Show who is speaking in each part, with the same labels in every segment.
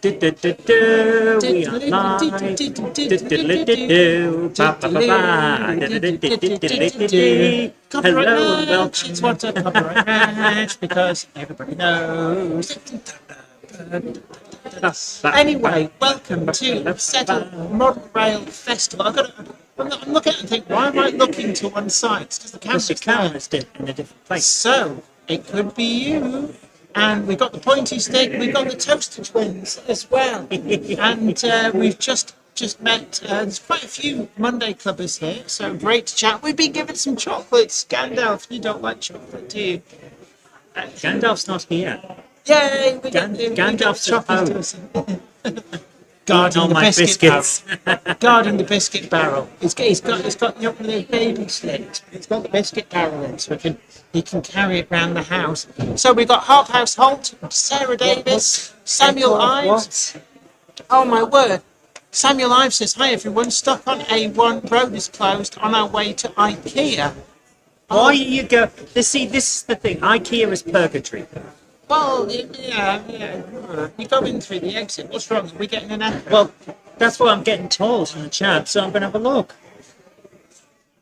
Speaker 1: We are live.
Speaker 2: Copyright
Speaker 1: Hello and
Speaker 2: match. It's what a copyright match because everybody knows. Anyway, welcome to Settle Modern Rail Festival. I'm looking at it and think, why am I looking to one side? It's because the camera's there.
Speaker 1: in a different place.
Speaker 2: So it could be you. And we've got the pointy stick, we've got the toaster twins as well. And we've just met, there's quite a few Monday clubbers here, so great to chat. We've been given some chocolates. Gandalf, you don't like chocolate, do you?
Speaker 1: Gandalf's not here.
Speaker 2: Yay!
Speaker 1: Gandalf's
Speaker 2: chocolate. Guarding the
Speaker 1: biscuits.
Speaker 2: Guarding the biscuit barrel. He's got one of those baby sticks, but he's got the biscuit barrel in, so he can carry it around the house. So we've got House Holt, Sarah Davis, Samuel Ives. Oh my word! Samuel Ives says, "Hi everyone, stuck on A1, road is closed, on our way to IKEA."
Speaker 1: Why you go? This is the thing. IKEA is purgatory.
Speaker 2: Well, yeah. You go in through the exit. What's wrong? Are we getting an echo?
Speaker 1: Well, that's what I'm getting told from the chat, so I'm going to have a look.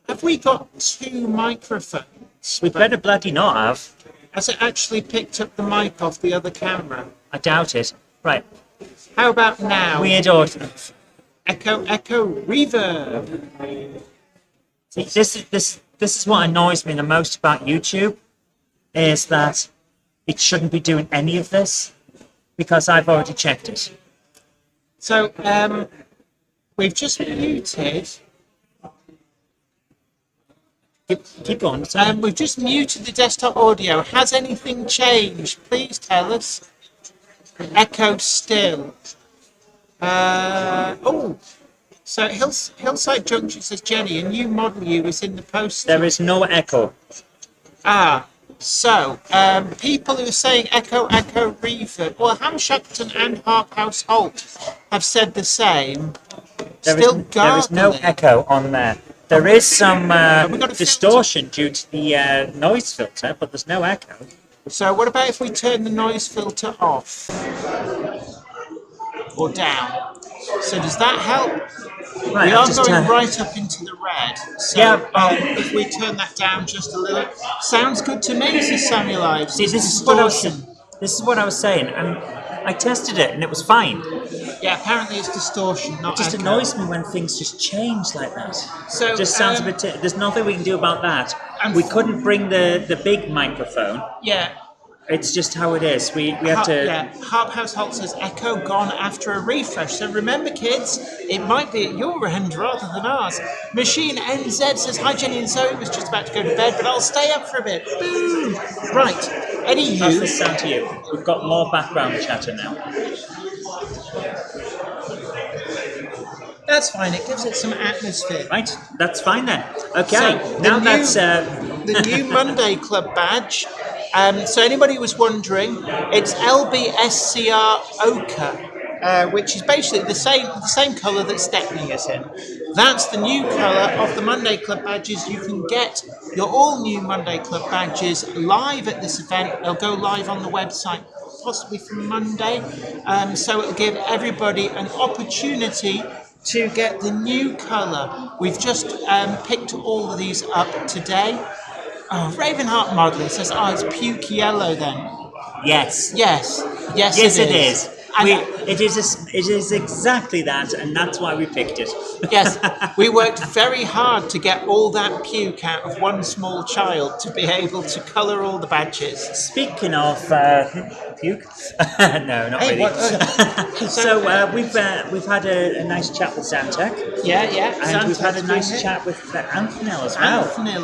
Speaker 2: Have we got two microphones?
Speaker 1: We better bloody not have.
Speaker 2: Has it actually picked up the mic off the other camera?
Speaker 1: I doubt it. Right.
Speaker 2: How about now?
Speaker 1: Weird audio.
Speaker 2: Echo, reverb.
Speaker 1: See, this is what annoys me the most about YouTube, is that it shouldn't be doing any of this, because I've already checked it.
Speaker 2: So, we've just muted.
Speaker 1: Keep going.
Speaker 2: We've just muted the desktop audio. Has anything changed? Please tell us. Echoed still. So Hillside Junction says, Jenny, a new model U is in the post.
Speaker 1: There is no echo.
Speaker 2: So, people who are saying echo, reverb, well, Hamshacton and House Holt have said the same.
Speaker 1: There is no echo on there. There is some distortion due to the noise filter, but there's no echo.
Speaker 2: So what about if we turn the noise filter off? Or down? So does that help?
Speaker 1: Right,
Speaker 2: we are going right up into the red. So
Speaker 1: yeah,
Speaker 2: if we turn that down just a little, sounds good to me, says Samuel Ives.
Speaker 1: See, this is what I was saying, and I tested it and it was fine.
Speaker 2: Yeah, apparently it's distortion, not
Speaker 1: It just
Speaker 2: echo.
Speaker 1: annoys me when things just change like that.
Speaker 2: So
Speaker 1: it just sounds a bit. There's nothing we can do about that. We couldn't bring the big microphone.
Speaker 2: Yeah.
Speaker 1: It's just how it is. We have to.
Speaker 2: Yeah, House Holt says echo gone after a refresh. So remember, kids, it might be at your end rather than ours. Machine NZ says, hi Jenny and Zoe, was just about to go to bed, but I'll stay up for a bit. Boom! Right. Anywho.
Speaker 1: How's this sound to you? We've got more background chatter now.
Speaker 2: That's fine. It gives it some atmosphere.
Speaker 1: Right. That's fine then. Okay.
Speaker 2: So,
Speaker 1: now that's
Speaker 2: the new Monday Club badge. So anybody who was wondering, it's LBSCR Ochre, which is basically the same colour that Stepney is in. That's the new colour of the Monday Club badges. You can get your all new Monday Club badges live at this event. They'll go live on the website possibly from Monday. So it'll give everybody an opportunity to get the new colour. We've just picked all of these up today. Oh, Ravenheart Modelling says, it's puke yellow then.
Speaker 1: Yes.
Speaker 2: Yes,
Speaker 1: it is. It is exactly that, and that's why we picked it.
Speaker 2: Yes, we worked very hard to get all that puke out of one small child to be able to colour all the badges.
Speaker 1: Speaking of puke, no, not really. So we've had a nice chat with Zantec.
Speaker 2: Yeah.
Speaker 1: And we've had a nice chat with Anthonil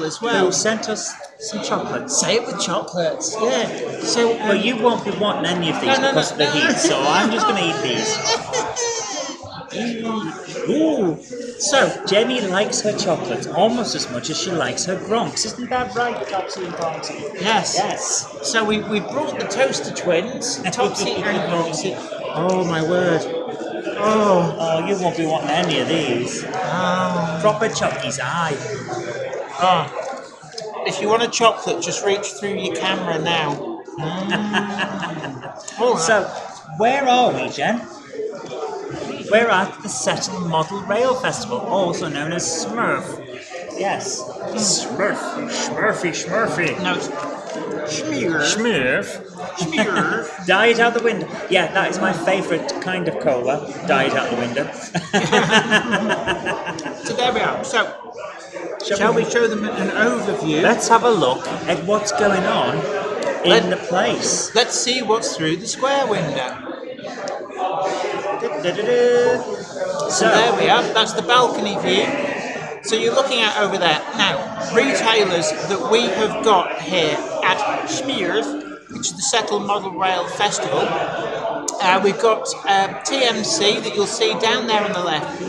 Speaker 1: as well. Who sent us some chocolates.
Speaker 2: Say it with chocolates, yeah. So,
Speaker 1: well, you won't be wanting any of these because of the heat, so I'm just going to eat these. Ooh. So, Jenny likes her chocolates almost as much as she likes her Gronks. Isn't that right, Topsy and Gronksy?
Speaker 2: Yes. So we brought the toaster twins, Topsy and Gronksy. Oh, my word. Oh,
Speaker 1: you won't be wanting any of these.
Speaker 2: Oh.
Speaker 1: Proper Chucky's eye.
Speaker 2: Oh. If you want a chocolate, just reach through your camera now. All right.
Speaker 1: So, Where are we, Jen? We're at the Settle Model Rail Festival, also known as Smurf. Yes. Smurf. Smurfy.
Speaker 2: No, it's Schmear.
Speaker 1: Smurf.
Speaker 2: Schmear.
Speaker 1: Died out the window. Yeah, that is my favourite kind of cola. Died out the window.
Speaker 2: So there we are. So, shall we show them an overview?
Speaker 1: Let's have a look at what's going on in the place.
Speaker 2: Let's see what's through the square window. So there we are. That's the balcony view. So you're looking at over there. Now, retailers that we have got here at Schmeer, which is the Settle Model Rail Festival. We've got TMC that you'll see down there on the left.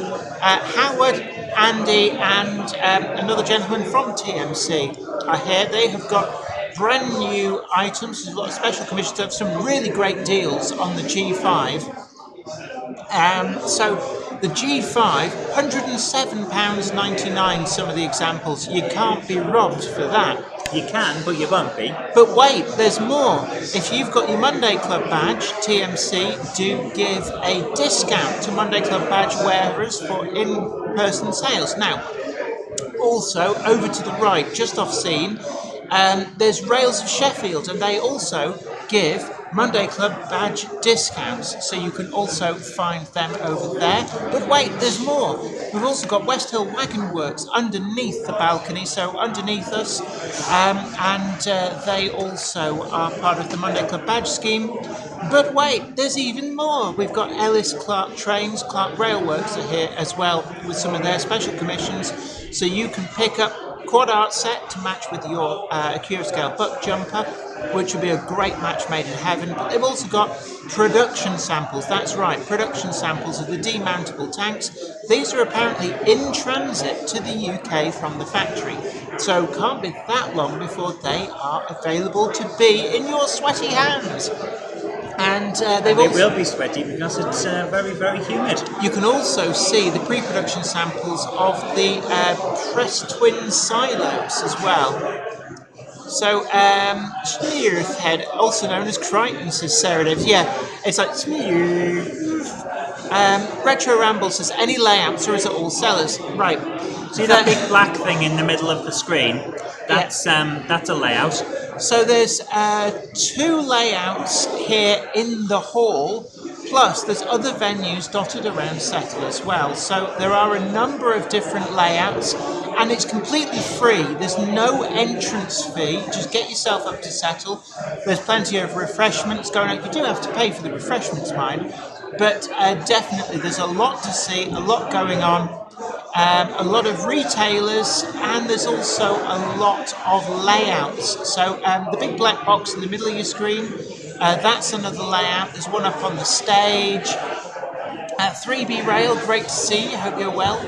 Speaker 2: Howard, Andy, and another gentleman from TMC are here. They have got brand new items. There's a lot of special commissions. Have some really great deals on the G5. So the G5, £107.99. Some of the examples. You can't be robbed for that.
Speaker 1: You can, but you won't be.
Speaker 2: But wait, there's more. If you've got your Monday Club badge, TMC do give a discount to Monday Club badge wearers for in-person sales. Now, also, over to the right, just off scene, there's Rails of Sheffield, and they also give Monday Club badge discounts, so you can also find them over there. But wait, there's more. We've also got West Hill Wagon Works underneath the balcony, so underneath us, and they also are part of the Monday Club badge scheme. But wait, there's even more. We've got Ellis Clark Trains, Clark Railworks are here as well with some of their special commissions, so you can pick up quad art set to match with your Acura scale buck jumper, which would be a great match made in heaven. But they've also got production samples. That's right, production samples of the demountable tanks. These are apparently in transit to the UK from the factory, so can't be that long before they are available to be in your sweaty hands. And they
Speaker 1: will be sweaty because it's very, very humid. You
Speaker 2: can also see the pre-production samples of the press twin silos as well. So, Smearth Head, also known as Crichton, says Sarah Davis. Yeah, it's like Smearth. Retro Ramble says, any layouts or is it all sellers? Right.
Speaker 1: See that big black thing in the middle of the screen? That's a layout.
Speaker 2: So there's 2 layouts here in the hall, plus there's other venues dotted around Settle as well. So there are a number of different layouts, and it's completely free. There's no entrance fee. Just get yourself up to Settle. There's plenty of refreshments going on. You do have to pay for the refreshments, mind. But definitely there's a lot to see, a lot going on. A lot of retailers, and there's also a lot of layouts. So the big black box in the middle of your screen, that's another layout. There's one up on the stage. 3B Rail, great to see you, hope you're well.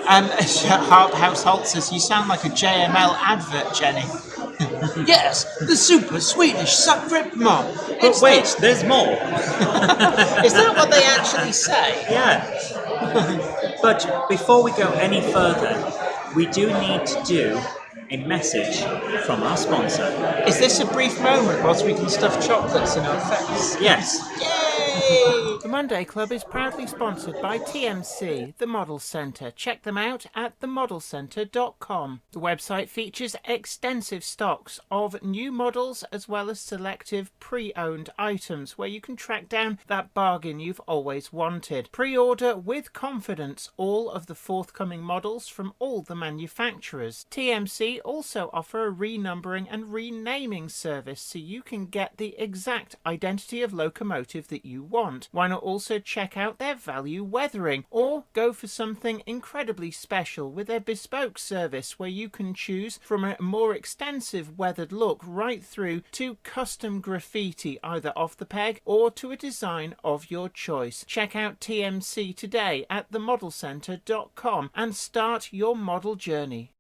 Speaker 2: House Holt says, you sound like a JML advert, Jenny. Yes, the super Swedish suck-grip mob.
Speaker 1: But wait, there's more.
Speaker 2: Is that what they actually say?
Speaker 1: Yeah. But before we go any further, we do need to do a message from our sponsor.
Speaker 2: Is this a brief moment whilst we can stuff chocolates in our face?
Speaker 1: Yes.
Speaker 2: Yay! The Monday Club is proudly sponsored by TMC, the Model Centre. Check them out at themodelcentre.com. The website features extensive stocks of new models as well as selective pre-owned items where you can track down that bargain you've always wanted. Pre-order with confidence all of the forthcoming models from all the manufacturers. TMC also offer a renumbering and renaming service so you can get the exact identity of locomotive that you want. Why not also check out their value weathering, or go for something incredibly special with their bespoke service where you can choose from a more extensive weathered look right through to custom graffiti either off the peg or to a design of your choice. Check out TMC today at themodelcentre.com and start your model journey.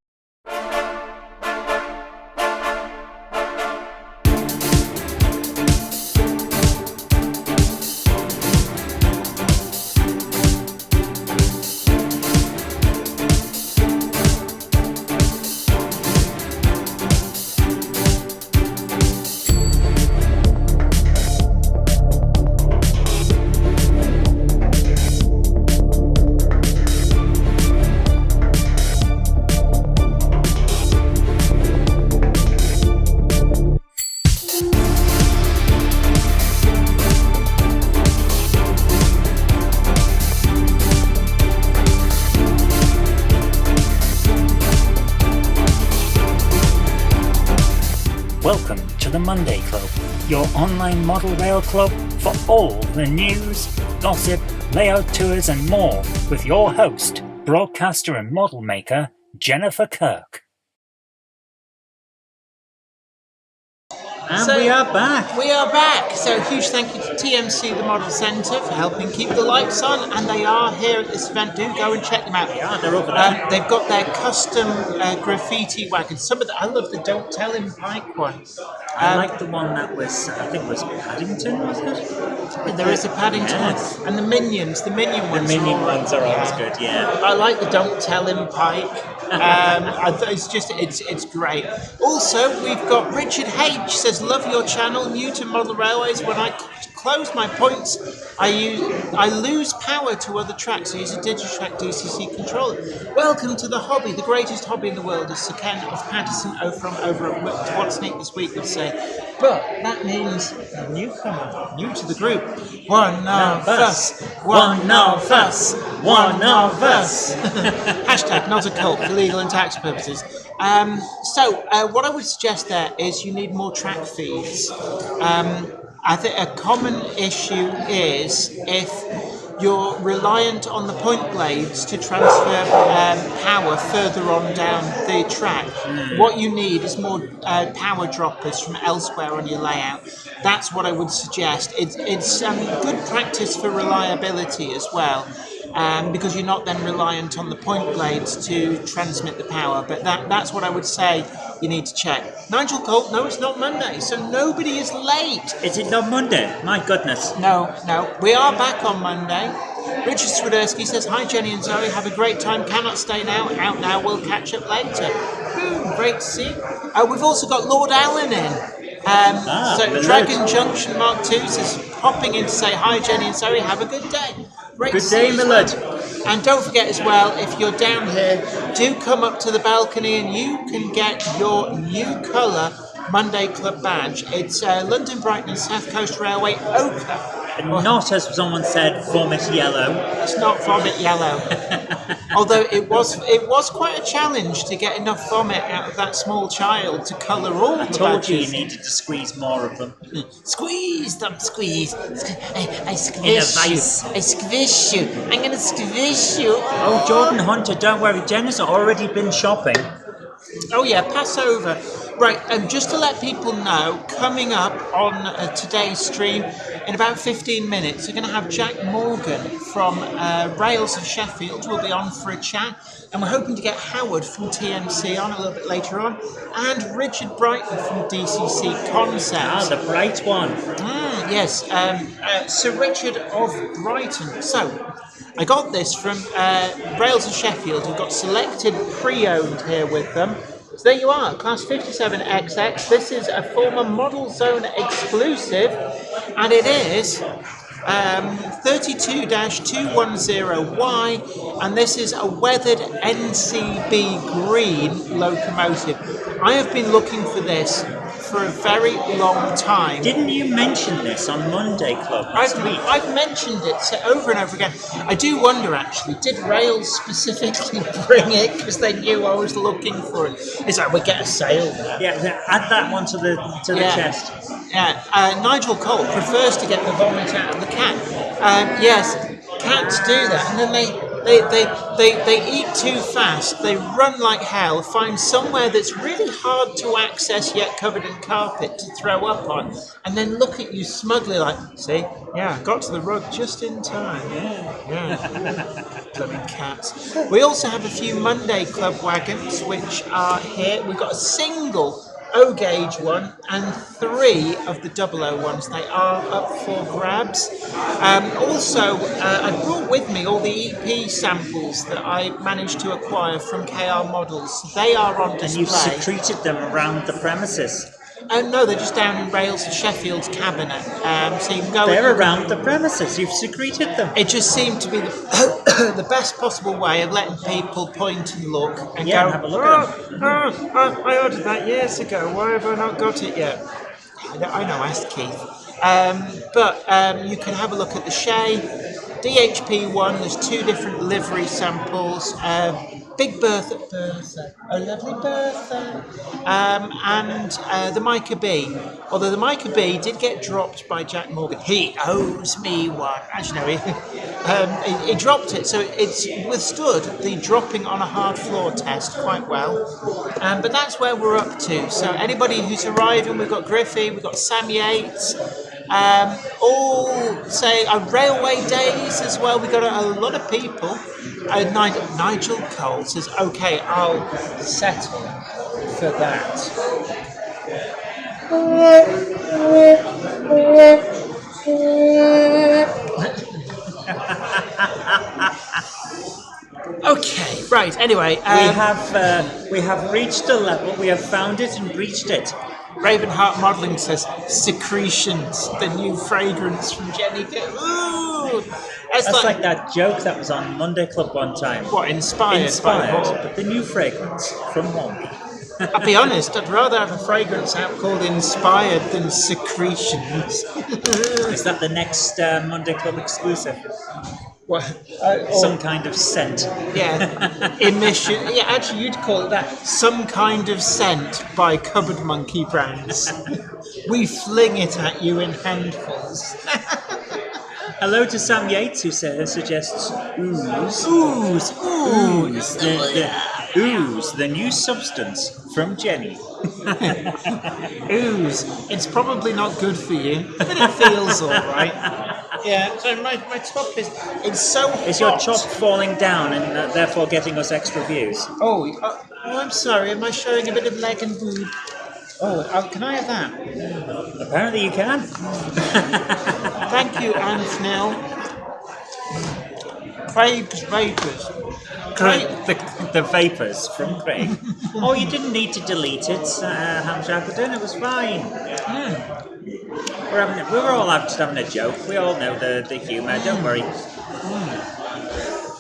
Speaker 1: Monday Club, your online model rail club for all the news, gossip, layout tours and more with your host, broadcaster and model maker, Jennifer Kirk. And we are back.
Speaker 2: We are back. So huge thank you to TMC, the Model Centre, for helping keep the lights on. And they are here at this event. Do go and check them out.
Speaker 1: Yeah, they're over there.
Speaker 2: They've got their custom graffiti wagons. Some of the, I love the Don't Tell Him Pike one.
Speaker 1: I like the one that was, I think it was Paddington, wasn't it?
Speaker 2: There is a Paddington one. And the Minions. The Minion ones.
Speaker 1: The Minion ones are always good, yeah.
Speaker 2: I like the Don't Tell Him Pike. It's great. Also, we've got Richard H. says, love your channel, new to model railways. When I close my points, I lose power to other tracks. I use a Digitrack DCC controller. Welcome to the hobby. The greatest hobby in the world, as Sir Ken of Patterson from over at Watsneak this week would say. But that means a newcomer, new to the group. One of us. One of us. One of us. Hashtag not a cult for legal and tax purposes. So what I would suggest there is you need more track feeds. I think a common issue is if you're reliant on the point blades to transfer power further on down the track. What you need is more power droppers from elsewhere on your layout. That's what I would suggest. It's good practice for reliability as well. Because you're not then reliant on the point blades to transmit the power. But that's what I would say you need to check. Nigel Colt, no, it's not Monday, so nobody is late.
Speaker 1: Is it not Monday? My goodness.
Speaker 2: No, we are back on Monday. Richard Swiderski says, hi Jenny and Zoe, have a great time, cannot stay now, out now, we'll catch up later. Great to see you. We've also got Lord Allen in. So Dragon Junction Mark II says, popping in to say, hi Jenny and Zoe, have a good day.
Speaker 1: Good day, my lad.
Speaker 2: And don't forget as well, if you're down here, do come up to the balcony and you can get your new colour Monday Club badge. It's London, Brighton and South Coast Railway ochre.
Speaker 1: Not, as someone said, vomit yellow.
Speaker 2: It's not vomit yellow. Although it was quite a challenge to get enough vomit out of that small child to colour all the badges.
Speaker 1: I told you needed to squeeze more of them.
Speaker 2: Squeeze them, squeeze. I
Speaker 1: squish you.
Speaker 2: I squish you. I'm going to squish you.
Speaker 1: Oh, Jordan Hunter, don't worry. Jen's already been shopping.
Speaker 2: Oh yeah, pass over. Right, just to let people know, coming up on today's stream, in about 15 minutes, we're going to have Jack Morgan from Rails of Sheffield. We'll be on for a chat, and we're hoping to get Howard from TMC on a little bit later on, and Richard Brighton from DCC Concepts.
Speaker 1: Ah, the bright one.
Speaker 2: Yes, Sir Richard of Brighton. So, I got this from Rails of Sheffield, who got selected pre-owned here with them. So there you are, Class 57XX. This is a former Model Zone exclusive, and it is 32-210Y, and this is a weathered NCB green locomotive. I have been looking for this for a very long time.
Speaker 1: Didn't you mention this on Monday Club last week?
Speaker 2: I've mentioned it over and over again. I do wonder, actually, did Rails specifically bring it because they knew I was looking for it? It's like, we get a sale there.
Speaker 1: Yeah, add that one to the chest.
Speaker 2: Yeah, Nigel Cole prefers to get the vomit out of the cat. Yes, cats do that, and then they eat too fast. They run like hell, find somewhere that's really hard to access yet covered in carpet to throw up on, and then look at you smugly like, see, yeah, got to the rug just in time. Yeah. Bloody cats. We also have a few Monday Club wagons which are here. We've got a single O-gauge one and 3 of the 00 ones. They are up for grabs. Also, I brought with me all the EP samples that I managed to acquire from KR Models. They are on display.
Speaker 1: And you've secreted them around the premises.
Speaker 2: No, they're just down in Rails of Sheffield's cabinet. So you can go.
Speaker 1: They're around the premises. You've secreted them.
Speaker 2: It just seemed to be the best possible way of letting people point and look and go.
Speaker 1: Have a look at them.
Speaker 2: I ordered that years ago. Why have I not got it yet? I know. Ask Keith. But you can have a look at the Shay DHP1. There's 2 different livery samples. Big Bertha, oh lovely Bertha, and the Micah B. Although the Micah B did get dropped by Jack Morgan. He owes me one. Actually, no, he dropped it, so it's withstood the dropping on a hard floor test quite well. But that's where we're up to. So anybody who's arriving, we've got Griffey, we've got Sam Yates, all say railway days as well. We've got a lot of people. Nigel Cole says, "Okay, I'll settle for that." Okay, right. Anyway,
Speaker 1: we have reached a level. We have found it and reached it.
Speaker 2: Ravenheart Modelling says, "Secretions, the new fragrance from Jenny Kirk." Ooh,
Speaker 1: That's like that joke that was on Monday Club one time.
Speaker 2: What, inspired by what?
Speaker 1: But the new fragrance from Wong.
Speaker 2: I'll be honest, I'd rather have a fragrance out called Inspired than Secretions.
Speaker 1: Is that the next Monday Club exclusive?
Speaker 2: What?
Speaker 1: Some kind of scent.
Speaker 2: Yeah, emission. Yeah, actually, you'd call it that. Some kind of scent by Cupboard Monkey Brands. We fling it at you in handfuls.
Speaker 1: Hello to Sam Yates, who suggests ooze.
Speaker 2: Ooze.
Speaker 1: Ooze, the new substance from Jenny.
Speaker 2: Ooze. It's probably not good for you, but it feels all right. Yeah, so my top it's so hot.
Speaker 1: Is your top falling down and therefore getting us extra views?
Speaker 2: Oh, I'm sorry. Am I showing a bit of leg and boob? Oh, can I have that?
Speaker 1: Apparently you can.
Speaker 2: Thank you, Anthony. Craig's Vapors.
Speaker 1: The vapors from Craig. Oh, you didn't need to delete it, Ham Shackleton. It was fine. We were all just having a joke. We all know the humour. Don't worry.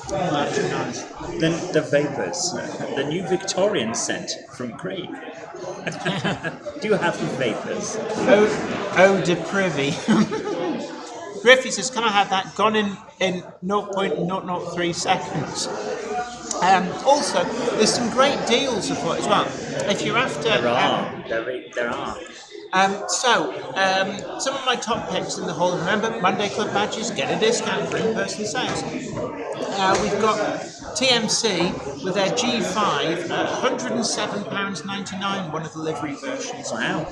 Speaker 2: Oh, that's nice.
Speaker 1: Then the vapors, the new Victorian scent from Craig. Do you have the vapors?
Speaker 2: Oh, de privy. Griffey says, "Can I have that gone in 0.003 seconds?" Also, there's some great deals afoot as well. If you're after,
Speaker 1: there are.
Speaker 2: Some of my top picks in the hall. Remember, Monday Club badges get a discount for in-person sales. We've got TMC with their G5 at £107.99, one of the livery versions.
Speaker 1: Wow.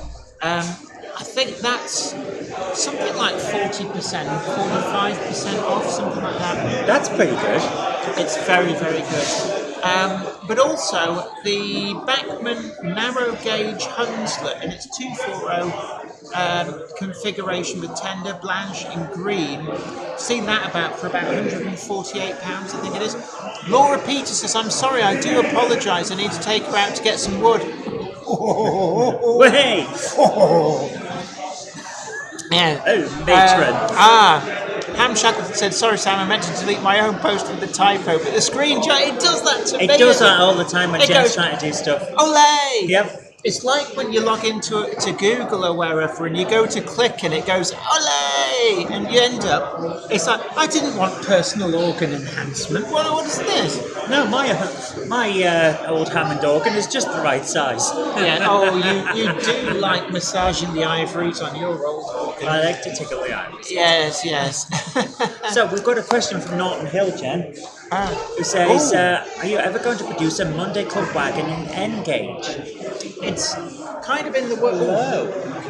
Speaker 2: I think that's something like 40%, 45% off, something like that.
Speaker 1: That's pretty good.
Speaker 2: It's very, very good. But also the Bachmann narrow gauge Hunslet in its 240 configuration with tender, blanche and green. Seen that for about £148, I think it is. Laura Peter says, "I'm sorry, I do apologise. I need to take her out to get some wood."
Speaker 1: Hey!
Speaker 2: Yeah.
Speaker 1: Oh, matron.
Speaker 2: Ham Shackleton said, "Sorry, Sam, I meant to delete my own post with the typo, but the screen it does that to me.
Speaker 1: It does that all the time when Jen's trying to do stuff.
Speaker 2: Olé!
Speaker 1: Yep.
Speaker 2: It's like when you log into to Google or wherever and you go to click and it goes, olé! And you end up, it's like, I didn't want personal organ enhancement. What is this?
Speaker 1: No, my old Hammond organ is just the right size.
Speaker 2: Yeah, you do like massaging the ivories on your old organ.
Speaker 1: I like to tickle the ivories.
Speaker 2: Yes.
Speaker 1: So we've got a question from Norton Hill, Jen, who says, are you ever going to produce a Monday Club wagon in N-gauge?
Speaker 2: It's kind of in the world.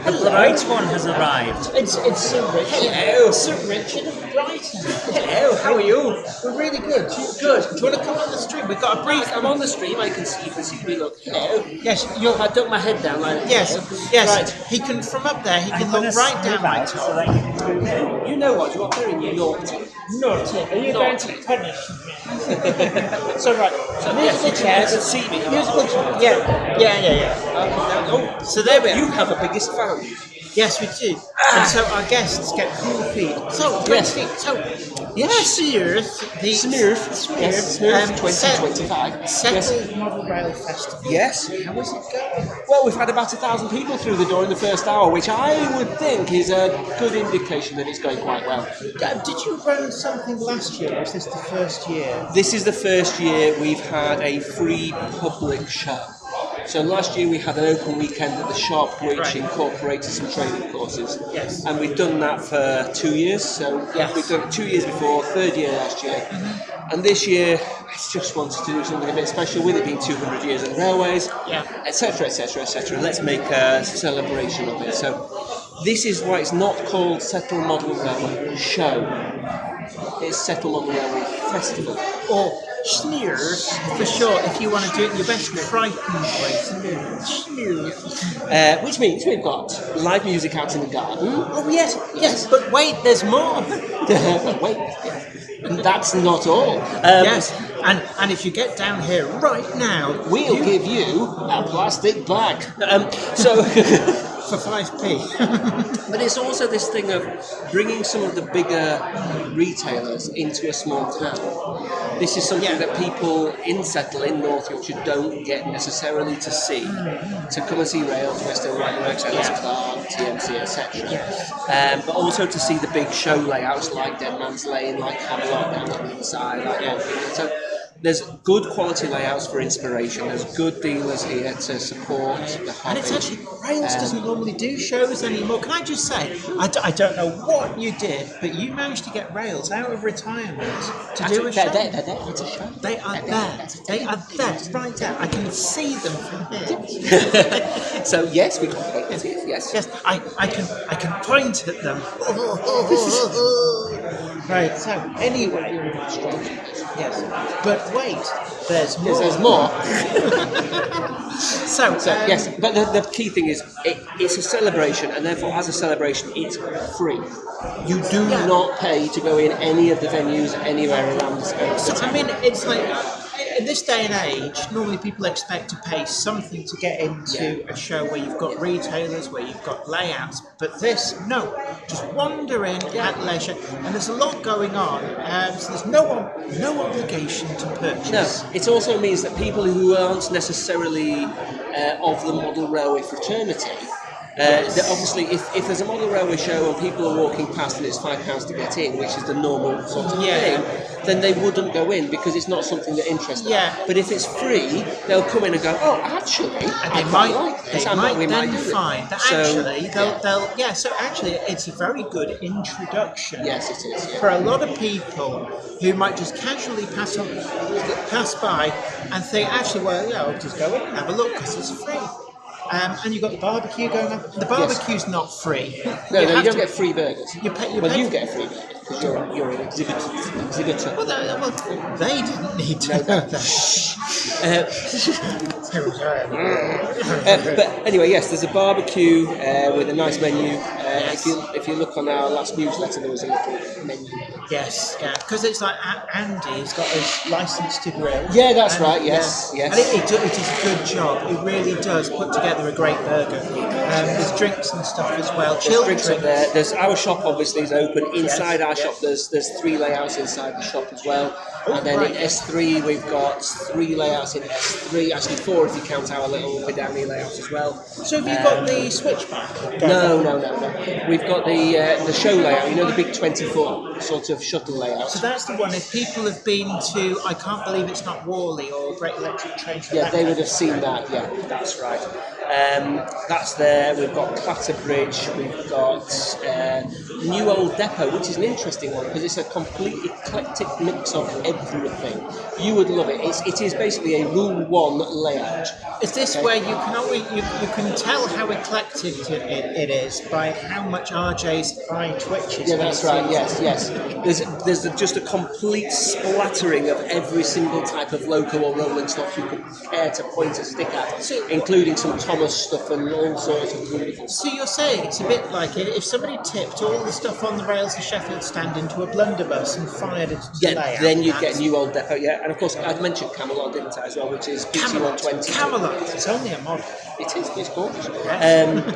Speaker 1: The bright one has arrived.
Speaker 2: It's Sir Richard. Hello, Sir Richard of Brighton. Hello, how are you? We're really good. Good. Do you want to come on the stream? We've got a brief.
Speaker 3: I'm on the stream. You can see me. Look. Hello.
Speaker 2: Yes,
Speaker 3: I duck my head down.
Speaker 2: Yes.
Speaker 3: Right.
Speaker 2: He can from up there. He can look right down my top.
Speaker 1: So that you can move in.
Speaker 3: You know what? You're very naughty.
Speaker 2: Naughty. Are you going to punish me? So
Speaker 3: musical chairs. You can see me.
Speaker 2: Musical chairs. Yeah.
Speaker 3: So there we are. You have a biggest fan.
Speaker 2: Yes, we do. And so our guests get cool feet. So,
Speaker 4: Yes.
Speaker 2: yes, Smurf, the
Speaker 4: Smurf. Yes, Smurf 2025.
Speaker 2: Settle Model Rail Festival.
Speaker 4: Yes.
Speaker 2: How is it going?
Speaker 4: Well, we've had about 1,000 people through the door in the first hour, which I would think is a good indication that it's going quite well.
Speaker 2: Did you run something last year, or is this the first year?
Speaker 4: This is the first year we've had a free public show. So last year we had an open weekend at the shop which
Speaker 2: Right.
Speaker 4: incorporated some training courses.
Speaker 2: Yes.
Speaker 4: And we've done that for 2 years. So
Speaker 2: Yes.
Speaker 4: we've done it 2 years before, third year last year. And this year I just wanted to do something a bit special with it being 200 years of the railways,
Speaker 2: Yeah.
Speaker 4: etc., etc., etc. Let's make a celebration of it. So this is why it's not called Settle Model Railway Show. It's Settle Model Railway Festival.
Speaker 2: Or Sneers, for sure, if you want to do it in your best Crichton voice. Sneers.
Speaker 4: Which means we've got live music out in the garden.
Speaker 2: Oh, yes, yes, but wait, there's more.
Speaker 4: But wait, that's not all.
Speaker 2: Yes, and if you get down here right now,
Speaker 4: We'll give you a plastic bag. So,
Speaker 2: for 5p.
Speaker 4: but it's also this thing of bringing some of the bigger retailers into a small town. This is something that people in Settle, in North Yorkshire, don't get necessarily to see. To come and see Rails, Western Lightworks, Ellis Clark, TMC, etc. But also to see the big show layouts like Dead Man's Lane, like Camelot down on the other side, so there's good quality layouts for inspiration. There's good dealers here to support the hobby.
Speaker 2: And it's actually, Rails doesn't normally do shows anymore. Can I just say, I don't know what you did, but you managed to get Rails out of retirement to do a show.
Speaker 4: They're there. It's a show.
Speaker 2: They are there. They are there, right there. I can see them from here.
Speaker 4: So yes, we got it. Yes.
Speaker 2: Yes, I can point at them. Right. So anyway, yes. But wait, there's more.
Speaker 4: There's more.
Speaker 2: So
Speaker 4: Yes, but the key thing is it's a celebration, and therefore, as a celebration, it's free. You do not pay to go in any of the venues anywhere around the scope.
Speaker 2: So, I mean, it's like, in this day and age, normally people expect to pay something to get into a show where you've got retailers, where you've got layouts, but this, no. Just wander in at leisure, and there's a lot going on, so there's no obligation to purchase.
Speaker 4: No, it also means that people who aren't necessarily of the model railway fraternity, that obviously, if there's a model railway show and people are walking past and it's £5 to get in, which is the normal sort of thing, then they wouldn't go in because it's not something that interests them.
Speaker 2: Yeah.
Speaker 4: But if it's free, they'll come in and go, oh, actually, I quite like this.
Speaker 2: They
Speaker 4: We
Speaker 2: might
Speaker 4: do
Speaker 2: then
Speaker 4: it.
Speaker 2: find that
Speaker 4: So,
Speaker 2: actually so actually it's a very good introduction.
Speaker 4: Yes, it is. Yeah.
Speaker 2: For a lot of people who might just casually pass by and think, actually, well, yeah, I'll just go in and have a look because it's free. And you've got the barbecue going on. The barbecue's not free.
Speaker 4: No, you
Speaker 2: have
Speaker 4: don't
Speaker 2: to-
Speaker 4: get free burgers.
Speaker 2: You pay.
Speaker 4: You get a free burger because you're an exhibitor.
Speaker 2: Well, they didn't need to know that.
Speaker 4: But anyway, yes, there's a barbecue with a nice menu. If you look on our last newsletter, there was a little menu.
Speaker 2: Yes, yeah, because it's like Andy's got his license to grill.
Speaker 4: Yeah, that's
Speaker 2: And,
Speaker 4: right. Yes,
Speaker 2: yeah.
Speaker 4: yes.
Speaker 2: And it does a good job. It really does put together a great burger. There's drinks and stuff as well.
Speaker 4: There's
Speaker 2: Chilled
Speaker 4: drinks up there. There's our shop obviously is open. Inside our shop, there's 3 layouts inside the shop as well. And then in S3 we've got 3 layouts in S3. Actually 4 if you count our little Vidani layout as well.
Speaker 2: So have you got the switchback?
Speaker 4: No. We've got the show layout. You know, the big 24 sort of shuttle layout.
Speaker 2: So that's the one. If people have been to, I can't believe it's not Worley or Great Electric Train.
Speaker 4: Yeah, they would have seen that. Yeah, that's right. That's there. We've got Clatterbridge. We've got New Old Depot, which is an interesting one because it's a complete eclectic mix of everything. You would love it. It is basically a Rule 1 layout.
Speaker 2: Is this where you can always you can tell how eclectic it is by how much RJ's eye twitches?
Speaker 4: Yeah, that's right. Yes. There's just a complete splattering of every single type of loco or rolling stock you could care to point a stick at, including some Thomas stuff and all sorts of wonderful stuff.
Speaker 2: So you're saying it's a bit like if somebody tipped all the stuff on the rails of Sheffield stand into a blunderbuss and fired it to the
Speaker 4: Yeah,
Speaker 2: layout.
Speaker 4: then you get a new old depot, yeah. And of course, I'd mentioned Camelot, didn't I, as well, which is PT120.
Speaker 2: Camelot. It's only a model.
Speaker 4: It is, it's gorgeous.
Speaker 2: Yes.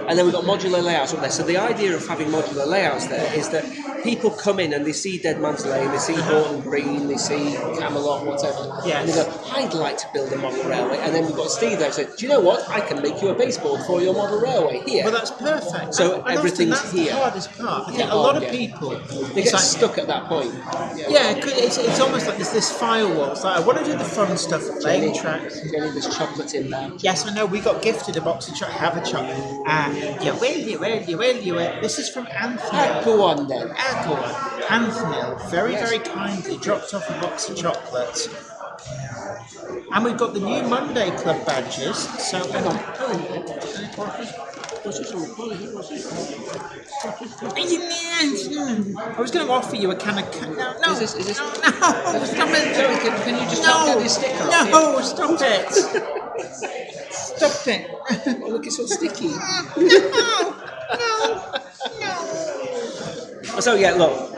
Speaker 4: And then we've got modular layouts up there. So the idea of having modular layouts there is that people come in and they see Dead Man's Lane, they see Horton Green, they see Camelot, whatever.
Speaker 2: Yes.
Speaker 4: And they go, I'd like to build a model railway. And then we've got Steve there who said, do you know what? I can make you a baseboard for your model railway here.
Speaker 2: Well, that's perfect.
Speaker 4: So
Speaker 2: And
Speaker 4: everything's
Speaker 2: often that's
Speaker 4: here.
Speaker 2: the hardest part. I think
Speaker 4: Yeah.
Speaker 2: a lot of
Speaker 4: Yeah.
Speaker 2: people
Speaker 4: They
Speaker 2: it's
Speaker 4: get
Speaker 2: like,
Speaker 4: stuck at that point.
Speaker 2: yeah, it's almost like there's this firewall. It's like I want to do the fun stuff, lane tracks.
Speaker 4: Jenny, there's chocolate in there.
Speaker 2: Yes, I know. We got gifted a box of chocolate. Have a chocolate. You will. This is from Anthony.
Speaker 4: Go on then.
Speaker 2: Go on. Anthony very, very kindly dropped off a box of chocolates. And we've got the new Monday Club badges. So, hang on. I was going to offer you a can of... No.
Speaker 4: Is this...
Speaker 2: No. Stop it.
Speaker 4: Can you just tap down this sticker off?
Speaker 2: No, stop it. Stop it.
Speaker 4: Oh, look, it's all sticky.
Speaker 2: No.
Speaker 4: So yeah, look,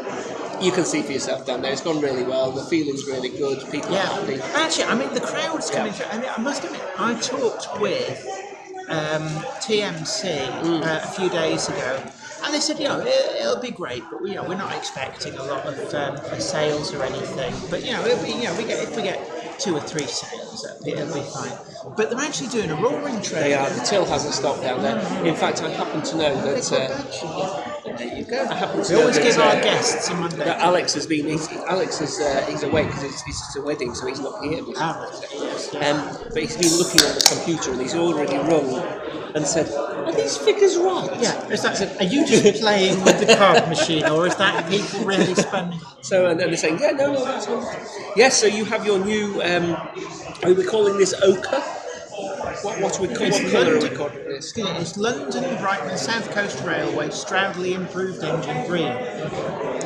Speaker 4: you can see for yourself down there. It's gone really well. The feeling's really good. People are happy.
Speaker 2: Actually, I mean, the crowd's coming through. I mean, I must admit, I talked with TMC a few days ago, and they said, it'll be great, but we're not expecting a lot of sales or anything. But it'll be, if we get 2 or 3 sales, it'll be fine. But they're actually doing a roaring trade.
Speaker 4: They are. The till hasn't stopped down there. In fact, I happen to know that.
Speaker 2: There you go.
Speaker 4: I happen to
Speaker 2: We
Speaker 4: know
Speaker 2: always
Speaker 4: that,
Speaker 2: give our guests a Monday.
Speaker 4: that Alex has been. He's away because it's a wedding, so he's not here. But he's been looking on the computer and he's already rung and said, "Are these figures right?"
Speaker 2: Yeah. Are you just playing with the card machine, or is that people really spending?
Speaker 4: So and then they're saying, "Yeah, no, that's all." Yes. So you have your new. Are we calling this ochre? What are we calling? What colour are we calling this?
Speaker 2: It's London Brighton South Coast Railway Stroudley Improved Engine Green,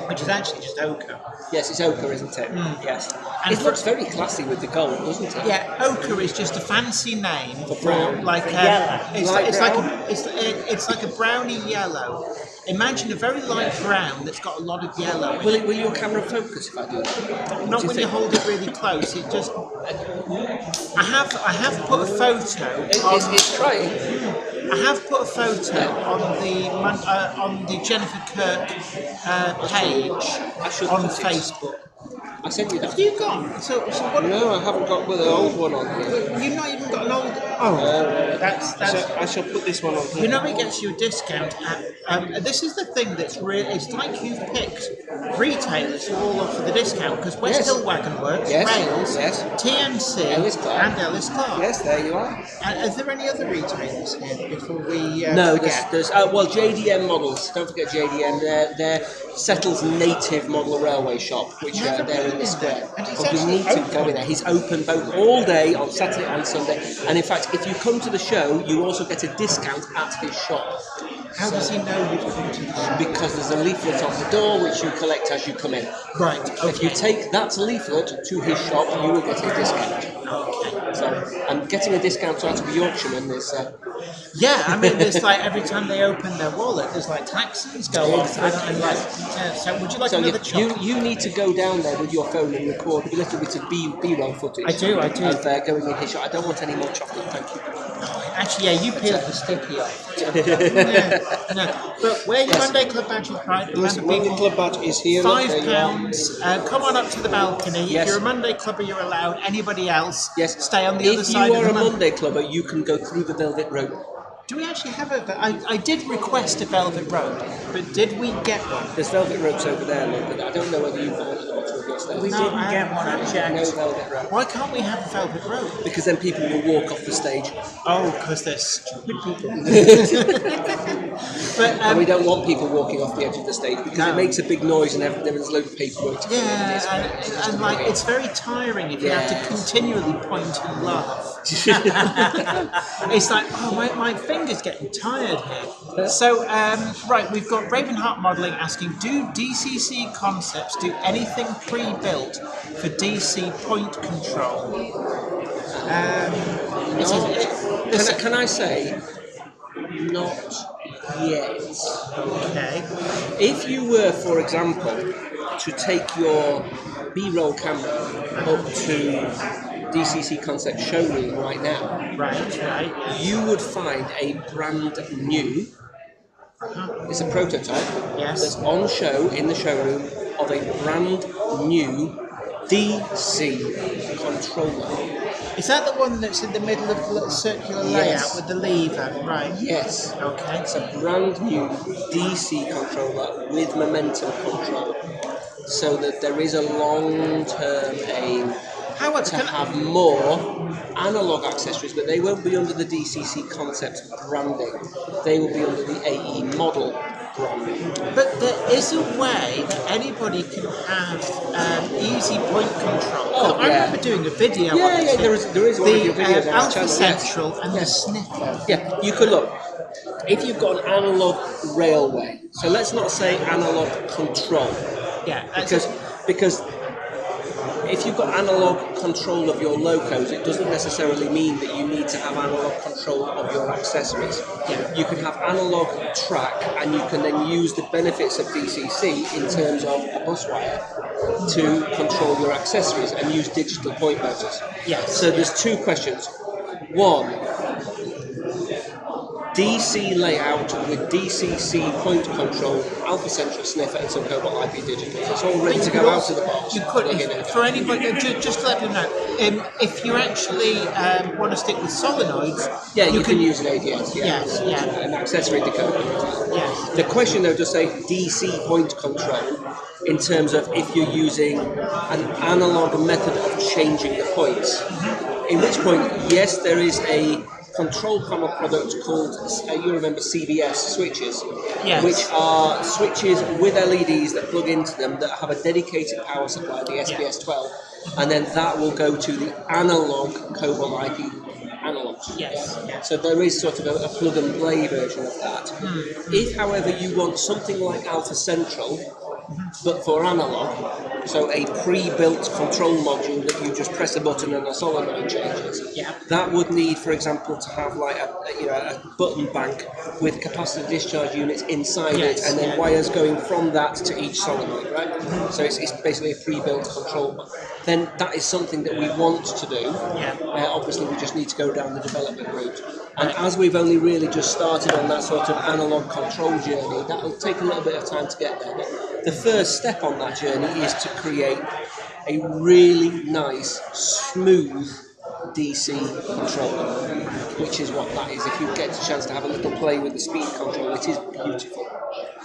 Speaker 2: which is actually just ochre.
Speaker 4: Yes, it's ochre, isn't it? Yes.
Speaker 2: And
Speaker 4: It looks very classy with the gold, doesn't it?
Speaker 2: Yeah, ochre is just a fancy name for
Speaker 4: brown.
Speaker 2: like
Speaker 1: Yellow.
Speaker 2: it's like a browny yellow. Imagine a very light brown that's got a lot of yellow.
Speaker 4: Will your camera focus if I do that?
Speaker 2: Not when you hold it really close. It just. I have put a photo.
Speaker 4: It's trying.
Speaker 2: I have put a photo on the Jennifer Kirk page on Facebook.
Speaker 4: I sent you that.
Speaker 2: Have you got? So what?
Speaker 4: No, I haven't got with the old one on here.
Speaker 2: You've not even got an old. Oh, that's.
Speaker 4: So I shall put this one on here.
Speaker 2: You know, it gets you a discount. This is the thing that's really. It's like you've picked retailers who all offer the discount because West Hill Wagon Works, Rails, TMC, and Ellis Clark.
Speaker 4: Yes, there you are.
Speaker 2: Are there any other retailers here before we?
Speaker 4: No,
Speaker 2: forget?
Speaker 4: there's well, JDM Models. Don't forget JDM. They're Settle's native model railway shop, which they're in the square.
Speaker 2: And he's
Speaker 4: But we need to
Speaker 2: actually
Speaker 4: go in there. He's open both all day on Saturday and Sunday. And in fact, if you come to the show, you also get a discount at his shop.
Speaker 2: How does he know you've come to the show?
Speaker 4: Because there's a leaflet on the door which you collect as you come in.
Speaker 2: Right. Okay.
Speaker 4: If you take that leaflet to his shop, you will get a discount.
Speaker 2: Okay.
Speaker 4: So, and getting a discount out of the Yorkshireman is.
Speaker 2: Yeah, I mean, there's like every time they open their wallet, there's like taxes go off, and like. So, would you like another chocolate?
Speaker 4: You need to go down there with your phone and record a little bit of B-roll footage.
Speaker 2: I do.
Speaker 4: Of going in his shop. I don't want any more chocolate, thank you.
Speaker 2: Actually, yeah, you peel the sticky off. No. But where your Monday Club badge is right,
Speaker 4: Monday Club badge is here.
Speaker 2: £5. Come on up to the balcony.
Speaker 4: Yes.
Speaker 2: If you're a Monday Clubber, you're allowed. Anybody else,
Speaker 4: Yes.
Speaker 2: stay on the other side
Speaker 4: If
Speaker 2: of
Speaker 4: you
Speaker 2: the
Speaker 4: are a Monday Clubber, you can go through the velvet rope.
Speaker 2: Do we actually have I did request a velvet rope, but did we get one?
Speaker 4: There's velvet ropes over there, look, but I don't know whether you've got one at the bottom of your stairs.
Speaker 1: We didn't get one, I
Speaker 4: No
Speaker 1: checked.
Speaker 4: velvet rope.
Speaker 2: Why can't we have a velvet rope?
Speaker 4: Because then people will walk off the stage.
Speaker 2: Oh, because they're stupid people. But
Speaker 4: And we don't want people walking off the edge of the stage because
Speaker 2: No.
Speaker 4: it makes a big noise and there's loads of paperwork to fill in.
Speaker 2: yeah, and like it's very tiring if you have to continually point and laugh. It's like, oh, my finger's getting tired here. So, right, we've got Ravenheart Modelling asking, do DCC Concepts do anything pre-built for DC point control?
Speaker 4: Can I say, not yet.
Speaker 2: Okay.
Speaker 4: If you were, for example, to take your B-roll camera up to DCC Concept showroom right now,
Speaker 2: Right.
Speaker 4: you would find a brand new, it's a prototype,
Speaker 2: Yes.
Speaker 4: that's on show in the showroom of a brand new DC controller.
Speaker 2: Is that the one that's in the middle of the little circular layout
Speaker 4: Yes.
Speaker 2: with the lever? Right.
Speaker 4: Yes.
Speaker 2: Okay.
Speaker 4: It's a brand new DC controller with momentum control, so that there is a long-term aim
Speaker 2: However,
Speaker 4: to have more analog accessories, but they won't be under the DCC Concept branding. They will be under the AE model branding.
Speaker 2: but there is a way that anybody can have easy point control.
Speaker 4: Oh,
Speaker 2: I
Speaker 4: yeah.
Speaker 2: remember doing a video on
Speaker 4: Yeah,
Speaker 2: this.
Speaker 4: there is one of your
Speaker 2: The
Speaker 4: videos on our
Speaker 2: Alpha
Speaker 4: channel.
Speaker 2: Central and the
Speaker 4: Yes.
Speaker 2: Sniffer.
Speaker 4: Yeah, you could look. If you've got an analog railway, so let's not say analog control,
Speaker 2: Yeah.
Speaker 4: because if you've got analog control of your locos, it doesn't necessarily mean that you need to have analog control of your accessories.
Speaker 2: Yeah.
Speaker 4: You can have analog track, and you can then use the benefits of DCC in terms of a bus wire to control your accessories and use digital point motors.
Speaker 2: Yes.
Speaker 4: So there's two questions. One, DC layout with DCC point control, Alpha Central Sniffer, and some Cobalt IP digital. It's all ready to go out of the box.
Speaker 2: You could,
Speaker 4: Plug in and
Speaker 2: for anybody, just to let them know, if you actually want to stick with solenoids,
Speaker 4: yeah, you can use an ADS.
Speaker 2: Yes, yeah.
Speaker 4: An accessory decoder.
Speaker 2: Yes.
Speaker 4: The question though does say DC point control in terms of if you're using an analog method of changing the points. In which point, yes, there is a control panel product called, you remember CBS switches,
Speaker 2: Yes.
Speaker 4: which are switches with LEDs that plug into them that have a dedicated power supply, the SBS12, and then that will go to the analog Cobalt IP analogs.
Speaker 2: Yes.
Speaker 4: So there is sort of a plug and play version of that. If, however, you want something like Alpha Central, but for analog, so a pre-built control module that you just press a button and a solenoid changes, that would need, for example, to have like a button bank with capacitor discharge units inside it, and then wires going from that to each solenoid, right? So it's basically a pre-built control module. Then that is something that we want to do. Obviously, we just need to go down the development route. And as we've only really just started on that sort of analog control journey, that'll take a little bit of time to get there. But the first step on that journey is to create a really nice, smooth DC controller, which is what that is. If you get a chance to have a little play with the speed control, it is beautiful.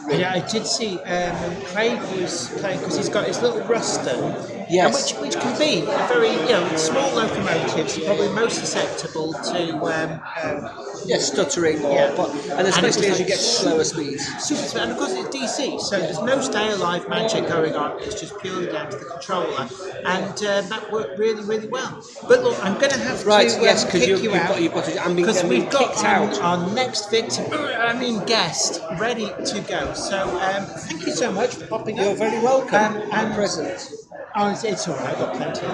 Speaker 4: Really.
Speaker 2: Yeah, I did see Craig was playing because he's got his little Ruston,
Speaker 4: Yes.
Speaker 2: which can be a very small locomotives, probably most susceptible to
Speaker 4: stuttering, and especially as you get to slower speeds.
Speaker 2: super smart. And of course it's DC, so there's no stay alive magic going on. It's just purely down to the controller, and that worked really, really well. But look, I'm going to have to
Speaker 4: Yes, because
Speaker 2: kick you out
Speaker 4: you've got to.
Speaker 2: because we've got
Speaker 4: kicked out.
Speaker 2: our next victim, guest, ready to go. So thank you so much for popping up.
Speaker 4: You're very welcome.
Speaker 2: And
Speaker 4: present.
Speaker 2: Oh, it's all right. I've got plenty.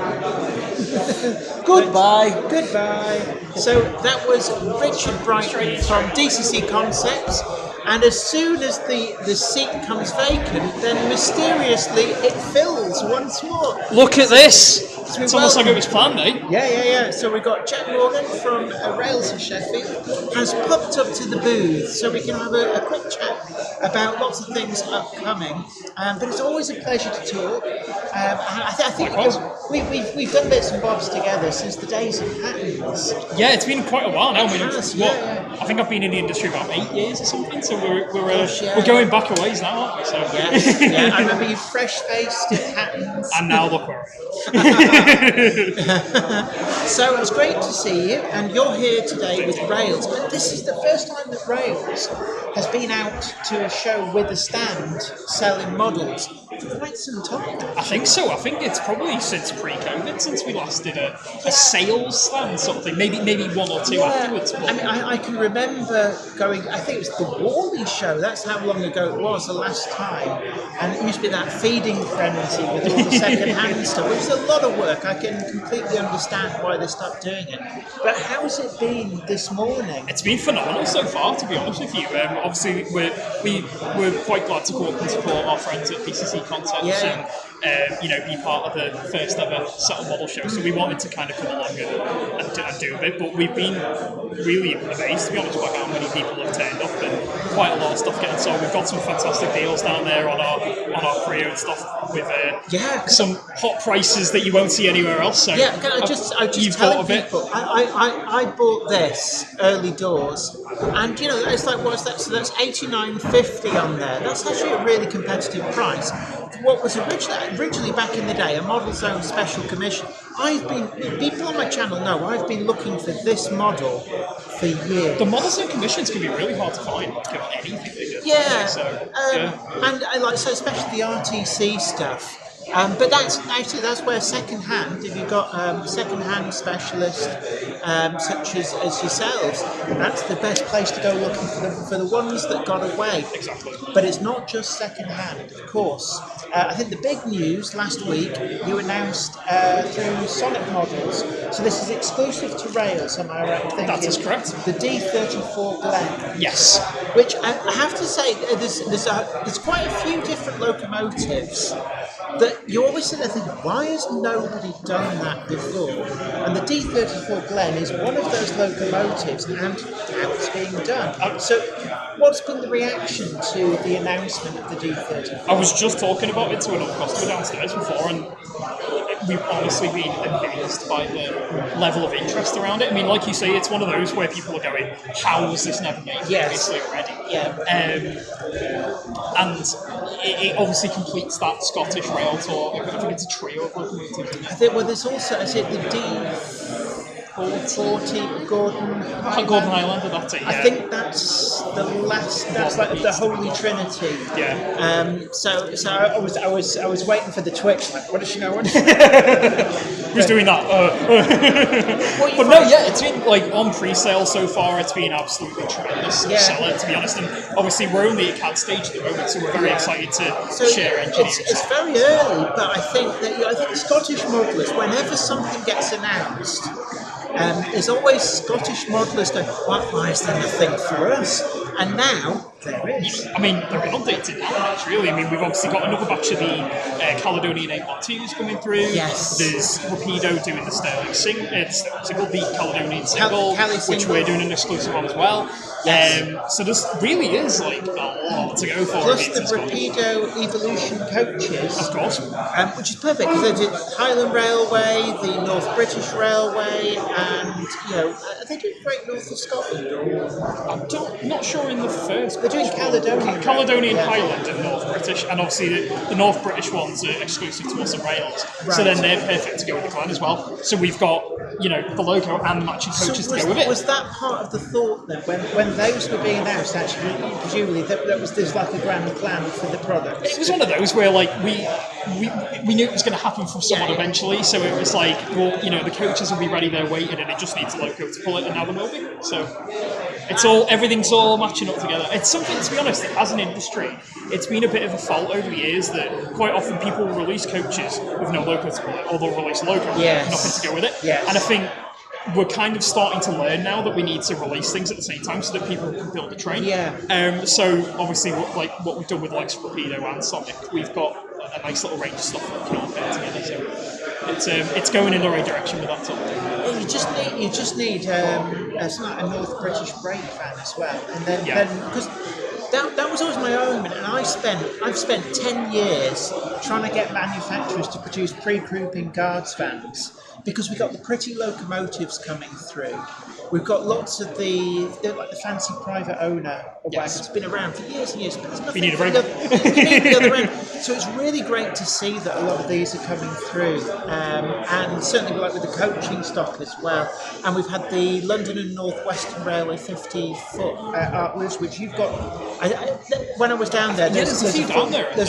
Speaker 4: Goodbye.
Speaker 2: Goodbye. So that was Richard Brighton from DCC Concepts. And as soon as the seat comes vacant, then mysteriously it fills once more.
Speaker 5: Look at this!
Speaker 2: So
Speaker 5: It's almost like it was planned, eh?
Speaker 2: Yeah. So we've got Jack Morgan from Rails in Sheffield has popped up to the booth so we can have a quick chat about lots of things upcoming. But it's always a pleasure to talk. I think we've done bits and bobs together since the days of patents.
Speaker 5: Yeah, it's been quite a while now.
Speaker 2: It has, yeah.
Speaker 5: I think I've been in the industry about 8 years or something, so we're
Speaker 2: yeah.
Speaker 5: we're going back a ways now, aren't we? So.
Speaker 2: Yes, yeah. I remember you fresh-faced in patents.
Speaker 5: And now look where I
Speaker 2: So it's great to see you, and you're here today with Rails. But this is the first time that Rails has been out to a show with a stand selling models for quite some time.
Speaker 5: I think so. I think it's probably since pre-COVID, since we last did a sales stand sort of thing. Maybe one or two afterwards. But
Speaker 2: I mean, I can remember going, I think it was the Wally show, that's how long ago it was the last time. And it used to be that feeding frenzy with all the second-hand stuff, which is a lot of work. I can completely understand why why they stopped doing it. But how's it been this morning?
Speaker 5: It's been phenomenal so far, to be honest with you. Obviously, we're quite glad to go up and support our friends at BCC Concepts and be part of the first ever Settle Model Show. So we wanted to kind of come along and do a bit, but we've been really amazed, to be honest, by how many people have turned up and quite a lot of stuff getting sold. We've got some fantastic deals down there on our pre-owned stuff with some hot prices that you won't see anywhere else. So
Speaker 2: I just telling people, I bought this early doors, and it's like, what's that? So that's $89.50 on there. That's actually a really competitive price. What was originally back in the day a Model Zone special commission. People on my channel know I've been looking for this model for years.
Speaker 5: The Model Zone commissions can be really hard to find, like anything they do.
Speaker 2: And I like, so especially the RTC stuff. But that's where second-hand, if you've got second-hand specialists such as yourselves, that's the best place to go looking for the ones that got away.
Speaker 5: Exactly.
Speaker 2: But it's not just second-hand, of course. I think the big news last week, you announced through Sonic Models, so this is exclusive to Rails, am I right in thinking?
Speaker 5: That is correct.
Speaker 2: The D34 Glen.
Speaker 5: Yes.
Speaker 2: Which I have to say, there's quite a few different locomotives that you always sit there thinking, why has nobody done that before? And the D34 Glen is one of those locomotives, and now it's being done. So, what's been the reaction to the announcement of the D34?
Speaker 5: I was just talking about it to another customer downstairs before, and we've honestly been amazed by the level of interest around it. I mean, like you say, it's one of those where people are going, how was this never made previously already?
Speaker 2: Yeah.
Speaker 5: And it obviously completes that Scottish rail tour. I think it's a trio of locomotives.
Speaker 2: I think, there's also, is it the D440 Gordon
Speaker 5: Highlander, that's it, yeah.
Speaker 2: I think that's the last, that's like the Holy Trinity.
Speaker 5: Yeah.
Speaker 2: So I was waiting for the Twitch, like, what does she know?
Speaker 5: Who's doing that? But no, it's been like on pre-sale so far. It's been absolutely tremendous seller, to be honest. And obviously, we're only at CAD stage at the moment, so we're very excited to share engineers.
Speaker 2: It's very early, but I think Scottish modelers, whenever something gets announced, there's always Scottish modelers going, why is there nothing for us? And now there is.
Speaker 5: I mean, they're inundated nowadays, really. I mean, we've obviously got another batch of the Caledonian 812s coming through.
Speaker 2: Yes.
Speaker 5: There's Rapido doing the Sterling single, the Caledonian single, which we're doing an exclusive on as well.
Speaker 2: Yes.
Speaker 5: So this really is like a lot to go for.
Speaker 2: Plus the Rapido Evolution coaches,
Speaker 5: of course,
Speaker 2: which is perfect because they did Highland Railway, the North British Railway, and they do Great North of Scotland.
Speaker 5: I'm not sure in the first.
Speaker 2: They're doing Caledonian
Speaker 5: Highland and North British, and obviously the North British ones are exclusive to us and Rails.
Speaker 2: Right.
Speaker 5: So then they're perfect to go with the clan as well. So we've got the logo and the matching coaches to go with it.
Speaker 2: Was that part of the thought then when those were being announced? Actually, presumably there's like a grand plan for the products.
Speaker 5: It was one of those where like we knew it was going to happen from someone eventually. So it was like, well, the coaches will be ready there waiting, and it just needs a logo to pull it, and now they will be. So everything's all matching up together. It's something, to be honest, as an industry, it's been a bit of a fault over the years that quite often people will release coaches with no logo to pull it, or they'll release a logo with nothing to go with it.
Speaker 2: Yes.
Speaker 5: And I think we're kind of starting to learn now that we need to release things at the same time so that people can build a train.
Speaker 2: Yeah.
Speaker 5: So obviously, what we've done with like Rapido and Sonic, we've got a nice little range of stuff that we can all put together. So it's going in the right direction with that sort of thing.
Speaker 2: Well, you just need it's like a North British brake fan as well, and then because that was always my argument, and I've spent 10 years trying to get manufacturers to produce pre-grouping guards fans because we got the pretty locomotives coming through. We've got lots of the fancy private owner wagons. It's been around for years and years, but there's nothing.
Speaker 5: We need a break.
Speaker 2: The other end. So it's really great to see that a lot of these are coming through, and certainly like with the coaching stock as well. And we've had the London and North Western Railway 50-foot art wheels, which you've got. When I was down there, there's a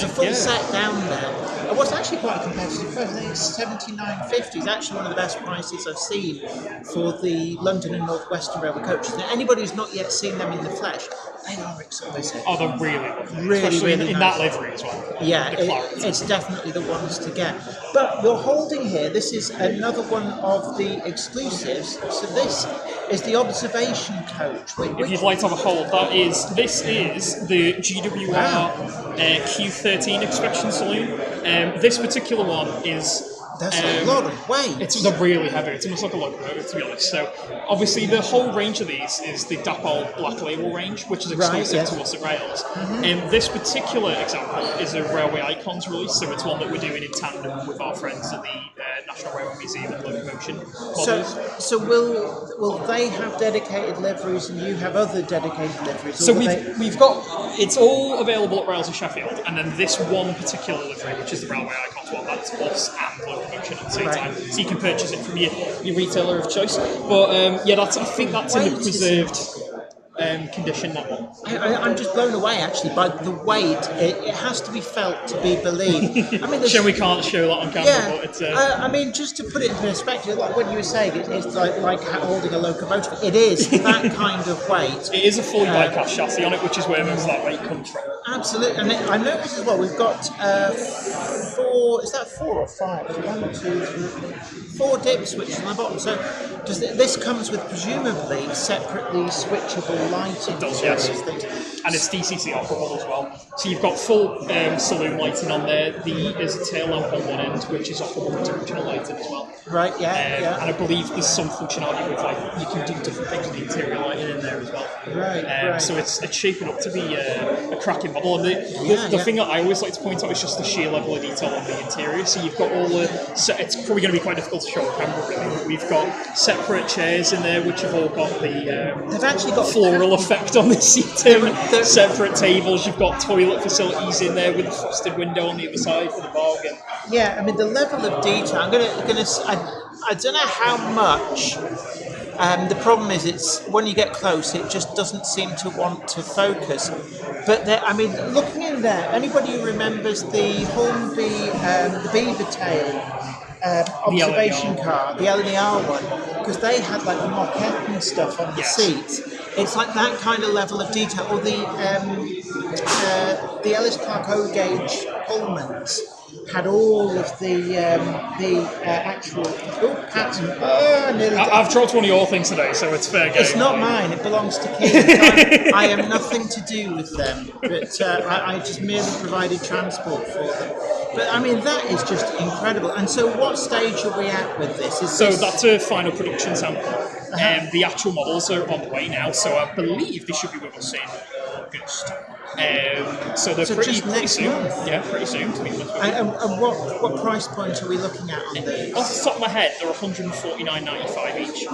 Speaker 2: full set down there. It was actually quite a competitive price. I think it's $79.50. It's actually one of the best prices I've seen for the London and North Western Railway coaches. Now, anybody who's not yet seen them in the flesh, they are exquisite.
Speaker 5: Oh, they're really lovely.
Speaker 2: Really,
Speaker 5: Especially
Speaker 2: really
Speaker 5: in
Speaker 2: nice.
Speaker 5: that livery as well.
Speaker 2: Yeah,
Speaker 5: The claret.
Speaker 2: it's definitely the ones to get. But you're holding here, this is another one of the exclusives. So this is the observation coach.
Speaker 5: If you'd like to have a hold, this is the GWR Q13 inspection saloon. This particular one is...
Speaker 2: That's a lot of weight.
Speaker 5: They're really heavy. It's almost like a locomotive, to be honest. So, obviously, the whole range of these is the Dapol Black Label range, which is exclusive to us at Rails. And this particular example is a Railway Icons release, so it's one that we're doing in tandem with our friends at the National Railway Museum and Locomotion Models.
Speaker 2: So will they have dedicated liveries and you have other dedicated liveries?
Speaker 5: So we've got, it's all available at Rails of Sheffield, and then this one particular livery, which is the Railway Icons one, that's us and Locomotion at the same time. So you can purchase it from your retailer of choice. But I think that's in the preserved condition, that one.
Speaker 2: I'm just blown away actually by the weight. It has to be felt to be believed. I mean,
Speaker 5: We can't show that on camera,
Speaker 2: yeah.
Speaker 5: but it's...
Speaker 2: I mean, just to put it in perspective, like what you were saying, it's like holding a locomotive. It is that kind of weight.
Speaker 5: It is a fully die-cast chassis on it, which is where most of that weight comes from.
Speaker 2: Absolutely, and I noticed as well. We've got 4. Is that 4 or 5? 1, 2, 3, 4 dip switches on the bottom. So this comes with presumably separately switchable lighting.
Speaker 5: It does, yes. And it's DCC operable as well. So you've got full saloon lighting on there. There's a tail lamp on one end, which is operable to original lighting as well.
Speaker 2: Right, yeah.
Speaker 5: And I believe there's some functionality with you can do different things with the interior lighting in there as well.
Speaker 2: Right.
Speaker 5: So it's shaping up to be a cracking model. And the thing that I always like to point out is just the sheer level of detail on the interior. So you've got all the... So it's probably going to be quite difficult to show on camera, really, but we've got separate chairs in there, which have all got the
Speaker 2: They've actually got
Speaker 5: floral effect on the seating. Separate tables. You've got toilet facilities in there with a frosted window on the other side for the bargain.
Speaker 2: Yeah, I mean the level of detail. I don't know how much. The problem is, it's when you get close, it just doesn't seem to want to focus. But looking in there, anybody who remembers the Hornby, the Beaver Tail observation car, the LNER one, because they had like the moquette and stuff on the seats. It's like that kind of level of detail. Or the Ellis Clark O-Gauge Pullmans had all of the actual pattern.
Speaker 5: I've dropped one of your things today, so it's fair game.
Speaker 2: It's not mine. It belongs to Keith. I am nothing to do with them, but I just merely provided transport for them. But I mean, that is just incredible. And so, what stage are we at with this?
Speaker 5: That's a final production sample. The actual models are on the way now, so I believe they should be with us in August. So they're pretty soon.
Speaker 2: Month.
Speaker 5: Yeah, pretty soon, to be honest with you.
Speaker 2: And what price point are we looking at on these?
Speaker 5: Off the top of my head, they're $149.95 each.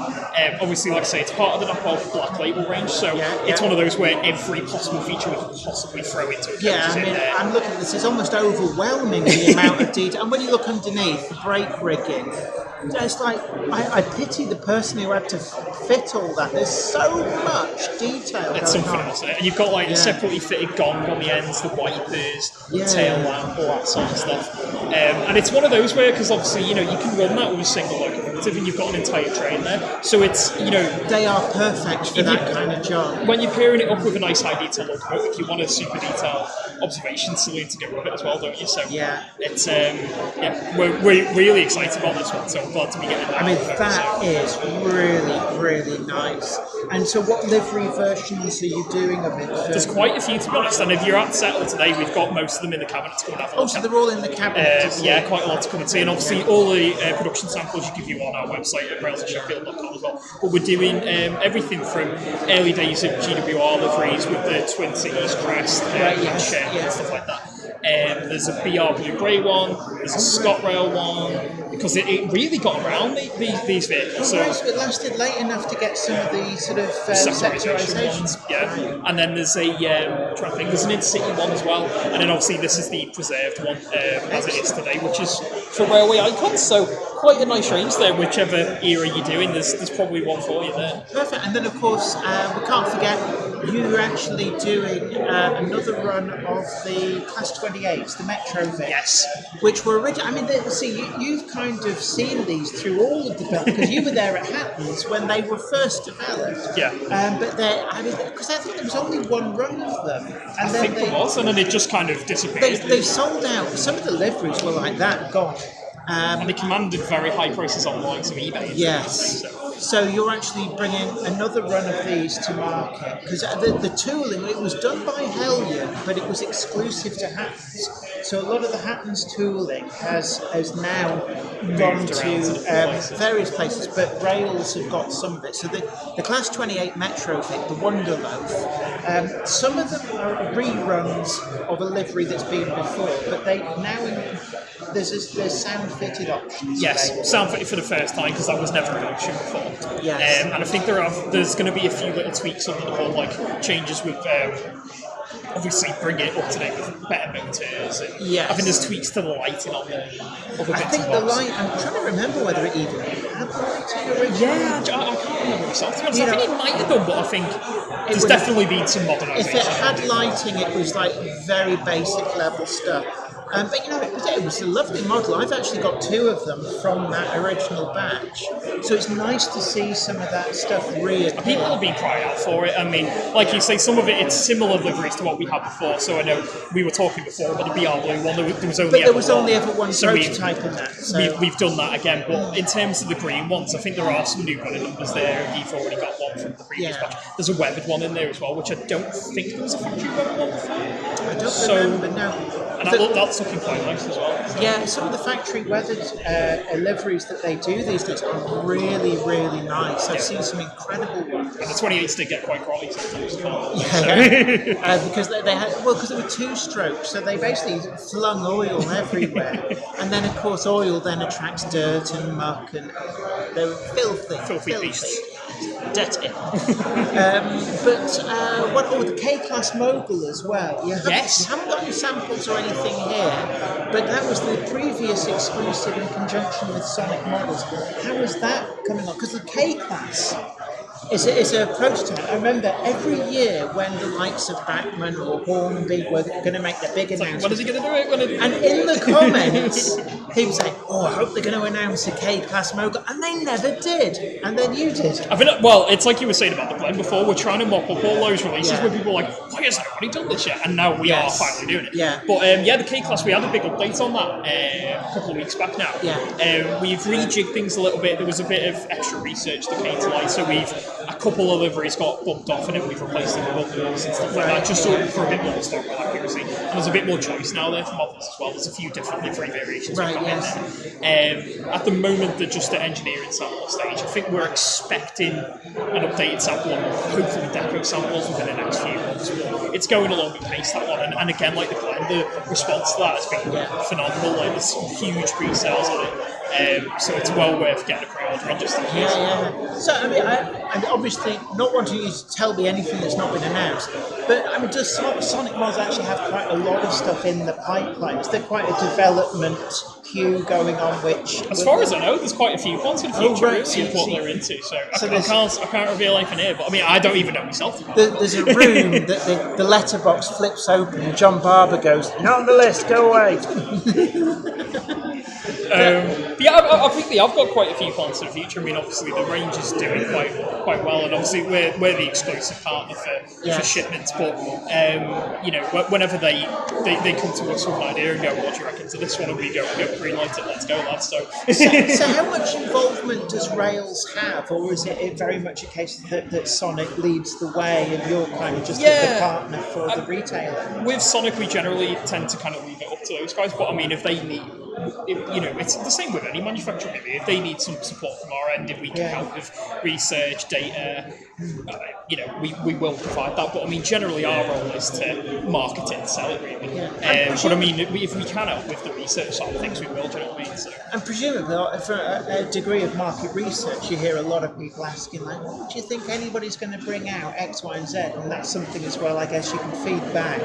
Speaker 5: Obviously, like I say, it's part of the Dapol Black Label range, so it's one of those where every possible feature we could possibly throw into it.
Speaker 2: Yeah, I mean, I'm looking at this. It's almost overwhelming the amount of detail. And when you look underneath the brake rigging, it's like I pity the person who had to fit all that. There's so much detail.
Speaker 5: It's something else, isn't it? And you've got like a separately fitted gong on the ends, the wipers, the tail lamp, all that sort of stuff. And it's one of those where, because obviously, you can run that with a single locomotive and you've got an entire train there. So it's,
Speaker 2: they are perfect for that kind of job.
Speaker 5: When you're pairing it up with a nice high detail locomotive, you want a super detailed observation saloon to go with it as well, don't you? So it's, we're really excited about this one, so I'm glad to be getting that.
Speaker 2: I mean, that is really, really nice. And so what livery versions are you doing of it?
Speaker 5: There's quite a few, to be honest, and if you're at Settle today, we've got most of them in the cabinet to come and have a look
Speaker 2: so
Speaker 5: at.
Speaker 2: they're all in the cabinet?
Speaker 5: Yeah, quite a lot to come and see, and obviously all the production samples you give you on our website at railsandsheffield.com as well. But we're doing everything from early days of GWR liveries with the Twin Cities crest and stuff like that. There's a BR Blue Grey one, there's a ScotRail one, because it really got around these vehicles.
Speaker 2: So it lasted late enough to get some of the sort of sectorisation
Speaker 5: ones. Yeah, and then there's there's an intercity one as well, and then obviously this is the preserved one as it is today, which is for railway icons. So quite a nice range there. Whichever era you're doing, there's probably one for you there.
Speaker 2: Perfect. And then, of course, we can't forget you're actually doing another run of the Class 28s, the Metro Vic.
Speaker 5: Yes.
Speaker 2: Which were original. I mean, you've kind of seen these through all of the build because you were there at Hatton's when they were first developed.
Speaker 5: Yeah.
Speaker 2: But because I think there was only one run of them, and
Speaker 5: I think there was, and then it just kind of disappeared.
Speaker 2: They sold out. Some of the liveries were like that, gone.
Speaker 5: And they commanded very high prices on the likes of eBay.
Speaker 2: Yes. So you're actually bringing another run of these to market because the tooling, it was done by Hellion, but it was exclusive to Hatton's. So a lot of the Hatton's tooling has now gone to various places, but Rails have got some of it. So the Class 28 Metro Vic, the Wonder Loaf, some of them are reruns of a livery that's been before, but they now there's sound fitted options.
Speaker 5: Yes, sound fitted for the first time because that was never an option before.
Speaker 2: Yes.
Speaker 5: And I think there's going to be a few little tweaks under the hood, like changes with obviously bring it up to date with better motors. And
Speaker 2: yes.
Speaker 5: I think there's tweaks to the lighting on the other
Speaker 2: I
Speaker 5: bits
Speaker 2: think
Speaker 5: and
Speaker 2: the
Speaker 5: bobs.
Speaker 2: light. I'm trying to remember whether it even had lighting originally.
Speaker 5: Yeah, I can't remember myself. To be honest, I think it might have done, but I think there's definitely been some modernisation.
Speaker 2: If it had lighting, it was like very basic level stuff. But it was a lovely model. I've actually got two of them from that original batch. So it's nice to see some of that stuff reappear.
Speaker 5: People have been crying out for it. I mean, like you say, some of it's similar liveries to what we had before. So I know we were talking before about the BR Blue one. There was only ever one
Speaker 2: prototype in that. So.
Speaker 5: We've done that again. But in terms of the green ones, I think there are some new running numbers there. You've already got one from the previous batch. There's a weathered one in there as well, which I don't think there was a factory weathered one before.
Speaker 2: I don't remember, no.
Speaker 5: And that's looking quite nice as well.
Speaker 2: Yeah, some of the factory weathered liveries that they do these days are really, really nice. I've seen some incredible ones.
Speaker 5: And the 28s did get quite grotty sometimes.
Speaker 2: Because they had because there were two strokes, so they basically flung oil everywhere. And then, of course, oil then attracts dirt and muck, and they were filthy
Speaker 5: beasts.
Speaker 2: Dirty. The K-Class Mogul as well. You haven't got any samples or anything here, but that was the previous exclusive in conjunction with Sonic Models. How is that coming on? Because the K-Class is a prototype. I remember every year when the likes of Bachman or Hornby were going to make the big announcement.
Speaker 5: When is he going to do it?
Speaker 2: And in the comments, people say, I hope they're going to announce a K-Class Mogul. And they never did. And then you did.
Speaker 5: It's like you were saying about the blend before. We're trying to mop up all those releases where people are like, why hasn't nobody done this yet? And now we are finally doing it.
Speaker 2: Yeah.
Speaker 5: But the K-Class, we had a big update on that a couple of weeks back now.
Speaker 2: Yeah.
Speaker 5: We've rejigged things a little bit. There was a bit of extra research that came to light. So a couple of liveries got bumped off and then we've replaced them with others and stuff like that, just for a bit more stock accuracy. And there's a bit more choice now there for models as well. There's a few different livery variations we've got in there. At the moment, they're just at engineering sample stage. I think we're expecting an updated sample on hopefully deco samples within the next few months. It's going along at pace, that one. And again, like the response to that has been phenomenal. Like, there's huge pre-sales on it. So it's well worth getting a pre-order in just in case.
Speaker 2: Yeah. So, I'm obviously not wanting you to tell me anything that's not been announced, but does Sonic Mods actually have quite a lot of stuff in the pipeline? Is there quite a development queue going on?
Speaker 5: As far as I know, there's quite a few ones in the future really what they're into. So I can't reveal anything here. But I don't even know myself.
Speaker 2: There's a room that the letterbox flips open and John Barber goes, "Not on the list, go away."
Speaker 5: I think I've got quite a few plans for the future. I mean, obviously the range is doing quite well, and obviously we're the exclusive partner for shipments. But whenever they come to us with an idea and go, "What do you reckon to this one?" and we go green light it, let's go, lads. So
Speaker 2: how much involvement does Rails have, or is it very much a case that Sonic leads the way and you're kind of just the partner for the retailer?
Speaker 5: With Sonic, we generally tend to kind of leave it up to those guys. But I mean, if they need. It's the same with any manufacturer. Maybe if they need some support from our end, if we can help with research, data, we will provide that. But I mean, generally our role is to market it and sell it, really. But I mean, if we can help with the research side of things, we will. Do you know what I mean? So. And
Speaker 2: presumably, for a degree of market research, you hear a lot of people asking, like, "What do you think anybody's going to bring out X, Y, and Z?" And that's something as well. I guess you can feed back,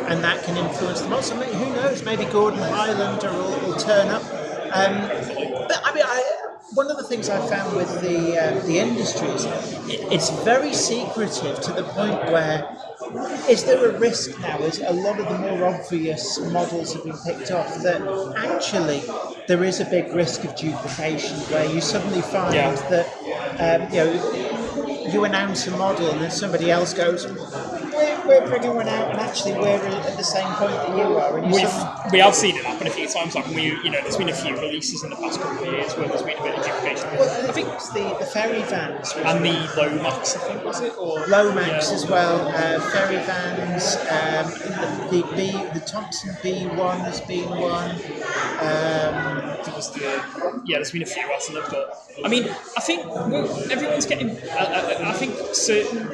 Speaker 2: and that can influence them. Also, who knows? Maybe Gordon Highlander will turn up. But I mean, one of the things I found with the industry is it's very secretive to the point where is there a risk now as a lot of the more obvious models have been picked off that actually there is a big risk of duplication where you suddenly find that you announce a model and then somebody else goes, we're bringing one out, and actually we're at the same point that you are. And
Speaker 5: we have seen it happen a few times. Like there's been a few releases in the past couple of years where there's been a bit of duplication.
Speaker 2: Well, I think it's the ferry vans
Speaker 5: and the Lomax, I think, was it? Or
Speaker 2: Lomax as well. Ferry vans. The Thompson B1 has been one.
Speaker 5: There's been a few, hasn't there? But I mean, I think everyone's getting. I think certain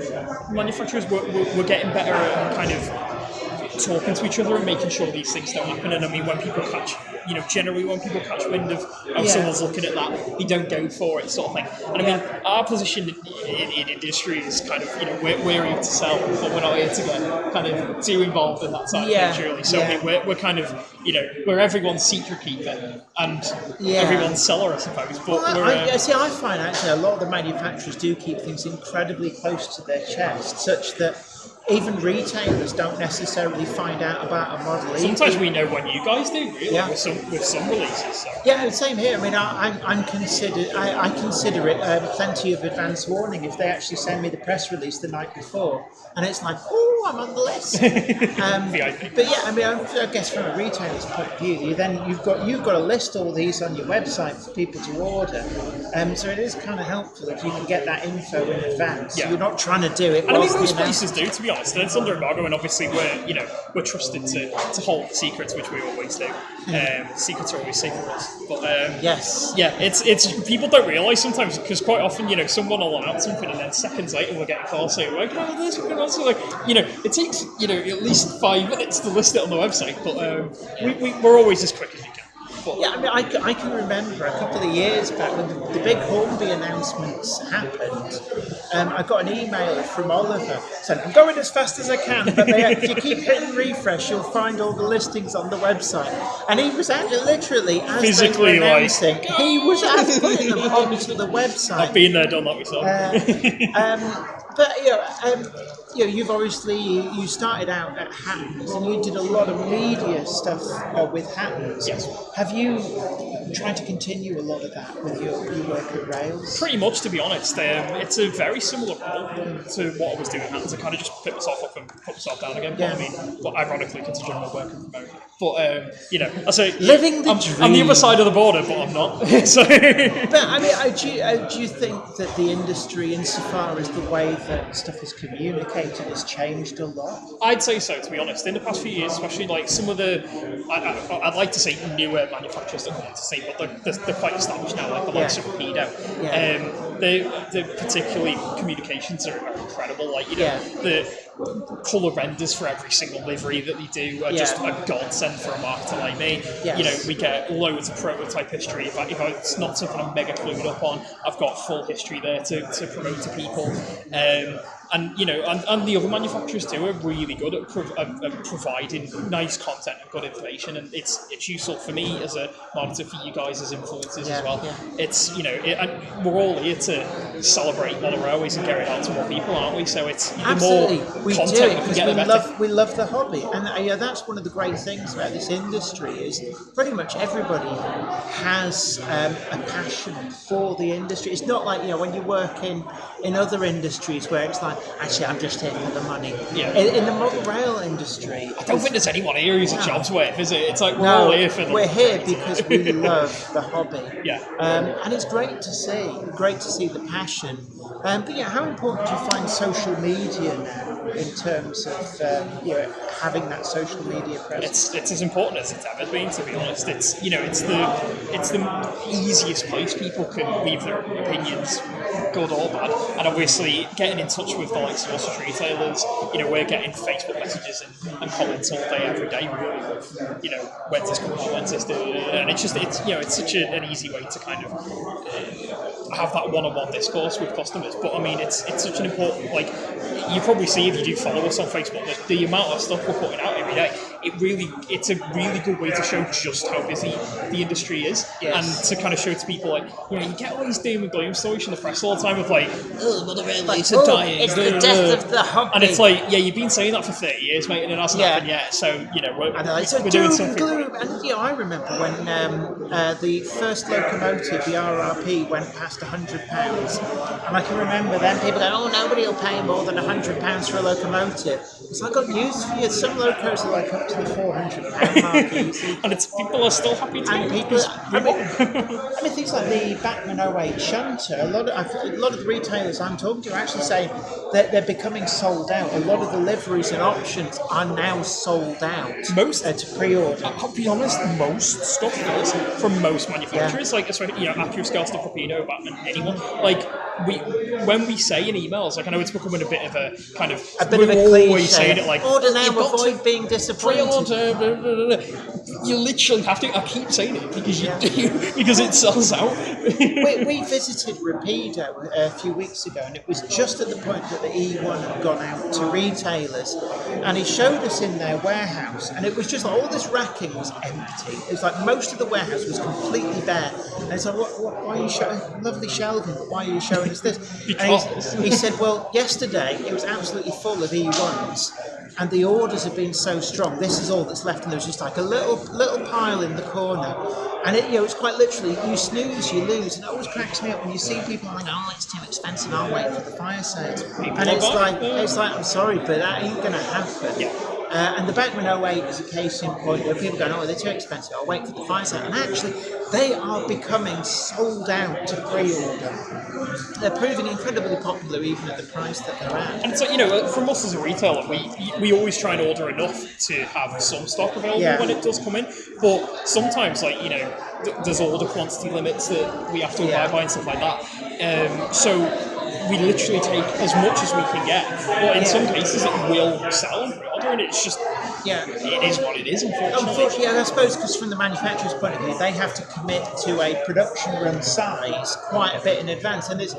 Speaker 5: manufacturers were getting better at kind of talking to each other and making sure these things don't happen. And I mean, when people catch, generally when people catch wind of someone's looking at that, they don't go for it, sort of thing. And I mean, our position in industry is kind of, we're here to sell, but we're not here to get kind of too involved in that side of things, really. So I mean, we're kind of, we're everyone's secret keeper and everyone's seller, I suppose. But
Speaker 2: I find actually a lot of the manufacturers do keep things incredibly close to their chest, such that even retailers don't necessarily find out about a model.
Speaker 5: Sometimes we know when you guys do, really, with some releases. So.
Speaker 2: Yeah, same here. I mean, I consider it plenty of advance warning if they actually send me the press release the night before, and it's like, oh, I'm on the list. But yeah, I mean, I guess from a retailer's point of view, you've got to list all these on your website for people to order. So it is kind of helpful if you can get that info in advance. Yeah. So you're not trying to do it.
Speaker 5: And I mean, most places do, to be honest. It's under embargo, and obviously we're trusted to hold secrets, which we always do. Secrets are always safe for us. But it's people don't realise sometimes, because quite often someone will announce something and then seconds later we're getting calls saying, like, oh, this, we're going to, like, it takes at least 5 minutes to list it on the website, but we're always as quick as you can.
Speaker 2: Yeah, I mean, I can remember a couple of years back when the big Hornby announcements happened. I got an email from Oliver saying, I'm going as fast as I can, but if you keep hitting refresh, you'll find all the listings on the website. And he was actually literally, as physically they were announcing, he was putting them onto the website.
Speaker 5: I've been there, done that myself.
Speaker 2: But you've obviously you started out at Hattons and you did a lot of media stuff with Hattons.
Speaker 5: Yes.
Speaker 2: Have you tried to continue a lot of that with your work at Rails?
Speaker 5: Pretty much, to be honest. It's a very similar role to what I was doing at Hattons. I kind of just pick myself up and put myself down again. But I mean, ironically, considering I'm working from home. But I say
Speaker 2: living the dream.
Speaker 5: I'm the other side of the border, but I'm not. So.
Speaker 2: But I mean, do you think that the industry, insofar as the way that stuff is communicated, has changed a lot?
Speaker 5: I'd say so, to be honest. In the past few years, especially like some of the, I'd like to say newer manufacturers, don't like to say, but they're quite established now, like the likes of Rapido. The particularly communications are incredible. Like the colour renders for every single livery that they do are just a godsend for a marketer like me. Yes. We get loads of prototype history. If it's not something I'm mega clued up on, I've got full history there to promote to people. And the other manufacturers too are really good at providing nice content and good information, and it's useful for me as a marketer, for you guys as influencers as well. Yeah. It's and we're all here to celebrate modern railways and get it out to more people, aren't we? So it's
Speaker 2: absolutely
Speaker 5: the more
Speaker 2: we
Speaker 5: content
Speaker 2: do
Speaker 5: we can get, the better.
Speaker 2: We love the hobby, and that's one of the great things about this industry is pretty much everybody has a passion for the industry. It's not like when you work in other industries where it's like, actually, I'm just here for the money. Yeah. In the model rail industry,
Speaker 5: I don't think there's anyone here who's a job's worth, is it? It's like we're all here for the.
Speaker 2: We're here because we love the hobby.
Speaker 5: Yeah.
Speaker 2: And it's great to see. Great to see the passion. But how important do you find social media now in terms of having that social media presence?
Speaker 5: It's as important as it's ever been, to be honest. It's the easiest place people can leave their opinions, good or bad. And obviously, getting in touch with the likes of us as retailers, we're getting Facebook messages and comments all day, every day. Really love, when's this coming out, when's this doing, and it's such an easy way to kind of have that one-on-one discourse with customers. But I mean, it's such an important, like, you probably see if you do follow us on Facebook, the amount of stuff we're putting out every day. it's a really good way to show just how busy the industry is, and to kind of show to people like, you get all these doom and gloom stories in the press all the time of like, oh, model railways are dying,
Speaker 2: it's the death of the hobby,
Speaker 5: and it's like, you've been saying that for 30 years, mate, and it hasn't happened yet. So we're doing something.
Speaker 2: Gloom. And I remember when the first locomotive, the RRP, went past £100, and I can remember then people going, oh, nobody will pay more than £100 for a locomotive. So I got news for you. Some locos are like up to the £400 mark easy.
Speaker 5: And people are still happy to.
Speaker 2: And people, I mean, things like the Bachmann 08 Shunter, a lot of the retailers I'm talking to are actually saying that they're becoming sold out. A lot of the liveries and options are now sold out.
Speaker 5: Most
Speaker 2: to pre-order.
Speaker 5: I'll be honest, most stuff does from most manufacturers, like especially Acura, Skelton, Capino, Batman, anyone. Like when we say in emails, like I know it's becoming a bit of a kind of always saying it like
Speaker 2: order now, avoid being disappointed.
Speaker 5: Pre-order, you literally have to. I keep saying it because you do, because it sells out.
Speaker 2: we visited Rapido a few weeks ago, and it was just at the point that the E1 had gone out to retailers, and he showed us in their warehouse, and it was just like all this racking was empty. It was like most of the warehouse was completely bare, and it's like, why are you showing lovely shelving, but why are you showing us this?
Speaker 5: Because
Speaker 2: he said, well, yesterday it was absolutely full of E1s, and the orders have been so strong. This is all that's left, and there's just like a little pile in the corner, and it's quite literally, you snooze, you lose, and it always cracks me up when you see people like, oh, it's too expensive, I'll wait for the fire sale, and it's like, I'm sorry, but that ain't gonna happen. And the Bachmann 08 is a case in point where people go, oh, they're too expensive, I'll wait for the fire sale. And actually, they are becoming sold out to pre-order. They're proving incredibly popular even at the price that they're at.
Speaker 5: And it's like, from us as a retailer, we always try and order enough to have some stock available when it does come in. But sometimes, there's order quantity limits that we have to abide by and stuff like that. So we literally take as much as we can get. But in some cases, it will sell and pre-order, and it's just, it is what it is, unfortunately.
Speaker 2: I suppose because from the manufacturer's point of view, they have to commit to a production run size quite a bit in advance, and it's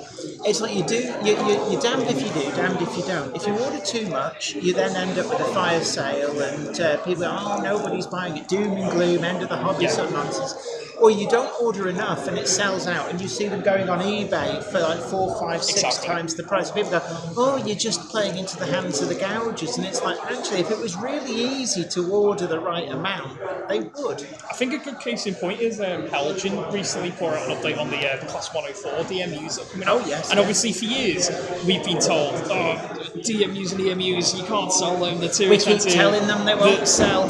Speaker 2: like you're damned if you do, damned if you don't. If you order too much, you then end up with a fire sale, and people go, oh, nobody's buying it, doom and gloom, end of the hobby, sort of nonsense. Or you don't order enough and it sells out, and you see them going on eBay for like 4, 5, 6 times the price. People go, oh, you're just playing into the hands of the gougers. And it's like, actually, if it was really easy to order the right amount, they would.
Speaker 5: I think a good case in point is Helgen recently put out an update on the Class 104 DMUs that are coming out.
Speaker 2: Oh, yes.
Speaker 5: And obviously for years, we've been told, DMUs and EMUs, you can't sell them, they're too expensive.
Speaker 2: We keep telling them they won't sell.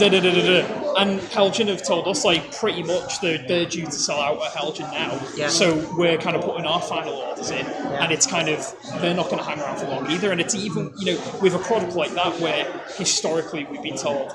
Speaker 5: And Helgen have told us, pretty much they're due to sell out at Helgen now.
Speaker 2: Yeah.
Speaker 5: So we're kind of putting our final orders in, and it's kind of, they're not going to hang around for long either. And it's even, with a product like that where historically we've been told,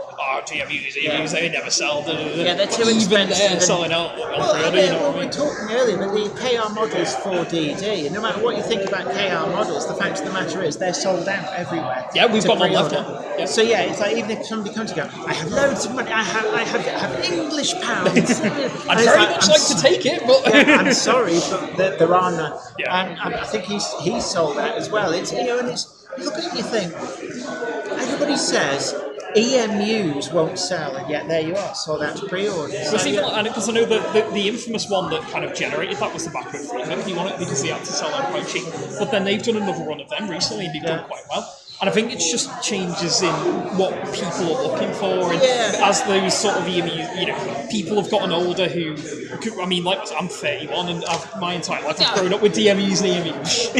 Speaker 5: DMUs, EMUs, they never sell.
Speaker 2: Yeah, they're too expensive.
Speaker 5: Even they're selling out.
Speaker 2: We were talking earlier about the KR models for DD, and no matter what you think about KR models, the fact of the matter is they're sold out everywhere.
Speaker 5: Yeah, we've got one left.
Speaker 2: Yeah. So it's like even if somebody comes and goes, I have loads of money, I have English pounds.
Speaker 5: I'd very much like to take it, but
Speaker 2: I'm sorry, but there are none.
Speaker 5: Yeah.
Speaker 2: And I think he's sold out as well. It's and it's, you look at it and you think, everybody says EMUs won't sell, and yet there you are, sold out to pre-order.
Speaker 5: Because I know the infamous one that kind of generated that was the Backward 350 one, because they had to sell them quite cheap. But then they've done another run of them recently, and they've done quite well. And I think it's just changes in what people are looking for, and as those sort of EMU, people have gotten older who, I mean, I'm 31 and I've my entire life I've grown up with DMUs and EMUs.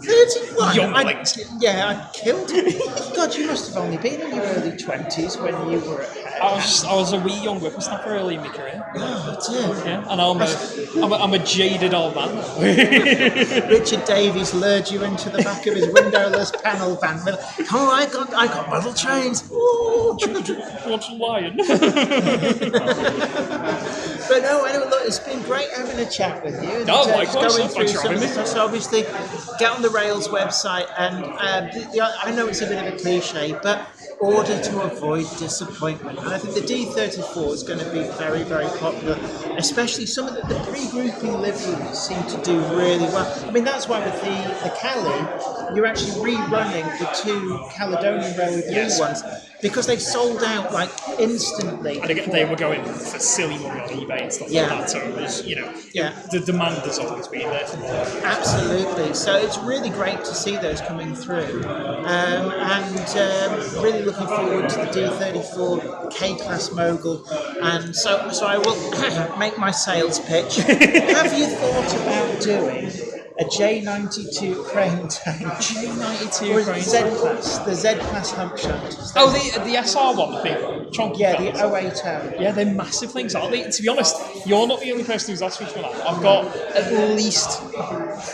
Speaker 2: 31?
Speaker 5: Younglings.
Speaker 2: I killed it. God, you must have only been in your early 20s when you were at
Speaker 5: I was a wee young whippersnapper early in my career.
Speaker 2: Oh, dear.
Speaker 5: Yeah, and I'm a jaded old man.
Speaker 2: Richard Davies lured you into the back of his windowless panel van with, oh, I got model trains.
Speaker 5: What's lying?
Speaker 2: But no, anyway, look, it's been great having a chat with you. And,
Speaker 5: likewise.
Speaker 2: Going through
Speaker 5: Thanks for
Speaker 2: some of
Speaker 5: having
Speaker 2: the
Speaker 5: me.
Speaker 2: stuff. So obviously, get on the Rails website, and I know it's a bit of a cliche, but order to avoid disappointment. And I think the D34 is going to be very, very popular, especially some of the pre-grouping liveries seem to do really well. I mean, that's why with the Cali, you're actually rerunning the two Caledonian Railway Blue ones, because they sold out like instantly.
Speaker 5: And again, they were going for silly money on eBay and stuff like that, so it was, the demand has always been there for more.
Speaker 2: Absolutely. So it's really great to see those coming through. And really looking forward to the D34 K-Class Mogul. And so I will make my sales pitch. Have you thought about doing a J92 crane tank?
Speaker 5: J92 crane
Speaker 2: Z-Class, the Z-Class hump shunt.
Speaker 5: Oh, the SR one, the big chunky
Speaker 2: the
Speaker 5: cars.
Speaker 2: 080.
Speaker 5: Yeah, they're massive things, aren't they? To be honest, you're not the only person who's asked me for that. I've got at least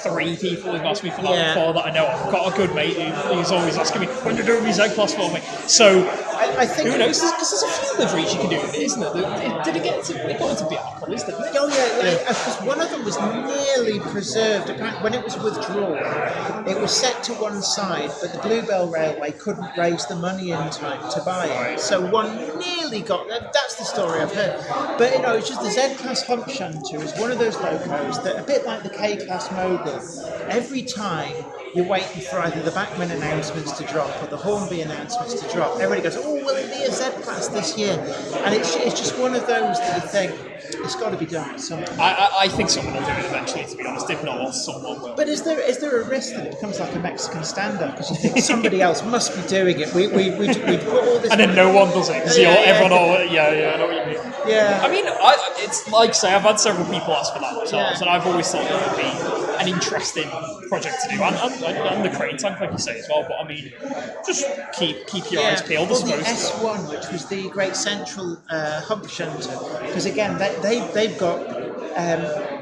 Speaker 5: 3 people who've asked me for that before that I know. I've got a good mate who's always asking me, when you're doing my Z-Class for me. So,
Speaker 2: I think
Speaker 5: who knows? Because there's a few liveries you can do with it, isn't there? They got into BR colours, didn't they?
Speaker 2: Oh yeah, because one of them was nearly preserved. Apparently, when it was withdrawn, it was set to one side, but the Bluebell Railway couldn't raise the money in time to buy it. So one nearly got. That's the story I've heard. But it's just the Z-Class Hump Shunter is one of those locos that, a bit like the K-Class Mogul, every time you're waiting for either the Bachmann announcements to drop or the Hornby announcements to drop, everybody goes, "Oh, will it be a Z-Class this year?" And it's just one of those that you think, it's got to be done at some point.
Speaker 5: I think someone will do it eventually, to be honest. If not, someone will.
Speaker 2: But is there a risk that it becomes like a Mexican stand-up because you think somebody else must be doing it? We put all this,
Speaker 5: and then no one does it because everyone all I know what you mean.
Speaker 2: Yeah.
Speaker 5: I mean, it's like I say, I've had several people ask for that themselves, and I've always thought it would be an interesting project to do, and the crane tank, like you say, as well. But I mean, just keep your eyes peeled. I suppose.
Speaker 2: The S1, which was the Great Central hump shunter, because again they've got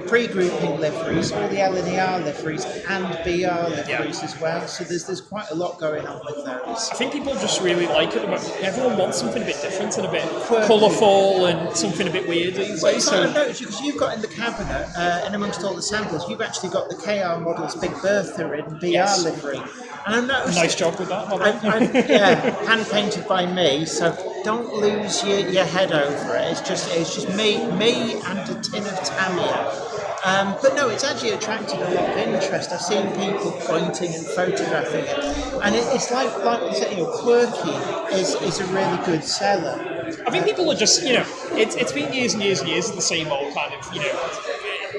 Speaker 2: pre-grouping liveries, all the LNER liveries and BR liveries as well. So there's quite a lot going on with those.
Speaker 5: I think people just really like it. Everyone wants something a bit different and a bit
Speaker 2: Quirky.
Speaker 5: Colourful and something a bit weird these days.
Speaker 2: So I've noticed because you've got in the cabinet, and amongst all the samples, you've actually got the KR model's Big Bertha in BR livery. And I've noticed
Speaker 5: nice job with that.
Speaker 2: hand painted by me. So don't lose your head over it. It's just me and a tin of Tamiya. But no, it's actually attracted a lot of interest. I've seen people pointing and photographing it, and it's like you said, quirky is a really good seller.
Speaker 5: I think people are just, it's been years and years and years of the same old kind of,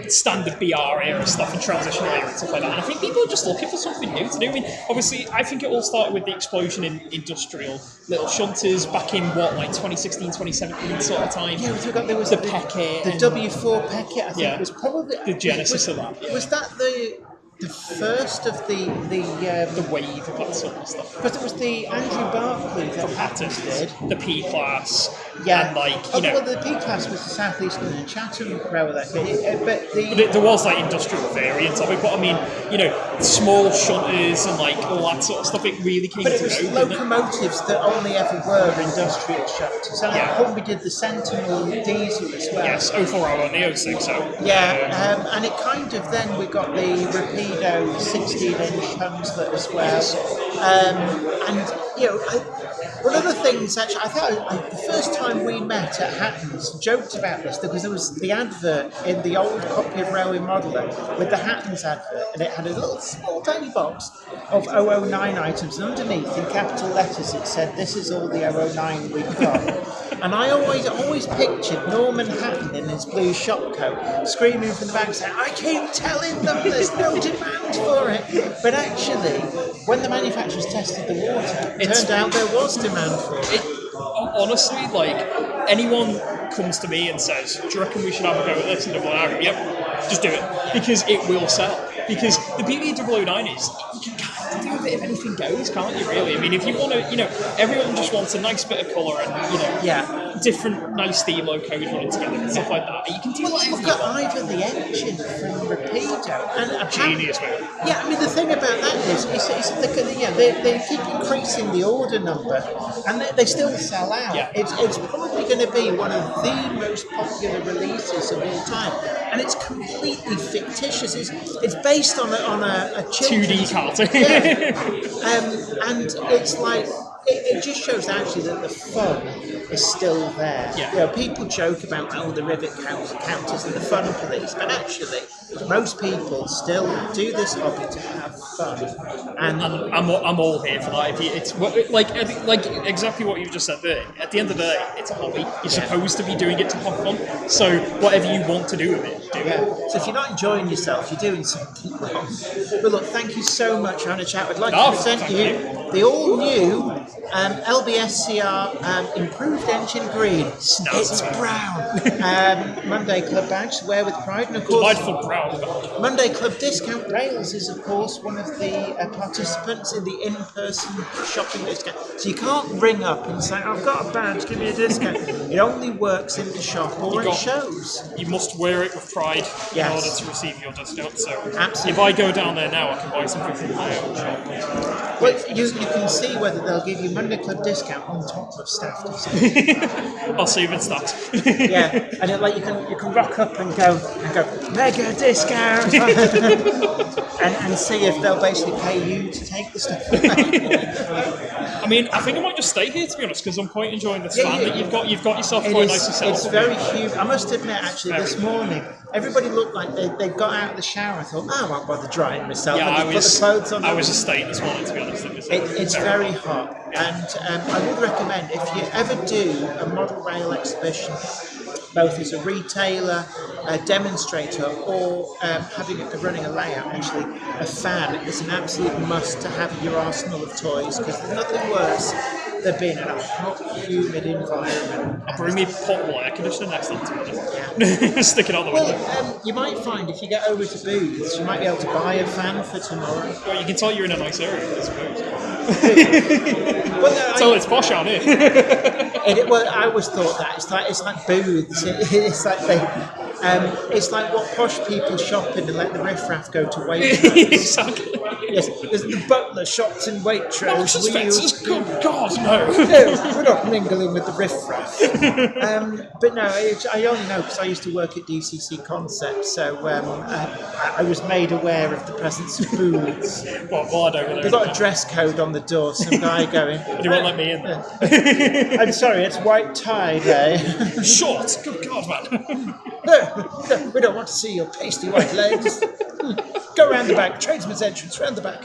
Speaker 5: standard BR era stuff and transitional era and stuff like that. And I think people are just looking for something new to do. I mean, obviously, I think it all started with the explosion in industrial little shunters back in 2016, 2017 sort of time.
Speaker 2: Yeah, there was
Speaker 5: the Peckett.
Speaker 2: The W4 Peckett, I think was probably
Speaker 5: the genesis of that.
Speaker 2: Was that the first of the
Speaker 5: wave of that sort of stuff?
Speaker 2: Because it was the Andrew Barclay that Hattons did.
Speaker 5: The P-Class.
Speaker 2: Yeah.
Speaker 5: And
Speaker 2: well, the P-Class was the South East and Chatham Railway. But
Speaker 5: there was industrial variants of it. But I mean, small shunters and all that sort of stuff. It really came
Speaker 2: But
Speaker 5: to
Speaker 2: it was
Speaker 5: know,
Speaker 2: locomotives that only ever were industrial shunters. So Hornby did the Sentinel diesel as well.
Speaker 5: Yes, 040 and the 06.
Speaker 2: Yeah, and it kind of then we got the Rapido 16-inch Hunslet as well. One of the things actually, I thought the first time we met at Hattons joked about this because there was the advert in the old copy of Railway Modeller with the Hattons advert, and it had a little small tiny box of 009 items, and underneath in capital letters it said, "This is all the 009 we've got." And I always pictured Norman Hatton in his blue shop coat screaming from the back saying, "I keep telling them there's no demand for it." But actually, when the manufacturers tested the water, it turned out there was demand for it.
Speaker 5: Honestly, anyone comes to me and says, "Do you reckon we should have a go at this?" And I go, "Yep, just do it." Because it will sell. Because the beauty of 009 is you can kind of do a bit of anything goes, can't you, really? I mean, if you want to, everyone just wants a nice bit of colour and, different nice theme locos running together and stuff like that. You can do whatever
Speaker 2: Look at Ivor the engine from Rapido. And
Speaker 5: genius, man.
Speaker 2: Yeah, I mean, the thing about that is they keep increasing the order number and they still sell out.
Speaker 5: Yeah.
Speaker 2: It's probably going to be one of the most popular releases of all time. And it's completely fictitious. It's based on a
Speaker 5: 2D cartoon.
Speaker 2: And it's like it just shows actually that the fun is still there.
Speaker 5: Yeah.
Speaker 2: You know, people joke about the rivet counters and the fun police, but actually, most people still do this hobby to have fun. And
Speaker 5: I'm all here for that. If you, it's like exactly what you just said there. At the end of the day, it's a hobby. You're supposed to be doing it to have fun. So whatever you want to do with it, do it.
Speaker 2: yeah. So if you're not enjoying yourself, you're doing something wrong. But look, thank you so much for having a chat. I'd like
Speaker 5: Oh,
Speaker 2: to present
Speaker 5: thank
Speaker 2: you the all-new LBSCR Improved Engine Green. It's brown. Monday Club badge, wear with pride. And of course,
Speaker 5: Delightful brown.
Speaker 2: Monday Club Discount Rails is, of course, one of the participants in the in-person shopping discount. So you can't ring up and say, I've got a badge, give me a discount. It only works in the shop or in shows.
Speaker 5: You must wear it with pride in
Speaker 2: Yes.
Speaker 5: order to receive your discount. So
Speaker 2: Absolutely.
Speaker 5: if I go down there now, I can buy something from my own shop.
Speaker 2: Well, you can see whether they'll give you Monday Club discount on top of staff discount.
Speaker 5: I'll see if it's that.
Speaker 2: Yeah, and like you can rock up and go mega discount, and see if they'll basically pay you to take the stuff.
Speaker 5: I mean, I think I might just stay here to be honest, because I'm quite enjoying this
Speaker 2: Yeah,
Speaker 5: fan
Speaker 2: yeah.
Speaker 5: that you've got. You've got yourself
Speaker 2: It
Speaker 5: quite
Speaker 2: is,
Speaker 5: nicely set
Speaker 2: it's
Speaker 5: up.
Speaker 2: very huge. I must admit, actually, this morning, everybody looked like they got out of the shower. I thought, I won't bother drying myself.
Speaker 5: Yeah,
Speaker 2: I'll just put the clothes on.
Speaker 5: I was a state this morning to be honest.
Speaker 2: It's very hot, and I would recommend if you ever do a model rail exhibition, both as a retailer, a demonstrator, or running a layout. Actually, a fan is an absolute must to have in your arsenal of toys because there's nothing worse than being in a hot, humid environment.
Speaker 5: I'll bring me portable air conditioner next time to be honest.
Speaker 2: Yeah.
Speaker 5: Stick it out the window.
Speaker 2: Well, you might find if you get over to booths, you might be able to buy a fan for tomorrow.
Speaker 5: Well, you can tell you're in a nice area, I suppose.
Speaker 2: Well,
Speaker 5: So it's posh out here.
Speaker 2: Well, I always thought that it's like booths. It's like it's like what posh people shop in and let the riffraff go to Waitrose.
Speaker 5: Exactly.
Speaker 2: Yes, there's the butler shops in Waitrose.
Speaker 5: Nonsense, Fences, good God, no.
Speaker 2: No, we're not mingling with the riffraff. But no, I only know because I used to work at DCC Concepts, so I was made aware of the presence of booths.
Speaker 5: Well, I don't know.
Speaker 2: They've got a dress code on the door. Some guy going.
Speaker 5: You won't let me in.
Speaker 2: I'm sorry, it's white tie day.
Speaker 5: Short, good God, man.
Speaker 2: No, we don't want to see your pasty white legs. Go round the back, tradesman's entrance, round the back.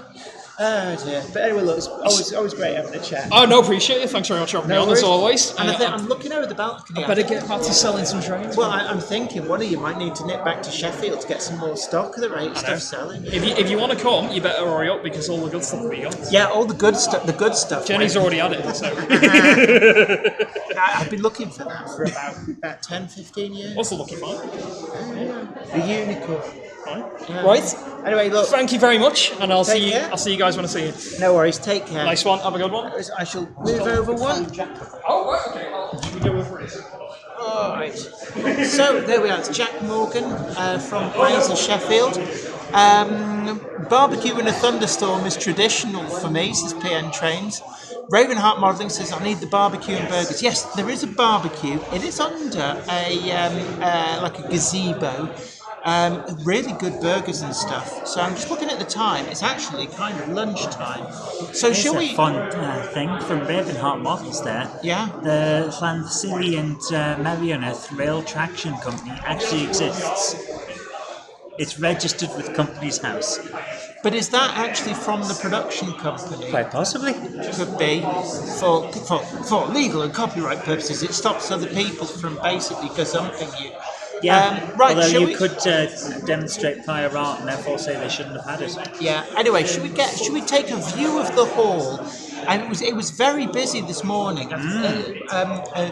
Speaker 2: Oh dear. But anyway, look, it's always great having a chat.
Speaker 5: Oh, no, appreciate it. Thanks very much for having me on, as always.
Speaker 2: And I'm looking over the balcony.
Speaker 5: Better get back to selling some trains.
Speaker 2: Well, I'm thinking one of you might need to nip back to Sheffield to get some more stock of the rate stuff selling.
Speaker 5: If you want to come, you better hurry up because all the good stuff will be gone.
Speaker 2: Yeah, all the good stuff. The good stuff.
Speaker 5: Jenny's already had it, so.
Speaker 2: I've been looking for that for about 10, 15 years.
Speaker 5: What's the lucky find?
Speaker 2: The unicorn.
Speaker 5: Fine.
Speaker 2: Yeah.
Speaker 5: Right.
Speaker 2: Anyway, look.
Speaker 5: Thank you very much, and I'll
Speaker 2: Take
Speaker 5: see you.
Speaker 2: care.
Speaker 5: I'll see you guys when I see you.
Speaker 2: No worries. Take care.
Speaker 5: Nice one. Have a good one.
Speaker 2: I shall move over one.
Speaker 5: Oh, right. Okay. Should we go over it?
Speaker 2: Alright. So there we are. It's Jack Morgan from Wales and Sheffield. Barbecue in a thunderstorm is traditional for me, says PN Trains. Ravenheart Modelling says, I need the barbecue and burgers. Yes, there is a barbecue. It is under like a gazebo. Really good burgers and stuff. So I'm just looking at the time. It's actually kind of lunchtime. So
Speaker 1: Here's
Speaker 2: shall
Speaker 1: a
Speaker 2: we?
Speaker 1: fun thing from Ravenheart Models there.
Speaker 2: Yeah.
Speaker 1: The Llansilly and Merioneth Rail Traction Company actually exists. It's registered with Company's House.
Speaker 2: But is that actually from the production company?
Speaker 1: Quite possibly.
Speaker 2: Could be for legal and copyright purposes. It stops other people from basically gazumping you.
Speaker 1: Yeah,
Speaker 2: right.
Speaker 1: although
Speaker 2: Shall
Speaker 1: you
Speaker 2: we?
Speaker 1: could demonstrate prior art and therefore say they shouldn't have had it.
Speaker 2: Yeah. Anyway, should we take a view of the hall? And it was very busy this morning.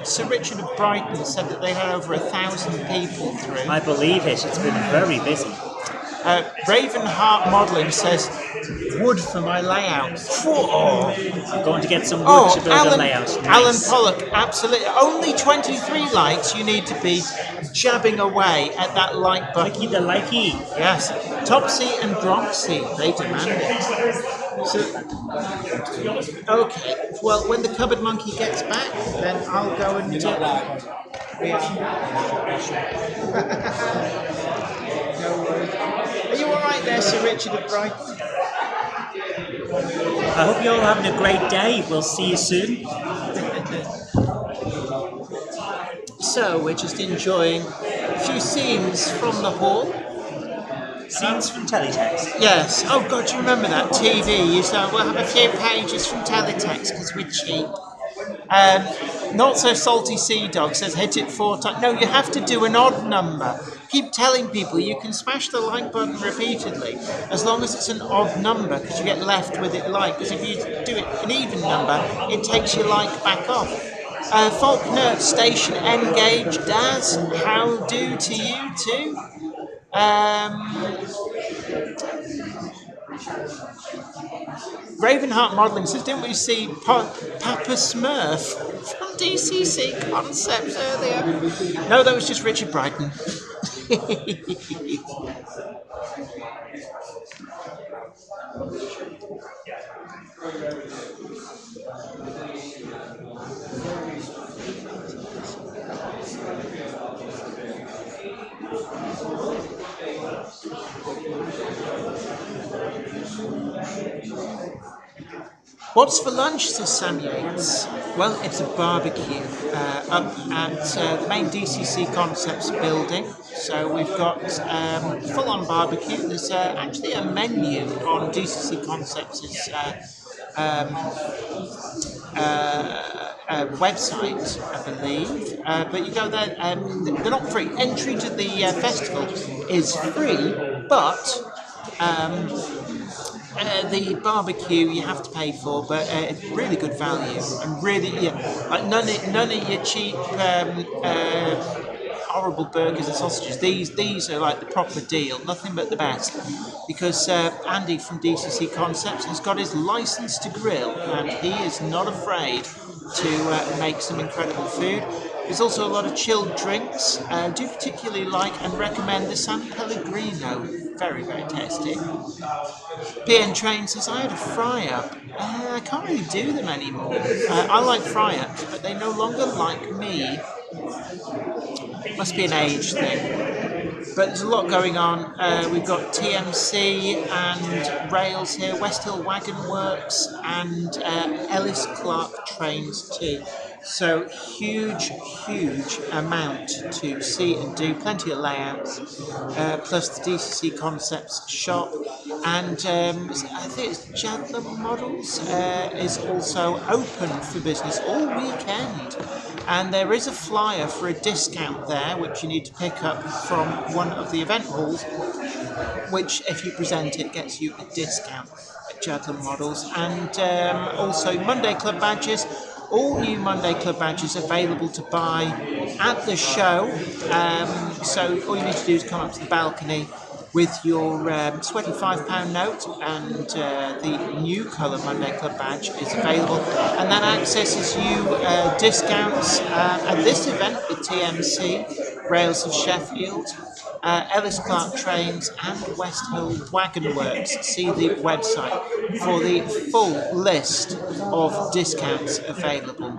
Speaker 2: Sir Richard of Brighton said that they had over 1,000 people through.
Speaker 1: I believe it. It's been very busy.
Speaker 2: Ravenheart Modelling says wood for my layout. Oh.
Speaker 1: I'm going to get some wood to build a layout. Nice.
Speaker 2: Alan Pollock, absolutely. Only 23 likes. You need to be jabbing away at that like button.
Speaker 1: Likey the likey.
Speaker 2: Yes. Topsy and Bronxy, they demand it. So, okay. Well, when the cupboard monkey gets back, then I'll go and... No worries. Are you all right there, Sir Richard of Brighton?
Speaker 1: I hope you're all having a great day. We'll see you soon.
Speaker 2: So we're just enjoying a few scenes from the hall.
Speaker 1: Scenes from Teletext.
Speaker 2: Yes. Oh God, do you remember that TV? You said we'll have a few pages from Teletext because we're cheap. Not so salty sea dog says hit it 4 times. No, you have to do an odd number. Keep telling people you can smash the like button repeatedly as long as it's an odd number because you get left with it like. Because if you do it an even number, it takes your like back off. Faulkner Station Engage Daz, how do to you too? Ravenheart Modelling says, didn't we see Papa Smurf from DCC Concepts earlier? No, that was just Richard Brighton. What's for lunch, says Sam Yates? Well, it's a barbecue up at the main DCC Concepts building. So we've got full-on barbecue. There's actually a menu on DCC Concepts' website, I believe. But you go there, they're not free. Entry to the festival is free, but the barbecue you have to pay for, but it's really good value and really, like none of your cheap horrible burgers and sausages. These are like the proper deal, nothing but the best. Because Andy from DCC Concepts has got his license to grill, and he is not afraid to make some incredible food. There's also a lot of chilled drinks. I do particularly like and recommend the San Pellegrino. Very, very tasty. PN Train says, I had a fry-up. I can't really do them anymore. I like fry-ups, but they no longer like me. Must be an age thing. But there's a lot going on. We've got TMC and Rails here, West Hill Wagon Works, and Ellis Clark Trains too. So huge amount to see and do. Plenty of layouts, plus the DCC Concepts shop, and I think it's Jadler Models is also open for business all weekend. And there is a flyer for a discount there, which you need to pick up from one of the event halls, which, if you present it, gets you a discount at Jadler Models. And also Monday Club badges. All new Monday Club badges available to buy at the show. So all you need to do is come up to the balcony with your sweaty £5 note, and the new colour Monday Club badge is available, and that accesses you discounts at this event with TMC, Rails of Sheffield, Ellis Clark Trains and West Hill Wagon Works. See the website for the full list of discounts available.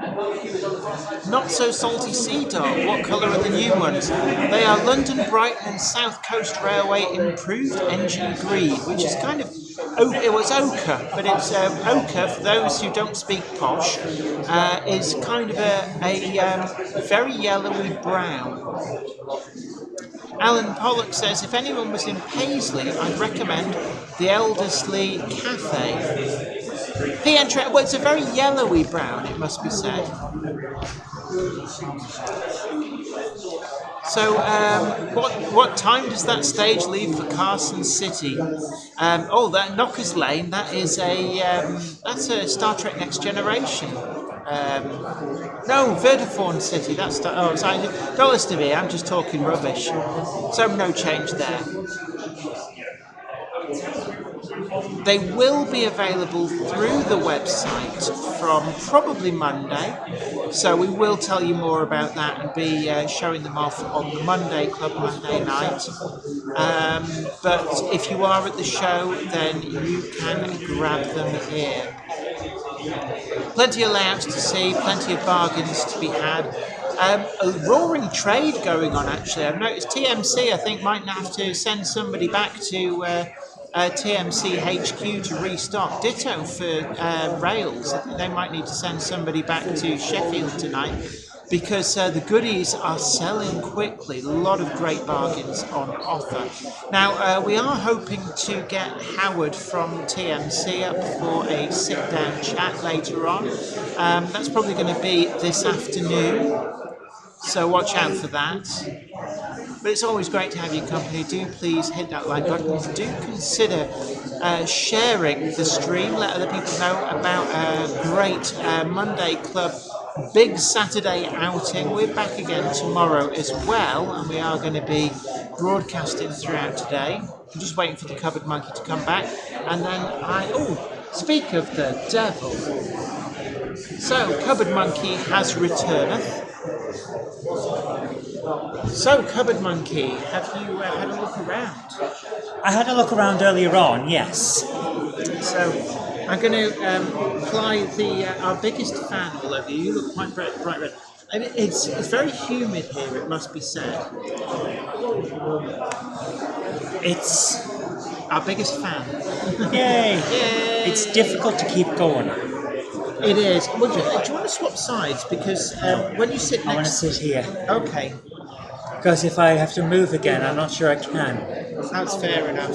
Speaker 2: Not So Salty Sea Dog, what colour are the new ones? They are London, Brighton and South Coast Railway Improved Engine Green, which is kind of, it was ochre, but it's ochre, for those who don't speak posh, is kind of a very yellowy brown. Alan Pollock says, if anyone was in Paisley, I'd recommend the Eldersley Cafe. Well, it's a very yellowy brown, it must be said. So, what time does that stage leave for Carson City? That Knockers Lane, that's a Star Trek Next Generation. No, Vertiforn City. Sorry, don't listen to me. I'm just talking rubbish. So no change there. They will be available through the website from probably Monday. So we will tell you more about that and be showing them off on the Monday Club Monday night. But if you are at the show, then you can grab them here. Plenty of layouts to see, plenty of bargains to be had. A roaring trade going on, actually. I've noticed TMC, I think, might have to send somebody back to TMC HQ to restock. Ditto for rails. I think they might need to send somebody back to Sheffield tonight because the goodies are selling quickly. A lot of great bargains on offer. Now, we are hoping to get Howard from TMC up for a sit-down chat later on. That's probably going to be this afternoon, so watch out for that. But it's always great to have your company. Do please hit that like button. Do consider sharing the stream. Let other people know about a great Monday Club big Saturday outing. We're back again tomorrow as well, and we are going to be broadcasting throughout today. I'm just waiting for the Cupboard Monkey to come back. And then speak of the devil. So, Cupboard Monkey has returned. So, Cupboard Monkey, have you had a look around?
Speaker 1: I had a look around earlier on, yes.
Speaker 2: So, I'm going to apply our biggest fan all over you. You look quite bright red. I mean, it's very humid here, it must be said.
Speaker 1: It's
Speaker 2: our biggest fan.
Speaker 1: Yay!
Speaker 2: Yay!
Speaker 1: It's difficult to keep going.
Speaker 2: It is. Well, do you want to swap sides? Because when you sit next...
Speaker 1: I want to sit here.
Speaker 2: Okay.
Speaker 1: Because if I have to move again, I'm not sure I can.
Speaker 2: That's fair enough.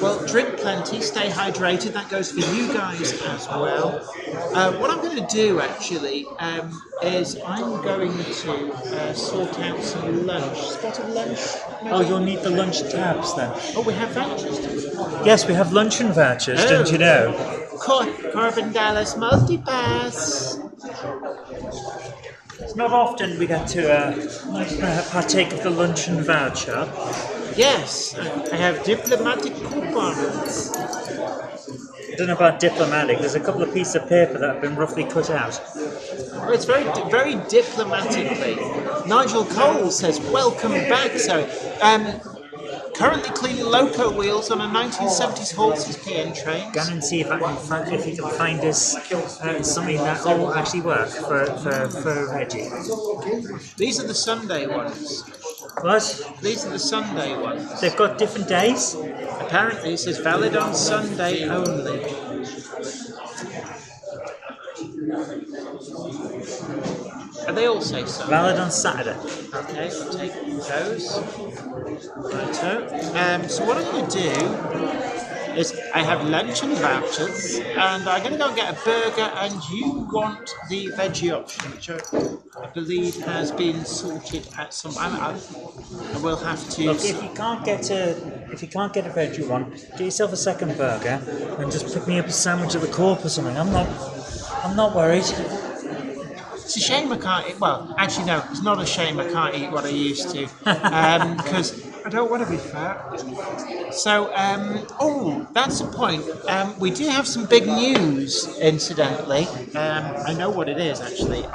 Speaker 2: Well, drink plenty, stay hydrated. That goes for you guys as well. What I'm going to do, actually, is I'm going to sort out some lunch. Spotted lunch? Maybe?
Speaker 1: Oh, you'll need the lunch tabs then.
Speaker 2: Oh, we have vouchers.
Speaker 1: Yes, we have luncheon vouchers, don't you know?
Speaker 2: Corbin Dallas Multipass.
Speaker 1: It's not often we get to partake of the luncheon voucher.
Speaker 2: Yes, I have diplomatic coupons.
Speaker 1: I don't know about diplomatic. There's a couple of pieces of paper that have been roughly cut out.
Speaker 2: Oh, it's very diplomatically. Nigel Cole says, "Welcome back." So, currently cleaning loco wheels on a 1970s Halsey's PN train.
Speaker 1: Go and see if you can find us something that will actually work for Reggie.
Speaker 2: These are the Sunday ones.
Speaker 1: What?
Speaker 2: These are the Sunday ones.
Speaker 1: They've got different days?
Speaker 2: Apparently it says valid on Sunday only. And they all say so.
Speaker 1: Valid on Saturday.
Speaker 2: Okay, I'll take those. Righto. So what I'm going to do is I have luncheon vouchers, and I'm going to go and get a burger, and you want the veggie option, which I believe has been sorted at some. I will have to.
Speaker 1: Look, if you can't get a veggie one, get yourself a second burger, and just pick me up a sandwich at the Co-op or something. I'm not worried.
Speaker 2: It's a shame I can't eat. Well, actually, no, it's not a shame I can't eat what I used to, because I don't want to be fat. So, that's the point. We do have some big news, incidentally. I know what it is, actually.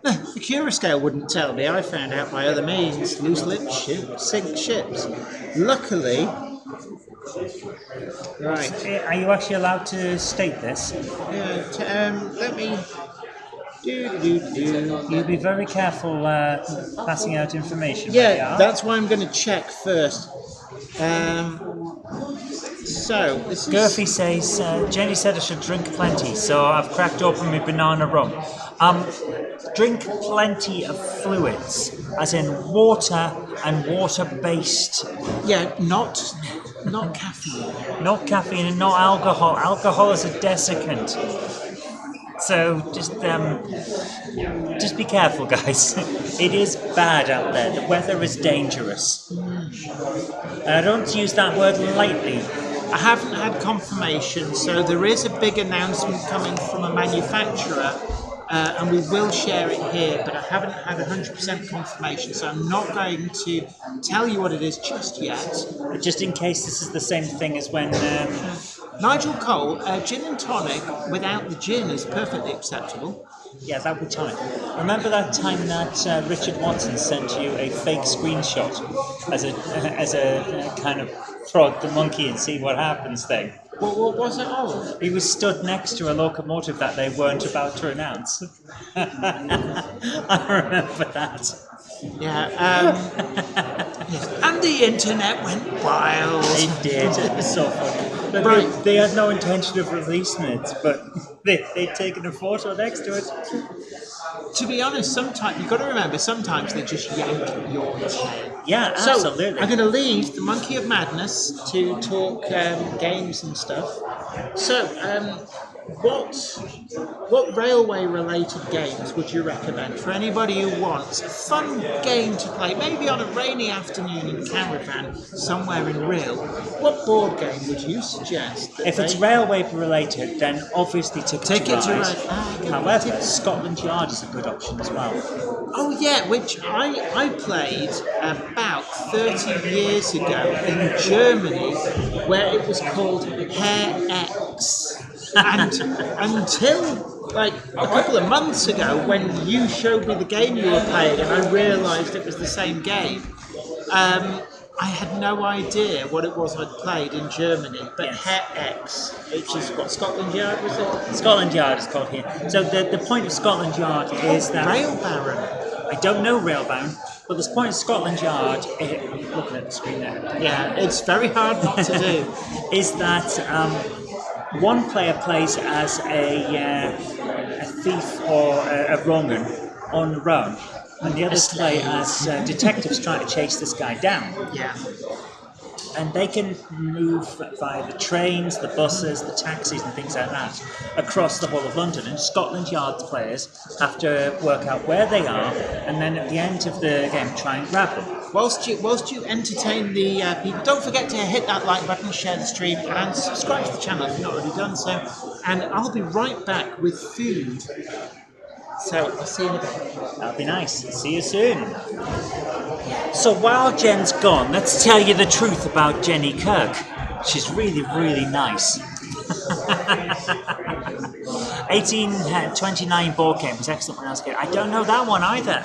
Speaker 2: The Curascale wouldn't tell me. I found out by other means. Loose lips sink ships. Luckily. Right.
Speaker 1: Are you actually allowed to state this?
Speaker 2: Let me.
Speaker 1: You'll be very careful passing out information.
Speaker 2: Yeah, that's why I'm going to check first. So, this is...
Speaker 1: Gurphy says, Jenny said I should drink plenty, so I've cracked open my banana rum. Drink plenty of fluids, as in water and water-based.
Speaker 2: Yeah, not caffeine.
Speaker 1: Not caffeine and not alcohol. Alcohol is a desiccant. So just be careful, guys. It is bad out there. The weather is dangerous. And I don't use that word lightly.
Speaker 2: I haven't had confirmation, so there is a big announcement coming from a manufacturer, and we will share it here, but I haven't had 100% confirmation, so I'm not going to tell you what it is just yet.
Speaker 1: But just in case this is the same thing as when...
Speaker 2: Nigel Cole, gin and tonic without the gin is perfectly acceptable.
Speaker 1: Yeah, that would tonic. Remember that time that Richard Watson sent you a fake screenshot as a kind of prod the monkey and see what happens thing?
Speaker 2: What was it of?
Speaker 1: He was stood next to a locomotive that they weren't about to announce. I remember that.
Speaker 2: Yeah, yes. And the internet went wild.
Speaker 1: It did. It was so funny. But
Speaker 2: Right.
Speaker 1: they had no intention of releasing it, but they'd taken a photo next to it.
Speaker 2: To be honest, sometimes you've got to remember. Sometimes they just yank your chain.
Speaker 1: Yeah,
Speaker 2: So
Speaker 1: absolutely.
Speaker 2: I'm going to leave the Monkey of Madness to talk games and stuff. So, what railway-related games would you recommend for anybody who wants a fun game to play, maybe on a rainy afternoon in caravan somewhere in Rhyl? What board game would you suggest? That
Speaker 1: If it's
Speaker 2: they-
Speaker 1: railway related, then obviously Ticket to Ride.
Speaker 2: Ride.
Speaker 1: However, Scotland Yard is a good option as well.
Speaker 2: Oh yeah, which I played about 30 years ago in Germany, where it was called Hair X. And until like a couple of months ago, when you showed me the game you were playing, and I realised it was the same game, I had no idea what it was I'd played in Germany. But
Speaker 1: Yes.
Speaker 2: Hair X, which is what, Scotland Yard was it?
Speaker 1: Scotland Yard is called here. So the point of Scotland Yard is that
Speaker 2: Rail Baron.
Speaker 1: I don't know Railbound, but the point of Scotland Yard, looking at the screen there,
Speaker 2: Yeah, it's very hard not to do.
Speaker 1: is that one player plays as a thief or a wrong'un on the run, and the others play as detectives trying to chase this guy down.
Speaker 2: Yeah.
Speaker 1: And they can move via the trains, the buses, the taxis and things like that across the whole of London. And Scotland Yard players have to work out where they are and then at the end of the game try and grab them.
Speaker 2: Whilst you entertain the people, don't forget to hit that like button, share the stream, and subscribe to the channel if you've not already done so. And I'll be right back with food. So I'll see you in a bit.
Speaker 1: That'll be nice. See you soon. So while Jen's gone, let's tell you the truth about Jenny Kirk. She's really, really nice. 1829 board game was excellent when I was a kid. I don't know that one either.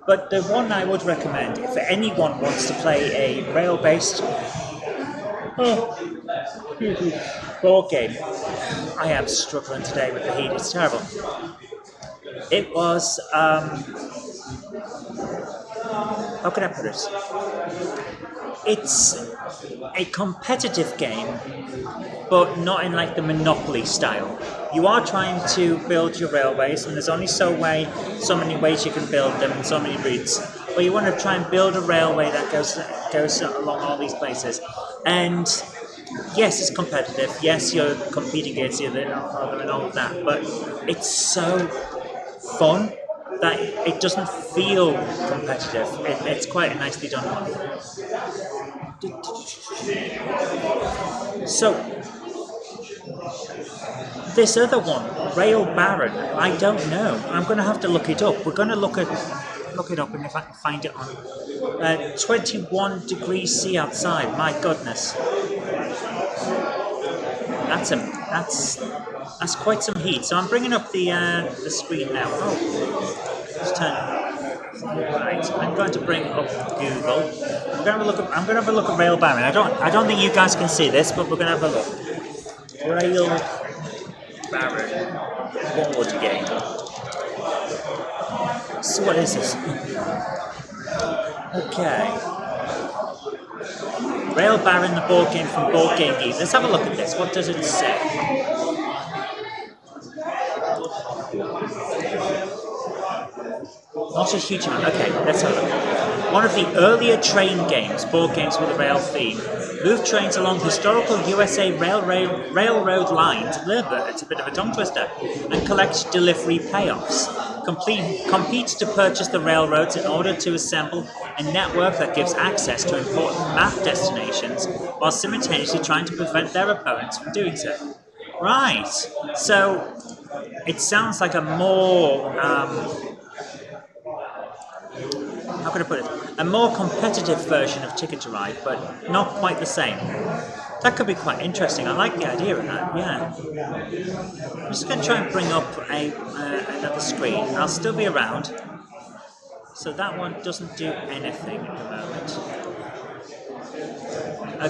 Speaker 1: But the one I would recommend, if anyone wants to play a rail-based board game, I am struggling today with the heat. It's terrible. It was, how can I put it? It's a competitive game, but not in like the Monopoly style. You are trying to build your railways, and there's only so many ways you can build them, and so many routes. But you want to try and build a railway that goes along all these places. And yes, it's competitive. Yes, you're competing against the other and all of that. But it's so fun that it doesn't feel competitive. It's quite a nicely done one. So, this other one, Rail Baron, I don't know. I'm going to have to look it up. We're going to look it up, and if I can find it on 21 degrees C outside. My goodness, that's quite some heat. So I'm bringing up the screen now. Oh, let's turn. Right, I'm going to bring up Google. I'm going to have a look at Rail Baron. I don't think you guys can see this, but we're going to have a look. Rail Baron board game. So what is this? Okay. Rail Baron, the board game from Board Game Geek. Let's have a look at this. What does it say? Not a huge amount. Okay, let's have a look. One of the earlier train games, board games with a rail theme. Move trains along historical USA railroad lines. It's a bit of a tongue twister. And collect delivery payoffs. Compete to purchase the railroads in order to assemble a network that gives access to important map destinations while simultaneously trying to prevent their opponents from doing so. Right. So it sounds like a more how can I put it? A more competitive version of Ticket to Ride, but not quite the same. That could be quite interesting. I like the idea of that, yeah. I'm just going to try and bring up another screen. I'll still be around. So that one doesn't do anything at the moment.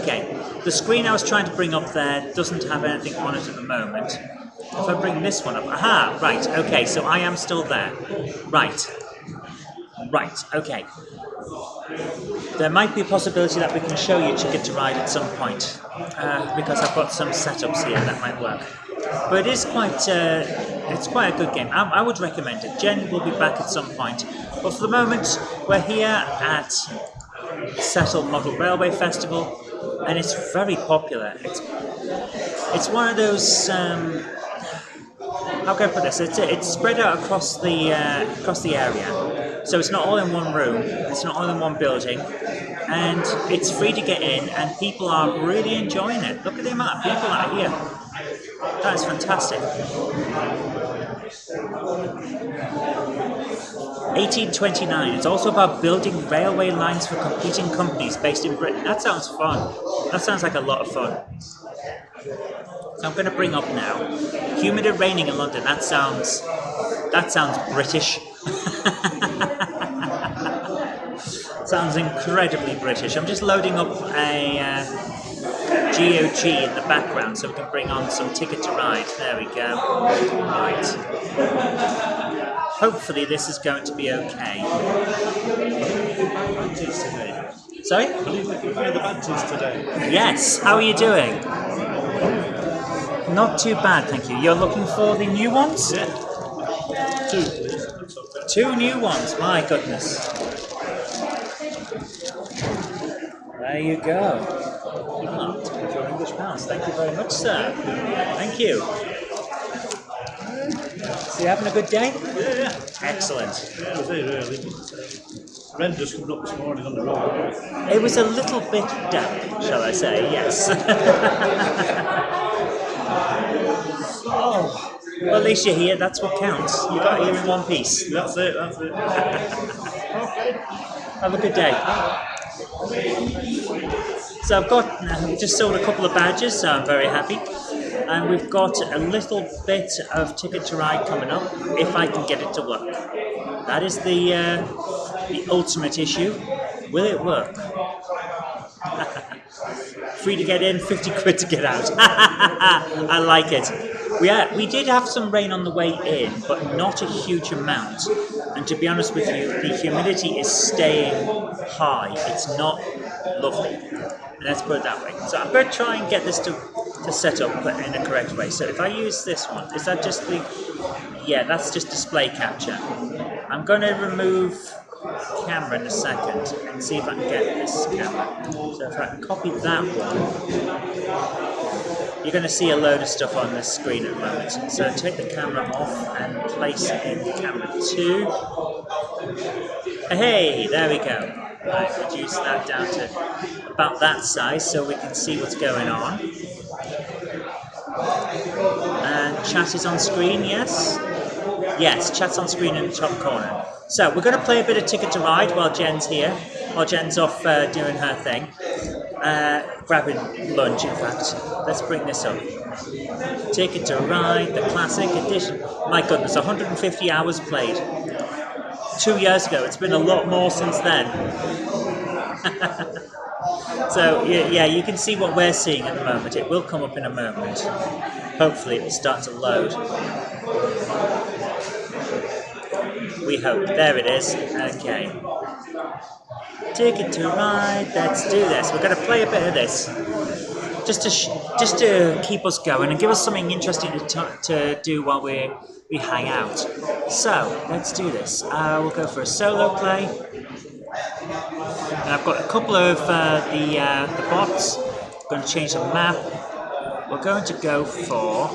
Speaker 1: Okay, the screen I was trying to bring up there doesn't have anything on it at the moment. If I bring this one up, aha, right, okay, so I am still there. Right, okay. There might be a possibility that we can show you Ticket to Ride at some point, because I've got some setups here that might work. But it's quite a good game. I would recommend it. Jen will be back at some point. But for the moment, we're here at Settle Model Railway Festival, and it's very popular. It's one of those. How can I put this? It's spread out across the area, so it's not all in one room. It's not all in one building, and it's free to get in, and people are really enjoying it. Look at the amount of people that are here. That is fantastic. 1829. It's also about building railway lines for competing companies based in Britain. That sounds fun. That sounds like a lot of fun. So I'm going to bring up now. Humid and raining in London. That sounds British. Sounds incredibly British. I'm just loading up a GOG in the background so we can bring on some Ticket to Ride. There we go. Right. Hopefully this is going to be okay. Sorry?
Speaker 6: I believe we can play the badges today.
Speaker 1: Yes. How are you doing? Not too bad, thank you. You're looking for the new ones?
Speaker 6: Yeah. 2, please.
Speaker 1: 2 new ones. My goodness. There you go. Oh, your English pounds. Thank you very much, sir. Thank you. So you having a good day?
Speaker 6: Yeah.
Speaker 1: Excellent.
Speaker 6: Yeah, it was very early. Rain just coming up this morning on the road.
Speaker 1: It was a little bit damp, shall I say, yes. Oh, well, at least you're here, that's what counts. You got here in one piece.
Speaker 6: That's it.
Speaker 1: Have a good day. So I've got just sold a couple of badges, so I'm very happy. And we've got a little bit of Ticket to Ride coming up, if I can get it to work. That is the ultimate issue. Will it work? Free to get in, 50 quid to get out. I like it. We did have some rain on the way in, but not a huge amount. And to be honest with you, the humidity is staying high. It's not lovely. Let's put it that way. So I'm going to try and get this to set up in a correct way. So if I use this one, is that just the... Yeah, that's just display capture. I'm going to remove camera in a second and see if I can get this camera. So if I can copy that one, you're going to see a load of stuff on this screen at the moment. So take the camera off and place it in camera 2. Hey, there we go. Right, reduce that down to about that size so we can see what's going on. And chat is on screen, yes? Yes, chat's on screen in the top corner. So we're going to play a bit of Ticket to Ride while Jen's here, while Jen's off doing her thing. Grabbing lunch, in fact. Let's bring this up. Ticket to Ride, the classic edition. My goodness, 150 hours played. 2 years ago. It's been a lot more since then. So, yeah, you can see what we're seeing at the moment. It will come up in a moment. Hopefully it will start to load. We hope. There it is. Okay. Ticket to Ride. Let's do this. We're going to play a bit of this. Just to keep us going and give us something interesting to do while we hang out. So, let's do this. We'll go for a solo play. And I've got a couple of the bots. I'm going to change the map. We're going to go for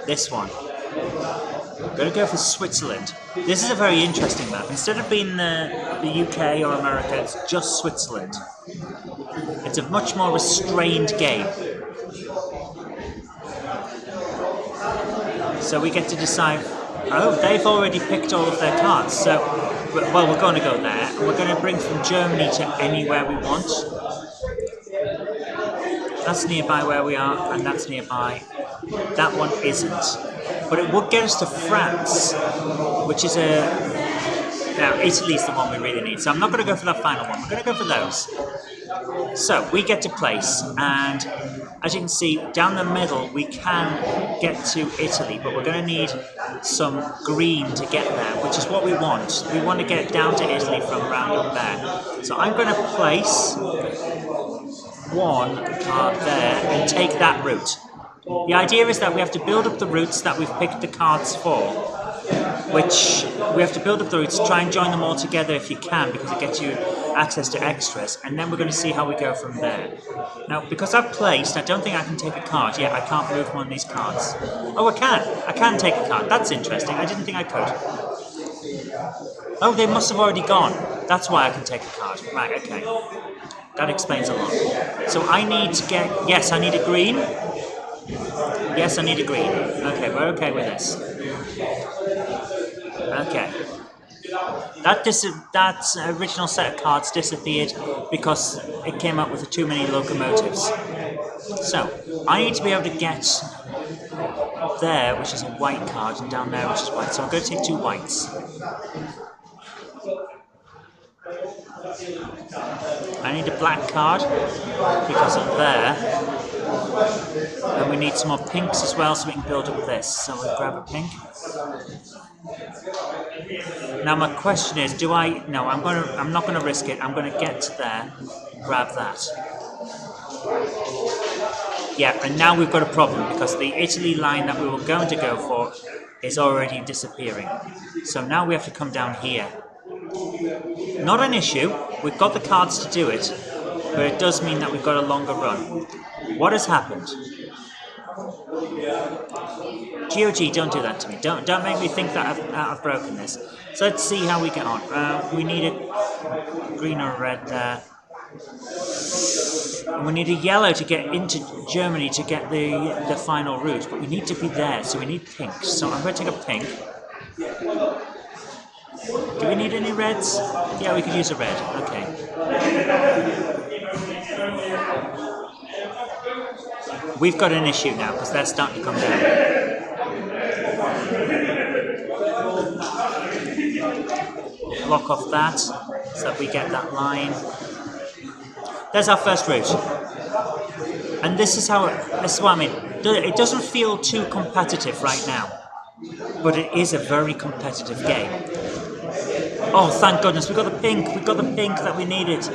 Speaker 1: this one. I'm going to go for Switzerland. This is a very interesting map. Instead of being the UK or America, it's just Switzerland. It's a much more restrained game. So we get to decide... Oh, they've already picked all of their cards. So, well, we're going to go there. And we're going to bring from Germany to anywhere we want. That's nearby where we are, and that's nearby. That one isn't. But it would get us to France, which is now, Italy's the one we really need. So I'm not going to go for that final one. We're going to go for those. So we get to place, and as you can see, down the middle we can get to Italy, but we're going to need some green to get there, which is what we want. We want to get down to Italy from around up there. So I'm going to place one card there and take that route. The idea is that we have to build up the routes that we've picked the cards for, which we have to build up the routes, try and join them all together if you can, because it gets you access to extras, and then we're going to see how we go from there. Now, because I've placed, I don't think I can take a card. Yeah, I can't move one of these cards. Oh, I can. I can take a card. That's interesting. I didn't think I could. Oh, they must have already gone. That's why I can take a card. Right, okay. That explains a lot. So I need to get... Yes, I need a green. Yes, I need a green. Okay, we're okay with this. Okay. That original set of cards disappeared because it came up with too many locomotives. So, I need to be able to get there, which is a white card, and down there, which is white. So I'm going to take 2 whites. I need a black card because of there. And we need some more pinks as well so we can build up this. So we'll grab a pink. Now my question is, do I... No, I'm not going to risk it. I'm going to get to there, grab that. Yeah, and now we've got a problem because the Italy line that we were going to go for is already disappearing. So now we have to come down here. Not an issue. We've got the cards to do it, but it does mean that we've got a longer run. What has happened? GOG, don't do that to me. Don't make me think that I've broken this. So let's see how we get on. We need a green or red there. And we need a yellow to get into Germany to get the final route, but we need to be there, so we need pink. So I'm going to take a pink. Do we need any reds? Yeah, we could use a red. Okay. We've got an issue now because they're starting to come down. Block off that so that we get that line. There's our first route. And this is what I mean. It doesn't feel too competitive right now, but it is a very competitive game. Oh, thank goodness, we got the pink. We got the pink that we needed.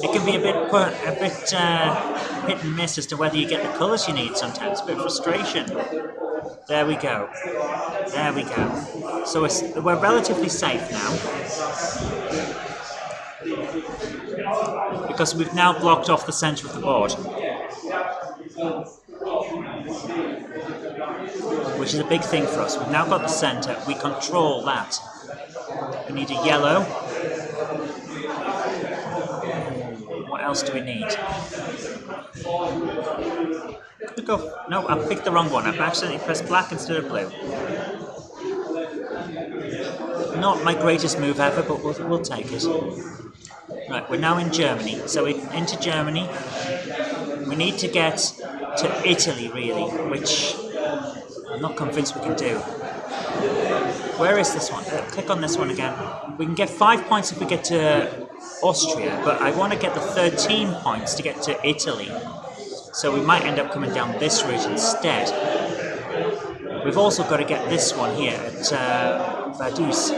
Speaker 1: It can be a bit hit and miss as to whether you get the colours you need sometimes. A bit of frustration. There we go. There we go. So we're relatively safe now. Because we've now blocked off the centre of the board. Which is a big thing for us. We've now got the centre. We control that. We need a yellow. What else do we need? No, I picked the wrong one. I've accidentally pressed black instead of blue. Not my greatest move ever, but we'll take it. Right, we're now in Germany. So we're into Germany. We need to get to Italy, really, which I'm not convinced we can do. Where is this one? Click on this one again. We can get 5 points if we get to Austria, but I want to get the 13 points to get to Italy. So we might end up coming down this route instead. We've also got to get this one here at Vaduz.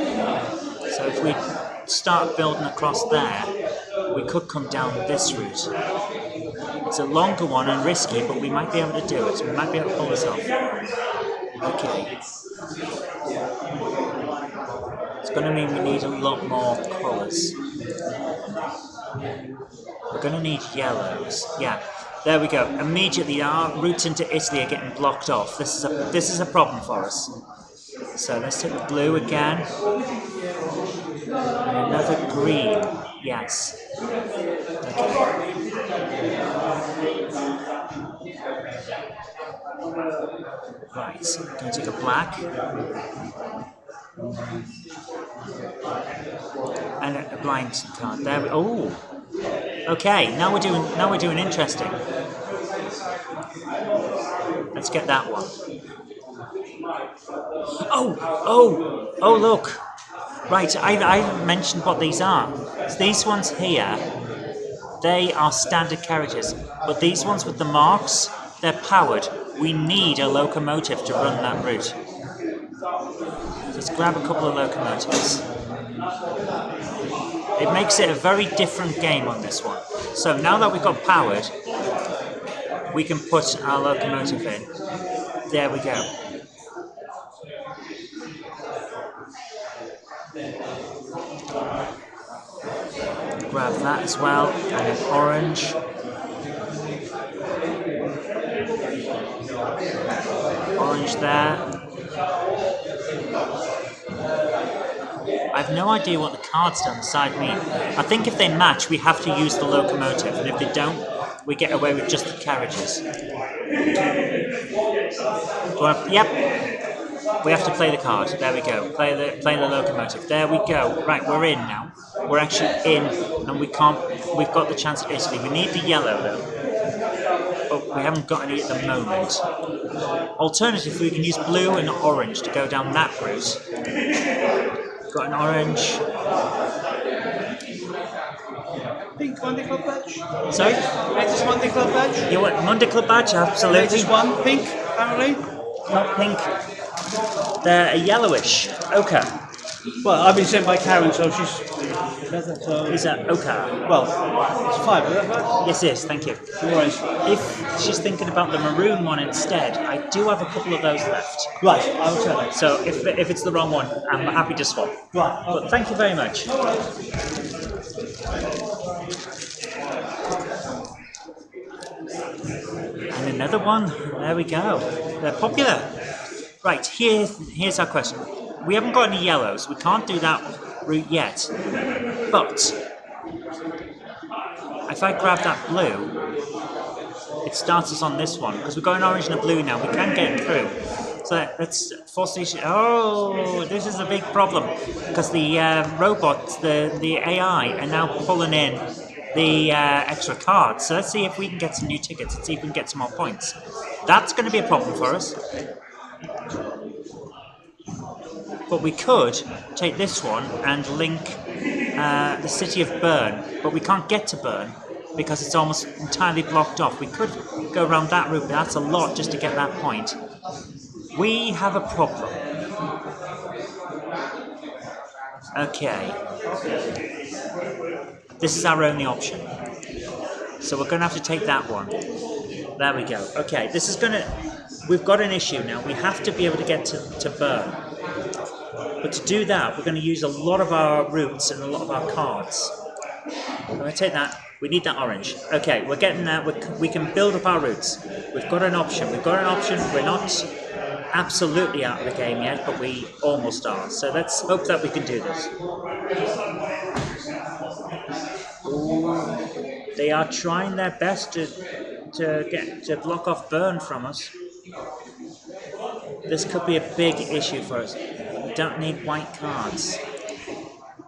Speaker 1: So if we start building across there, we could come down this route. It's a longer one and risky, but we might be able to do it. We might be able to pull this off. Okay. It's going to mean we need a lot more colours. We're going to need yellows. Yeah, there we go. Immediately our routes into Italy are getting blocked off. This is a problem for us. So let's take the blue again. And another green. Yes. Okay. Right, I'm going to take a black. And a blind card. There we oh. Okay, now we're doing interesting. Let's get that one. Oh look. Right, I mentioned what these are. So these ones here They are standard carriages, but these ones with the marks, they're powered. We need a locomotive to run that route. Let's grab a couple of locomotives. It makes it a very different game on this one. So now that we've got powered, we can put our locomotive in. There we go. Grab that as well, and an orange. Orange there. I have no idea what the cards down the side mean. I think if they match, we have to use the locomotive, and if they don't, we get away with just the carriages. Yep. We have to play the card. There we go. Play the locomotive. There we go. Right, we're in now. We're actually in, and we've got the chance at Italy. We need the yellow though, but we haven't got any at the moment. Alternatively, we can use blue and orange to go down that route. Got an orange.
Speaker 6: Pink Monday Club badge.
Speaker 1: Sorry?
Speaker 6: Latest Monday Club badge.
Speaker 1: You want Monday Club badge? Absolutely.
Speaker 6: Latest one, pink, apparently.
Speaker 1: Not pink. They're a yellowish ochre.
Speaker 6: Well, I've been sent by Karen, so she's.
Speaker 1: Is that ochre?
Speaker 6: Well, it's 5, is that right?
Speaker 1: Yes, it is. Thank you.
Speaker 6: No worries.
Speaker 1: If she's thinking about the maroon one instead, I do have a couple of those left.
Speaker 6: Right, I will tell her.
Speaker 1: So if it's the wrong one, I'm happy to swap.
Speaker 6: Right.
Speaker 1: But thank you very much. And another one. There we go. They're popular. Right, here's our question. We haven't got any yellows. We can't do that route yet. But if I grab that blue, it starts us on this one because we've got an orange and a blue now. We can get it through. So let's force the issue. Oh, this is a big problem because the robots, the AI, are now pulling in the extra cards. So let's see if we can get some new tickets and see if we can get some more points. That's going to be a problem for us. But we could take this one and link the city of Bern, but we can't get to Bern because it's almost entirely blocked off. We could go around that route, but that's a lot just to get that point. We have a problem. Okay. This is our only option. So we're going to have to take that one. There we go. Okay, this is going to... We've got an issue now. We have to be able to get to Bern. But to do that, we're going to use a lot of our routes and a lot of our cards. I'm going to take that. We need that orange. Okay, we're getting that. We can build up our routes. We've got an option. We're not absolutely out of the game yet, but we almost are. So let's hope that we can do this. Ooh, they are trying their best to block off Bern from us. This could be a big issue for us. We don't need white cards.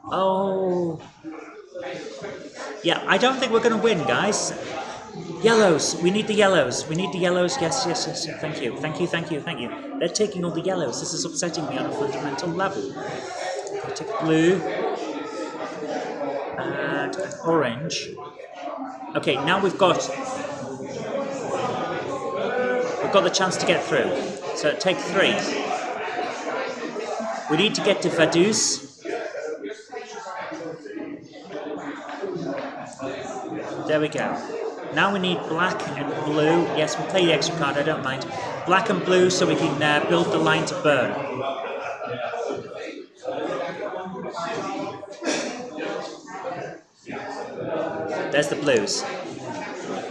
Speaker 1: Oh. Yeah, I don't think we're going to win, guys. Yellows. We need the yellows. Yes. Thank you. They're taking all the yellows. This is upsetting me on a fundamental level. I take blue. And an orange. Okay, now we've got the chance to get through. So take 3. We need to get to Vaduz. There we go. Now we need black and blue. Yes, we'll play the extra card, I don't mind. Black and blue so we can build the line to Bern. There's the blues.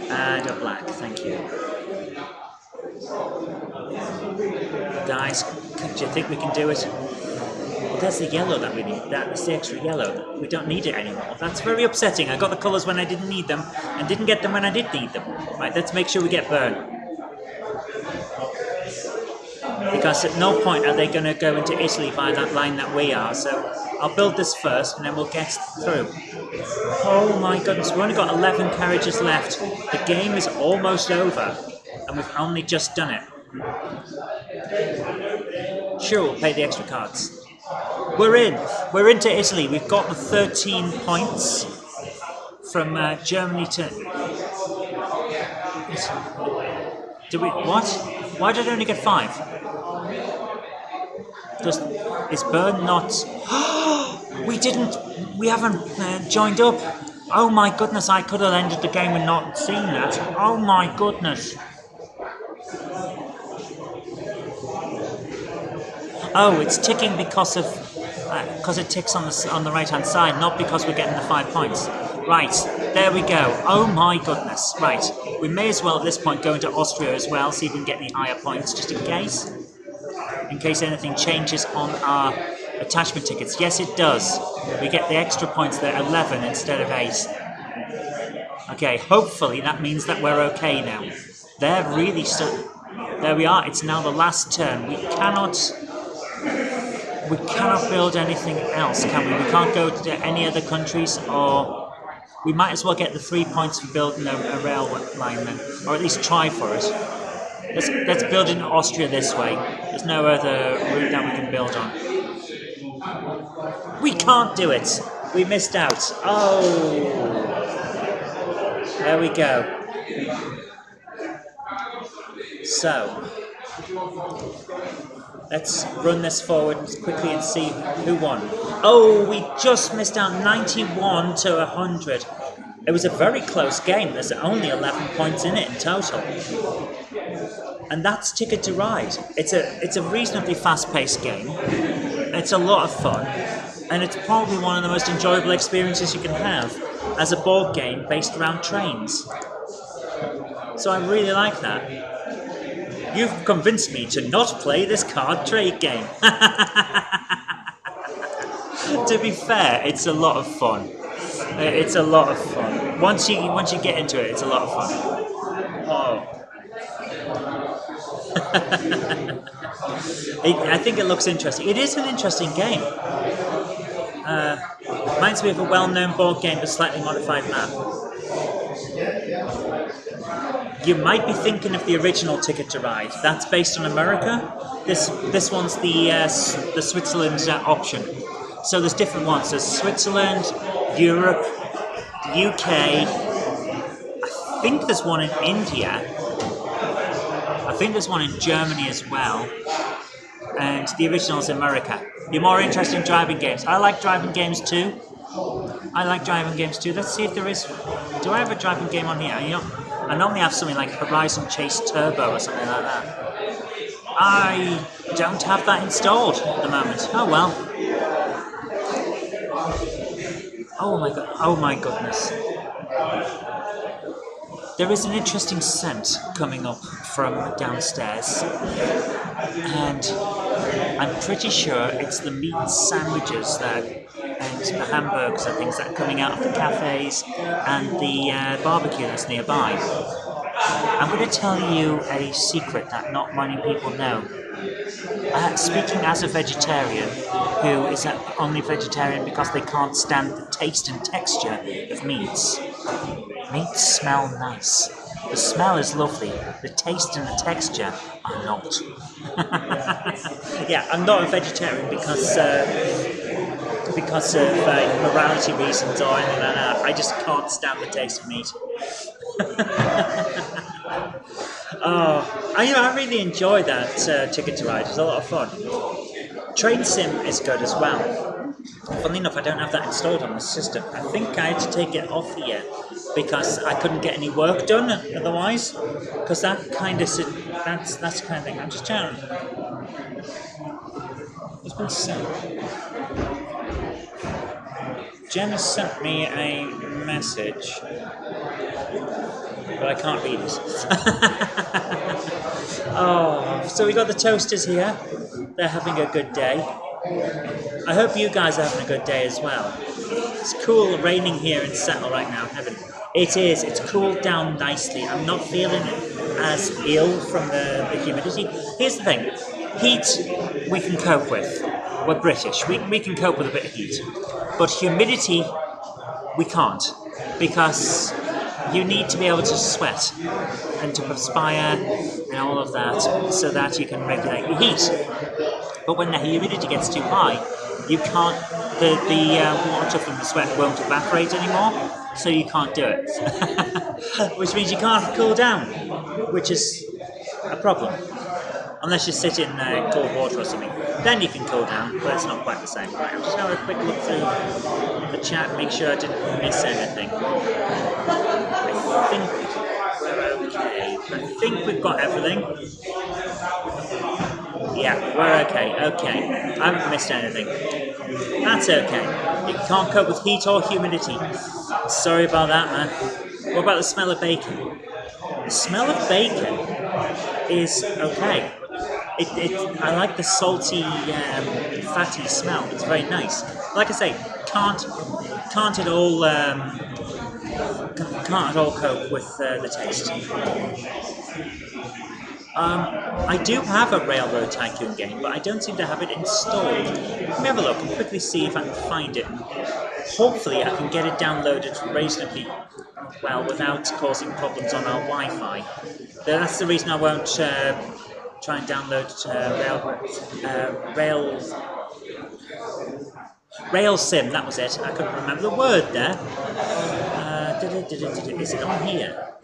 Speaker 1: And a black, thank you. Guys, do you think we can do it? Well, there's the yellow that we need. That's the extra yellow. We don't need it anymore. That's very upsetting. I got the colours when I didn't need them, and didn't get them when I did need them. Right, let's make sure we get Bern. Because at no point are they going to go into Italy via that line that we are, so I'll build this first, and then we'll get through. Oh my goodness, we've only got 11 carriages left. The game is almost over, and we've only just done it. Sure, we'll pay the extra cards. We're into Italy. We've got the 13 points from Germany to. Do we what? Why did I only get 5? Is Bern not? We didn't. We haven't joined up. Oh my goodness! I could have ended the game and not seen that. Oh my goodness! Oh, it's ticking because it ticks on the right hand side, not because we're getting the 5 points. Right, there we go. Oh my goodness! Right, we may as well at this point go into Austria as well, see if we can get any higher points, just in case anything changes on our attachment tickets. Yes, it does. We get the extra points there, 11 instead of 8. Okay, hopefully that means that we're okay now. They're really there we are. It's now the last turn. We cannot build anything else, can we? We can't go to any other countries, or we might as well get the 3 points for building a rail line then, or at least try for it. Let's build in Austria this way. There's no other route that we can build on. We can't do it. We missed out. Oh, there we go. So let's run this forward quickly and see who won. Oh, we just missed out 91 to 100. It was a very close game. There's only 11 points in it in total. And that's Ticket to Ride. It's a reasonably fast-paced game. It's a lot of fun. And it's probably one of the most enjoyable experiences you can have as a board game based around trains. So I really like that. You've convinced me to not play this card trade game. To be fair, it's a lot of fun. It's a lot of fun. Once you get into it, it's a lot of fun. Oh. I think it looks interesting. It is an interesting game. Reminds me of a well-known board game with slightly modified map. You might be thinking of the original Ticket to Ride. That's based on America. This one's the Switzerland option. So there's different ones. There's Switzerland, Europe, the UK. I think there's one in India. I think there's one in Germany as well. And the original is America. You're more interested in driving games. I like driving games too. Let's see if there is. Do I have a driving game on here? I normally have something like Horizon Chase Turbo or something like that. I don't have that installed at the moment. Oh well. Oh my goodness. There is an interesting scent coming up from downstairs, and I'm pretty sure it's the meat sandwiches and the hamburgers and things that are coming out of the cafes and the barbecue that's nearby. I'm going to tell you a secret that not many people know. Speaking as a vegetarian who is only vegetarian because they can't stand the taste and texture of meats. Meats smell nice. The smell is lovely. The taste and the texture are not. Yeah, I'm not a vegetarian because of morality reasons or anything like that. I just can't stand the taste of meat. I really enjoy that Ticket to Ride. It's a lot of fun. Train Sim is good as well. Funnily enough, I don't have that installed on the system. I think I had to take it off here because I couldn't get any work done otherwise. Because that's the kind of thing. I'm just trying. What's been sent? Jen has sent me a message, but I can't read it. Oh, so we got the toasters here. They're having a good day. I hope you guys are having a good day as well. It's cool raining here in Settle right now, Heaven. It is. It's cooled down nicely. I'm not feeling as ill from the humidity. Here's the thing. Heat, we can cope with. We're British. We can cope with a bit of heat. But humidity, we can't. Because you need to be able to sweat and to perspire and all of that so that you can regulate your heat. But when the humidity gets too high, you can't the water from the sweat won't evaporate anymore, so you can't do it. Which means you can't cool down, which is a problem. Unless you sit in cold water or something. Then you can cool down, but it's not quite the same. Right, I'm just going to have a quick look through the chat, make sure I didn't miss anything. I think we're okay. I think we've got everything. Yeah, we're okay. Okay. I haven't missed anything. That's okay. You can't cope with heat or humidity. Sorry about that, man. What about the smell of bacon? The smell of bacon is okay. I like the salty, fatty smell. It's very nice. Like I say, can't at all cope with the taste. I do have a Railroad Tycoon game, but I don't seem to have it installed. Let me have a look and quickly see if I can find it. Hopefully I can get it downloaded reasonably well without causing problems on our Wi-Fi. That's the reason I won't try and download Rail Sim, that was it. I couldn't remember the word there. Is it on here?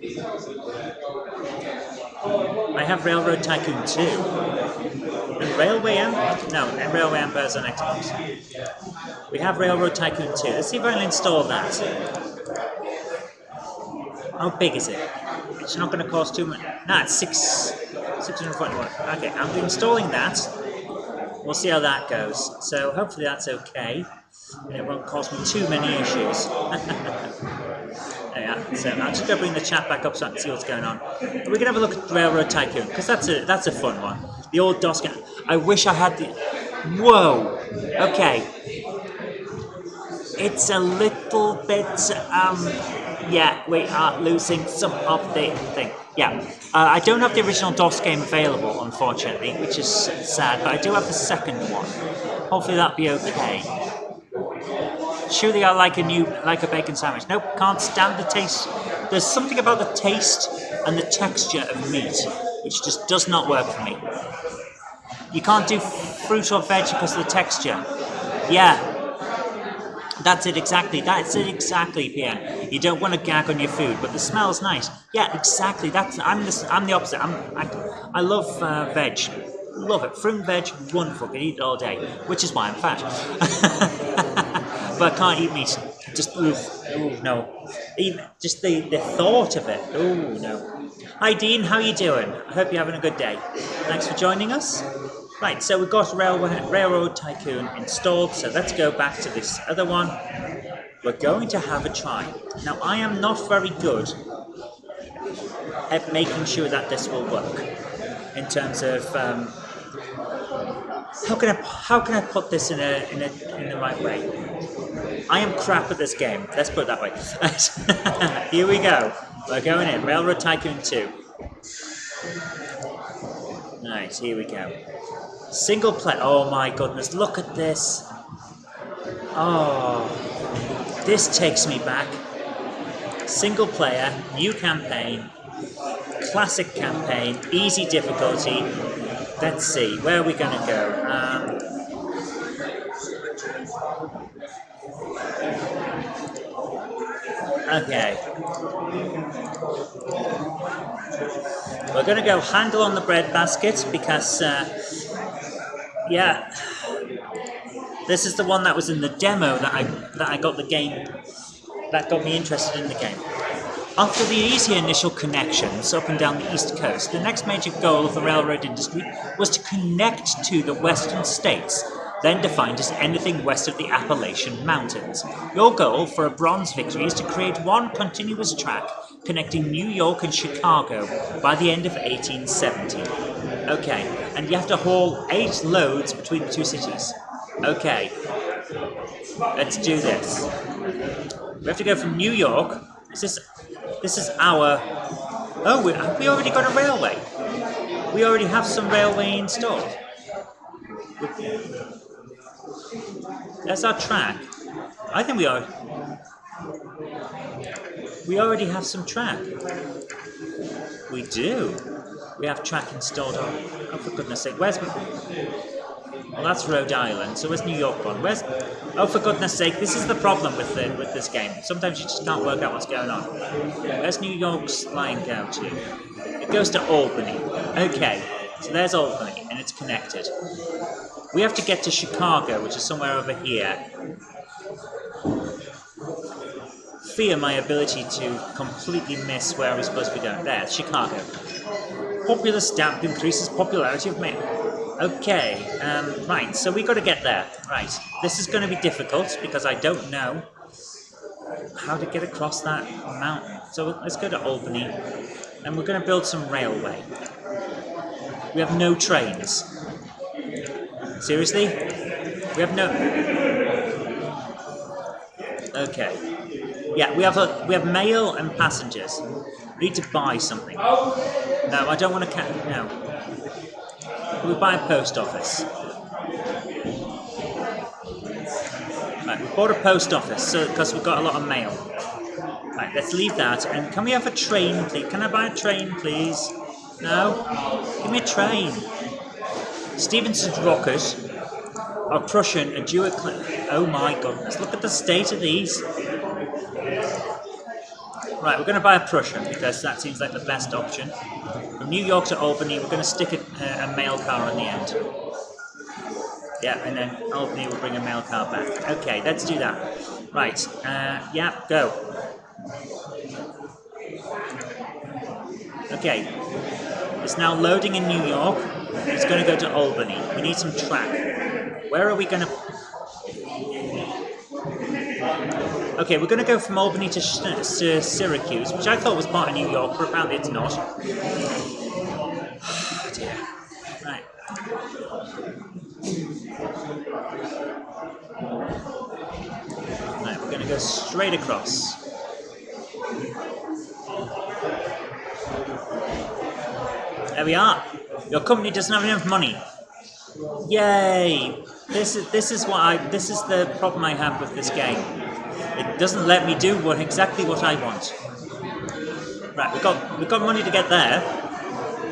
Speaker 1: I have Railroad Tycoon 2. And Railway Empire? No, and Railway Empire is on Xbox. We have Railroad Tycoon 2. Let's see if I can install that. How big is it? It's not going to cost too much. Nah, it's 641. Okay, I'm installing that. We'll see how that goes. So hopefully that's okay. And it won't cause me too many issues. Yeah, so I'll just go bring the chat back up so I can see what's going on. We can have a look at Railroad Tycoon, because that's a fun one. The old DOS game. I wish I had the... Whoa! Okay. It's a little bit... yeah, we are losing some of the thing. Yeah, I don't have the original DOS game available, unfortunately, which is sad, but I do have the second one. Hopefully that'll be okay. Surely I like a bacon sandwich. Nope, can't stand the taste. There's something about the taste and the texture of meat which just does not work for me. You can't do fruit or veg because of the texture. Yeah, that's it exactly. That's it exactly, Pierre. You don't want to gag on your food, but the smell's nice. Yeah, exactly. I'm the opposite. I love veg. Love it. Fruit and veg, wonderful. Can eat it all day, which is why I'm fat. But I can't eat meat. Just, ooh, no. Even just the thought of it. Ooh, no. Hi, Dean. How you doing? I hope you're having a good day. Thanks for joining us. Right, so we've got Railroad Tycoon installed, so let's go back to this other one. We're going to have a try. Now, I am not very good at making sure that this will work. In terms of how can I put this in the right way? I am crap at this game. Let's put it that way. Here we go. We're going in. Railroad Tycoon 2. Nice. Here we go. Single player. Oh my goodness! Look at this. Oh, this takes me back. Single player, new campaign, classic campaign, easy difficulty. Let's see, where are we going to go? Okay. We're going to go handle on the bread basket because, yeah, this is the one that was in the demo that I got the game, that got me interested in the game. After the easy initial connections up and down the East Coast, the next major goal of the railroad industry was to connect to the western states, then defined as anything west of the Appalachian Mountains. Your goal for a bronze victory is to create one continuous track connecting New York and Chicago by the end of 1870. Okay, and you have to haul 8 loads between the two cities. Okay, let's do this. We have to go from New York. This is our... Oh, we already got a railway. We already have some railway installed. That's our track. I think we are... We already have some track. We do. We have track installed on... Oh, for goodness sake. Where's my... Well, that's Rhode Island. So where's New York gone? Where's? Oh, for goodness sake! This is the problem with this game. Sometimes you just can't work out what's going on. Where's New York's line go to? It goes to Albany. Okay, so there's Albany, and it's connected. We have to get to Chicago, which is somewhere over here. Fear my ability to completely miss where we're supposed to be going. There, Chicago. Popular stamp increases popularity of mail. Okay, right, so we got to get there. Right, this is going to be difficult because I don't know how to get across that mountain. So let's go to Albany, and we're going to build some railway. We have no trains. Seriously? We have no... Okay. Yeah, we have mail and passengers. We need to buy something. No, I don't want to... No. We buy a post office. Right, we bought a post office because we've got a lot of mail. Right, let's leave that. And can we have a train, please? Can I buy a train, please? No? Give me a train. Stevenson's rocket, a Prussian, a Duke. Oh my goodness! Look at the state of these. Right, we're going to buy a Prussian because that seems like the best option. From New York to Albany, we're going to stick a mail car on the end. Yeah, and then Albany will bring a mail car back. Okay, let's do that. Right, yeah, go. Okay, it's now loading in New York. It's going to go to Albany. We need some track. Where are we going to... Okay, we're going to go from Albany to Syracuse, which I thought was part of New York, but apparently it's not. Oh dear. Right. Right, we're going to go straight across. There we are. Your company doesn't have enough money. Yay! This is the problem I have with this game. It doesn't let me do exactly what I want. Right, we've got money to get there.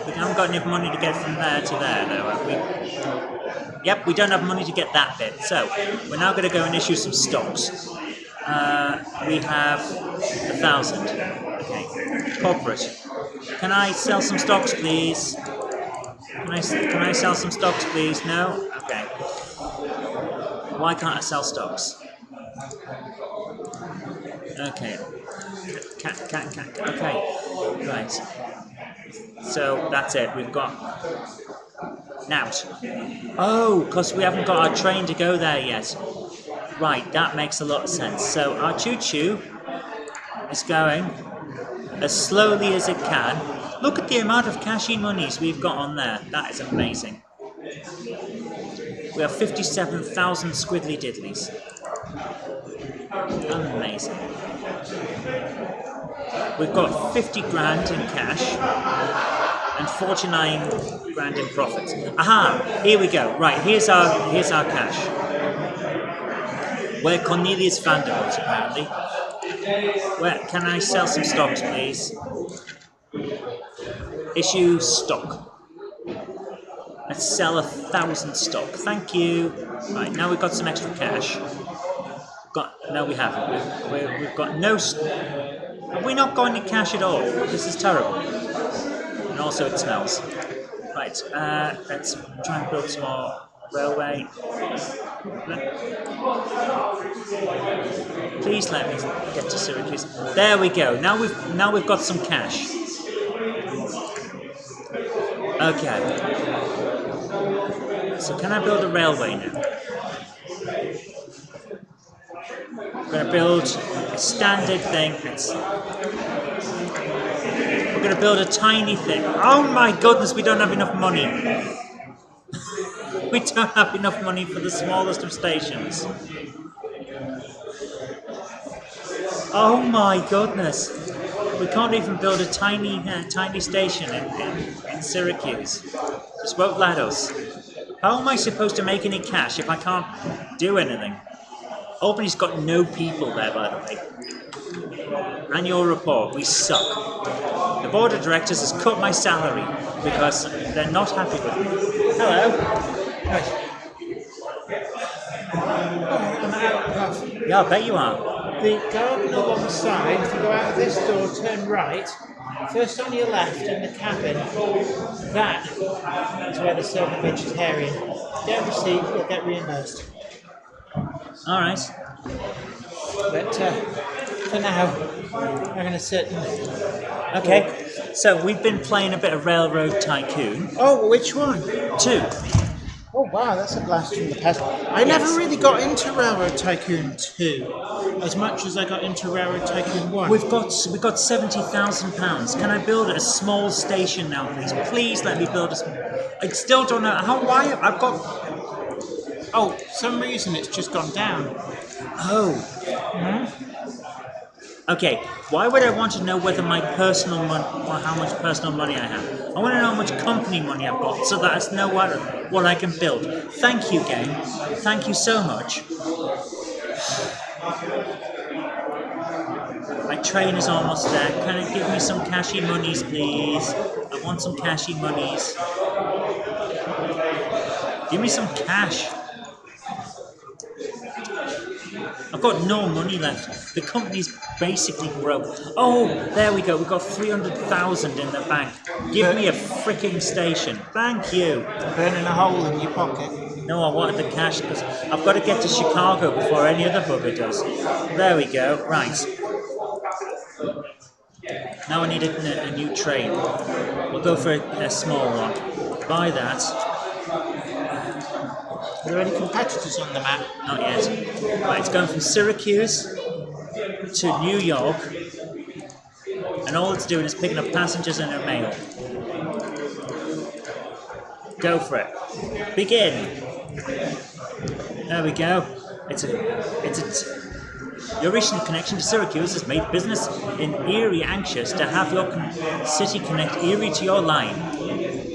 Speaker 1: We haven't got enough money to get from there to there, though, have we? Yep, we don't have money to get that bit. So we're now going to go and issue some stocks. We have 1,000. Okay, corporate. Can I sell some stocks, please? Can I sell some stocks, please? No? Okay. Why can't I sell stocks? Okay. Okay. Right. So that's it. We've got... Now. Oh, because we haven't got our train to go there yet. Right, that makes a lot of sense. So our choo-choo is going as slowly as it can. Look at the amount of cashy monies we've got on there. That is amazing. We have 57,000 squiddly diddlies. Amazing. We've got 50 grand in cash and 49 grand in profits. Aha! Here we go. Right, here's our cash. We're Cornelius Vanderbilt, apparently. Where can I sell some stocks, please? Issue stock. Let's sell 1,000 stock. Thank you. Right, now we've got some extra cash. No, we haven't. We've got no... Have we not got any cash at all? This is terrible. And also it smells. Right, let's try and build some more railway. Please let me get to Syracuse. There we go. Now we've got some cash. Okay. So can I build a railway now? I'm going to build a standard thing. We're going to build a tiny thing. Oh my goodness, we don't have enough money. We don't have enough money for the smallest of stations. Oh my goodness. We can't even build a tiny station in Syracuse. Just won't let us. How am I supposed to make any cash if I can't do anything? Albany's got no people there, by the way. Annual report, we suck. The board of directors has cut my salary because they're not happy with me. Hello. Yeah, I bet you are.
Speaker 2: The garden alongside, if you go out of this door, turn right, first on your left in the cabin, that is where the serve the vegetarian. Don't receive, you'll get reimbursed.
Speaker 1: All right.
Speaker 2: But for now, I'm going to sit and...
Speaker 1: Okay. So we've been playing a bit of Railroad Tycoon
Speaker 2: Oh, which one?
Speaker 1: 2.
Speaker 2: Oh wow, that's a blast from the past. I never really got into Railroad Tycoon 2 as much as I got into Railroad Tycoon 1.
Speaker 1: We've got £70,000. Can I build a small station now, please? Please let me build a. I still don't know how. Why I've got.
Speaker 2: Oh, some reason it's just gone down.
Speaker 1: Oh. Okay. Why would I want to know whether my personal money, or how much personal money I have? I want to know how much company money I've got, so that I know what I can build. Thank you, game. Thank you so much. My train is almost there. Can it give me some cashy monies, please? I want some cashy monies. Give me some cash. I've got no money left. The company's basically broke. Oh, there we go. We've got 300,000 in the bank. Give me a freaking station. Thank you.
Speaker 2: Burning a hole in your pocket.
Speaker 1: No, I wanted the cash because I've got to get to Chicago before any other bugger does. There we go. Right. Now I need a new train. We'll go for a small one. Buy that.
Speaker 2: Are there any competitors on the map?
Speaker 1: Not yet. Right, it's going from Syracuse to New York, and all it's doing is picking up passengers and their mail. Go for it. Begin. There we go. Your recent connection to Syracuse has made business in Erie anxious to have your city connect Erie to your line.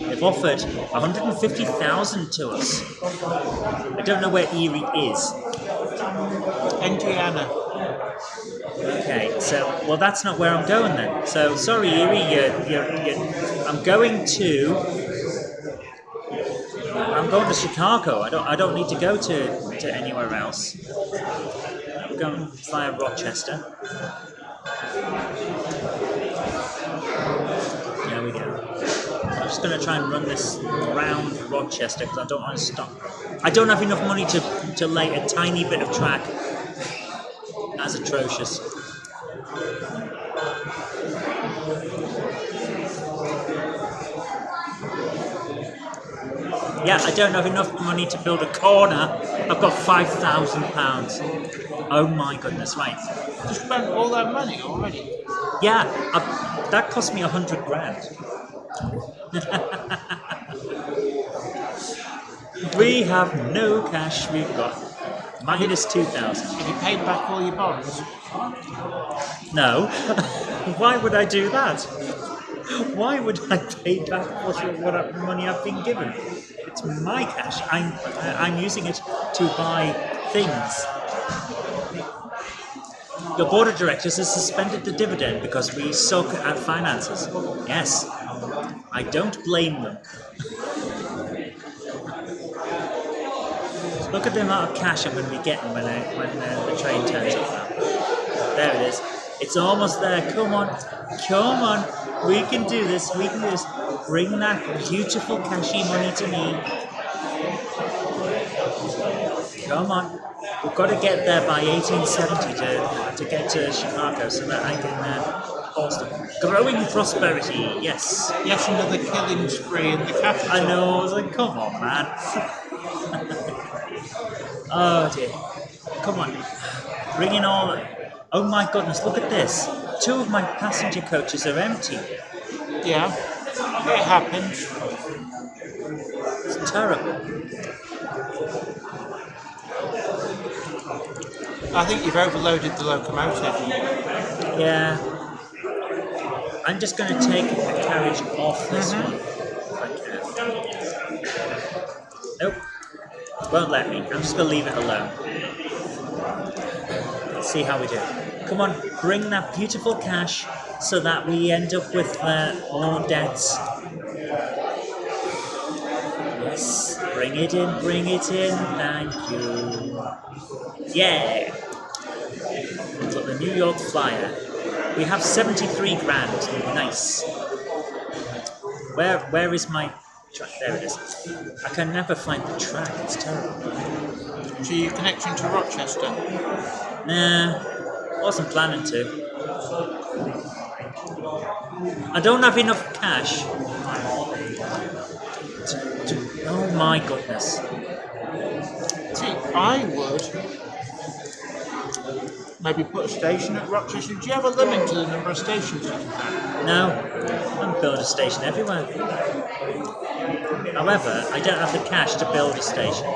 Speaker 1: They've offered 150,000 to us. I don't know where Erie is.
Speaker 2: Indiana.
Speaker 1: Okay, so well, that's not where I'm going then. So sorry, Erie. I'm going to Chicago. I don't need to go to anywhere else. I'm going via Rochester. There we go. I'm just going to try and run this around Rochester because I don't want to stop. I don't have enough money to lay a tiny bit of track. That's atrocious. Yeah, I don't have enough money to build a corner. I've got £5,000. Oh my goodness, right.
Speaker 2: You spent all that money already?
Speaker 1: Yeah, that cost me 100 grand. We have no cash, we've got minus 2,000.
Speaker 2: Have you paid back all your bonds?
Speaker 1: No. Why would I do that? Why would I pay back what money I've been given? It's my cash. I'm using it to buy things. Your board of directors has suspended the dividend because we suck at finances. Yes, I don't blame them. Look at the amount of cash I'm going to be getting when the train turns up now. There it is. It's almost there. Come on. Come on. We can do this. We can do this. Bring that beautiful cashy money to me. Come on. We've got to get there by 1870 to get to Chicago so that I can foster growing prosperity. Yes.
Speaker 2: Yes, another killing spree in the capital.
Speaker 1: I know. I was like, come on, man. Oh dear. Come on. Bring in all. Oh my goodness, look at this. 2 of my passenger coaches are empty.
Speaker 2: Yeah, it happens.
Speaker 1: It's terrible.
Speaker 2: I think you've overloaded the locomotive.
Speaker 1: Yeah. I'm just going to take the carriage off this one. If I can. Nope. Won't let me. I'm just going to leave it alone. Let's see how we do. Come on, bring that beautiful cash so that we end up with no debts. Yes, bring it in, thank you. Yeah. We've got the New York Flyer. We have 73 grand. Nice. Where is my track? There it is. I can never find the track. It's terrible.
Speaker 2: So you're connecting to Rochester?
Speaker 1: Nah, wasn't planning to. I don't have enough cash. Oh my goodness.
Speaker 2: See, I would maybe put a station at Rochester. Do you have a limit to the number of stations you can have?
Speaker 1: No, I'm build a station everywhere. However, I don't have the cash to build a station.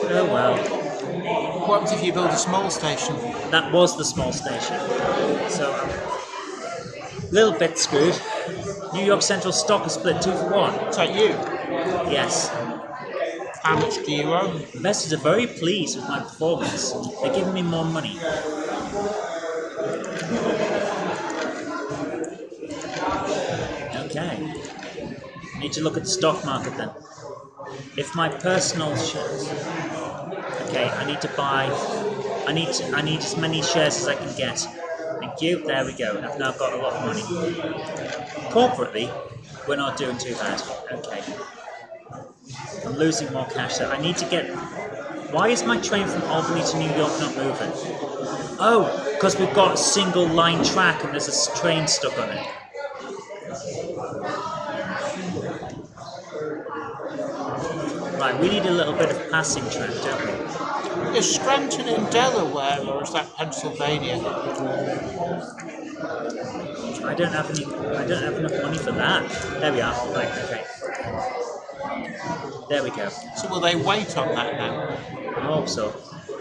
Speaker 1: Oh well.
Speaker 2: What happens if you build a small station?
Speaker 1: That was the small station. So, little bit screwed. New York Central stock is split 2 for 1.
Speaker 2: Is that you?
Speaker 1: Yes.
Speaker 2: How much do you own?
Speaker 1: Investors are very pleased with my performance. They're giving me more money. Okay. Need to look at the stock market then. If my personal shares... Okay, I need to buy... I need as many shares as I can get. Thank you. There we go. I've now got a lot of money. Corporately, we're not doing too bad. Okay. I'm losing more cash there. I need to get... Why is my train from Albany to New York not moving? Oh, because we've got a single line track and there's a train stuck on it. Right, we need a little bit of passing track, don't we?
Speaker 2: Is Scranton in Delaware or is that Pennsylvania?
Speaker 1: I don't have enough money for that. There we are. Right, okay. There we go.
Speaker 2: So will they wait on that now?
Speaker 1: I hope so.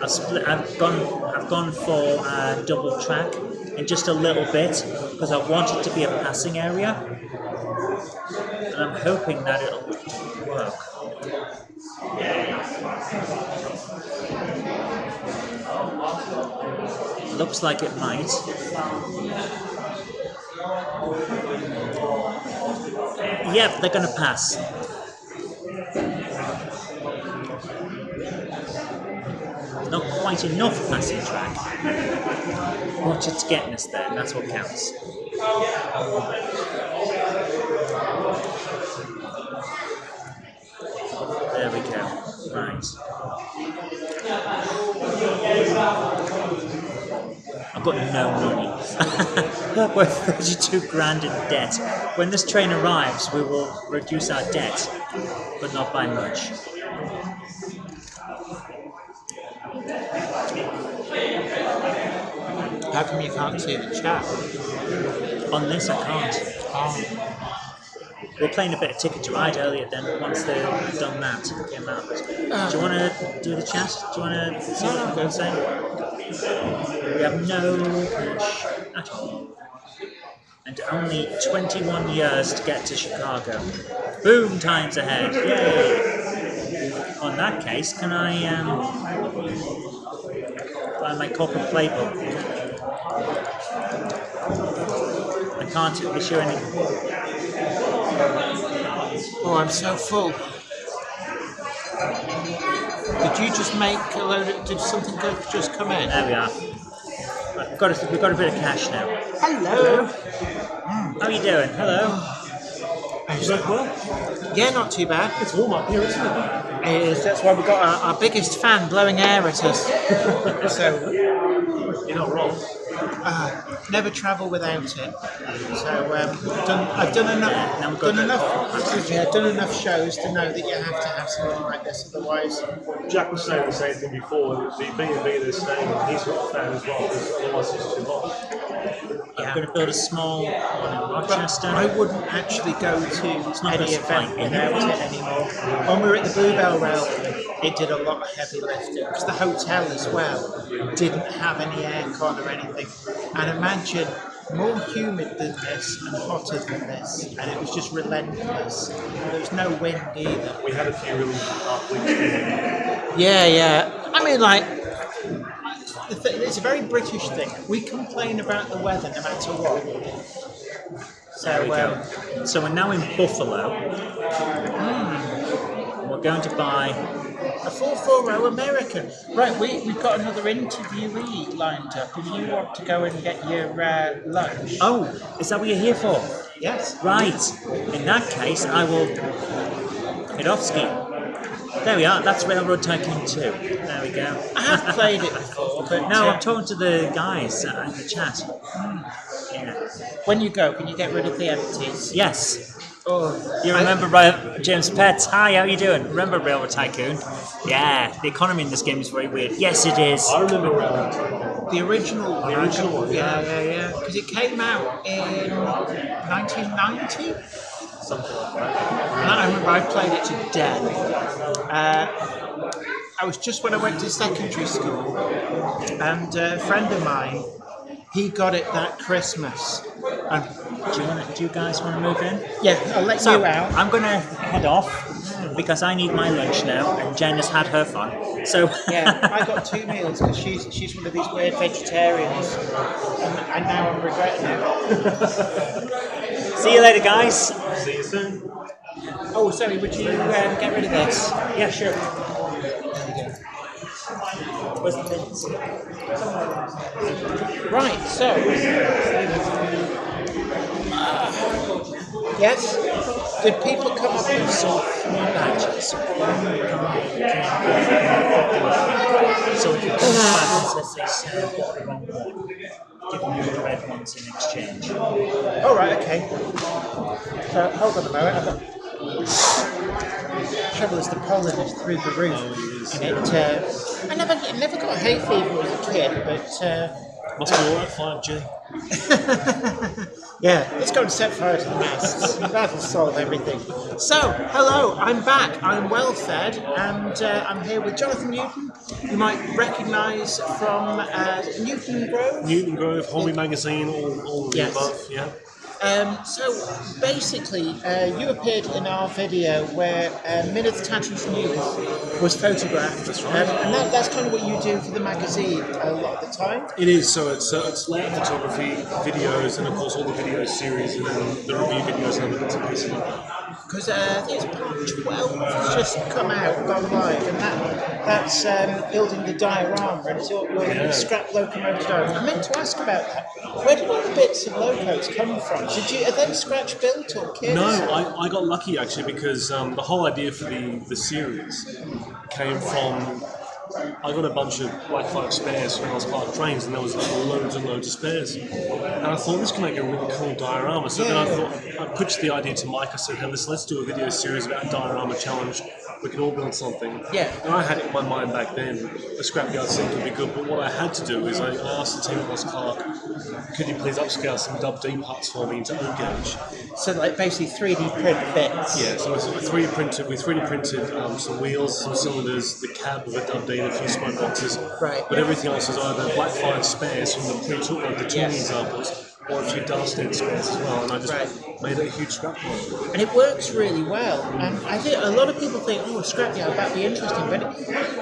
Speaker 1: I've gone for double track in just a little bit because I want it to be a passing area, and I'm hoping that it'll work. Looks like it might. Yep, they're gonna pass. Not quite enough passing track. Watch it's getting us there, and that's what counts. There we go. Right. I've got no money. We're 32 grand in debt. When this train arrives, we will reduce our debt, but not by much.
Speaker 2: How come you can't see the chat?
Speaker 1: On this, I can't.
Speaker 2: Oh.
Speaker 1: We were playing a bit of Ticket to Ride earlier, then once they've done that, it came out. Do you want to do the chat? Do you want to see what I'm saying? We have no cash at all. And only 21 years to get to Chicago. Boom, times ahead. Yay! On that case, can I find my corporate playbook? I can't issue any.
Speaker 2: Oh, I'm so full. Did you just make a load of... Did something just come in?
Speaker 1: There we are. Right, we've got a bit of cash now.
Speaker 2: Hello.
Speaker 1: How are you doing? Hello.
Speaker 6: Is that well?
Speaker 2: Yeah, not too bad.
Speaker 6: It's warm up here, isn't it?
Speaker 2: It is. That's why we've got our biggest fan blowing air at us. So,
Speaker 6: You're not wrong.
Speaker 2: never travel without it. So I've done enough shows to know that you have to have something like this, otherwise.
Speaker 6: Jack was saying the same thing before. The B&B they're staying, he's got a fan as well, because otherwise it's too hot.
Speaker 1: I'm going to build a small one in Rochester.
Speaker 2: I wouldn't actually go to
Speaker 1: not
Speaker 2: any
Speaker 1: this
Speaker 2: event
Speaker 1: flight.
Speaker 2: without it anymore. When we were at the Bluebell Railway, it did a lot of heavy lifting because the hotel as well didn't have any aircon or anything. And imagine more humid than this and hotter than this, and it was just relentless. There was no wind either.
Speaker 6: We had a few really hard weeks.
Speaker 2: Yeah. I mean, like, it's a very British thing. We complain about the weather no matter what.
Speaker 1: There we go. So we're now in Buffalo. we're going to buy.
Speaker 2: A 440 American. Right, we've got another interviewee lined up. If you want to go and get your lunch.
Speaker 1: Oh, is that what you're here for?
Speaker 2: Yes.
Speaker 1: Right. In that case, I will head off ski. There we are. That's Railroad Tycoon 2. There we go.
Speaker 2: I have played it before, but
Speaker 1: No, I'm talking to the guys in the chat. Yeah.
Speaker 2: when you go, can you get rid of the empties?
Speaker 1: Yes.
Speaker 2: Oh,
Speaker 1: You remember James Pets? Hi, how you doing? Remember Railroad Tycoon? Yeah, the economy in this game is very weird. Yes, it is.
Speaker 6: I remember Railroad Tycoon.
Speaker 2: the original one.
Speaker 6: The original one,
Speaker 2: Yeah. Because it came out in 1990.
Speaker 6: Something like that.
Speaker 2: And I remember I played it to death. I was just when I went to secondary school, and a friend of mine, he got it that Christmas. And
Speaker 1: Do you guys want to move in?
Speaker 2: yeah, I'll let
Speaker 1: So,
Speaker 2: you out.
Speaker 1: I'm going to head off because I need my lunch now, and Jen has had her fun. So,
Speaker 2: Yeah, I got 2 meals because she's one of these weird vegetarians, and now I'm regretting it.
Speaker 1: see you later, guys.
Speaker 6: See you soon.
Speaker 2: Oh, sorry, would you get rid of this?
Speaker 1: Yeah, sure. Where's the bins?
Speaker 2: Right, so. Yes? Did people come up with some badges?
Speaker 1: So if you come back and says they got the wrong one, give them the red ones in exchange.
Speaker 2: Oh, right, okay. So, hold on a moment. Trouble is the pollen is through the roof. And I never got hay fever as a kid, but
Speaker 6: Must be alright, 5G.
Speaker 2: yeah, let's go and set fire to the masts. That'll solve everything. So, hello, I'm back. I'm well fed, and I'm here with Jonathan Newton. You might recognise from Newton Grove.
Speaker 6: Newton Grove, Homey Magazine, all of the
Speaker 2: Yes.
Speaker 6: above, yeah.
Speaker 2: So basically, you appeared in our video where Minith Tatter's News was photographed.
Speaker 6: That's right.
Speaker 2: And that's kind of what you do for the magazine a lot of the time.
Speaker 6: It is, so it's layout photography, videos, and of course all the video series and then the review videos and other bits and pieces like that.
Speaker 2: Because I think it's part 12 has just come out, gone live, and that's building the diorama and it's your
Speaker 6: Yeah.
Speaker 2: scrap locomotive diorama. I meant to ask about that. Where did all the bits of locos come from? Are they scratch built or kits?
Speaker 6: No, I got lucky actually because the whole idea for the series came from. I got a bunch of Black 5 spares when I was part of trains, and there was loads and loads of spares. And I thought this could make a really cool diorama. So then I thought I pitched the idea to Mike. I said, "Hey, let's do a video series about a diorama challenge. We can all build something."
Speaker 2: Yeah.
Speaker 6: And I had it in my mind back then. A scrapyard scene could be good, but what I had to do is I asked the team at Ross Clark, "Could you please upscale some Dub D parts for me into O gauge?"
Speaker 2: So like basically 3D print bits.
Speaker 6: Yeah, so we 3D printed some wheels, some cylinders, the cab of a Dub D, and a few smoke boxes.
Speaker 2: Right.
Speaker 6: But everything else is either Black 5 spares from the pre-tool, like the tuning examples, or a few Darstead spares as well. And I just made it a huge scrap pile.
Speaker 2: And it works really well. And I think a lot of people think, oh, scrapyard, that'd be interesting. But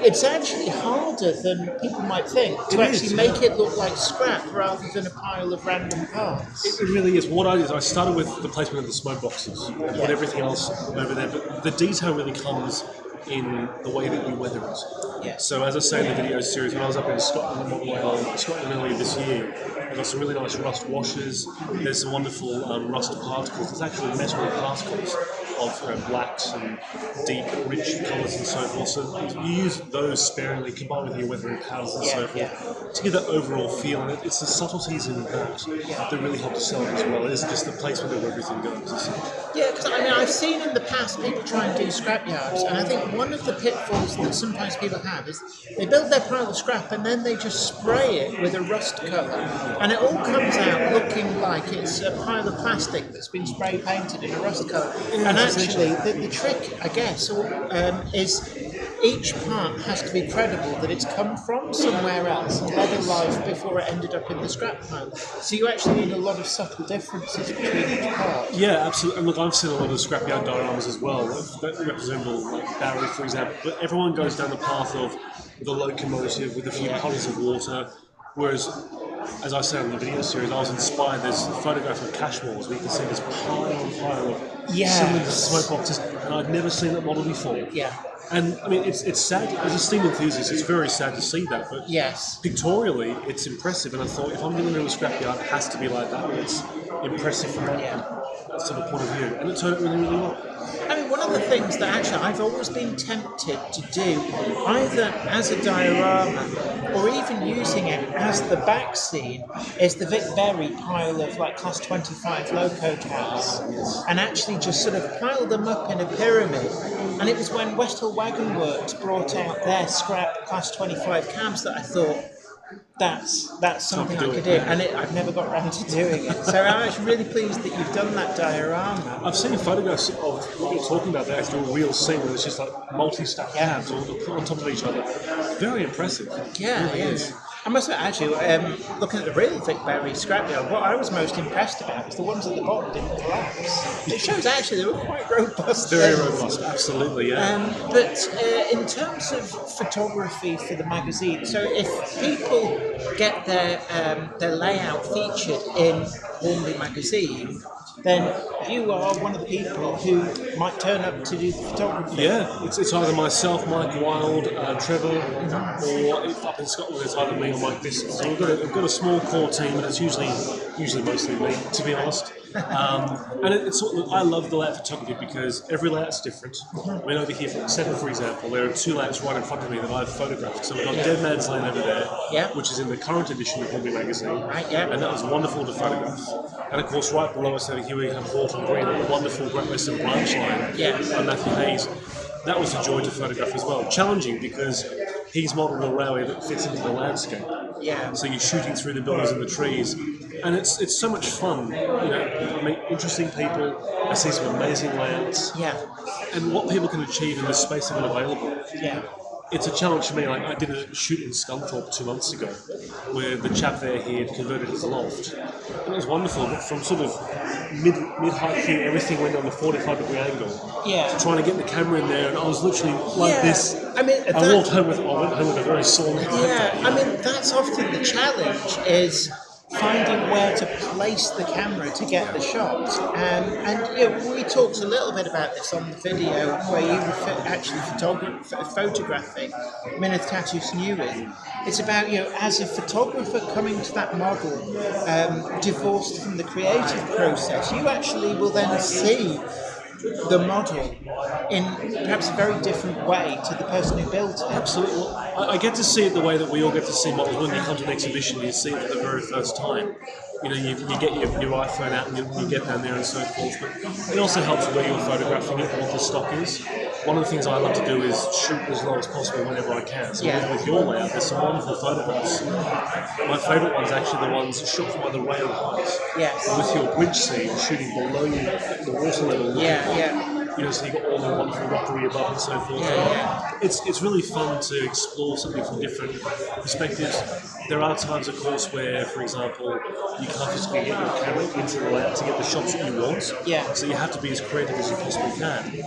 Speaker 2: it's actually harder than people might think to actually make it look like scrap rather than a pile of random parts.
Speaker 6: It really is. What I did is I started with the placement of the smoke boxes, put everything else over there. But the detail really comes in the way that you weather it.
Speaker 2: Yeah.
Speaker 6: So as I say in the video series, when I was up in Scotland earlier this year, I got some really nice rust washes. There's some wonderful rust particles. There's actually metal particles of blacks and deep, rich colours and so forth. So you use those sparingly, combined with your weathering powders and so forth, to give that overall feel. And it's the subtleties in that that really help to sell it as well. It isn't just the placement of everything goes.
Speaker 2: Yeah, because I mean, I've seen in the past people try and do scrapyards, and I think one of the pitfalls that sometimes people have is they build their pile of scrap and then they just spray it with a rust colour, and it all comes out looking like it's a pile of plastic that's been spray painted in a rust colour. And actually, the trick, I guess, is each part has to be credible that it's come from somewhere else and led a life before it ended up in the scrap pile. So you actually need a lot of subtle differences between each part.
Speaker 6: Yeah, absolutely. And look, I've seen a lot of scrapyard dioramas as well that represent like Barry, for example. But everyone goes down the path of the locomotive with a few puddles of water, whereas as I said in the video series, I was inspired. There's a photograph of cash walls where you can see this pile and pile of cylinders, smoke boxes, and I'd never seen that model before.
Speaker 2: Yeah.
Speaker 6: And I mean, it's sad as a steam enthusiast. It's very sad to see that, but
Speaker 2: Yes.
Speaker 6: pictorially, it's impressive. And I thought, if I'm going to do a scrapyard, it has to be like that. It's impressive from that sort of point of view, and it turned out really, really well.
Speaker 2: I mean, one of the things that actually I've always been tempted to do, either as a diorama or even using it as the back scene, is the Vic Berry pile of like Class 25 loco cabs, and actually just sort of pile them up in a pyramid. And it was when West Hill Wagon Works brought out their scrap Class 25 cabs that I thought, that's something I could do, and I've never got around to doing it. So I'm actually really pleased that you've done that diorama.
Speaker 6: I've seen photographs of what you're talking about. They actually do a real scene where it's just like multi-stack cabs all on top of each other. Very impressive.
Speaker 2: Yeah,
Speaker 6: it really is.
Speaker 2: I must admit, actually, looking at the real Vic Berry scrapyard, what I was most impressed about was the ones at the bottom didn't collapse. It shows actually they were quite robust.
Speaker 6: Very robust, absolutely, yeah.
Speaker 2: But in terms of photography for the magazine, so if people get their layout featured in Hornby magazine, then you are one of the people who might turn up to do the photography.
Speaker 6: Yeah, it's either myself, Mike Wilde, Trevor, or if up in Scotland it's either me or Mike Bissell. So we've got a small core team, and it's usually mostly me, to be honest. And it's sort of, I love the layout photography because every layout's different. I mean, over here for Seven, for example, there are two layouts right in front of me that I've photographed. So we've got Dead Man's Lane over there, which is in the current edition of Hornby magazine, and that was wonderful to photograph. And of course, right below us over here we have Horton Green, the wonderful Great Western Branch line by Matthew Hayes. That was a joy to photograph as well. Challenging because he's modelled a railway that fits into the landscape.
Speaker 2: Yeah.
Speaker 6: So you're shooting through the buildings and the trees, and it's so much fun. You know, I mean, interesting people. I see some amazing layouts.
Speaker 2: Yeah.
Speaker 6: And what people can achieve in the space they've got available.
Speaker 2: Yeah.
Speaker 6: It's a challenge for me. Like I did a shoot in Scunthorpe 2 months ago, where the chap there he had converted his loft, and it was wonderful. But from sort of mid-height here, everything went on a 45-degree angle.
Speaker 2: Yeah.
Speaker 6: Trying to get the camera in there, and I was literally like this.
Speaker 2: I mean,
Speaker 6: I went home with a very sore neck.
Speaker 2: Yeah, I mean, that's often the challenge, is finding where to place the camera to get the shot. And you know, we talked a little bit about this on the video where you were actually photographing Minith Tatus Newith. It's about, you know, as a photographer coming to that model, divorced from the creative process, you actually will then see the model in perhaps a very different way to the person who built it.
Speaker 6: Absolutely. Well, I get to see it the way that we all get to see models. When you come to an exhibition, you see it for the very first time. You know, you get your iPhone out and you get down there and so forth. But it also helps where you're photographing it and what the stock is. One of the things I love to do is shoot as low as possible whenever I can. So with your layout, there's some wonderful photographs. My favourite one's actually the ones shot from the rail height.
Speaker 2: Yes.
Speaker 6: With your bridge scene shooting below you, the water level. You know, so you've got all the wonderful rockery above and so forth. It's really fun to explore something from different perspectives. There are times, of course, where, for example, you can't physically get your camera into the layout to get the shots that you want. So you have to be as creative as you possibly can.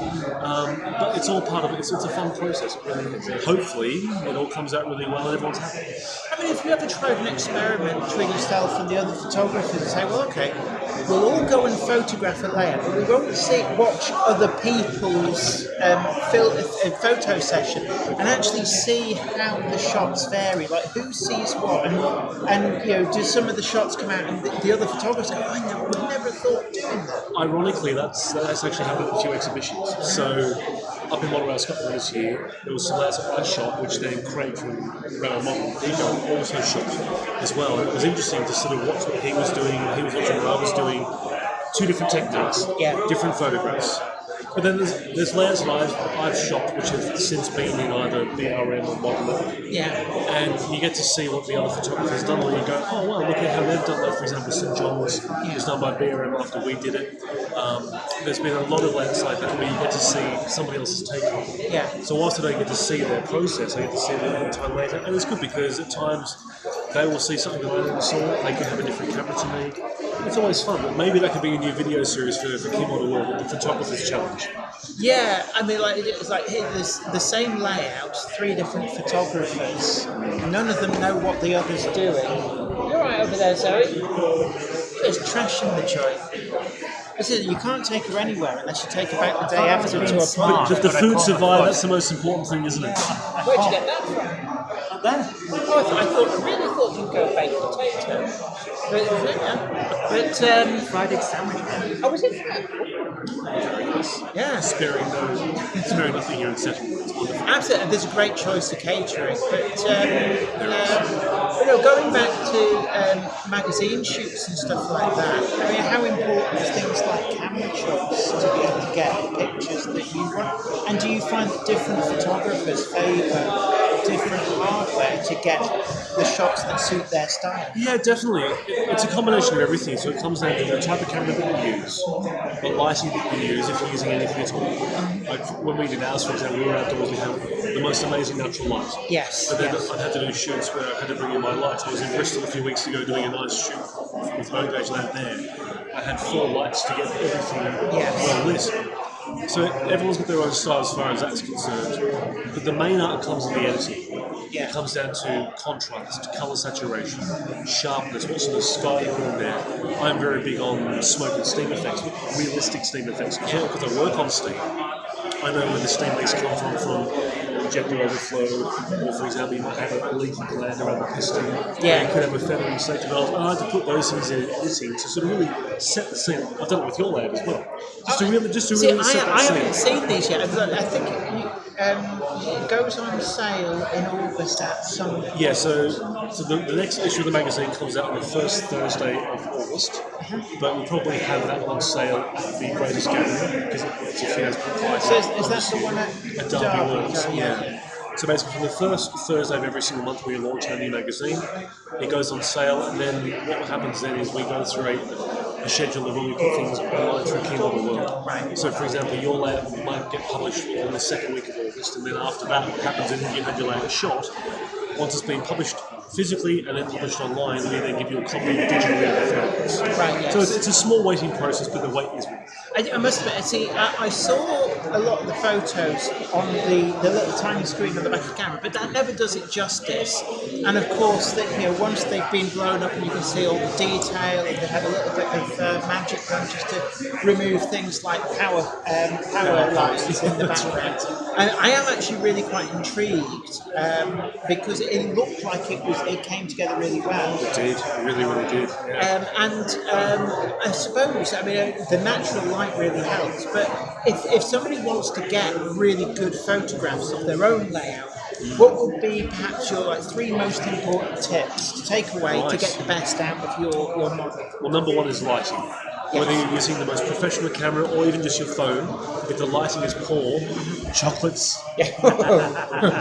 Speaker 6: But it's all part of it. It's a fun process. It really is. Hopefully, it all comes out really well and everyone's happy.
Speaker 2: I mean, if you ever tried an experiment between yourself and the other photographers and say, well, okay, we'll all go and photograph a layout, but we won't watch other people's photo session and actually see how the shots vary, like who sees what, and you know, do some of the shots come out and the other photographers go, I never thought of doing that.
Speaker 6: Ironically, that's actually happened at a few exhibitions. So up in Model Rail Scotland this year, there was some layouts that I shot, which then Craig from Rail Model also shot as well. And it was interesting to sort of watch what he was doing, and he was watching what I was doing. Two different techniques, different photographs. But then there's layers that I've shot which have since been in either BRM or Model. And you get to see what the other photographer's done, or you go, oh wow, look at how they've done that. For example, St John's was done by BRM after we did it. There's been a lot of layers like that where you get to see somebody else's take on it. So whilst I don't get to see their process, I get to see it a long time later. And it's good because at times they will see something that I never saw. They could have a different camera to me. It's always fun, but maybe that could be a new video series for Key Model World, the Photographer's Challenge.
Speaker 2: Yeah, I mean, like it's like here, there's the same layout, 3 different photographers. None of them know what the other's doing. You're right over
Speaker 3: Hello, Zoe.
Speaker 2: There's trash in the joint. Listen, you can't take her anywhere unless you take her back the day after to a park.
Speaker 6: But the food survive, that's the most important thing, isn't it?
Speaker 3: Where'd you get that from?
Speaker 2: There.
Speaker 3: Oh, I really thought you'd go baked potato. But
Speaker 2: Fried sandwich.
Speaker 3: oh, was it that?
Speaker 2: Yeah.
Speaker 6: Sparing nothing here in Seattle. It's wonderful.
Speaker 2: Absolutely, there's a great choice of catering, but going back to magazine shoots and stuff like that. I mean, how important is things like camera shots to be able to get pictures that you want? And do you find that different photographers favour different hardware to get the shots that suit their style?
Speaker 6: Yeah, definitely. It's a combination of everything. So it comes down to the type of camera that you use, the lighting that you use, if you're using anything at all. Like when we did ours, for example, we were outdoors, we had the most amazing natural light.
Speaker 2: Yes.
Speaker 6: But then
Speaker 2: yes.
Speaker 6: I had to do shoots where I had to bring in my lights. I was in Bristol a few weeks ago doing a nice shoot with road gauge out there. I had 4 lights to get everything well lit. So everyone's got their own style as far as that's concerned. But the main art comes in the editing. It comes down to contrast, colour saturation, sharpness, what sort of sky you put on there. I'm very big on smoke and steam effects, realistic steam effects. Because I work on steam, I know where the steam leaks come from injector overflow, or for example, you might have a leaky gland around the piston.
Speaker 2: Yeah.
Speaker 6: You could have a feathering safety valve. I had to put those things in editing to sort of really set the scene. I've done it with your lab as well. Just to really set that scene.
Speaker 2: I haven't seen these yet. I think it goes on sale in August at some.
Speaker 6: Yeah, so the next issue of the magazine comes out on the first Thursday of August, but we'll probably have that on sale at the Greatest Gathering because it's a few days price.
Speaker 2: So is that the one at
Speaker 6: Derby Works?
Speaker 2: Yeah.
Speaker 6: So basically, from the first Thursday of every single month, we launch our new magazine. It goes on sale, and then what happens then is we go through a schedule of when we put things online through Keynote World.
Speaker 2: Right.
Speaker 6: So, for example, your lab might get published in the second week of August, and then after that, what happens is you have your lab shot. Once it's been published physically and then published online, we then give you a copy digitally of the photos.
Speaker 2: Right, yes.
Speaker 6: So it's a small waiting process, but the wait is worth it.
Speaker 2: I must admit, I saw a lot of the photos on the little tiny screen on the back of the camera, but that never does it justice. And of course, once they've been blown up and you can see all the detail, and they have a little bit of magic done just to remove things like power lines in the background. I am actually really quite intrigued because it looked like it came together really well.
Speaker 6: It did, it really, really did. Yeah.
Speaker 2: I suppose, the natural light really helps, but if somebody wants to get really good photographs of their own layout, what would be perhaps your 3 most important tips to take away to get the best out of your model?
Speaker 6: Well, number 1 is lighting. Whether you're using the most professional camera or even just your phone, if the lighting is poor, chocolates.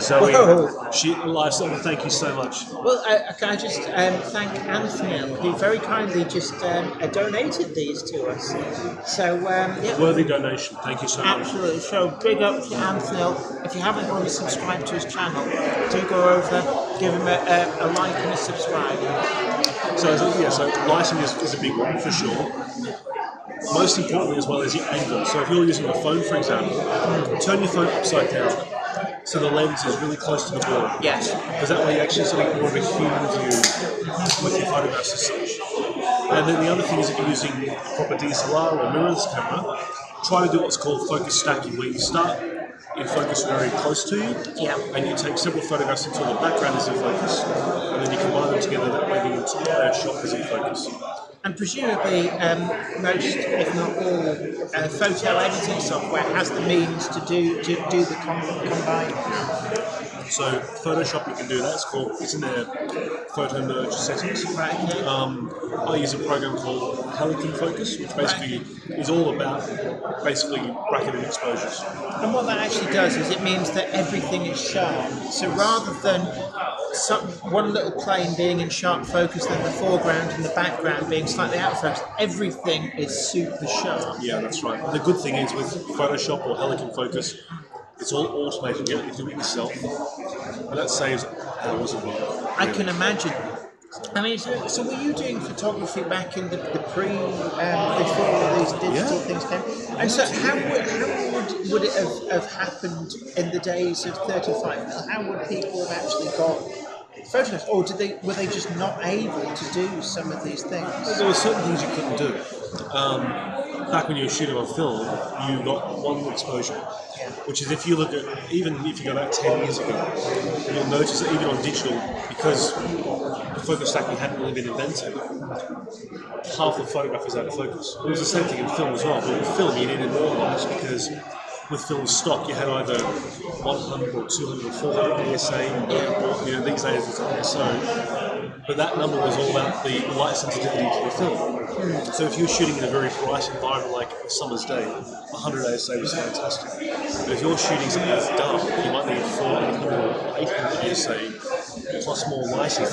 Speaker 6: Zoe, lifestyle, thank you so much.
Speaker 2: Well, can I just thank Anthony, who very kindly just donated these to us. So,
Speaker 6: Worthy donation, thank you so much.
Speaker 2: Absolutely. So, big up to Anthony. If you haven't already subscribed to his channel, do go over, give him a like and a subscribe.
Speaker 6: So lighting is a big one for sure. Most importantly as well is your angle. So if you're using a phone, for example, turn your phone upside down so the lens is really close to the board.
Speaker 2: Yes.
Speaker 6: Because that way you actually sort of get more of a human view with your photographs as such. And then the other thing is if you're using a proper DSLR or mirrorless camera, try to do what's called focus stacking, where you start in focus very close to you, and you take several photographs until the background is in focus, and then you combine them together, that way the entire shot is in focus.
Speaker 2: And presumably most, if not all, photo editing software has the means to do the combine.
Speaker 6: So Photoshop, you can do that. It's in their photo merge settings.
Speaker 2: Right.
Speaker 6: I use a program called Helicon Focus, which basically is all about bracketed exposures.
Speaker 2: And what that actually does is it means that everything is sharp. So rather than one little plane being in sharp focus, then the foreground and the background being slightly out of focus, everything is super sharp.
Speaker 6: Yeah, that's right. The good thing is with Photoshop or Helicon Focus, it's all automated. You do it yourself, and that saves hours of work.
Speaker 2: I can imagine. So were you doing photography back in the pre, before all these digital things came? And so how would it have happened in the days of 35? How would people have actually got photographs, or were they just not able to do some of these things?
Speaker 6: There were certain things you couldn't do. Back when you were shooting on film, you got one exposure, which is if you look at, even if you go back 10 years ago, you'll notice that even on digital, because the focus stacking hadn't really been invented, half the photograph was out of focus. It was the same thing in film as well, but with film you needed more light because with film stock you had either 100 or 200 or 400 ASA, or these days it's ISO. But that number was all about the light sensitivity to the film. So if you were shooting in a very bright environment like a summer's day, 100 ASA was fantastic. But if you're shooting something that's dark, you might need 400 or 800 ASA plus more lighting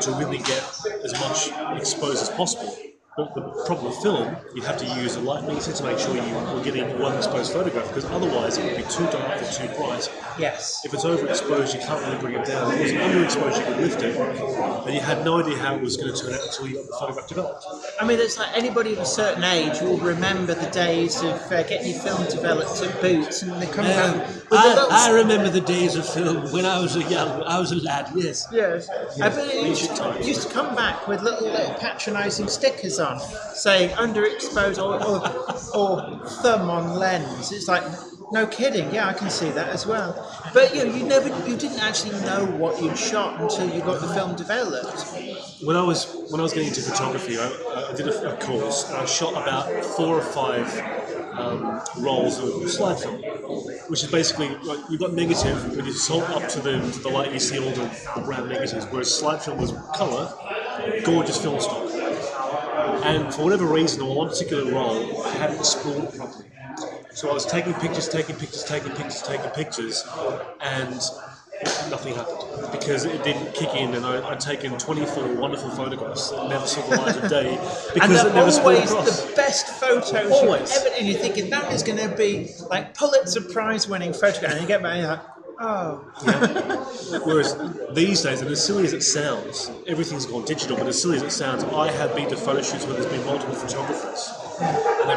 Speaker 6: to really get as much exposed as possible. But the problem with film, you have to use a light meter to make sure you're getting one exposed photograph, because otherwise it would be too dark or too bright.
Speaker 2: Yes.
Speaker 6: If it's overexposed, you can't really bring it down. If it was underexposed, you could lift it, and you had no idea how it was going to turn out until you got the photograph developed.
Speaker 2: I mean, it's like anybody of a certain age will remember the days of getting your film developed at Boots, and they come down with the little...
Speaker 6: I remember the days of film when I was a lad, yes.
Speaker 2: Yes. But it used to come back with little patronising stickers on, saying underexposed or thumb on lens. It's like, no kidding, yeah, I can see that as well. But you didn't actually know what you'd shot until you got the film developed.
Speaker 6: When I was getting into photography, I did a course, and I shot about 4 or 5 rolls of slide film, which is basically you've got negative, but you hold up to the light, you see all the brown negatives, whereas slide film was colour, gorgeous film stock. And for whatever reason, on one particular roll, I hadn't spooled properly. So I was taking pictures, and nothing happened because it didn't kick in, and I'd taken 24 wonderful photographs that never saw the light of day because it never spooled across.
Speaker 2: Always the best photos you've ever, and you're thinking that is going to be like Pulitzer Prize winning photograph, and you get back and you're like, oh.
Speaker 6: Yeah. Whereas these days, and as silly as it sounds, everything's gone digital, but as silly as it sounds, I have been to photo shoots where there's been multiple photographers. And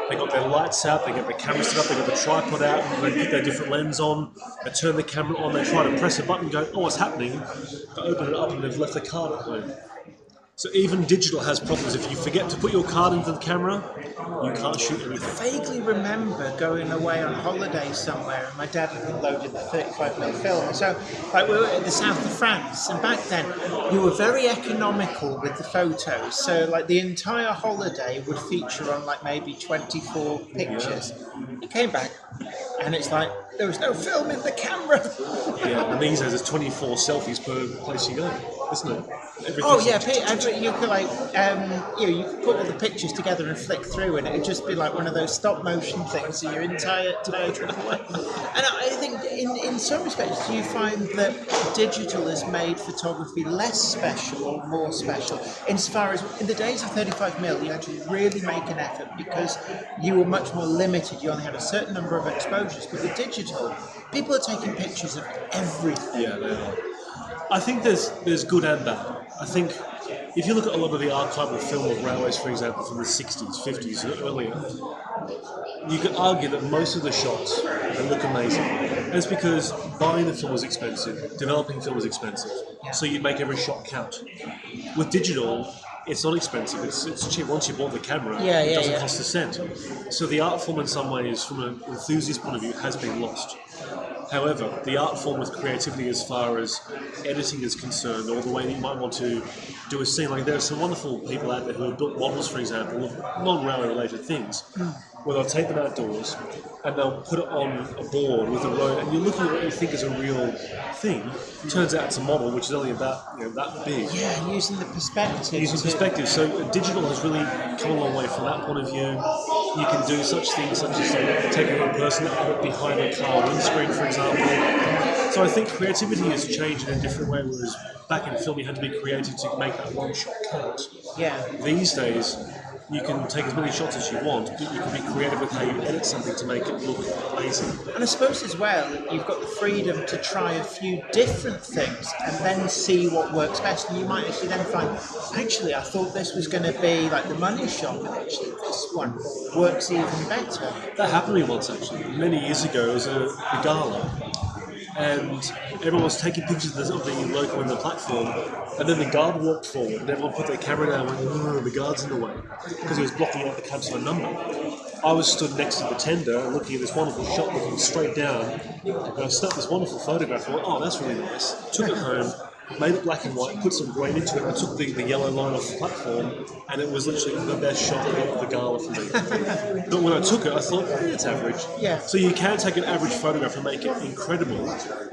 Speaker 6: they got their lights out, they get their camera set up, they got the tripod out, and they put their different lens on, they turn the camera on, they try to press a button and go, oh, what's happening? They open it up and they've left the card at home. So even digital has problems. If you forget to put your card into the camera, you can't shoot anything.
Speaker 2: I vaguely remember going away on holiday somewhere, and my dad had loaded the 35mm film. So, we were at the south of France, and back then you were very economical with the photos. So, the entire holiday would feature on maybe 24 pictures. You came back, and it's like there was no film in the camera.
Speaker 6: Yeah, and these days there's 24 selfies per place you go, isn't it?
Speaker 2: You could you could put all the pictures together and flick through, and it'd just be like one of those stop motion things. So your entire trip away. And I think in some respects, do you find that digital has made photography less special or more special? Insofar as in the days of 35mm, you had to really make an effort because you were much more limited. You only had a certain number of exposures. But with digital, people are taking pictures of everything.
Speaker 6: Yeah, they are. I think there's good and bad. I think if you look at a lot of the archival film of railways, for example, from the 60s, 50s, and earlier, you could argue that most of the shots they look amazing. And it's because buying the film was expensive, developing film was expensive, so you'd make every shot count. With digital, it's not expensive, it's cheap. Once you bought the camera, it doesn't cost a cent. So the art form in some ways, from an enthusiast point of view, has been lost. However, the art form with creativity as far as editing is concerned, or the way that you might want to do a scene, there are some wonderful people out there who have built models, for example, of non-railway related things, where they'll take them outdoors and they'll put it on a board with a road, and you're looking at what you think is a real thing. It turns out it's a model which is only about that big.
Speaker 2: Yeah, using the perspective.
Speaker 6: So digital has really come a long way from that point of view. You can do such things such as taking a person out behind a car windscreen, for example. So I think creativity has changed in a different way, whereas back in film you had to be creative to make that one shot count.
Speaker 2: Yeah.
Speaker 6: These days, you can take as many shots as you want, but you can be creative with how you edit something to make it look amazing.
Speaker 2: And I suppose as well, you've got the freedom to try a few different things and then see what works best. And you might actually then find, actually, I thought this was going to be like the money shot, but actually this one works even better.
Speaker 6: That happened to me once, actually. Many years ago, it was a gala, and everyone was taking pictures of the logo on the platform, and then the guard walked forward, and everyone put their camera down and went, "Oh, the guard's in the way," because he was blocking out the cabside number. I was stood next to the tender, looking at this wonderful shot, looking straight down, and I snapped this wonderful photograph, and I went, "Oh, that's really nice." Took it home, made it black and white, put some grain into it. I took the yellow line off the platform, and it was literally the best shot of the gala for me. But when I took it, I thought, it's average.
Speaker 2: Yeah.
Speaker 6: So you can take an average photograph and make it incredible,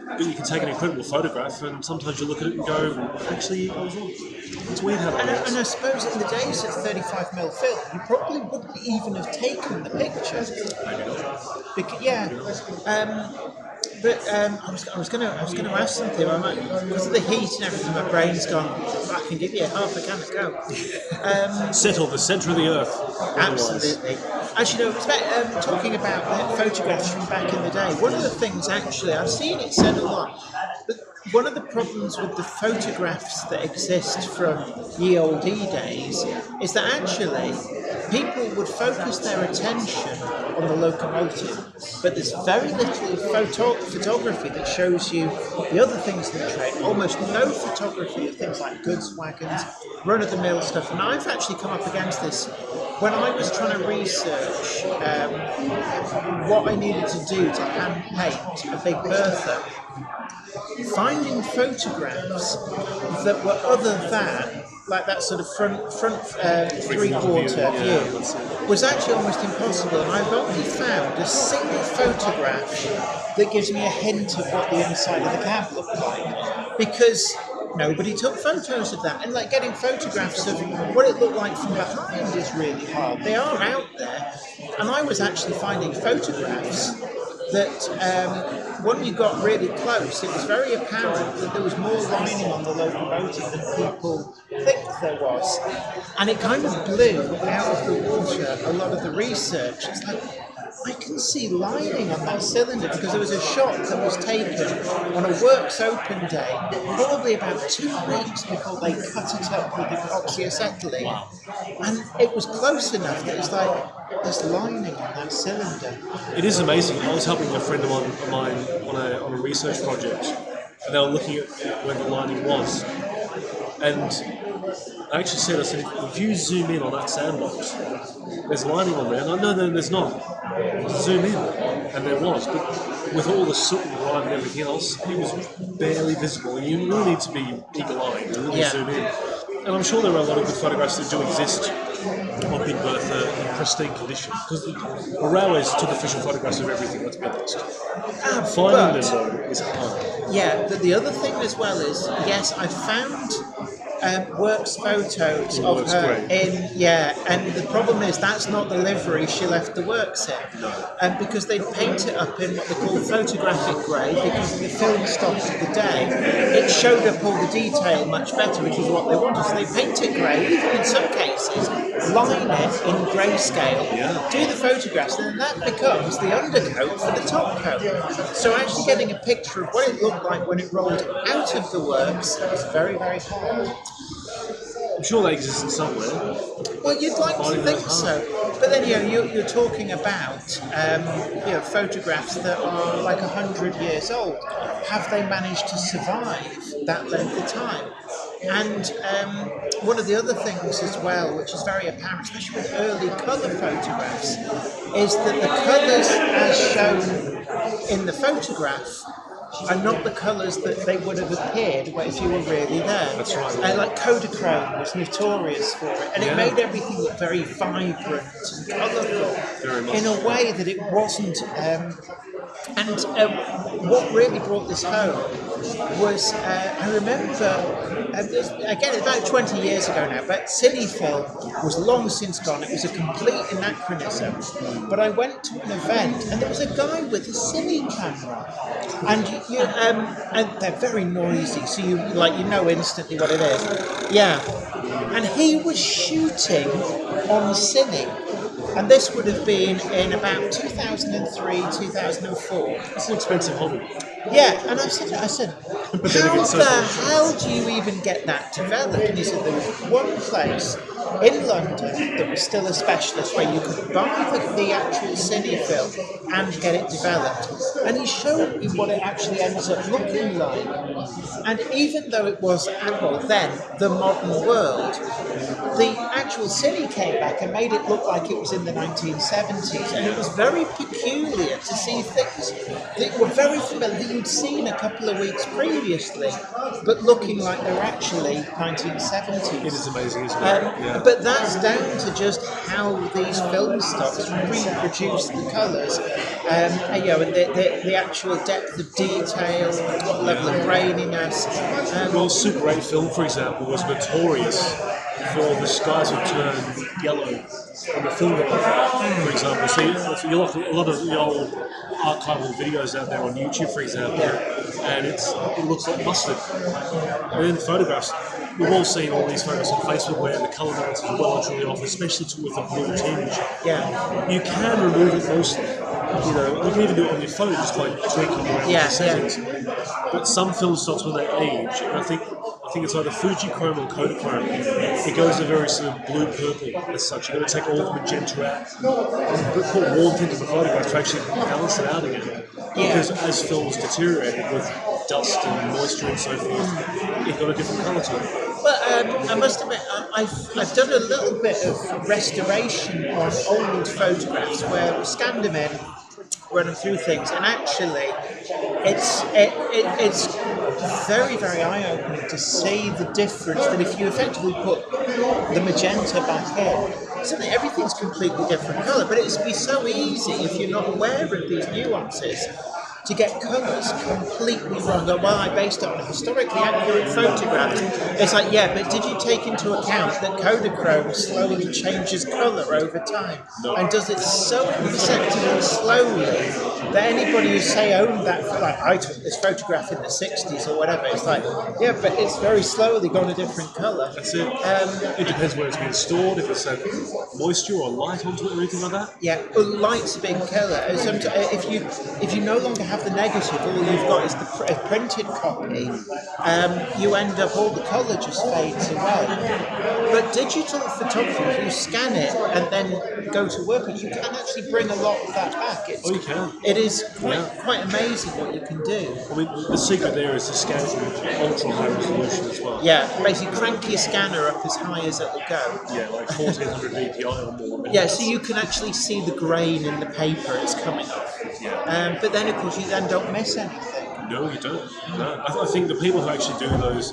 Speaker 6: but you can take an incredible photograph, and sometimes you look at it and go, actually, I was wrong. It's weird how that works.
Speaker 2: And I suppose in the days of 35mm film, you probably wouldn't even have taken the picture.
Speaker 6: Maybe not.
Speaker 2: I was going to ask something. Because of the heat and everything, my brain's gone. I can give you half a can of Coke.
Speaker 6: Settle the centre of the earth.
Speaker 2: Absolutely. Actually, no, it's about, talking about photographs from back in the day. One of the things, actually, I've seen it said a lot, but one of the problems with the photographs that exist from ye olde days is that actually people would focus their attention on the locomotive, but there's very little photography that shows you the other things in the train. Almost no photography of things like goods wagons, run-of-the-mill stuff. And I've actually come up against this when I was trying to research what I needed to do to hand paint a Big Bertha. Finding photographs that were other than like that sort of front three-quarter view was actually almost impossible, and I've only found a single photograph that gives me a hint of what the inside of the cab looked like, because nobody took photos of that, and like getting photographs of what it looked like from behind is really hard. They are out there, and I was actually finding photographs that when you got really close, it was very apparent that there was more lining on the locomotive than people think there was. And it kind of blew out of the water a lot of the research. It's like, I can see lining on that cylinder, because there was a shot that was taken on a works open day, probably about 2 weeks before they cut it up with epoxy acetylene. Wow. And it was close enough that it's like, there's lining on that cylinder.
Speaker 6: It is amazing. I was helping a friend of mine on a research project, and they were looking at where the lining was. And I actually said, if you zoom in on that sandbox, there's lining on there. And no, there's not. Zoom in. And there was. But with all the soot and grime and everything else, it was barely visible. And you really need to be eagle-eyed and really zoom in. And I'm sure there are a lot of good photographs that do exist on Big Bertha in pristine condition, because the railways took official photographs of everything, let's be honest. Finding them, though, is hard.
Speaker 2: Yeah, the other thing as well is, yes, I found works photos of her and the problem is that's not the livery she left the works in, because they paint it up in what they call photographic grey, because of the film stock of the day. It showed up all the detail much better, which is what they wanted. So they paint it grey, even in some cases line it in grayscale, do the photographs, and then that becomes the undercoat for the top coat. So actually getting a picture of what it looked like when it rolled out of the works is very, very hard.
Speaker 6: I'm sure they exist somewhere.
Speaker 2: Well, you'd like to think so, but then you're talking about photographs that are like 100 years old. Have they managed to survive that length of time? And one of the other things as well, which is very apparent, especially with early colour photographs, is that the colours as shown in the photograph are not the colours that they would have appeared if you were really there.
Speaker 6: That's right.
Speaker 2: Like Kodachrome was notorious for it, and it made everything look very vibrant and colourful in a way that it wasn't. What really brought this home was, I remember, again, about 20 years ago now, but Cinefilm was long since gone. It was a complete anachronism. But I went to an event, and there was a guy with a cine camera. And they're very noisy, so you know instantly what it is. Yeah. And he was shooting on cine. And this would have been in about 2003, 2004.
Speaker 6: It's an expensive hobby.
Speaker 2: Yeah, and I said, how the hell do you even get that developed? And he said there was one place in London that was still a specialist where you could buy the actual cine film and get it developed. And he showed me what it actually ends up looking like. And even though it was, well, then, the modern world, the actual cine came back and made it look like it was in the 1970s. And it was very peculiar to see things that were very familiar, that you'd seen a couple of weeks previously, but looking like they were actually 1970s.
Speaker 6: It is amazing, isn't it? Yeah.
Speaker 2: But that's down to just how these film stocks reproduce the colours, and the actual depth of detail, what level of graininess.
Speaker 6: Well, Super 8 film, for example, was notorious for the skies would turn yellow on the film roll, for example. So you look at a lot of the old archival videos out there on YouTube, for example, and it looks like mustard. And then photographs, we've all seen all these photos on Facebook where the colour balance is well and truly off, especially with a blue tinge.
Speaker 2: Yeah.
Speaker 6: You can remove it mostly. You know, you can even do it on your phone just by tweaking around the settings. But some film stocks, when they age, and I think it's either Fujichrome or Kodachrome, it goes to very sort of blue purple as such. You've got to take all the magenta out and put warmth into the photograph to actually balance it out again. Because as films deteriorated with dust and moisture and so forth, it got a different colour to it.
Speaker 2: But I must admit, I've done a little bit of restoration on old photographs where we scanned them in, run them through things, and actually it's very, very eye-opening to see the difference that if you effectively put the magenta back in, suddenly everything's completely different colour. But it'd be so easy if you're not aware of these nuances to get colours completely wrong. Well, I based it on a historically accurate photograph. It's like, yeah, but did you take into account that Kodachrome slowly changes colour over time and does it so imperceptibly slowly that anybody who say owned that, like I took this photograph in the 60s or whatever, it's like, yeah, but it's very slowly gone a different colour.
Speaker 6: That's it. It depends where it's been stored, if it's moisture or light onto it or anything like that.
Speaker 2: Yeah, well, light's a big killer. If you no longer have the negative, all you've got is the printed copy, you end up, all the colour just fades away. But digital photography, if you scan it and then go to work, you can actually bring a lot of that back.
Speaker 6: You can.
Speaker 2: It is quite amazing what you can do.
Speaker 6: I mean, the secret there is to scan it in ultra high resolution as well.
Speaker 2: Yeah, basically crank your scanner up as high as it'll go.
Speaker 6: Yeah, like 1400 DPI or more.
Speaker 2: Yeah, so you can actually see the grain in the paper it's coming off.
Speaker 6: Yeah.
Speaker 2: But then, of course, you then don't miss anything.
Speaker 6: No, you don't. No. I think the people who actually do those,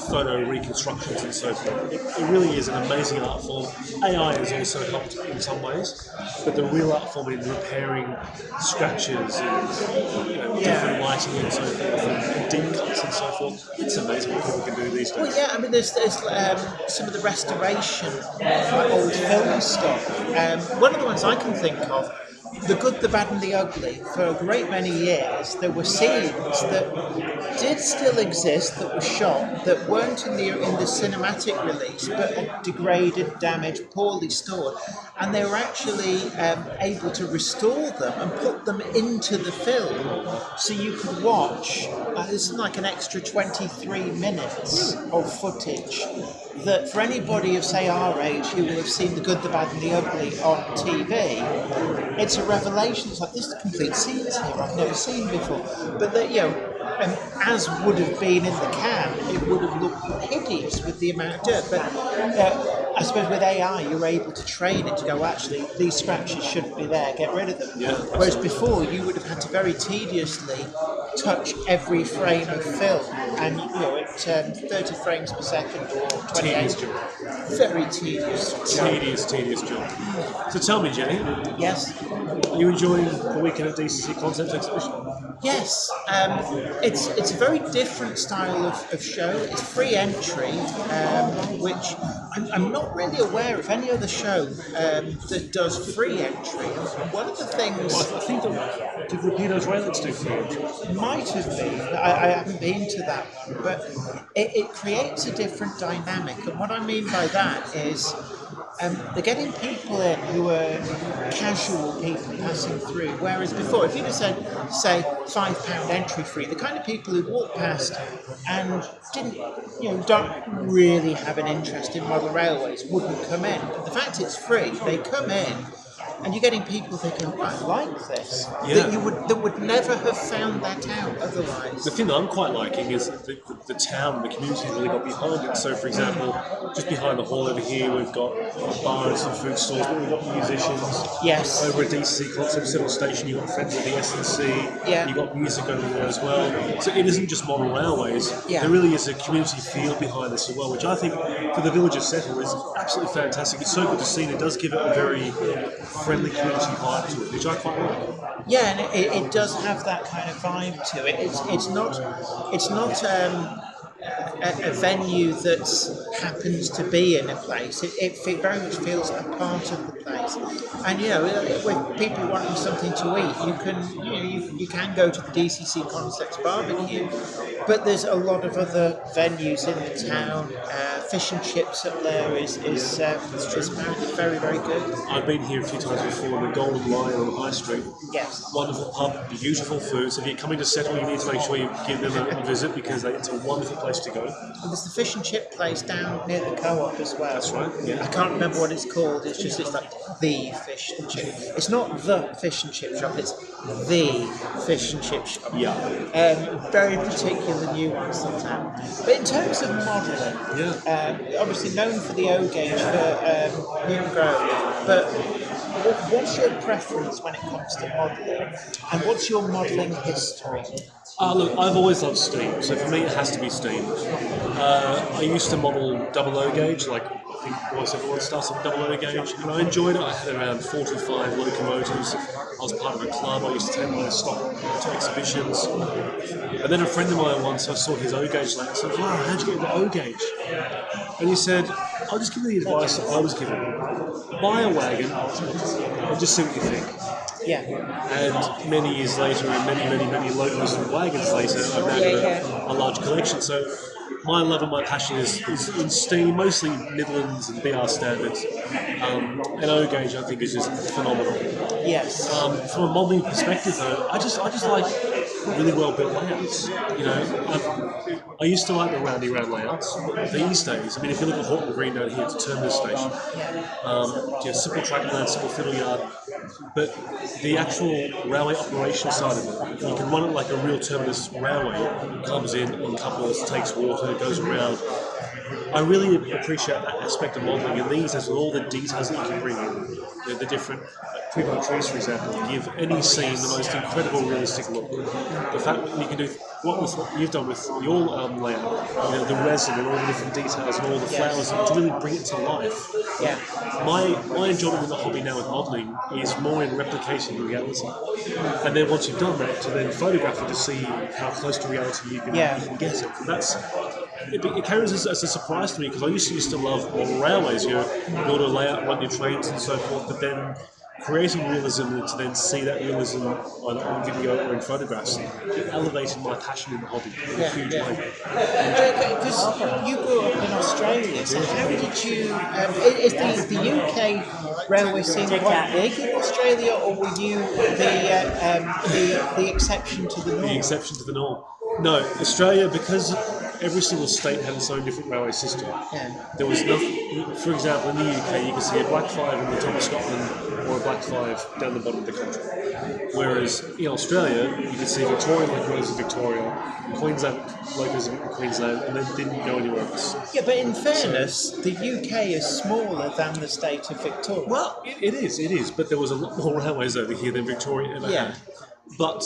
Speaker 6: photo reconstructions and so forth, it really is an amazing art form. AI has also helped in some ways, but the real art form in repairing scratches and different lighting and so forth, and deep cuts and so forth, it's amazing what people can do these days.
Speaker 2: Well, yeah, I mean, there's some of the restoration of old film stuff. One of the ones I can think of, The Good, the Bad and the Ugly, for a great many years, there were scenes that did still exist that were shot that weren't in the cinematic release but had degraded, damaged, poorly stored, and they were actually able to restore them and put them into the film so you could watch. This is like an extra 23 minutes of footage that for anybody of, say, our age who will have seen The Good, the Bad and the Ugly on TV, it's a revelation. It's like, this is complete scenes here I've never seen before. But that, as would have been in the can, it would have looked hideous with the amount of dirt. But I suppose with AI, you're able to train it to go, actually, these scratches shouldn't be there, get rid of them.
Speaker 6: Yeah.
Speaker 2: Whereas before, you would have had to very tediously touch every frame of film, and at 30 frames per second or 28.
Speaker 6: Tedious job.
Speaker 2: Very tedious.
Speaker 6: Tedious job. So tell me, Jenny,
Speaker 2: Yes.
Speaker 6: are you enjoying the weekend at DCC Concepts Exhibition?
Speaker 2: Yes, it's a very different style of show. It's free entry, which I'm not really aware of any other show that does free entry. And one of the things...
Speaker 6: I think did Rapido's Railings do free entry?
Speaker 2: Might have been. I haven't been to that one, but it creates a different dynamic. And what I mean by that is they're getting people in who are casual people passing through. Whereas before, if you'd have said, say, £5 entry fee, the kind of people who walk past and don't really have an interest in model railways wouldn't come in. The fact it's free, they come in. And you're getting people thinking, oh, I like this.
Speaker 6: Yeah.
Speaker 2: That would never have found that out otherwise.
Speaker 6: The thing that I'm quite liking is that the town and the community really got behind it. So, for example, just behind the hall over here, we've got a bar and some food stores, but we've got musicians.
Speaker 2: Yes.
Speaker 6: Over at DCC Concept Central Station, you've got friends with the SNC.
Speaker 2: Yeah.
Speaker 6: You've got music over there as well. So it isn't just model railways.
Speaker 2: Yeah.
Speaker 6: There really is a community feel behind this as well, which I think for the village of Settle is absolutely fantastic. It's so good to see, and it does give it a very friendly community vibe to it, which I quite like.
Speaker 2: Yeah, and it does have that kind of vibe to it. It's not a venue that happens to be in a place. It very much feels a part of the place. And with people wanting something to eat, you can go to the DCC Concepts barbecue, but there's a lot of other venues in the town. Fish and chips up there is apparently very, very good.
Speaker 6: I've been here a few times before, the Golden Lion on High Street.
Speaker 2: Yes.
Speaker 6: Wonderful pub, beautiful food. So if you're coming to Settle, you need to make sure you give them a visit because it's a wonderful place to go.
Speaker 2: And there's the fish and chip place down near the co-op as well.
Speaker 6: That's right, yeah.
Speaker 2: I can't remember what it's called. It's like the fish and chip. It's not the fish and chip shop. It's the fish and chip shop.
Speaker 6: Yeah.
Speaker 2: Very particular nuance on that. But in terms of modelling, obviously known for the O gauge for New Grove, but what's your preference when it comes to modelling, and what's your modelling history?
Speaker 6: Look, I've always loved steam, so for me it has to be steam. I used to model double O gauge, like I think almost everyone starts on double O gauge, and I enjoyed it. I had around 45 locomotives. I was part of a club. I used to take my stock to exhibitions. And then a friend of mine once, I saw his O gauge layout. I said, wow, how'd you get into O gauge? And he said, I'll just give you the advice that I was given. Buy a wagon and just see what you think.
Speaker 2: Yeah.
Speaker 6: And many years later, and many locomotives and wagons later, I've now got a large collection. So my love and my passion is in steam, mostly Midlands and BR standards. And O gauge, I think, is just phenomenal.
Speaker 2: Yes.
Speaker 6: From a modelling perspective, though, I just like really well built layouts. I used to like the round layouts. These days, I mean, if you look at Horton Green down here to Terminus Station, simple track plan, simple fiddle yard, but the actual railway operation side of it, you can run it like a real terminus railway. It comes in, uncouples, takes water, goes around. I really appreciate that aspect of modelling, and these has all the details that you can bring in. The different pre-built trees, for example, give any scene the most incredible, realistic look. The fact that you can do what you've done with your layout, the resin and all the different details and all the flowers, to really bring it to life.
Speaker 2: Yeah.
Speaker 6: My enjoyment in the hobby now with modelling is more in replicating reality. And then once you've done that, to then photograph it to see how close to reality you can get it. And it carries as a surprise to me, because I used to love model railways, build a layout, run your trains and so forth, but then creating realism and to then see that realism on video or in photographs, it elevated my passion in the hobby in a huge way.
Speaker 2: Because you grew up in Australia, so how did you... is the UK railway scene quite big in Australia, or were you the exception to the norm?
Speaker 6: The exception to the norm. No, Australia, because every single state had its own different railway system.
Speaker 2: Yeah.
Speaker 6: There was nothing. For example, in the UK, you can see a black 5 in the top of Scotland or a black 5 down the bottom of the country. Whereas in Australia, you can see Victorian locomotives in Victoria, Queensland locomotives in Queensland, and then didn't go anywhere else.
Speaker 2: Yeah, but in fairness, the UK is smaller than the state of Victoria.
Speaker 6: Well, it is, but there was a lot more railways over here than Victoria ever had. But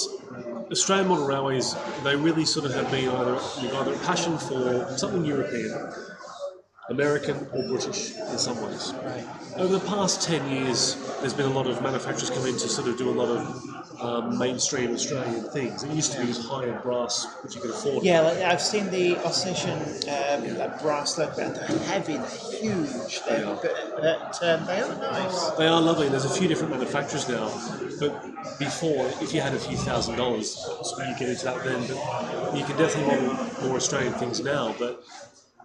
Speaker 6: Australian model railways, they really sort of have been either a passion for something European, American or British in some ways.
Speaker 2: Right.
Speaker 6: Over the past 10 years, there's been a lot of manufacturers come in to sort of do a lot of mainstream Australian things. It used to be just high-end brass, which you could afford.
Speaker 2: Yeah, like I've seen the Ossetian brass locomotive. They're heavy, they're huge, they are nice.
Speaker 6: They are lovely. There's a few different manufacturers now, but before, if you had a few $1,000s, you get into that then. But you can definitely model more Australian things now. But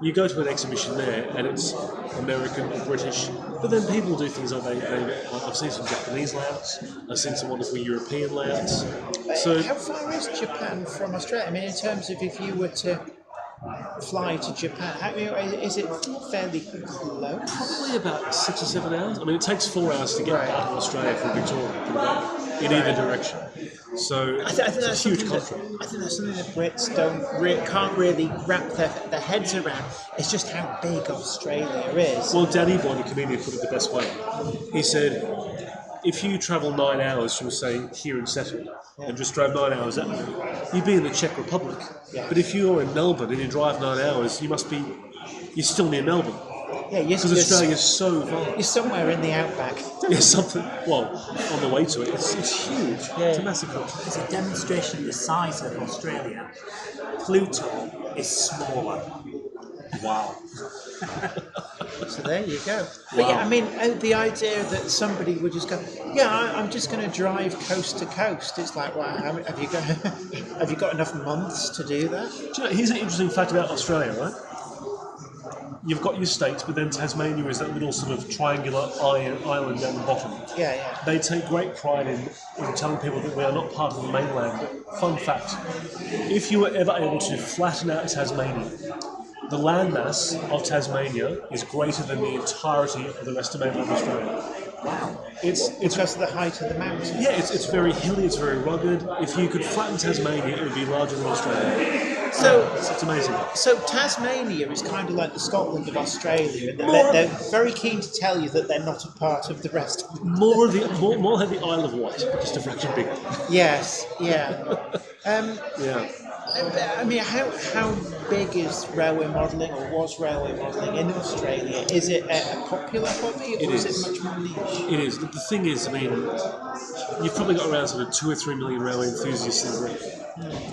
Speaker 6: you go to an exhibition there and it's American or British, but then people do things like I've seen some Japanese layouts, I've seen some wonderful European layouts. So
Speaker 2: how far is Japan from Australia? I mean, in terms of if you were to fly to Japan, is it fairly close?
Speaker 6: probably about 6 or 7 hours. I mean, it takes 4 hours to get out of Australia from Victoria in either direction. So
Speaker 2: I think
Speaker 6: it's
Speaker 2: that's
Speaker 6: a huge
Speaker 2: something
Speaker 6: contract.
Speaker 2: I think that's something that Brits can't really wrap their heads around. It's just how big Australia is.
Speaker 6: Well, Danny Boy, the comedian, put it the best way. He said, if you travel 9 hours from, say, here in Settle, and just drove 9 hours that way, you'd be in the Czech Republic.
Speaker 2: Yeah.
Speaker 6: But if you're in Melbourne and you drive 9 hours, you're still near Melbourne.
Speaker 2: Yeah,
Speaker 6: Because Australia's so vast.
Speaker 2: You're somewhere in the outback.
Speaker 6: It's something, well, on the way to it, it's huge. It's a massive country.
Speaker 1: As a demonstration of the size of Australia, Pluto is smaller. Wow.
Speaker 2: So there you go. But yeah, I mean, the idea that somebody would just go, I'm just going to drive coast to coast. It's like, wow, have you got enough months to do that?
Speaker 6: Do you know, here's an interesting fact about Australia, right? You've got your states, but then Tasmania is that little sort of triangular island down the bottom.
Speaker 2: Yeah.
Speaker 6: They take great pride in telling people that we are not part of the mainland. But fun fact, if you were ever able to flatten out Tasmania, the landmass of Tasmania is greater than the entirety of the rest of mainland Australia.
Speaker 2: Wow.
Speaker 6: It's
Speaker 2: because of the height of the mountain.
Speaker 6: Yeah, it's very hilly, it's very rugged. If you could flatten Tasmania, it would be larger than Australia.
Speaker 2: So
Speaker 6: it's amazing.
Speaker 2: So Tasmania is kind of like the Scotland of Australia, and they're very keen to tell you that they're not a part of the rest of the
Speaker 6: More like the Isle of Wight, just a fraction bigger.
Speaker 2: Yes, yeah.
Speaker 6: Yeah.
Speaker 2: I mean, how big is railway modelling, or was railway modelling in Australia? Is it a popular hobby, or is it much more niche?
Speaker 6: It is. The thing is, I mean, you've probably got around sort of 2 or 3 million railway enthusiasts in Britain.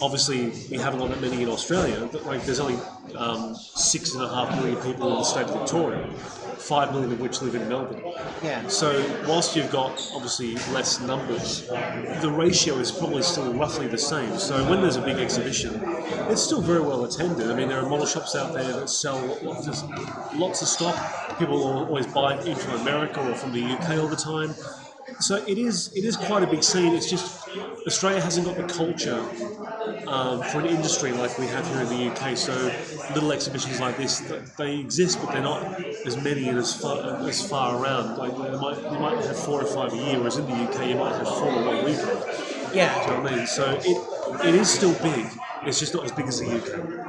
Speaker 6: Obviously, we haven't got that many in Australia. But like, there's only 6.5 million people in the state of Victoria, 5 million of which live in Melbourne.
Speaker 2: Yeah.
Speaker 6: So, whilst you've got obviously less numbers, the ratio is probably still roughly the same. So, when there's a big exhibition, it's still very well attended. I mean, there are model shops out there that sell lots of stock. People always buy in from America or from the UK all the time. So it is quite a big scene. It's just Australia hasn't got the culture for an industry like we have here in the UK. So little exhibitions like this, they exist, but they're not as many and as far around. Like you might have 4 or 5 a year, whereas in the UK you might have 4 in one weekend.
Speaker 2: Yeah.
Speaker 6: Do you know what I mean? So it is still big. It's just not as big as the UK.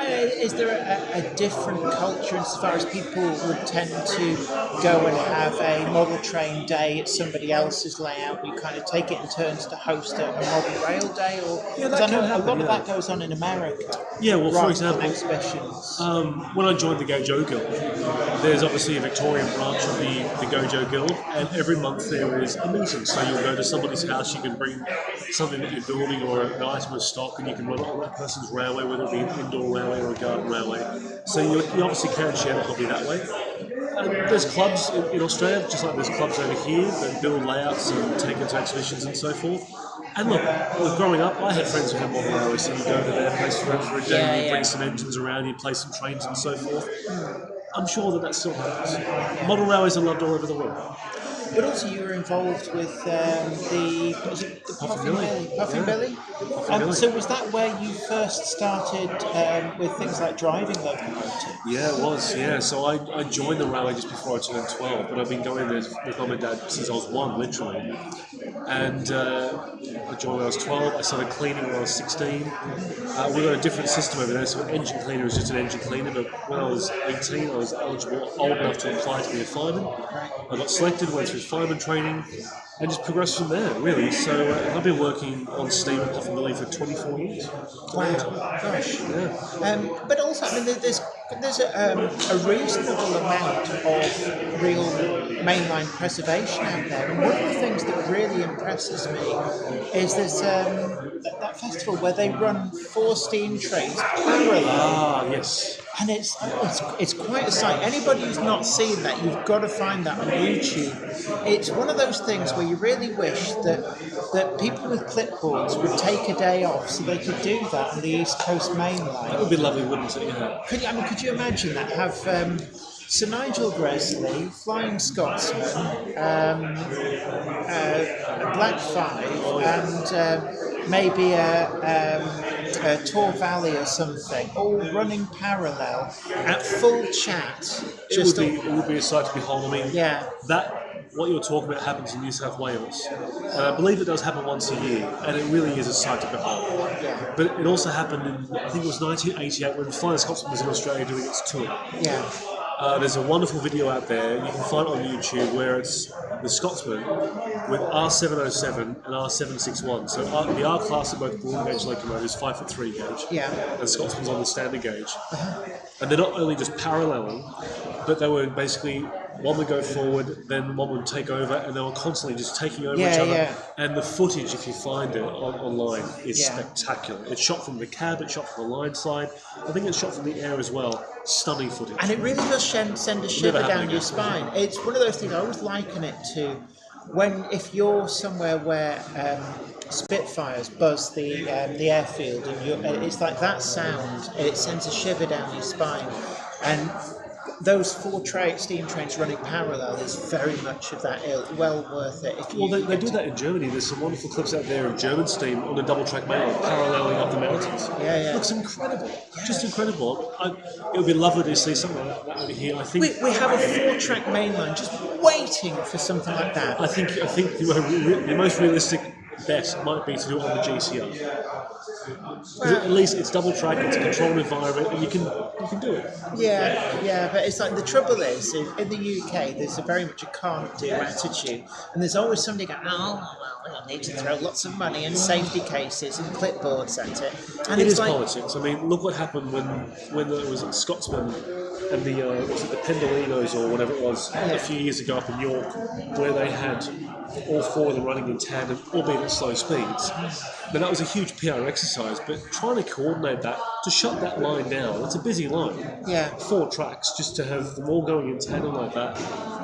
Speaker 2: Is there a different culture as far as people would tend to go and have a model train day at somebody else's layout? You kind of take it in turns to host a model rail day, or because I know a lot of that goes on in America.
Speaker 6: Yeah, well, for example,
Speaker 2: exhibitions.
Speaker 6: When I joined the Gojo Guild, there's obviously a Victorian branch of the Gojo Guild, and every month there is a meeting. So you'll go to somebody's house, you can bring something that you're building or an item of stock, and you can run it on that person's railway, whether it be an indoor railway or a garden railway. So you obviously can share the hobby that way. There's clubs in Australia, just like there's clubs over here that build layouts and take into exhibitions and so forth. And look, growing up, I had friends who had model railways, so you go to their place for a day, you bring some engines around, you play some trains and so forth. I'm sure that still happens. Model railways are loved all over the world.
Speaker 2: But also you were involved with the Puffin Billy? So was that where you first started with things like driving locomotives?
Speaker 6: Yeah, it was, yeah. So I joined the railway just before I turned 12, but I've been going there with mum and dad since I was 1, literally. And I joined when I was 12, I started cleaning when I was 16. We got a different system over there, so an engine cleaner is just an engine cleaner, but when I was 18, I was eligible, old enough to apply to be a fireman. I got selected, went through fireman training, and just progressed from there, really. So I've been working on steam at Puffin Billy for 24 years.
Speaker 2: Wow, gosh.
Speaker 6: Yeah.
Speaker 2: But also, I mean, there's a reasonable amount of real mainline preservation out there. And one of the things that really impresses me is there's that festival where they run 4 steam trains parallel.
Speaker 6: Ah, yes.
Speaker 2: And it's quite a sight. Anybody who's not seen that, you've got to find that on YouTube. It's one of those things where you really wish that people with clipboards would take a day off so they could do that on the East Coast main line.
Speaker 6: That would be lovely, wouldn't it? Yeah.
Speaker 2: Could you imagine that? Have Sir Nigel Gresley, Flying Scotsman, Black Five, and maybe a Tor Valley or something, all running parallel at full chat.
Speaker 6: It would be a sight to behold. I mean,
Speaker 2: Yeah.
Speaker 6: what you're talking about happens in New South Wales, and I believe it does happen once a year, and it really is a sight to behold.
Speaker 2: Yeah.
Speaker 6: But it also happened in, I think it was 1988, when Flying Scotsman was in Australia doing its tour.
Speaker 2: Yeah.
Speaker 6: There's a wonderful video out there, you can find it on YouTube, where it's the Scotsman with R707 and R761. So the R class are both broad gauge locomotives, 5'3" gauge,
Speaker 2: Yeah.
Speaker 6: and Scotsman's on the standard gauge. And they're not only just paralleling, but they were basically, one would go forward, then one would take over, and they were constantly just taking over each other.
Speaker 2: Yeah.
Speaker 6: And the footage, if you find it online, is
Speaker 2: Yeah.
Speaker 6: spectacular. It's shot from the cab, it's shot from the line side. I think it's shot from the air as well. Stunning footage.
Speaker 2: And it really does send a shiver
Speaker 6: happened
Speaker 2: down your
Speaker 6: again.
Speaker 2: spine. It's one of those things I always liken it to if you're somewhere where Spitfires buzz the airfield, and it's like that sound. It sends a shiver down your spine, and those 4 steam trains running parallel is very much of that ilk. Well worth it.
Speaker 6: Well, they do that in Germany. There's some wonderful clips out there of German steam on a double track mainline paralleling up the mountains.
Speaker 2: Yeah.
Speaker 6: It looks incredible. Just incredible. It would be lovely to see something like that over here. I think
Speaker 2: We have a 4-track mainline just waiting for something like that.
Speaker 6: I think the most realistic bet might be to do it on the GCR. 'Cause at least it's double track, it's a controlled environment, and you can do it.
Speaker 2: Yeah, but it's like the trouble is in the UK there's very much a can't do attitude, and there's always somebody going, well, we need to throw lots of money and safety cases and clipboards at it. And
Speaker 6: It
Speaker 2: it's
Speaker 6: is
Speaker 2: like,
Speaker 6: politics. I mean, look what happened when it was Scotsman and the was it the Pendolinos or whatever it was a few years ago up in York, where they had all 4 of them running in tandem, albeit at slow speeds. But that was a huge PR exercise. But trying to coordinate that to shut that line down, it's a busy line.
Speaker 2: Yeah.
Speaker 6: 4 tracks just to have them all going in tandem like that.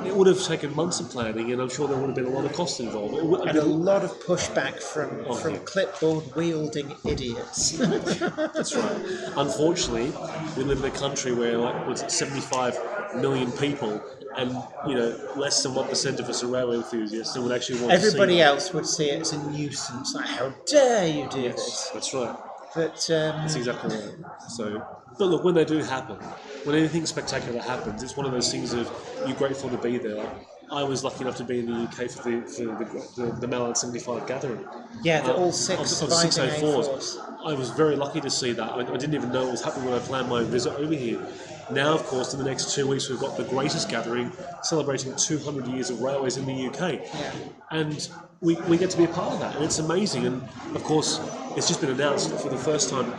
Speaker 6: It would have taken months of planning, and I'm sure there would have been a lot of cost involved. It would have
Speaker 2: and a
Speaker 6: been,
Speaker 2: lot of pushback from clipboard wielding idiots.
Speaker 6: That's right. Unfortunately, we live in a country where, like, what's it, 75 million people, and less than 1% of us are railway enthusiasts and would actually want
Speaker 2: Everybody
Speaker 6: to see
Speaker 2: else would see it as a nuisance. Like, how dare you do
Speaker 6: that.
Speaker 2: this?
Speaker 6: That's right.
Speaker 2: But
Speaker 6: That's exactly right. So, but look, when they do happen, when anything spectacular happens, it's one of those things of you're grateful to be there. I was lucky enough to be in the UK for the Mallard 75 gathering.
Speaker 2: yeah, all 6
Speaker 6: of
Speaker 2: surviving
Speaker 6: 604s.
Speaker 2: A4s.
Speaker 6: I was very lucky to see that. I didn't even know it was happening when I planned my visit over here. Now, of course, in the next 2 weeks, we've got the greatest gathering celebrating 200 years of railways in the UK.
Speaker 2: Yeah.
Speaker 6: And we get to be a part of that, and it's amazing. And, of course, it's just been announced that for the first time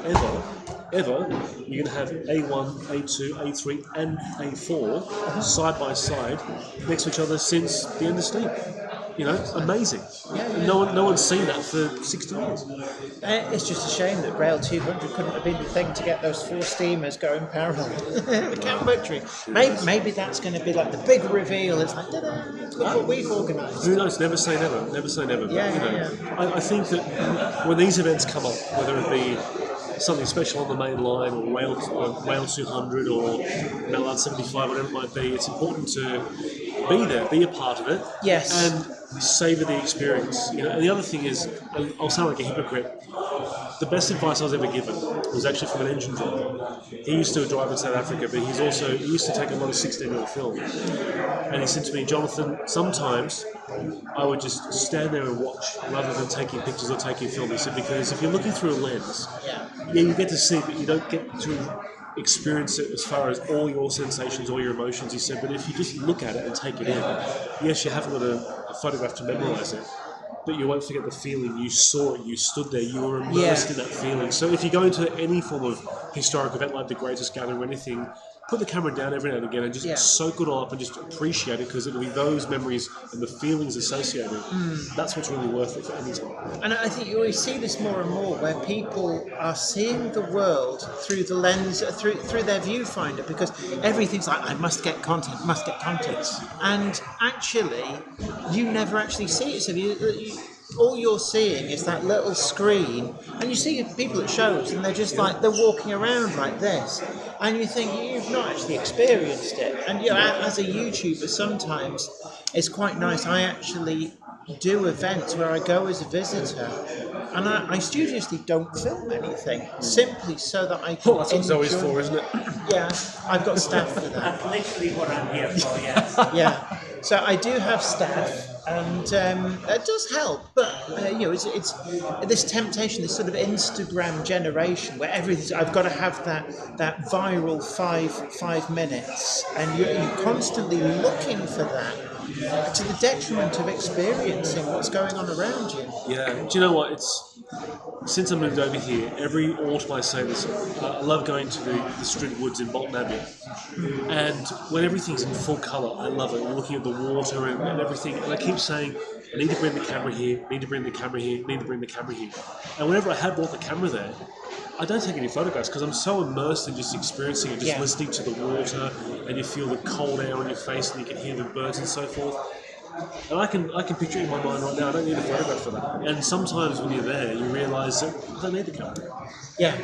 Speaker 6: ever, you're going to have A1, A2, A3 and A4 side by side next to each other since the end of steam. Amazing.
Speaker 2: Yeah.
Speaker 6: No one's seen that for 60 years.
Speaker 2: It's just a shame that Rail 200 couldn't have been the thing to get those 4 steamers going parallel. The Count Victory. Maybe that's going to be like the big reveal. It's like, ta-da, look what we've organised.
Speaker 6: Who knows? Never say never. Never say never.
Speaker 2: Yeah.
Speaker 6: I think that when these events come up, whether it be something special on the main line or Rail 200 or Mallard 75, whatever it might be, it's important to be there, be a part of it,
Speaker 2: Yes.
Speaker 6: and savour the experience. And the other thing is, and I'll sound like a hypocrite, the best advice I was ever given was actually from an engine driver. He used to drive in South Africa, but he used to take a lot of 16mm film. And he said to me, Jonathan, sometimes I would just stand there and watch rather than taking pictures or taking film. He said, because if you're looking through a lens, you get to see, but you don't get to experience it as far as all your sensations, all your emotions. He said, but if you just look at it and take it in, yes, you haven't got a photograph to memorise it, but you won't forget the feeling. You saw it, you stood there, you were immersed in that feeling. So if you go into any form of historic event like the Greatest Gathering or anything, put the camera down every now and again and just soak it all up and just appreciate it, because it'll be those memories and the feelings associated. That's what's really worth it for any time.
Speaker 2: And I think you always see this more and more, where people are seeing the world through the lens, through their viewfinder, because everything's like, I must get content. And actually, you never actually see it. So all you're seeing is that little screen, and you see people at shows and they're just like, they're walking around like this, and you think you've not actually experienced it. And as a YouTuber, sometimes it's quite nice. I actually do events where I go as a visitor, and I studiously don't film anything, simply so that I can
Speaker 6: That's what Zoe's for, isn't it?
Speaker 2: Yeah, I've got staff for that.
Speaker 1: That's literally what I'm here for, yes.
Speaker 2: Yeah, so I do have staff, and it does help. But it's this temptation, this sort of Instagram generation, where everything, I've got to have that viral 5 minutes, and you're constantly looking for that, to the detriment of experiencing what's going on around you.
Speaker 6: Yeah. Do you know what? Since I moved over here, every autumn I say this, I love going to the Street Woods in Bolton Abbey. And when everything's in full colour, I love it. Looking at the water and everything. And I keep saying, I need to bring the camera here, need to bring the camera here, need to bring the camera here. And whenever I have brought the camera there, I don't take any photographs because I'm so immersed in just experiencing it, just listening to the water, and you feel the cold air on your face and you can hear the birds and so forth. And I can picture it in my mind right now. I don't need a photograph for that. And sometimes when you're there, you realise that I don't need the camera.
Speaker 2: Yeah,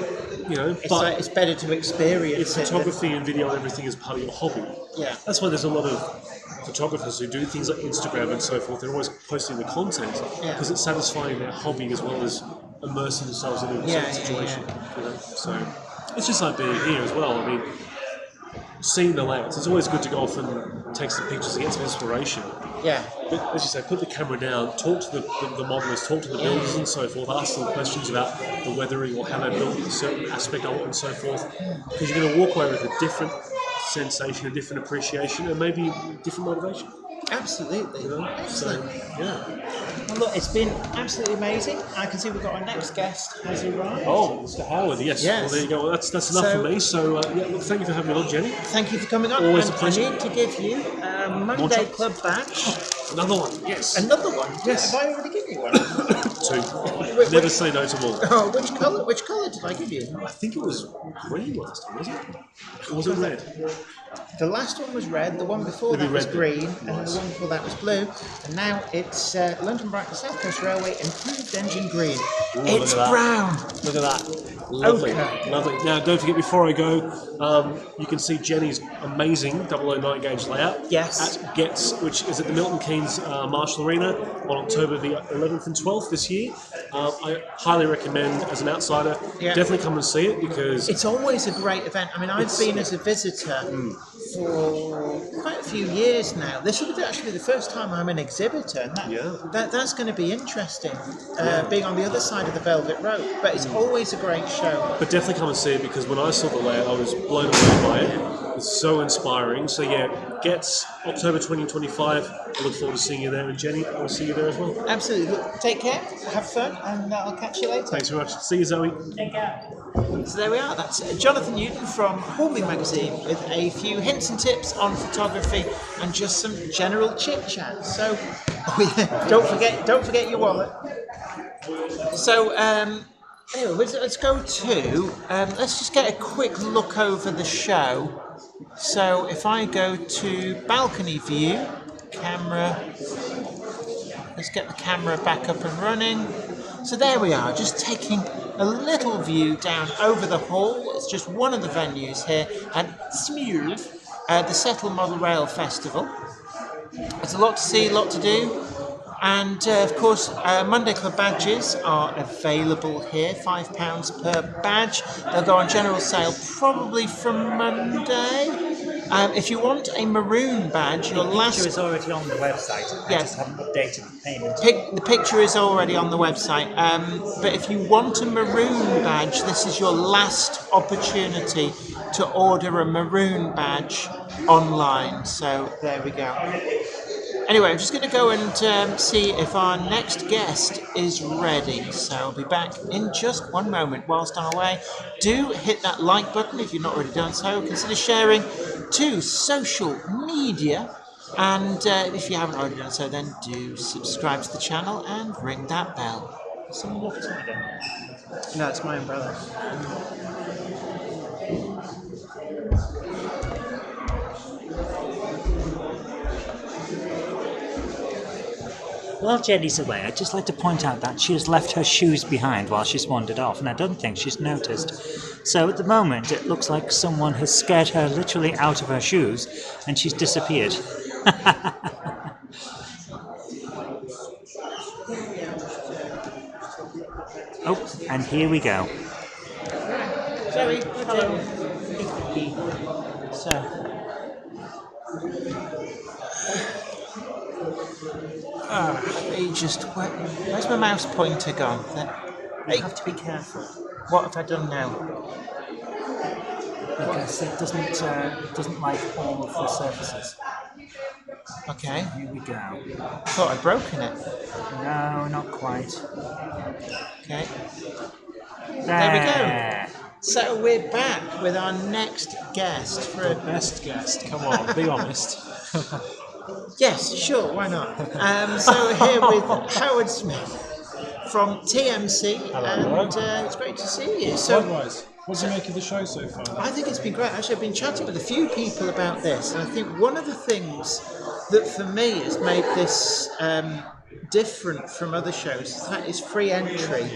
Speaker 6: But
Speaker 2: it's better to experience it.
Speaker 6: photography and video and everything is part of your hobby.
Speaker 2: Yeah,
Speaker 6: that's why there's a lot of photographers who do things like Instagram and so forth. They're always posting the content because it's satisfying their hobby as well as immersing themselves in a certain situation. So it's just like being here as well. I mean, seeing the layouts, it's always good to go off and take some pictures and get some inspiration.
Speaker 2: Yeah.
Speaker 6: But as you say, put the camera down, talk to the modellers, talk to the builders and so forth, ask them questions about the weathering or how they built a certain aspect of it and so forth. Because you're going to walk away with a different sensation, a different appreciation, and maybe different motivation.
Speaker 2: Absolutely. Excellent.
Speaker 6: Yeah.
Speaker 2: Well, look, it's been absolutely amazing. I can see we've got our next guest has arrived.
Speaker 6: Oh, Mr. Howard, yes. Well, there you go. Well, that's enough for me. So, look, thank you for having me on, Jenny.
Speaker 2: Thank you for coming on.
Speaker 6: Always
Speaker 2: and
Speaker 6: a pleasure.
Speaker 2: I need to give you a Monday Club badge.
Speaker 6: Another one, yes.
Speaker 2: Another one?
Speaker 6: Yes.
Speaker 2: Have I already given you one?
Speaker 6: Two. Never say no to more.
Speaker 2: Oh, which colour? Which colour did I give you?
Speaker 6: I think it was green last time, was it? Or was it red?
Speaker 2: The last one was red, the one before that was green, and the one before that was blue, and now it's London Brighton South Coast Railway Improved Engine Green.
Speaker 6: Ooh,
Speaker 2: it's brown.
Speaker 6: Look at that. Lovely.
Speaker 2: Okay.
Speaker 6: Lovely. Now, don't forget, before I go, you can see Jenny's amazing 009 gauge layout.
Speaker 2: Yes.
Speaker 6: At Getz, which is at the Milton Keynes Marshall Arena on October the 11th and 12th this year. I highly recommend, as an outsider, definitely come and see it, because
Speaker 2: it's always a great event. I mean, I've been as a visitor for quite a few years now. This will actually be the first time I'm an exhibitor, and that's going to be interesting, being on the other side of the Velvet Rope. But it's always a great show.
Speaker 6: But definitely come and see it, because when I saw the layout, I was blown away by it. It's so inspiring. So Getz, October 2025. I look forward to seeing you there, and Jenny, I will see you there as well.
Speaker 2: Absolutely. Look, take care, have fun, and I'll catch you later.
Speaker 6: Thanks very much. See you, Zoe.
Speaker 1: Take care.
Speaker 2: So there we are. That's Jonathan Newton from Hornby Magazine with a few hints and tips on photography and just some general chit chat. So, don't forget your wallet. So, anyway, let's go to. Let's just get a quick look over the show. So, if I go to balcony view, camera. Let's get the camera back up and running. So there we are, just taking a little view down over the hall. It's just one of the venues here at Smooth, the Settle Model Rail Festival. There's a lot to see, a lot to do. And of course, Monday Club badges are available here, £5 per badge. They'll go on general sale probably from Monday. If you want a maroon badge,
Speaker 1: the picture is already on the website. I just haven't updated the payment.
Speaker 2: The picture is already on the website. But if you want a maroon badge, this is your last opportunity to order a maroon badge online. So there we go. Anyway, I'm just going to go and see if our next guest is ready. So I'll be back in just one moment. Whilst I'm away, do hit that like button if you've not already done so. Consider sharing to social media. And if you haven't already done so, then do subscribe to the channel and ring that bell.
Speaker 1: Someone looked at it.
Speaker 2: No, it's my umbrella.
Speaker 1: While Jenny's away, I'd just like to point out that she has left her shoes behind while she's wandered off, and I don't think she's noticed. So at the moment, it looks like someone has scared her literally out of her shoes, and she's disappeared. Oh, and here we go.
Speaker 2: Zoe, hello. So. Where's my mouse pointer gone?
Speaker 1: You have to be careful,
Speaker 2: What have I done now?
Speaker 1: because it doesn't like all of the surfaces.
Speaker 2: Okay,
Speaker 1: Here we go.
Speaker 2: I thought I'd broken it.
Speaker 1: No, not quite.
Speaker 2: Okay,
Speaker 1: There
Speaker 2: we go. So we're back with our next guest for a
Speaker 6: Best guest. Come on, be honest.
Speaker 2: Yes, sure, why not? So here with Howard Smith from TMC, and it's great to see you. So
Speaker 6: Likewise. What do you make of the show so far?
Speaker 2: I think it's been great. Actually, I've been chatting with a few people about this, and I think one of the things that for me has made this different from other shows is that it's free entry.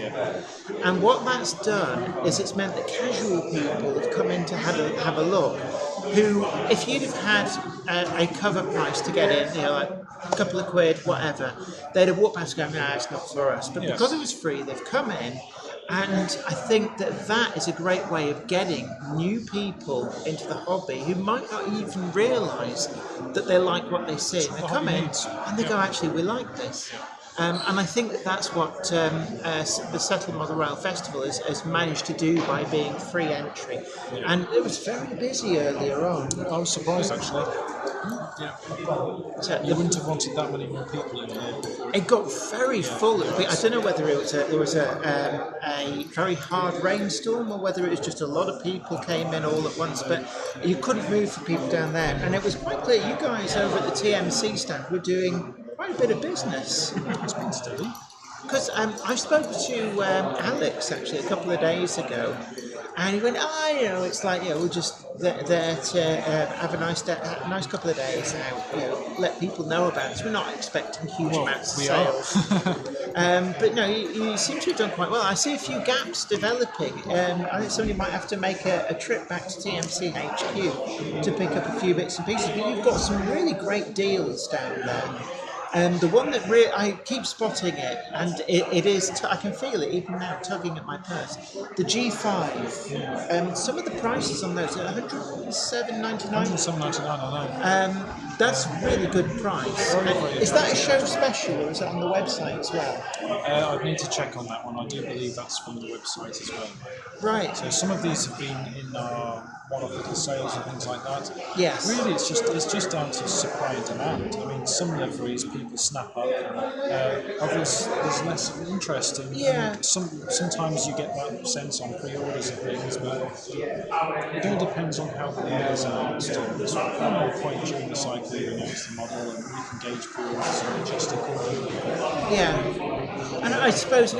Speaker 2: And what that's done is it's meant that casual people have come in to have a look, who, if you'd have had a cover price to get in, like a couple of quid, whatever, they'd have walked past going, nah, it's not for us. But because it was free, they've come in. And I think that is a great way of getting new people into the hobby who might not even realise that they like what they see. They come in and they go, actually, we like this. And I think that's what the Settle Model Rail Festival has managed to do by being free entry. And it was very busy earlier on.
Speaker 6: I was surprised actually. Yeah.
Speaker 2: So
Speaker 6: You wouldn't have wanted that many more people in here before.
Speaker 2: it got very full. I don't know whether it was there was a very hard rainstorm or whether it was just a lot of people came in all at once. But you couldn't move for people down there, and it was quite clear you guys over at the TMC stand were doing quite a bit of business.
Speaker 6: It's been steady.
Speaker 2: Because I spoke to Alex actually a couple of days ago, and he went, it's like, we're just there to have a nice couple of days now, let people know about it. We're not expecting huge amounts of sales. But no, you seem to have done quite well. I see a few gaps developing. I think somebody might have to make a trip back to TMC HQ to pick up a few bits and pieces, but you've got some really great deals down there. The one that I keep spotting it, and it is, I can feel it even now, tugging at my purse. The G5. Some of the prices on those are $107.99.
Speaker 6: $107.99, I know.
Speaker 2: That's a really good price. Is that a show special, or is it on the website as well?
Speaker 6: I'd need to check on that one. I do believe that's from the website as well.
Speaker 2: Right.
Speaker 6: So some of these have been in one-off little sales and things like that.
Speaker 2: Yes.
Speaker 6: Really, it's just down to supply and demand. I mean, some liveries people snap up. Others there's less interest in.
Speaker 2: Yeah.
Speaker 6: And sometimes you get that sense on pre-orders and things, but it all depends on how the models are announced. At one point during the cycle, you announce the model and we can gauge pre-orders and adjust accordingly.
Speaker 2: Yeah. And I suppose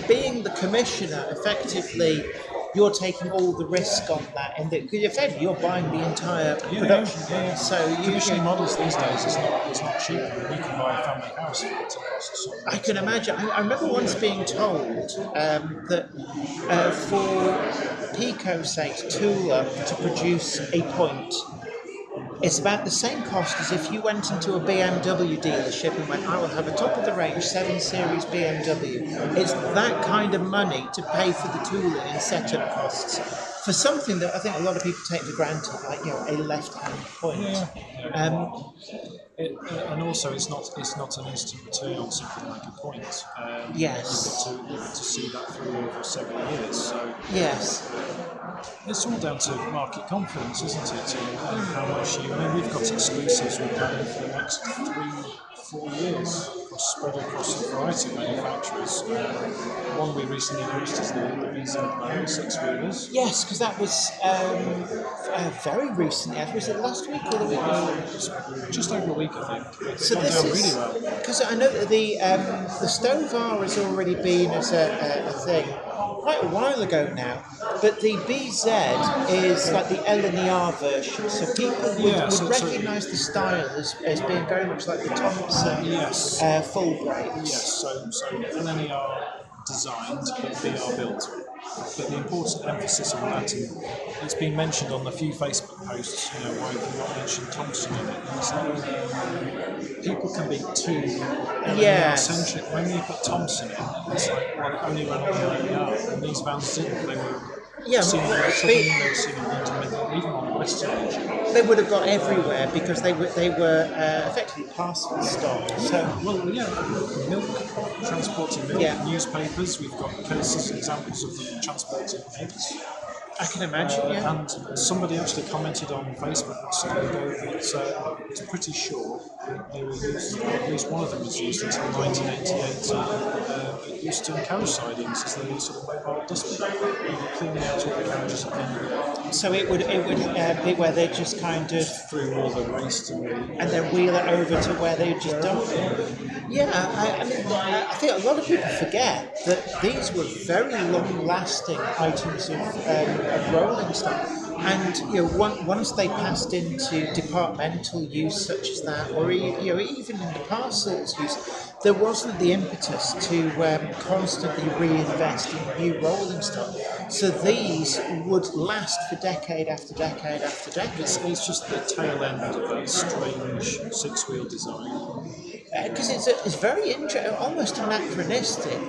Speaker 2: being the commissioner, effectively, you're taking all the risk on that, and because effectively you're buying the entire production.
Speaker 6: Yeah.
Speaker 2: So
Speaker 6: commissioning models these days is not cheap. You can buy a family house for it.
Speaker 2: I can imagine. I remember once being told that for Pico's sake, Tula to produce a point, it's about the same cost as if you went into a BMW dealership and went, I will have a top-of-the-range 7 Series BMW. It's that kind of money to pay for the tooling and setup costs for something that I think a lot of people take for granted, like a left-hand point.
Speaker 6: And also, it's not an instant return on something like a point.
Speaker 2: Yes.
Speaker 6: You've got to see that through over several years. So
Speaker 2: yes.
Speaker 6: It's all down to market confidence, isn't it? And how much we've got exclusives we're planning for the next
Speaker 7: 4 years, spread across a variety of manufacturers. One we recently launched is the BZ six-wheelers.
Speaker 2: Yes, because that was very recently. Was it last week or the week before?
Speaker 7: Just over a week, I think. It's
Speaker 2: So
Speaker 7: gone
Speaker 2: this
Speaker 7: down
Speaker 2: is
Speaker 7: really well.
Speaker 2: because I know that the Stovar has already been as a thing quite a while ago now, but the BZ is like the L and the R version, so people would recognise the style as being very much like the Thompson full brakes.
Speaker 7: Yes, so LNER designed, but VR built. But the important emphasis on that, and it's been mentioned on a few Facebook posts, why have you not mentioned Thompson in it? It's like, people can be too LNER-centric. When you put Thompson in, it's like, well, it only ran on the LNER, and these vans didn't. They were seen on the Southern, they were seen on the even on the Western engine.
Speaker 2: They would have got everywhere because they were effectively parcel stock. So
Speaker 7: Milk, transporting milk, newspapers. We've got cases, examples of them transporting eggs.
Speaker 2: I can imagine,
Speaker 7: And somebody actually commented on Facebook not so long ago that it's pretty sure they were used, or at least one of them was used until 1988 at Euston carriage sidings as the sort of mobile dustbin, cleaning out all the carriages at the end of it.
Speaker 2: So it would be where they just kind of
Speaker 7: through all the waste and
Speaker 2: then wheel it over to where they just dump it. Yeah, I think a lot of people forget that these were very long-lasting items of rolling stock, and once they passed into departmental use such as that, or even in the parcels use, there wasn't the impetus to constantly reinvest in new rolling stock. So these would last for decade after decade after decade.
Speaker 7: It's just the tail end of that strange six-wheel design.
Speaker 2: Because it's very interesting, almost anachronistic,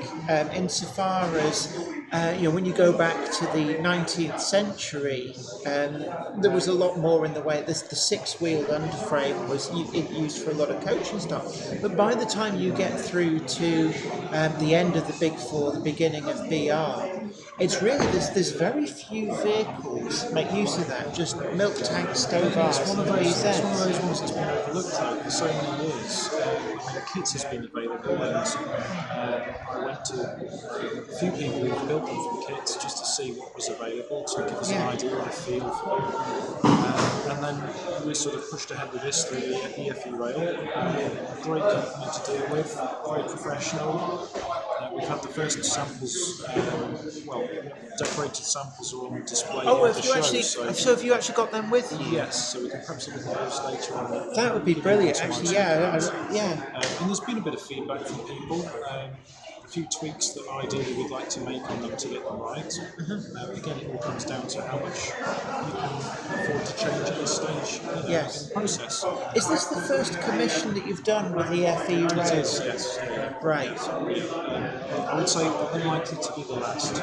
Speaker 2: insofar as when you go back to the 19th century, there was a lot more in the way the six-wheel underframe was used for a lot of coaching stock. But by the time you get through to the end of the Big Four, the beginning of BR, it's really there's very few vehicles make use of that. Just milk tanks, Stovars,
Speaker 7: It's one of those ones that's been overlooked though for so many years. Kits has been available, and I went to a few people who've built them from kits just to see what was available to give us an idea and a feel for it. And then we sort of pushed ahead with this through the EFE rail. A great company to deal with, very professional. We've had the first samples, decorated samples are on display at the show.
Speaker 2: So have you actually got them with you?
Speaker 7: Yes, so we can perhaps look at those later on.
Speaker 2: That would be brilliant, actually, yeah.
Speaker 7: And there's been a bit of feedback from people. A few tweaks that ideally we'd like to make on them to get them right. Again, it all comes down to how much you can afford to change at this stage in the process.
Speaker 2: Is this the first commission that you've done with the FE rail?
Speaker 7: It is, yes.
Speaker 2: Right.
Speaker 7: I would say unlikely to be the last.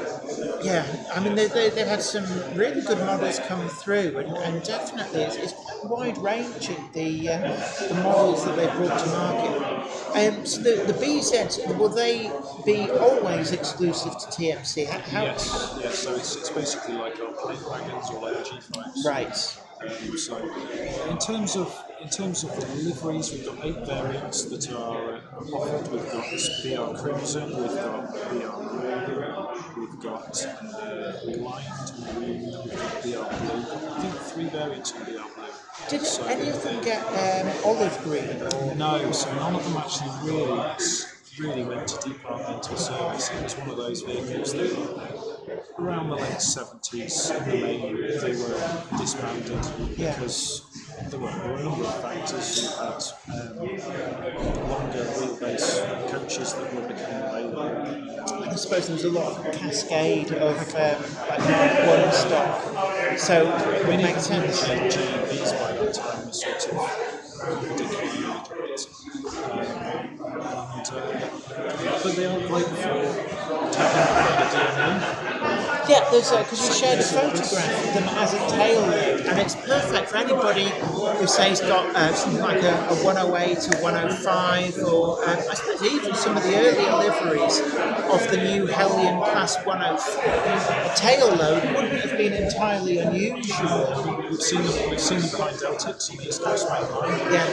Speaker 2: Yeah, I mean they've had some really good models come through, and definitely it's wide-ranging the models that they've brought to market. So the BZs, will they be always exclusive to TMC?
Speaker 7: Yes. So it's basically like our plate wagons or like G5s.
Speaker 2: Right.
Speaker 7: So in terms of the deliveries, we've got 8 variants that are offered. We've got BR Crimson, we've got BR Blue, we've got Reliant Marine, we've got BR Blue. I think 3 variants on BR Blue.
Speaker 2: Did any of them get olive green? Or?
Speaker 7: No, so none of them actually really went to departmental service. It was one of those vehicles that around the late 70s in the main they were disbanded because there were a number of factors. You had longer wheelbase coaches that were becoming available.
Speaker 2: I suppose there was a lot of cascade of one stock, so it would make sense.
Speaker 7: GEVs by that time were sort of ridiculously but they are great for tapping the DME.
Speaker 2: Yeah, because you shared a photograph of them as a tail load, and it's perfect for anybody who say has got something like a 108 or 105, or I suppose even some of the earlier liveries of the new Hellion Class 104. A tail load wouldn't have been entirely unusual.
Speaker 7: We've seen them behind Deltix on the East Coast main line.
Speaker 2: Yeah.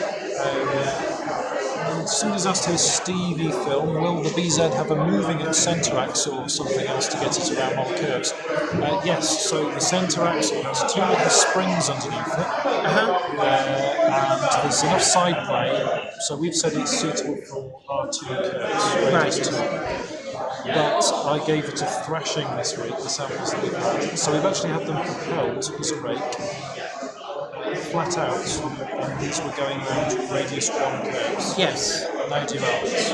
Speaker 7: Somebody's asked here, Stevie film, will the BZ have a moving and centre axle or something else to get it around on curves? Yes, so the centre axle has two little springs underneath it, and there's enough side play, so we've said it's suitable for R2 curves, radius 2. But I gave it a thrashing this week, the samples that we've had. So we've actually had them propelled as a rake, flat out, and these were going around radius 1 curves.
Speaker 2: Yes.
Speaker 7: No developments.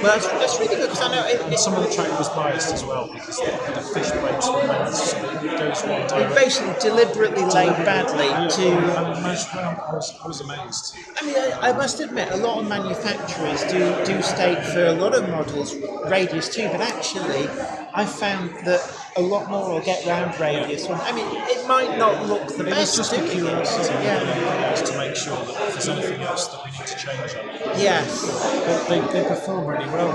Speaker 2: Well, that's really good because I know
Speaker 7: And some of the track was biased as well because the fish breaks from lengths, so it goes one
Speaker 2: it
Speaker 7: direction.
Speaker 2: basically deliberately laid badly to.
Speaker 7: I was amazed.
Speaker 2: I mean, I must admit, a lot of manufacturers do state for a lot of models radius 2, but actually, I found that a lot more will get round radius 1. I mean, it might not look the
Speaker 7: It was
Speaker 2: best,
Speaker 7: just a
Speaker 2: doing it.
Speaker 7: curiosity,
Speaker 2: Yeah.
Speaker 7: just to make sure that if there's anything else that we need to change on it.
Speaker 2: Yes.
Speaker 7: But they perform really well.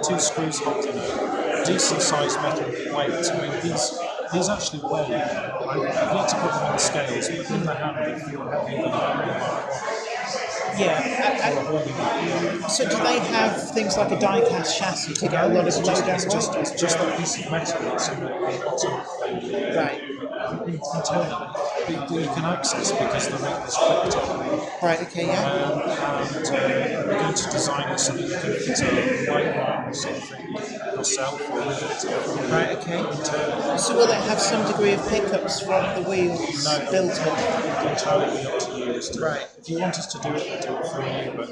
Speaker 7: 2 screws hooked in a decent sized metal weight. I mean, these actually weigh. I've yet to put them in the scales, but in the hand they feel heavier than a Mark
Speaker 2: Yeah. So do they have things like a die-cast chassis to get a lot of low down weight?
Speaker 7: It's just that piece of metal that's in the bottom.
Speaker 2: Right.
Speaker 7: Internally, that you can access because the ring is clipped up.
Speaker 2: Right, okay, yeah.
Speaker 7: And we're going to design it so that you can fit a light bar or something yourself or with it.
Speaker 2: Right, okay. So will it have some degree of pickups from the wheels built in?
Speaker 7: It'll entirely be up to you.
Speaker 2: Right.
Speaker 7: If you want us to do it, we'll do it for you, but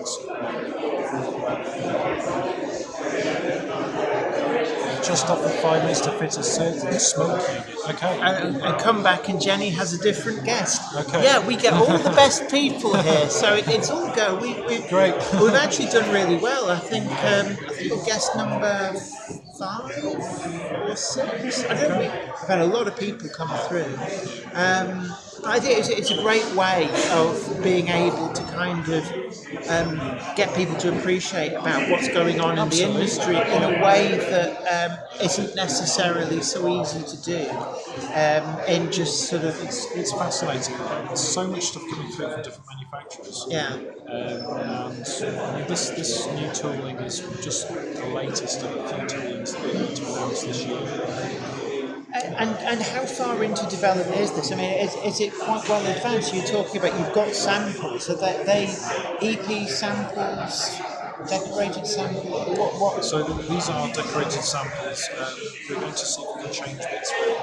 Speaker 7: just offer 5 minutes to fit a smoke unit. Okay.
Speaker 2: And come back and Jenny has a different guest.
Speaker 7: Okay.
Speaker 2: Yeah, we get all the best people here, so it's all go.
Speaker 7: Great.
Speaker 2: We've actually done really well. I think we're guest number 5 or 6. I don't know. We've had a lot of people come through. I think it's a great way of being able to kind of get people to appreciate about what's going on in the industry in a way that isn't necessarily so easy to do. In just sort of,
Speaker 7: It's fascinating. There's so much stuff coming through from different manufacturers.
Speaker 2: yeah.
Speaker 7: And I mean, this new tooling is just the latest of a few toolings that we're going to announce this year.
Speaker 2: And how far into development is this? I mean, is it quite well advanced? You're talking about you've got samples. Are they EP samples, decorated samples? What?
Speaker 7: So these are decorated samples. We're going to see if we can change bits for it.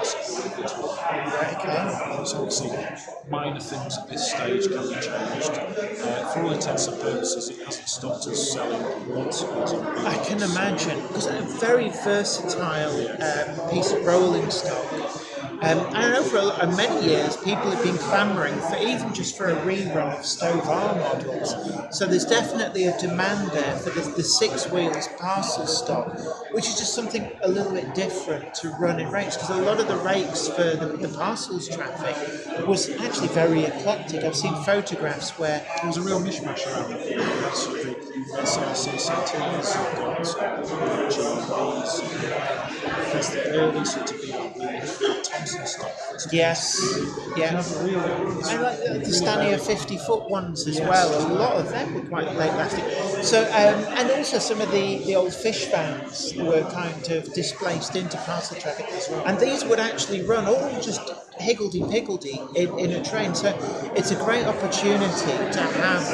Speaker 7: So obviously minor things at this stage can be changed. For all intents and purposes, it hasn't stopped us selling lots of it.
Speaker 2: I can imagine, because a very versatile piece of rolling stock. And I know for many years people have been clamouring for even just for a rerun of Stove R models. So there's definitely a demand there for the 6 wheels parcel stock, which is just something a little bit different to run in rakes, because a lot of the rakes for the parcels traffic was actually very eclectic. I've seen photographs where
Speaker 7: There was a real mishmash around it. That's the SRCCTs, GBs, there's the early sort of Thompson stock.
Speaker 2: yes, yeah. I like the Stania 50-foot ones as well. A lot of them were quite late lasting. So, and also some of the old fish vans were kind of displaced into parcel traffic. And these would actually run all just higgledy-piggledy in a train. So it's a great opportunity to have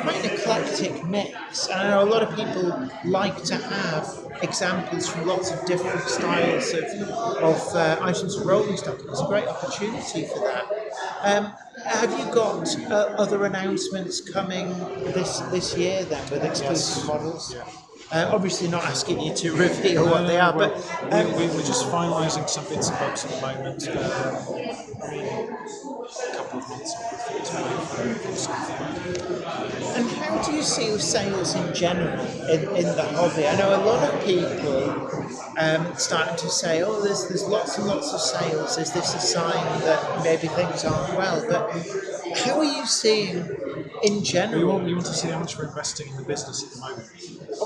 Speaker 2: quite an eclectic mix. And I know a lot of people like to have examples from lots of different styles of items of rolling stock. It's a great opportunity for that. Have you got other announcements coming this year then with exclusive models?
Speaker 7: Yeah.
Speaker 2: Obviously not asking you to reveal what they are, but
Speaker 7: we're just finalising some bits and bobs at the moment. A couple of months or something.
Speaker 2: and how do you see sales in general in the hobby? I know a lot of people starting to say, oh, there's lots and lots of sales. Is this a sign that maybe things aren't well? But how are you seeing in general?
Speaker 7: You want to see how much we're investing in the business at the moment.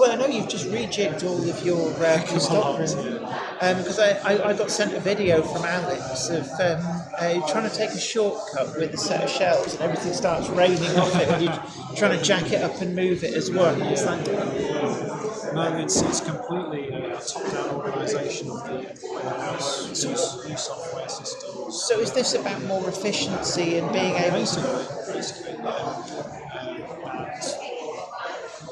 Speaker 2: Well, I know you've just rejigged all of your custodians, because I got sent a video from Alex of trying to take a shortcut with a set of shelves and everything starts raining off it and you're trying to jack it up and move it as one. It's like,
Speaker 7: No, it's completely a top-down organisation of the warehouse, new software systems.
Speaker 2: so is this about more efficiency and being able to...
Speaker 7: Basically,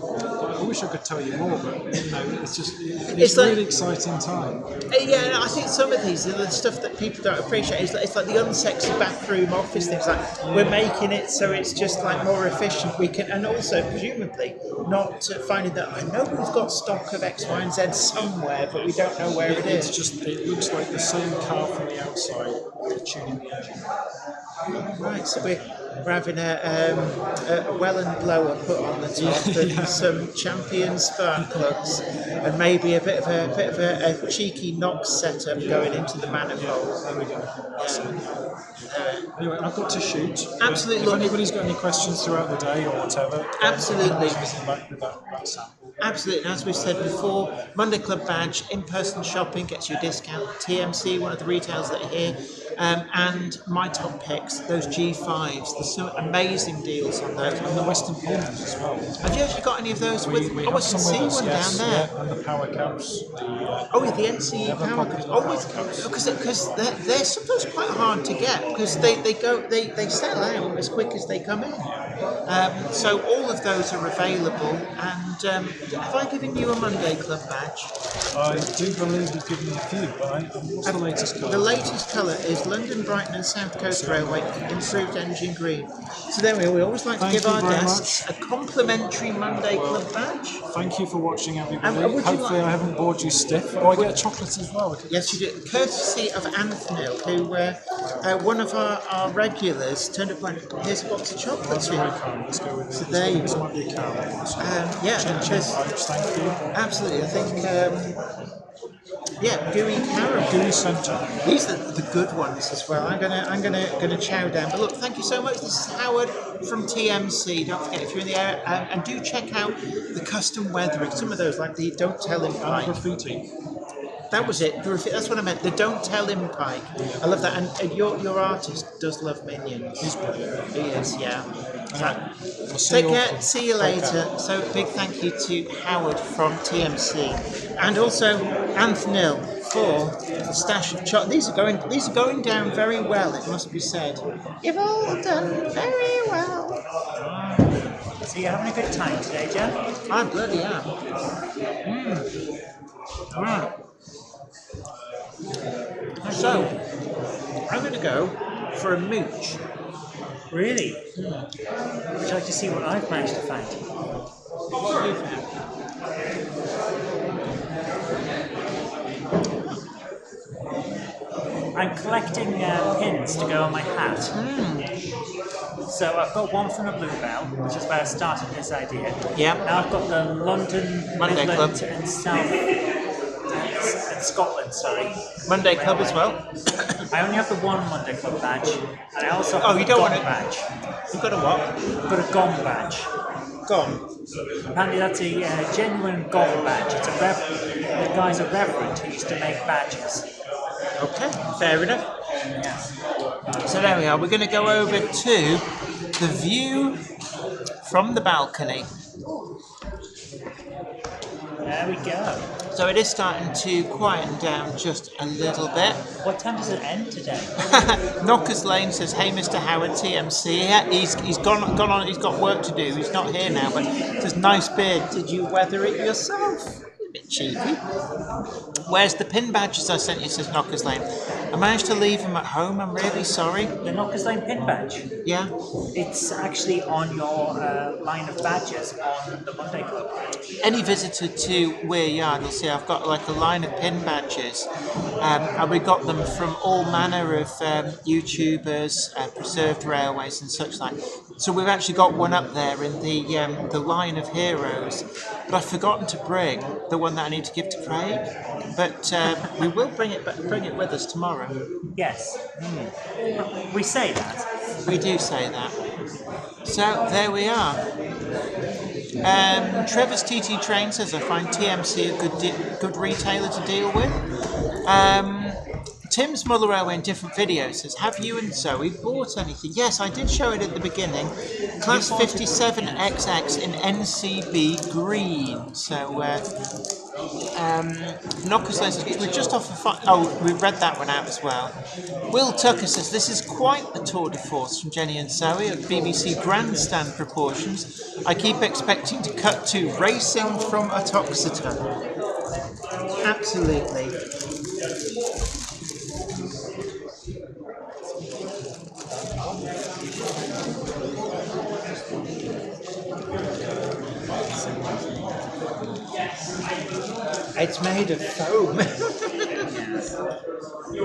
Speaker 7: I wish I could tell you more, but it's just it's
Speaker 2: like-
Speaker 7: really exciting time.
Speaker 2: Yeah, I think some of these are the stuff that people don't appreciate. It's like the unsexy backroom office things. Like we're making it so it's just like more efficient. We can, and also presumably not finding that I know we've got stock of X, Y, and Z somewhere, but we don't know where it
Speaker 7: It's
Speaker 2: is.
Speaker 7: just it looks like the same car from the outside. They're tuning the engine.
Speaker 2: Right, so we're having a Welland blower put on the top and some champion spark plugs and maybe a bit of a cheeky Knox setup going into the manifold.
Speaker 7: There we go. That's it. Anyway, I've got to shoot.
Speaker 2: Absolutely.
Speaker 7: If anybody's got any questions throughout the day or whatever,
Speaker 2: Absolutely.
Speaker 7: visit back with that sample.
Speaker 2: Absolutely, and as we said before, Monday Club badge, in-person shopping gets you a discount. TMC, one of the retailers that are here, and my top picks, those G5s. There's some amazing deals on those.
Speaker 7: And the Western Pullmans as well.
Speaker 2: Have you actually got any of those with?
Speaker 7: We
Speaker 2: I
Speaker 7: have
Speaker 2: can
Speaker 7: some
Speaker 2: see
Speaker 7: with us,
Speaker 2: one
Speaker 7: yes,
Speaker 2: down there.
Speaker 7: yeah, and the power cabs.
Speaker 2: Oh, yeah, the NCE
Speaker 7: Yeah, the
Speaker 2: power
Speaker 7: pocket-
Speaker 2: cabs. Because they're sometimes quite hard to get because they sell out as quick as they come in. So all of those are available. And have I given you a Monday Club badge?
Speaker 7: I do believe you've given me a few, but what's the latest colour?
Speaker 2: The latest colour is London, Brighton and South Coast Railway Improved Engine Green. So there we are. We always like to
Speaker 7: Thank
Speaker 2: give
Speaker 7: you
Speaker 2: our
Speaker 7: very
Speaker 2: guests a complimentary Monday Club badge.
Speaker 7: Thank you for watching, everybody.
Speaker 2: And would you
Speaker 7: Hopefully,
Speaker 2: like-
Speaker 7: I haven't bored you stiff. Oh, I get chocolate as well.
Speaker 2: Yes, you do. Courtesy of Anthony, who one of our regulars turned up and went, here's a box of chocolates.
Speaker 7: That's very kind. Let's go with
Speaker 2: So
Speaker 7: it.
Speaker 2: there you
Speaker 7: This
Speaker 2: go.
Speaker 7: might be a cow.
Speaker 2: Yeah,
Speaker 7: Chin
Speaker 2: there's-
Speaker 7: pipes, thank you.
Speaker 2: absolutely. I think, gooey caramel.
Speaker 7: Gooey centre.
Speaker 2: These are the good ones as well. I'm gonna chow down. But look, thank you so much. This is Howard from TMC. Don't forget if you're in the area, and do check out the custom weathering. Some of those, like the Don't Tell Him
Speaker 7: And
Speaker 2: Pike.
Speaker 7: graffiti.
Speaker 2: That was it. That's what I meant. The Don't Tell Him Pike. I love that. And your artist does love Minions.
Speaker 7: He's brilliant.
Speaker 2: He is, yeah.
Speaker 7: We'll see
Speaker 2: Take
Speaker 7: you all
Speaker 2: care.
Speaker 7: soon.
Speaker 2: See you later. So big thank you to Howard from TMC, and also Anthony for the stash of chocolate. These are going down very well. It must be said. You've all done very well.
Speaker 1: So you're having a good time today, Jen?
Speaker 2: I bloody am. Right. So I'm going to go for a mooch.
Speaker 1: Really? Would you like to see what I've managed to find?
Speaker 2: What have you found?
Speaker 1: I'm collecting pins to go on my hat. So I've got one from the Bluebell, which is where I started this idea.
Speaker 2: Yeah.
Speaker 1: Now I've got the London,
Speaker 2: Monday
Speaker 1: Midland
Speaker 2: Club.
Speaker 1: and South and Scotland, sorry.
Speaker 2: Monday Club as well.
Speaker 1: I only have the one Monday Club badge, and I also have
Speaker 2: Oh,
Speaker 1: a
Speaker 2: you don't
Speaker 1: GOM
Speaker 2: want it?
Speaker 1: badge.
Speaker 2: You've got a what?
Speaker 1: I've got a GOM badge.
Speaker 2: Gone.
Speaker 1: Apparently that's a genuine GOM badge. It's a the guy's a reverend who used to make badges.
Speaker 2: Okay, fair enough.
Speaker 1: Yeah.
Speaker 2: So there we are. We're going to go over to the view from the balcony.
Speaker 1: There we go.
Speaker 2: So it is starting to quieten down just a little bit.
Speaker 1: What time does it end today?
Speaker 2: Knockers Lane says, "Hey, Mr. Howard, TMC." Yeah, he's gone on. He's got work to do. He's not here now, but it says, "Nice beard. Did you weather it yourself?" A bit cheeky. Where's the pin badges I sent you? Says Knockers Lane. I managed to leave them at home. I'm really sorry.
Speaker 1: The Knockers Lane pin badge.
Speaker 2: Yeah.
Speaker 1: It's actually on your line of badges on the Monday Club.
Speaker 2: Any visitor to Weir Yard will see I've got like a line of pin badges, and we got them from all manner of YouTubers, preserved railways and such like. So we've actually got one up there in the line of heroes, but I've forgotten to bring the one that I need to give to Craig. But we will bring it with us tomorrow.
Speaker 1: Yes. We say that.
Speaker 2: We do say that. So there we are. Trevor's TT Train says, I find TMC a good retailer to deal with. Tim's Mother Railway in different videos says, have you and Zoe bought anything? Yes, I did show it at the beginning. Class 57XX in NCB green. So, Knocker says, we're just off we read that one out as well. Will Tucker says, this is quite the tour de force from Jenny and Zoe at BBC grandstand proportions. I keep expecting to cut to racing from Atoxeter. Absolutely. It's made of foam.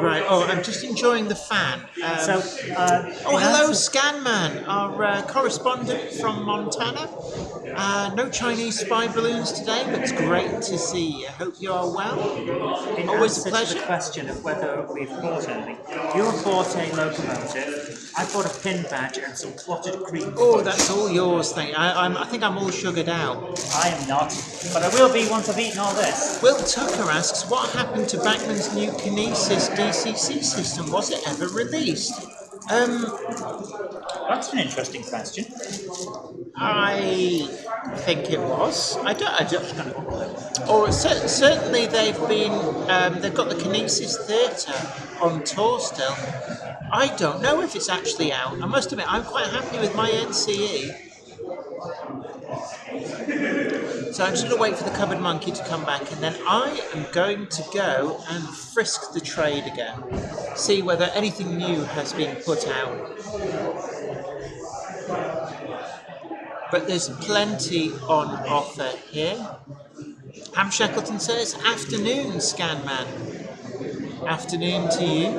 Speaker 2: Right. Oh, I'm just enjoying the fan. Hello, Scanman, our correspondent from Montana. No Chinese spy balloons today, but it's great to see you. Hope you are well. Always a pleasure.
Speaker 1: To the question of whether we've bought anything. You bought a locomotive. I bought a pin badge and some clotted cream.
Speaker 2: Oh, that's all yours. I think I'm all sugared out.
Speaker 1: I am not, but I will be once I've eaten all this.
Speaker 2: Will Tucker asks, what happened to Bachmann's new Kinesis DCC system? Was it ever released?
Speaker 1: That's an interesting question.
Speaker 2: I think it was. Certainly they've got the Kinesis Theatre on tour still. I don't know if it's actually out. I must admit, I'm quite happy with my NCE. So I'm just going to wait for the cupboard monkey to come back, and then I am going to go and frisk the trade again. See whether anything new has been put out. But there's plenty on offer here. Ham Shackleton says, afternoon, Scanman. Afternoon to you.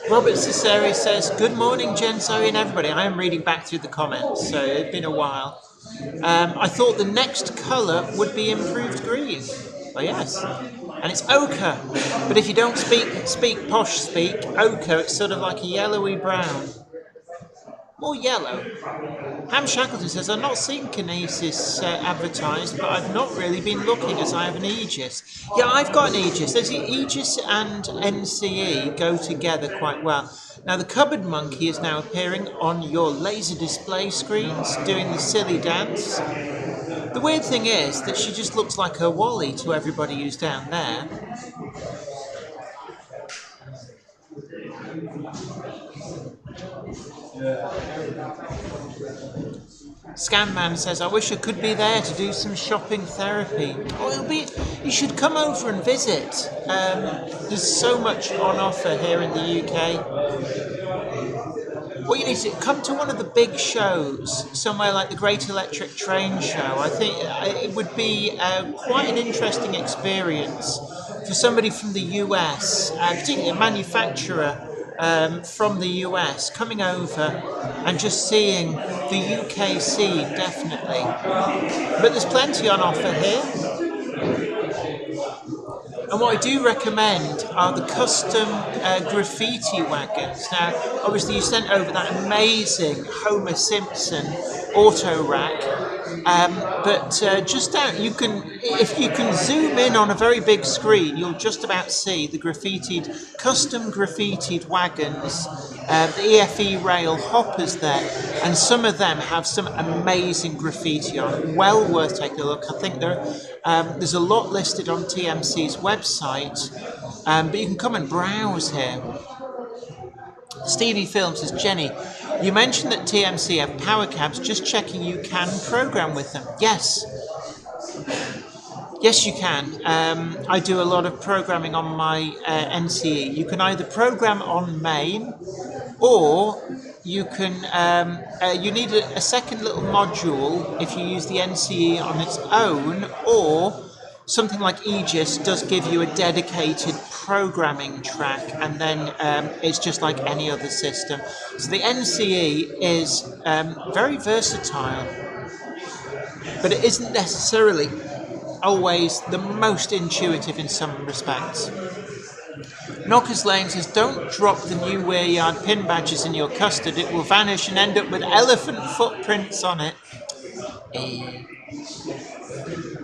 Speaker 2: Robert Cesare says, good morning, Jen, Zoe, and everybody. I am reading back through the comments, so it's been a while. I thought the next colour would be improved green. Well, yes. And it's ochre. But if you don't speak posh speak, ochre, it's sort of like a yellowy brown. More yellow. Ham Shackleton says, I've not seen Kinesis advertised, but I've not really been looking as I have an Aegis. Yeah, I've got an Aegis. There's the Aegis and NCE go together quite well. Now, the cupboard monkey is now appearing on your laser display screens, doing the silly dance. The weird thing is that she just looks like a Wally to everybody who's down there. Scanman says, I wish I could be there to do some shopping therapy. You should come over and visit. There's so much on offer here in the UK. Well, you need to come to one of the big shows, somewhere like the Great Electric Train Show. I think it would be quite an interesting experience for somebody from the US, particularly a manufacturer from the US, coming over and just seeing the UK scene, definitely. But there's plenty on offer here. And what I do recommend are the custom graffiti wagons. Now, obviously you sent over that amazing Homer Simpson auto rack, but just out, if you can zoom in on a very big screen, you'll just about see the custom graffitied wagons, the EFE rail hoppers there, and some of them have some amazing graffiti on. Well worth taking a look. I think there's a lot listed on TMC's website, but you can come and browse here. Stevie Film says, Jenny, you mentioned that TMC have power cabs, just checking you can program with them. Yes. Yes, you can. I do a lot of programming on my NCE. You can either program on main, or you can. You need a second little module if you use the NCE on its own, or something like Aegis does give you a dedicated programming track, and then it's just like any other system. So the NCE is very versatile, but it isn't necessarily always the most intuitive in some respects. Knockers Lane says, don't drop the new Wear Yard pin badges in your custard. It will vanish and end up with elephant footprints on it.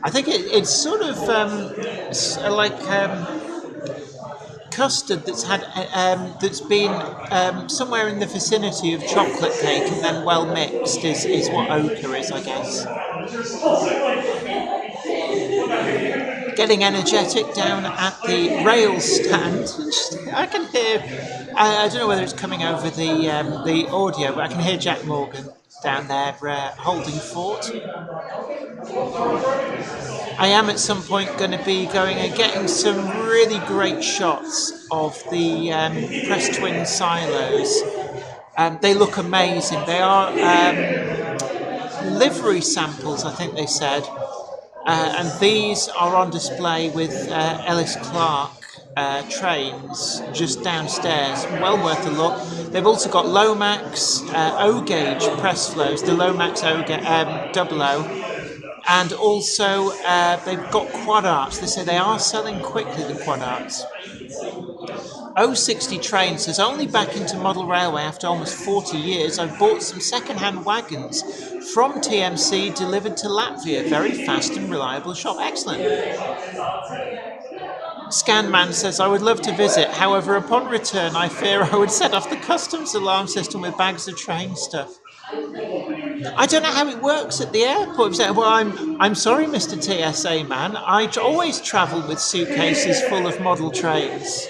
Speaker 2: I think it's sort of like custard that's been somewhere in the vicinity of chocolate cake and then well mixed is what ochre is, I guess. Getting energetic down at the rail stand. I can hear. I don't know whether it's coming over the audio, but I can hear Jack Morgan down there holding fort. I am at some point going to be going and getting some really great shots of the Press Twin silos. They look amazing. They are livery samples, I think they said. And these are on display with Ellis Clark trains just downstairs. Well worth a look. They've also got Lomax O-gauge press flows, the Lomax double O. And also they've got quad arts. They say they are selling quickly, the quad arts. 060 Train says, only back into model railway after almost 40 years. I've bought some second-hand wagons from TMC delivered to Latvia. Very fast and reliable shop. Excellent. Scanman says, I would love to visit. However, upon return, I fear I would set off the customs alarm system with bags of train stuff. I don't know how it works at the airport. Well, I'm sorry, Mr. TSA man. I always travel with suitcases full of model trains.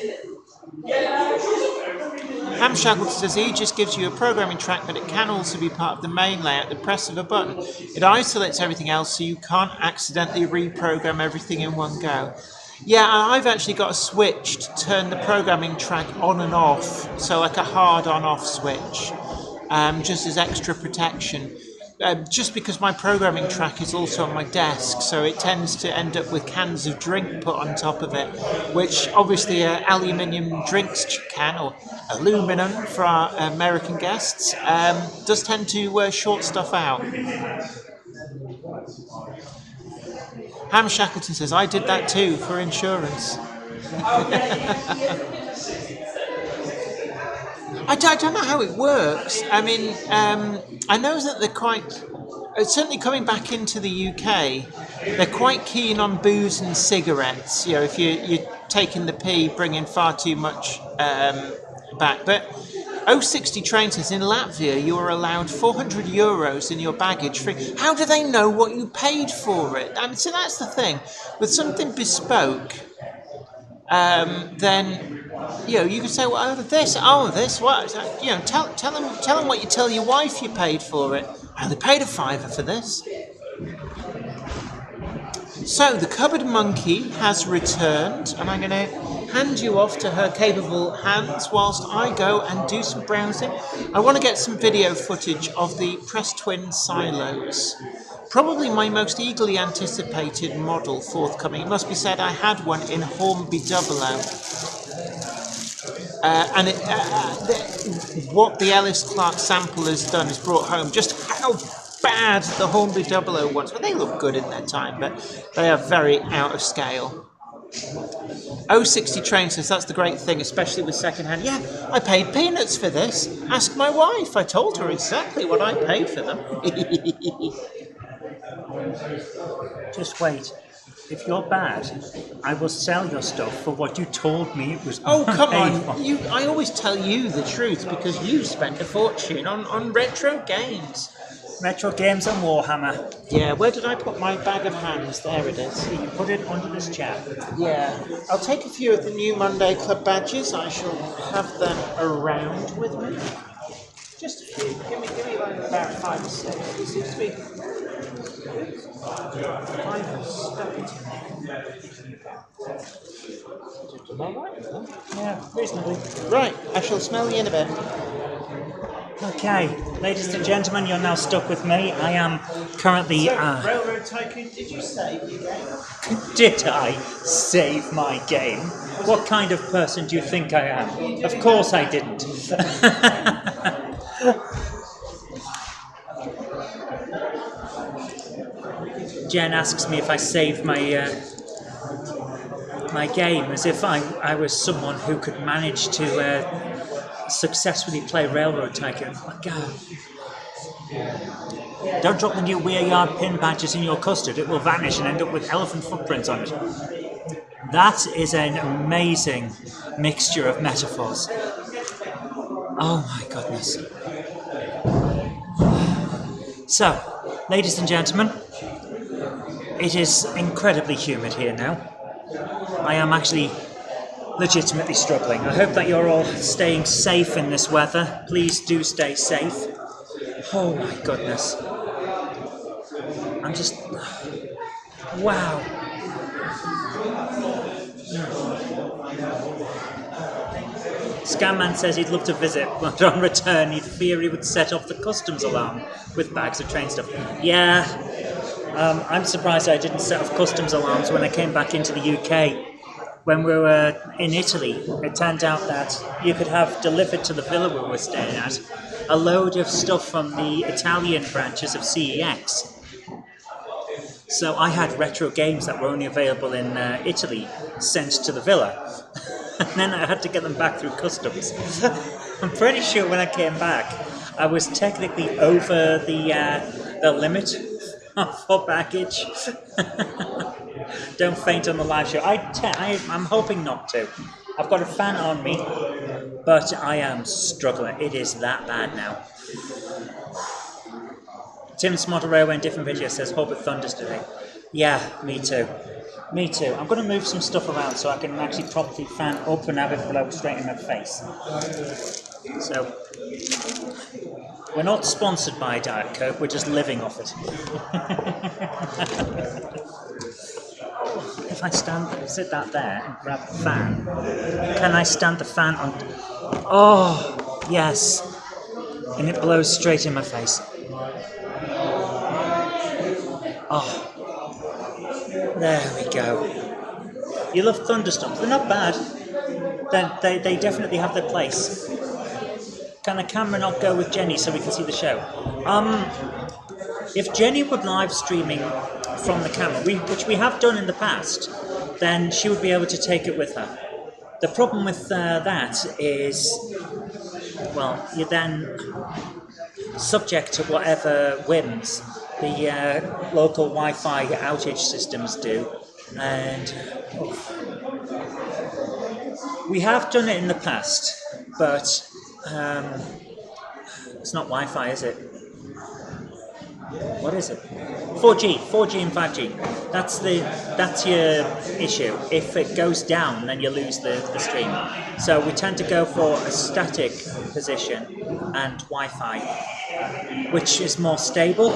Speaker 2: Ham Shackleton says he just gives you a programming track, but it can also be part of the main layout. The press of a button, it isolates everything else, so you can't accidentally reprogram everything in one go. Yeah, I've actually got a switch to turn the programming track on and off, so like a hard on-off switch, just as extra protection. Just because my programming track is also on my desk, so it tends to end up with cans of drink put on top of it, which obviously aluminium drinks can, or aluminum for our American guests, does tend to short stuff out. Ham Shackleton says, I did that too for insurance. I don't know how it works. I mean, I know that they're quite, certainly coming back into the UK, they're quite keen on booze and cigarettes. You know, if you're taking the pee, bringing far too much back. But 060 Train says, in Latvia, you are allowed €400 in your baggage free. How do they know what you paid for it? I mean, so that's the thing. With something bespoke, then... You know, you could say, well, this, what? You know, tell them what you tell your wife you paid for it. I only paid £5 for this. So, the cupboard monkey has returned, and I'm going to hand you off to her capable hands whilst I go and do some browsing. I want to get some video footage of the Press Twin silos. Probably my most eagerly anticipated model forthcoming. It must be said I had one in Hornby Double O. And what the Ellis Clark sample has done is brought home just how bad the Hornby Double O ones. Well, they look good in their time, but they are very out of scale. 060 Train says that's the great thing, especially with second-hand. Yeah, I paid peanuts for this. Ask my wife. I told her exactly what I paid for them.
Speaker 1: Just wait. If you're bad, I will sell your stuff for what you told me it was.
Speaker 2: Oh, come on. I always tell you the truth because you spent a fortune on retro games.
Speaker 1: Retro games and Warhammer.
Speaker 2: Yeah, where did I put my bag of hands? There it is.
Speaker 1: You put it under this chair.
Speaker 2: Yeah. I'll take a few of the new Monday Club badges. I shall have them around with me. Just a few. Give me like about 5 or 6. It seems to be... 5 or 7. Am I right with that?
Speaker 1: Yeah, reasonably.
Speaker 2: Right, I shall smell you in a bit.
Speaker 1: Okay, ladies and gentlemen, you're now stuck with me. I am currently...
Speaker 2: So, Railroad Tycoon, did you save your game?
Speaker 1: Did I save my game? What kind of person do you think I am? Of course I didn't. Jen asks me if I saved my... my game as if I was someone who could manage to successfully play Railroad Tycoon. Oh, God. Don't drop the new Weir Yard pin badges in your custard. It will vanish and end up with elephant footprints on it. That is an amazing mixture of metaphors. Oh my goodness. So, ladies and gentlemen, it is incredibly humid here now. I am actually legitimately struggling. I hope that you're all staying safe in this weather. Please do stay safe. Oh my goodness. I'm just... Wow. Scamman says he'd love to visit, but on return he'd fear he would set off the customs alarm with bags of train stuff. Yeah, I'm surprised I didn't set off customs alarms when I came back into the UK. When we were in Italy, it turned out that you could have delivered to the villa we were staying at a load of stuff from the Italian branches of CEX. So I had retro games that were only available in Italy sent to the villa. And then I had to get them back through customs. I'm pretty sure when I came back, I was technically over the limit for baggage. Don't faint on the live show. I'm hoping not to. I've got a fan on me, but I am struggling. It is that bad now. Tim Smotterero in different videos says, hope it thunders today. Yeah, me too. Me too. I'm going to move some stuff around so I can actually properly fan up and have it blow straight in my face. So, we're not sponsored by Diet Coke, we're just living off it. If I sit that there and grab the fan, can I stand the fan on... Oh, yes. And it blows straight in my face. Oh. There we go. You love thunderstorms. They're not bad. They definitely have their place. Can the camera not go with Jenny so we can see the show? If Jenny would live streaming from the camera, which we have done in the past, then she would be able to take it with her. The problem with that is, well, you're then subject to whatever whims the local Wi-Fi outage systems do, and we have done it in the past, but it's not Wi-Fi, is it? What is it? 4G and 5G. That's your issue. If it goes down, then you lose the stream. So we tend to go for a static position and Wi-Fi, which is more stable.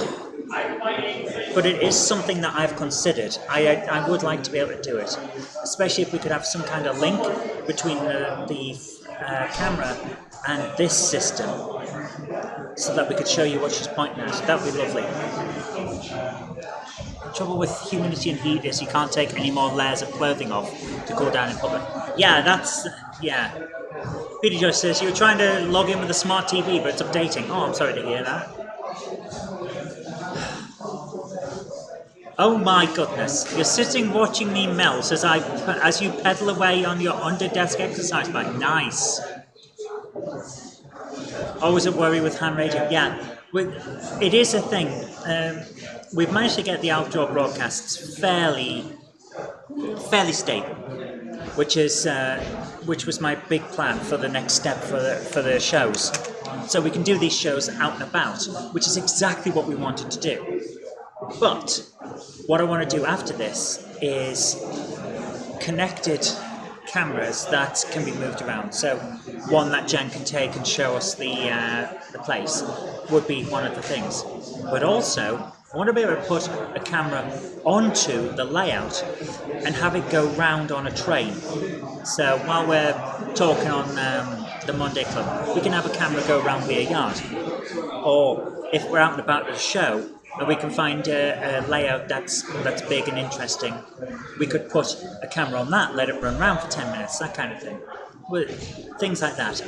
Speaker 1: But it is something that I've considered. I would like to be able to do it, especially if we could have some kind of link between the camera and this system, so that we could show you what she's pointing at. That would be lovely. The trouble with humidity and heat is you can't take any more layers of clothing off to cool down in public. Yeah. Peter Joyce says, you were trying to log in with a smart TV, but it's updating. Oh, I'm sorry to hear that. Oh my goodness, you're sitting watching me melt as you pedal away on your under-desk exercise bike. Nice. Always a worry with ham radio. Yeah, it is a thing. We've managed to get the outdoor broadcasts fairly stable, which was my big plan for the next step for the shows. So we can do these shows out and about, which is exactly what we wanted to do. But what I want to do after this is connected cameras that can be moved around. So one that Jen can take and show us the place would be one of the things. But also, I want to be able to put a camera onto the layout and have it go round on a train. So while we're talking on the Monday Club, we can have a camera go around Weir Yard. Or if we're out and about at a show, and we can find a layout that's big and interesting, we could put a camera on that, let it run around for 10 minutes, that kind of thing. Things like that.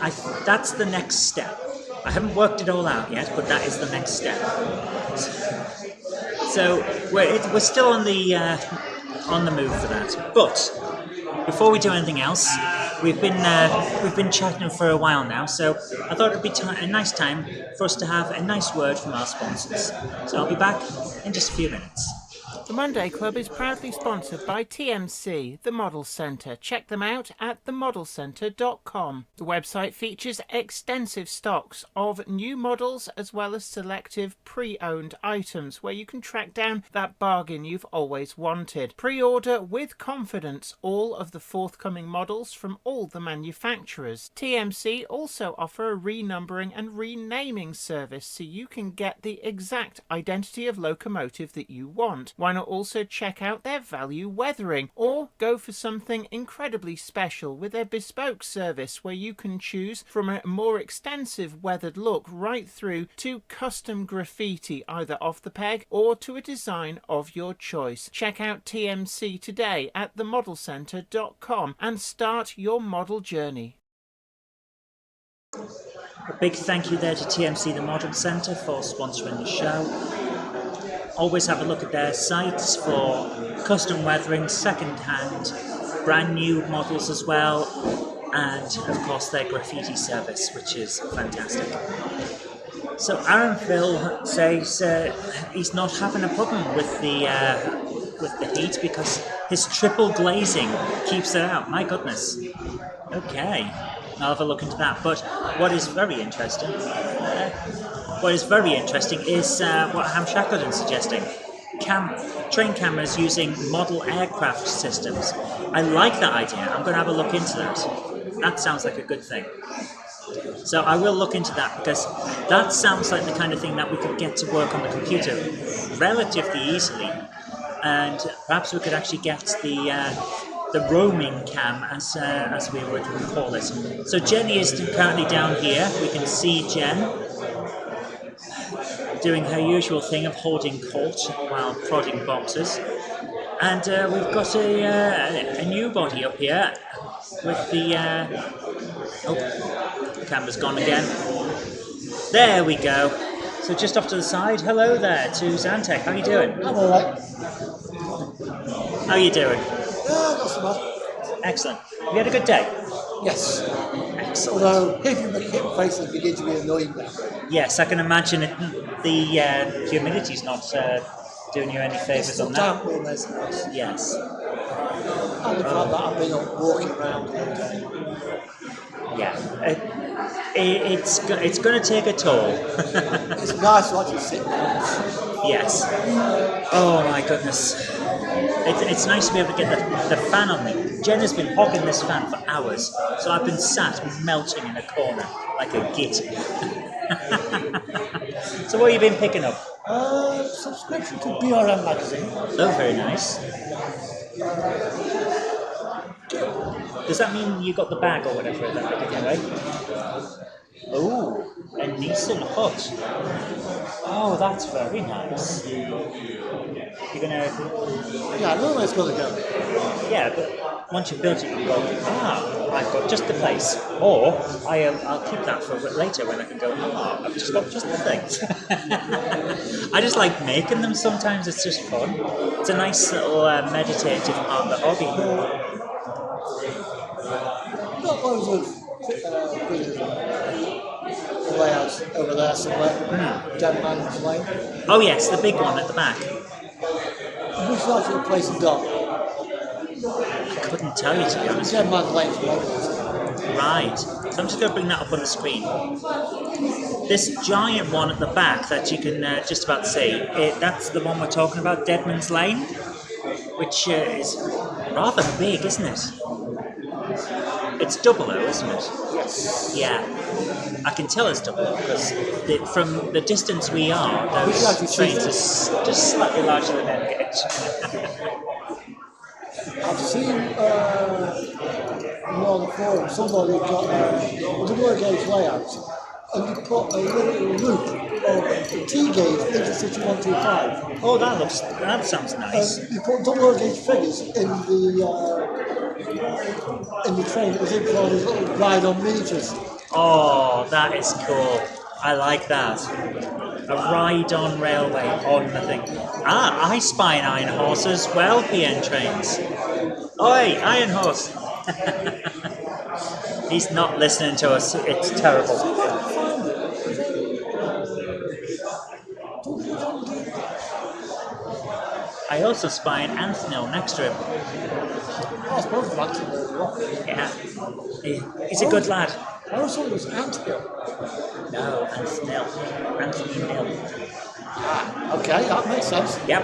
Speaker 1: That's the next step. I haven't worked it all out yet, but that is the next step. So we're still on the move for that. But before we do anything else, we've been chatting for a while now, so I thought it'd be a nice time for us to have a nice word from our sponsors. So I'll be back in just a few minutes.
Speaker 2: The Monday Club is proudly sponsored by TMC, the Model Centre. Check them out at themodelcentre.com. The website features extensive stocks of new models as well as selective pre-owned items where you can track down that bargain you've always wanted. Pre-order with confidence all of the forthcoming models from all the manufacturers. TMC also offer a renumbering and renaming service so you can get the exact identity of locomotive that you want. Why not also check out their value weathering, or go for something incredibly special with their bespoke service where you can choose from a more extensive weathered look right through to custom graffiti either off the peg or to a design of your choice. Check out TMC today at themodelcentre.com and start your model journey.
Speaker 1: A big thank you there to TMC, the Model Centre, for sponsoring the show. Always have a look at their sites for custom weathering, second-hand, brand new models as well, and of course their graffiti service, which is fantastic. So Aaron Phil says he's not having a problem with the heat because his triple glazing keeps it out. My goodness. Okay, I'll have a look into that. But what is very interesting is what Ham Shackleton's suggesting. Train cameras using model aircraft systems. I like that idea. I'm going to have a look into that. That sounds like a good thing. So I will look into that because that sounds like the kind of thing that we could get to work on the computer relatively easily, and perhaps we could actually get the roaming cam, as we would call it. So Jenny is currently down here. We can see Jen doing her usual thing of holding court while prodding boxes. And we've got a new body up here with the... the camera's gone again. There we go. So just off to the side, hello there to Zantec. How you doing?
Speaker 8: I'm alright.
Speaker 1: How you doing?
Speaker 8: Not so bad.
Speaker 1: Excellent. Have you had a good day?
Speaker 8: Yes.
Speaker 1: Excellent.
Speaker 8: Although hitting the hip faces begin to be annoying now.
Speaker 1: Yes, I can imagine the humidity's not doing you any favours on that.
Speaker 8: Damp almost.
Speaker 1: Yes.
Speaker 8: And the fact that I've been walking around all day.
Speaker 1: Yeah. It's going to take a toll.
Speaker 8: It's nice to actually sit down.
Speaker 1: Yes. Oh my goodness. It's nice to be able to get the fan on me. Jen has been hogging this fan for hours, so I've been sat melting in a corner like a git. So what have you been picking up?
Speaker 8: Subscription to BRM magazine.
Speaker 1: Oh, very nice. Does that mean you got the bag or whatever that they give away? Oh, a Nissan Hut. Oh, that's very nice. You're gonna...
Speaker 8: Yeah, I know where it's going to go.
Speaker 1: Yeah, but once you've built it, you go, I've got just the place. Or I'll keep that for later when I can go, I've just got just the things. I just like making them sometimes, it's just fun. It's a nice little meditative part of the hobby.
Speaker 8: Got loads of layouts over there somewhere. Dead Man's Lane.
Speaker 1: Oh yes, the big one at the back.
Speaker 8: Which is actually a place in Dog.
Speaker 1: I couldn't tell you, to be honest.
Speaker 8: Dead Man's Lane's local.
Speaker 1: Right. So I'm just going to bring that up on the screen. This giant one at the back that you can just about see, that's the one we're talking about, Deadman's Lane, which is rather big, isn't it? It's double O, isn't it?
Speaker 8: Yes.
Speaker 1: Yeah. I can tell it's double O because from the distance we are, those trains are just slightly larger than N gauge.
Speaker 8: I've seen on the forum somebody got a double gauge layout and you put a little loop of the T gauge into 6125.
Speaker 1: Oh, that sounds nice.
Speaker 8: You put double gauge figures in the train as if for this little ride on miniatures.
Speaker 1: Oh, that is cool. I like that. A ride-on railway on the thing. I spy an iron horse as well, PN trains. Oi, Iron Horse! He's not listening to us. It's terrible. I also spy an anthill next to him.
Speaker 8: I suppose that's a rock.
Speaker 1: Yeah. He's a good lad.
Speaker 8: I also thought it was anthill.
Speaker 1: No, anthill. Anthony Mill.
Speaker 8: Okay, that makes sense.
Speaker 1: Yep.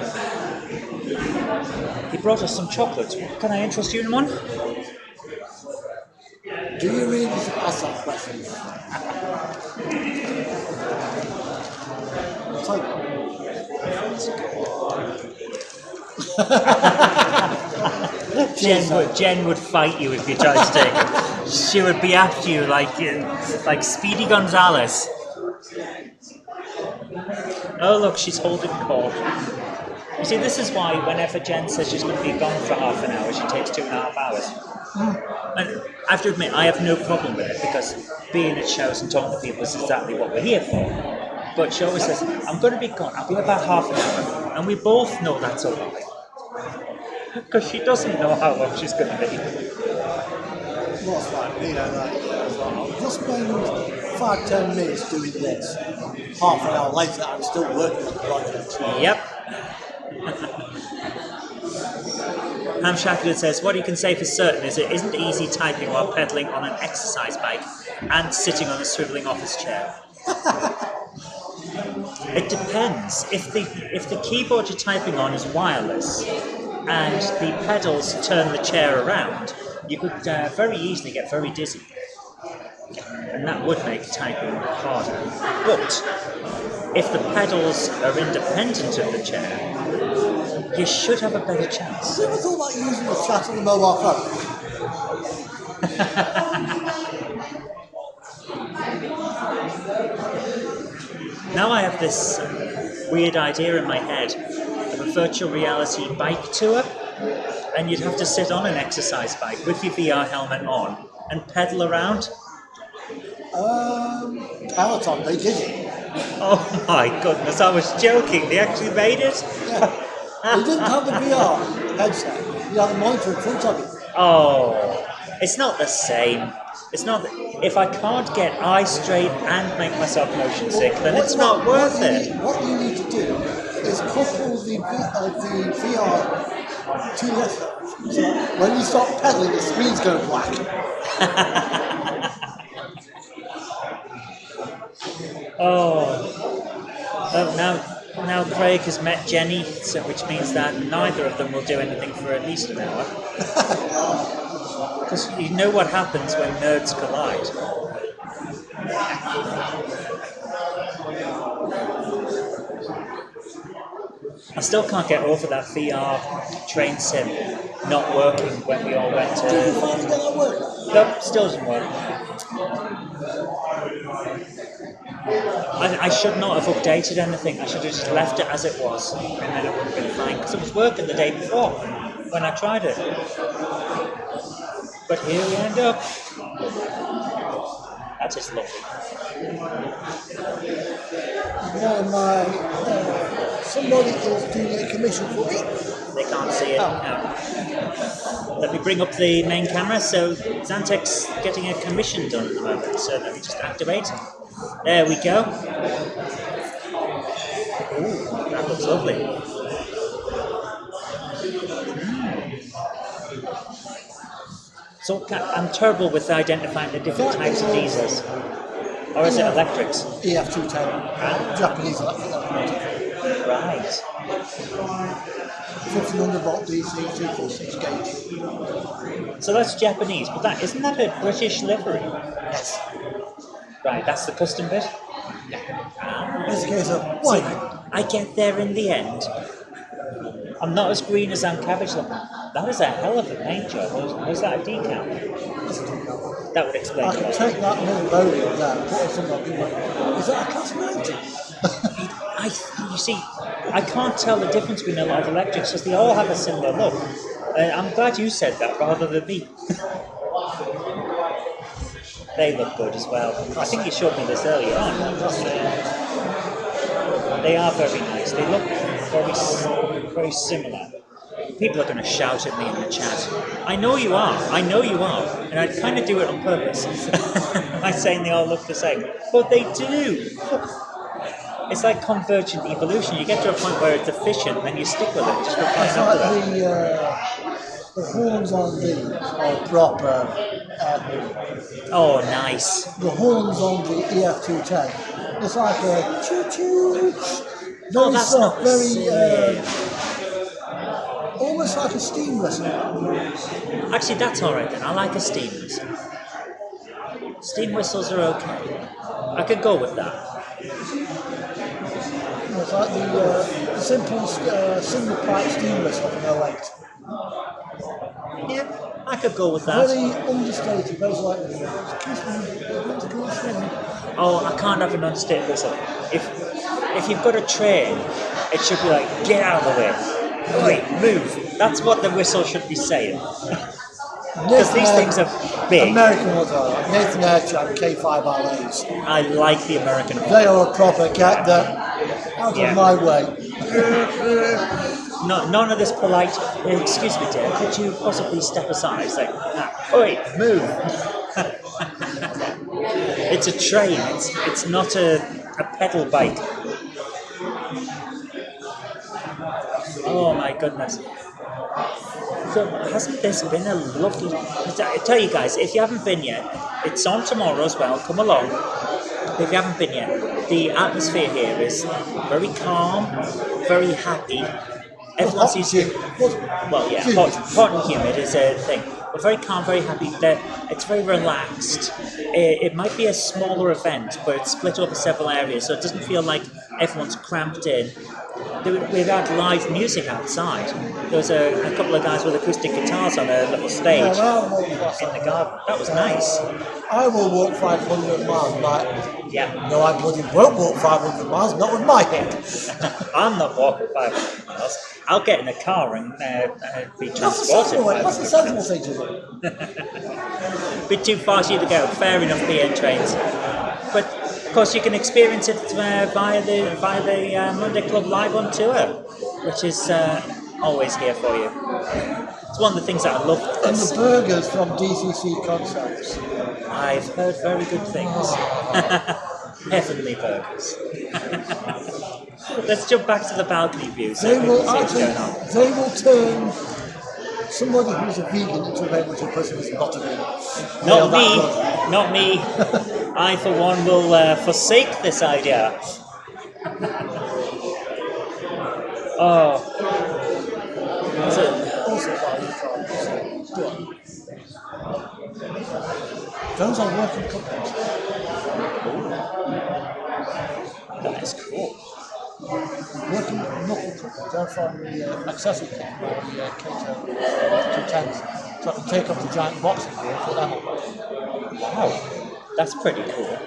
Speaker 1: He brought us some chocolates. Can I interest you in one?
Speaker 8: Do you really ask that question?
Speaker 1: Jen would fight you if you tried to take it. She would be after you like Speedy Gonzales. Oh look, she's holding court. You see, this is why whenever Jen says she's going to be gone for half an hour, she takes 2.5 hours. And I have to admit, I have no problem with it because being at shows and talking to people is exactly what we're here for. But she always says, I'm going to be gone, I'll be about half an hour. And we both know that's a lie. Because she doesn't know how long she's going to be.
Speaker 8: Well, it's like, I'll just spend 5-10 minutes doing this. Half an hour later, I'm still working on the project.
Speaker 1: Yep. Ham Shackleton says, what you can say for certain is it isn't easy typing while pedaling on an exercise bike and sitting on a swivelling office chair. It depends. If the keyboard you're typing on is wireless and the pedals turn the chair around, you could very easily get very dizzy. And that would make typing harder. But if the pedals are independent of the chair, you should have a better chance.
Speaker 8: Have you ever thought about using the chat on the mobile phone?
Speaker 1: Now I have this weird idea in my head of a virtual reality bike tour, and you'd have to sit on an exercise bike with your VR helmet on and pedal around.
Speaker 8: Peloton, they did it.
Speaker 1: Oh my goodness, I was joking. They actually made it?
Speaker 8: Yeah. They didn't have the VR headset. You had the monitor in front of you.
Speaker 1: Oh, it's not the same. It's not. If I can't get eyes straight and make myself motion sick, then it's not worth it.
Speaker 8: What you need to do is couple the VR to the headset. So when you stop pedaling, the screen's going black.
Speaker 1: Now Craig has met Jenny, so which means that neither of them will do anything for at least an hour. Because you know what happens when nerds collide. I still can't get over that VR train sim not working when we all went to...
Speaker 8: Did you finally get that work?
Speaker 1: Nope, still doesn't work. I should not have updated anything. I should have just left it as it was, and then it would have been fine. Because it was working the day before when I tried it. But here we end up. That is lovely.
Speaker 8: Somebody is doing a commission for me.
Speaker 1: They can't see it. No. Let me bring up the main camera. So Xantec's getting a commission done at the moment. So let me just activate. There we go. Ooh, that looks lovely. So I'm terrible with identifying the different types of diesels. Or is it electrics?
Speaker 8: EF210. Japanese electric locomotive.
Speaker 1: Right.
Speaker 8: 1500 volt DC, 246 gauge.
Speaker 1: So that's Japanese, but isn't that a British livery?
Speaker 8: Yes.
Speaker 1: Right, that's the custom bit?
Speaker 8: It's a case of why not?
Speaker 1: I get there in the end. I'm not as green as Ann Cabbage. That is a hell of a paint job. Was that a decal? That would explain
Speaker 8: I can take that little logo there, put it somewhere, be like, is that a class 90?
Speaker 1: You see, I can't tell the difference between a lot of electrics because they all have a similar look. I'm glad you said that rather than me. They look good as well. I think you showed me this earlier on. They are very nice. They look very similar. People are going to shout at me in the chat. I know you are, and I kind of do it on purpose. I'm saying they all look the same, but they do. It's like convergent evolution. You get to a point where it's efficient, then you stick with it. Just reply
Speaker 8: It's
Speaker 1: after
Speaker 8: like
Speaker 1: that.
Speaker 8: the horns on these are proper.
Speaker 1: Oh, nice.
Speaker 8: The horns on the EF210. It's like a choo-choo. Very
Speaker 1: That's
Speaker 8: soft,
Speaker 1: not the
Speaker 8: very
Speaker 1: same.
Speaker 8: almost like a steam whistle.
Speaker 1: Actually, that's all right then. I like a steam whistle. Steam whistles are okay. I could go with that.
Speaker 8: It's like the simple single pipe steam whistle from 08.
Speaker 1: Yeah, I could go with that.
Speaker 8: Very understated, very like, excuse me, I want to go through.
Speaker 1: Oh, I can't have an unstated whistle. If you've got a train, it should be like, get out of the way. Oi, move. That's what the whistle should be saying. Because these things are big.
Speaker 8: American ones are like Nathan Airchat K5RAs.
Speaker 1: I like the American one.
Speaker 8: They are a proper get that out of my way.
Speaker 1: No, none of this polite, excuse me dear, could you possibly step aside? It's like, oi, move. It's a train, it's not a pedal bike. Oh my goodness. So hasn't this been a lovely... I tell you guys, if you haven't been yet, it's on tomorrow as well, come along. If you haven't been yet, the atmosphere here is very calm, very happy. Everyone seems to... Well, yeah, hot and humid is a thing. But very calm, very happy. It's very relaxed. It might be a smaller event, but it's split over several areas, so it doesn't feel like everyone's cramped in. We've had live music outside. There was a couple of guys with acoustic guitars on a little stage in the garden. That was nice.
Speaker 8: I will walk 500 miles, but
Speaker 1: yeah.
Speaker 8: No, I bloody won't walk 500 miles, not with my head.
Speaker 1: I'm not walking 500 miles. I'll get in a car and be transported.
Speaker 8: That's the sensible thing to do.
Speaker 1: Bit too far for you to go. Fair enough, PN trains. But of course, you can experience it via the Monday Club Live on tour, which is always here for you. It's one of the things that I love.
Speaker 8: And the burgers from DCC Concepts.
Speaker 1: I've heard very good things. Heavenly burgers. Let's jump back to the balcony view. So
Speaker 8: They will turn somebody who's a vegan into a very much a person who's not a vegan.
Speaker 1: Not me. I, for one, will forsake this idea. Oh.
Speaker 8: Those are working companies.
Speaker 1: That is cool.
Speaker 8: Working knuckle companies. They're from the accessory company, the K2 210s. So I can take off the giant boxing gear and put them on.
Speaker 1: Wow. That's pretty cool.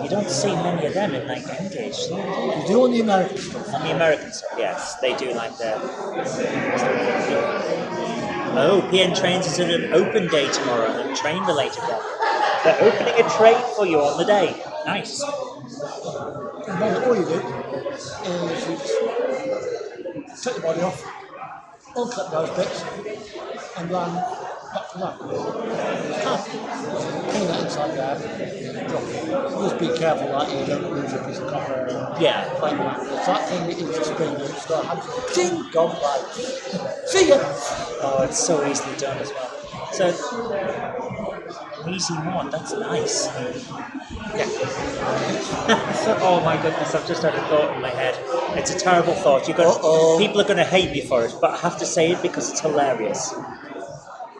Speaker 1: You don't see many of them in like Engage.
Speaker 8: You do on the American stuff.
Speaker 1: On the American stuff, yes. They do like the... Oh, PN Trains is at an open day tomorrow, a train-related one. They're opening a train for you on the day. Nice.
Speaker 8: And then all you do is you just take the body off, unclip those bits, and then back to that. Clean that inside there, drop it. Just be careful that you don't lose a piece of copper.
Speaker 1: Yeah.
Speaker 8: Like that. That thing that is a spring loop, start having ding, gone by. See ya!
Speaker 1: Oh, it's so easily done as well. So, easy mod, that's nice. Yeah. Oh my goodness, I've just had a thought in my head. It's a terrible thought. People are going to hate me for it, but I have to say it because it's hilarious.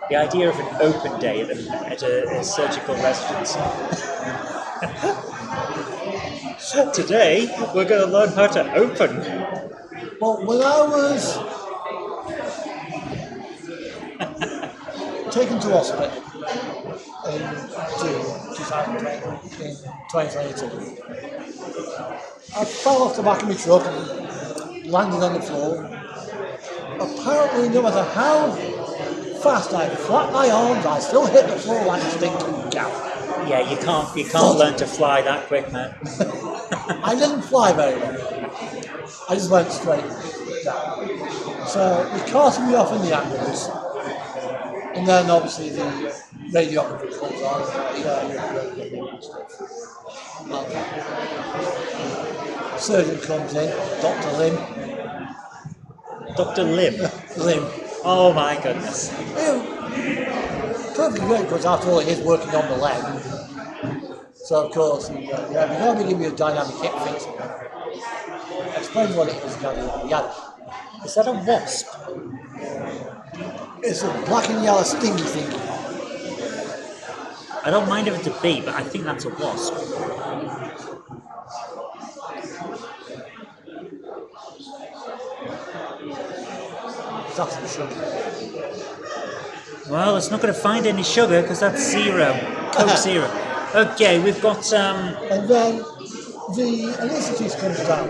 Speaker 1: The idea of an open day at a surgical residence. Today, we're going to learn how to open.
Speaker 8: Well, when I was taken to hospital in June 2020, in 2022, I fell off the back of my truck and landed on the floor. Apparently, no matter how fast I flapped my arms, I still hit the floor like a stinking cow.
Speaker 1: Yeah, you can't learn to fly that quick, man.
Speaker 8: I didn't fly very well. I just went straight down. So we carted me off in the ambulance, and then obviously the radiographer comes on, and stuff. Surgeon comes in, Dr. Lim.
Speaker 1: Dr. Lim.
Speaker 8: Lim.
Speaker 1: Oh my goodness.
Speaker 8: Perfectly great, because after all, he is working on the leg. So, of course, we're going to give you a dynamic hip fix. Explain what it is.
Speaker 1: Is that a wasp?
Speaker 8: It's a black and yellow stingy thing.
Speaker 1: I don't mind if it's a bee, but I think that's a wasp.
Speaker 8: That's the sugar.
Speaker 1: Well, it's not going to find any sugar because that's zero. Coke zero. Okay, we've got
Speaker 8: And then the anaesthetist comes down.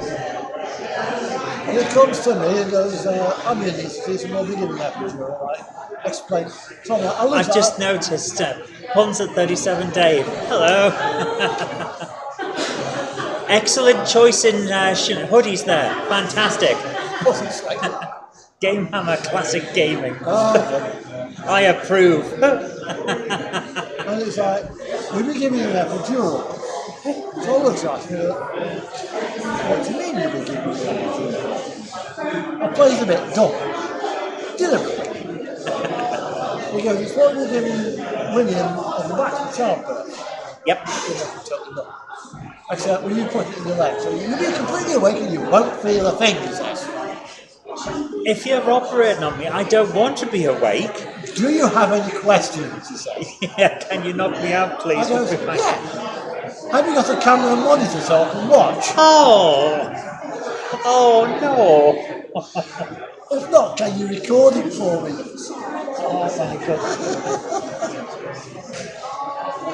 Speaker 8: And he comes to me and goes, I'm the anaesthetist and we'll be giving that to you, alright? Explain. So
Speaker 1: I've just noticed Ponce at 37 Dave. Hello. Excellent choice in hoodies there. Fantastic.
Speaker 8: What's it say?
Speaker 1: Game Hammer Classic Gaming.
Speaker 8: Oh, okay.
Speaker 1: I approve.
Speaker 8: And it's like, we'll be giving you an epidural. So I looked at me, what do you mean you'll be giving me an epidural? I played a bit dumb. Deliberately. He goes, it's what we're giving William on the back of the childbirth.
Speaker 1: Yep.
Speaker 8: I said, well, you put it in your leg, so you'll be completely awake and you won't feel a thing, he says.
Speaker 1: If you're operating on me, I don't want to be awake.
Speaker 8: Do you have any questions, he says.
Speaker 1: Yeah, can you knock me out, please?
Speaker 8: I goes, yeah. Have you got a camera and monitor so I can watch?
Speaker 1: Oh no.
Speaker 8: If not, can you record it for me?
Speaker 1: Oh my goodness.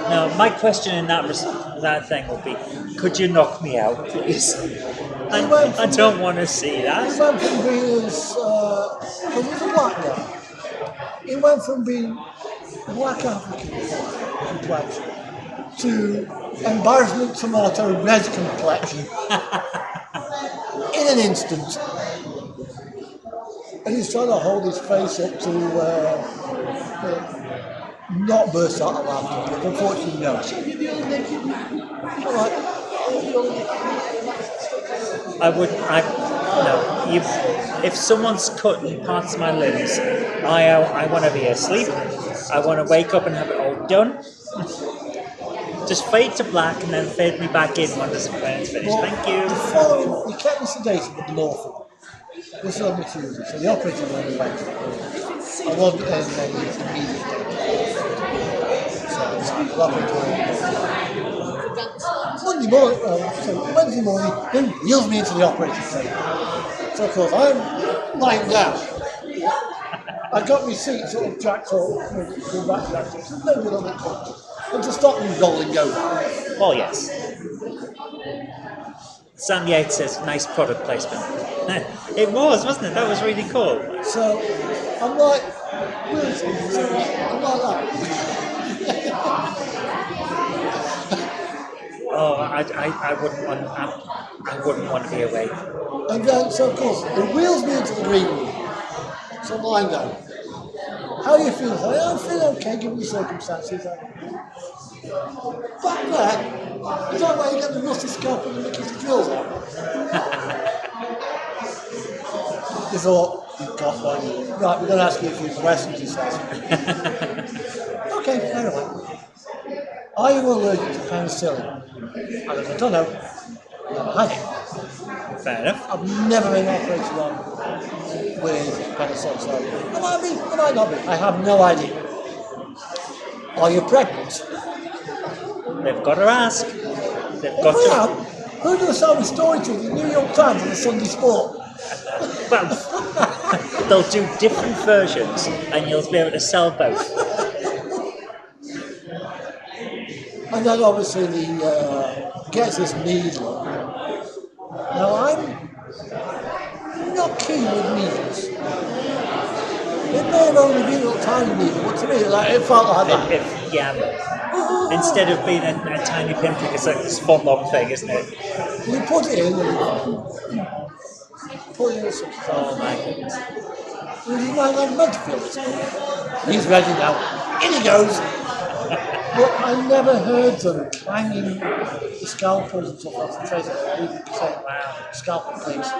Speaker 1: Now, my question in that thing would be, could you knock me out, please? I don't want to see that.
Speaker 8: He went from being as, he was a black guy. He went from being black African complexion to embarrassment tomato red complexion in an instant. And he's trying to hold his face up to not burst out of laughter, but unfortunately no. Alright.
Speaker 1: If someone's cutting parts of my limbs, I want to be asleep. I want to wake up and have it all done. Just fade to black and then fade me back in when it's finished. Thank you.
Speaker 8: The following, he kept me sedated with morphine. This is on the Tuesday, so the operator only went. I wasn't in any immediate danger. So the operator only Wednesday morning, he wheels me into the operating table. So of course I'm lying down. I got my seat sort of jacked up, go back jacked up, so maybe a little bit comfortable. And to stop me rolling over.
Speaker 1: Oh yes. Sam Yates says, nice product placement. It was, wasn't it? That was really cool.
Speaker 8: So I'm like, I'm like that.
Speaker 1: Oh, I wouldn't want to be awake.
Speaker 8: And then, so of course, it wheels me into the green room. So I'm lying down. How are you feeling? I'm feeling okay given the circumstances. Back there, is that where you get the rusty scalpel and the kiss the drills out? He thought, you got one. Right, we're going to ask you a few questions, he says. Okay, fair enough. Are you allergic to penicillin? I don't know. Never had it.
Speaker 1: Fair enough.
Speaker 8: I've never been operated on with penicillin, so I might not be. I have no idea. Are you pregnant?
Speaker 1: They've got to ask. They've got to.
Speaker 8: Who do I sell the story to? The New York Times and the Sunday Sport?
Speaker 1: Well, they'll do different versions, and you'll be able to sell both.
Speaker 8: And then obviously gets this needle. Now I'm not keen with needles. It may have only been a little tiny needle, but to me it felt like that.
Speaker 1: Instead of being a tiny pinprick, it's like this fun long thing, isn't it?
Speaker 8: You put it in and 4 years since.
Speaker 1: Oh my goodness.
Speaker 8: He's like meant to feel this. He's ready now. In he goes. But I never heard them clanging the scalpels and stuff off the trace. Saying, wow, scalpel, please.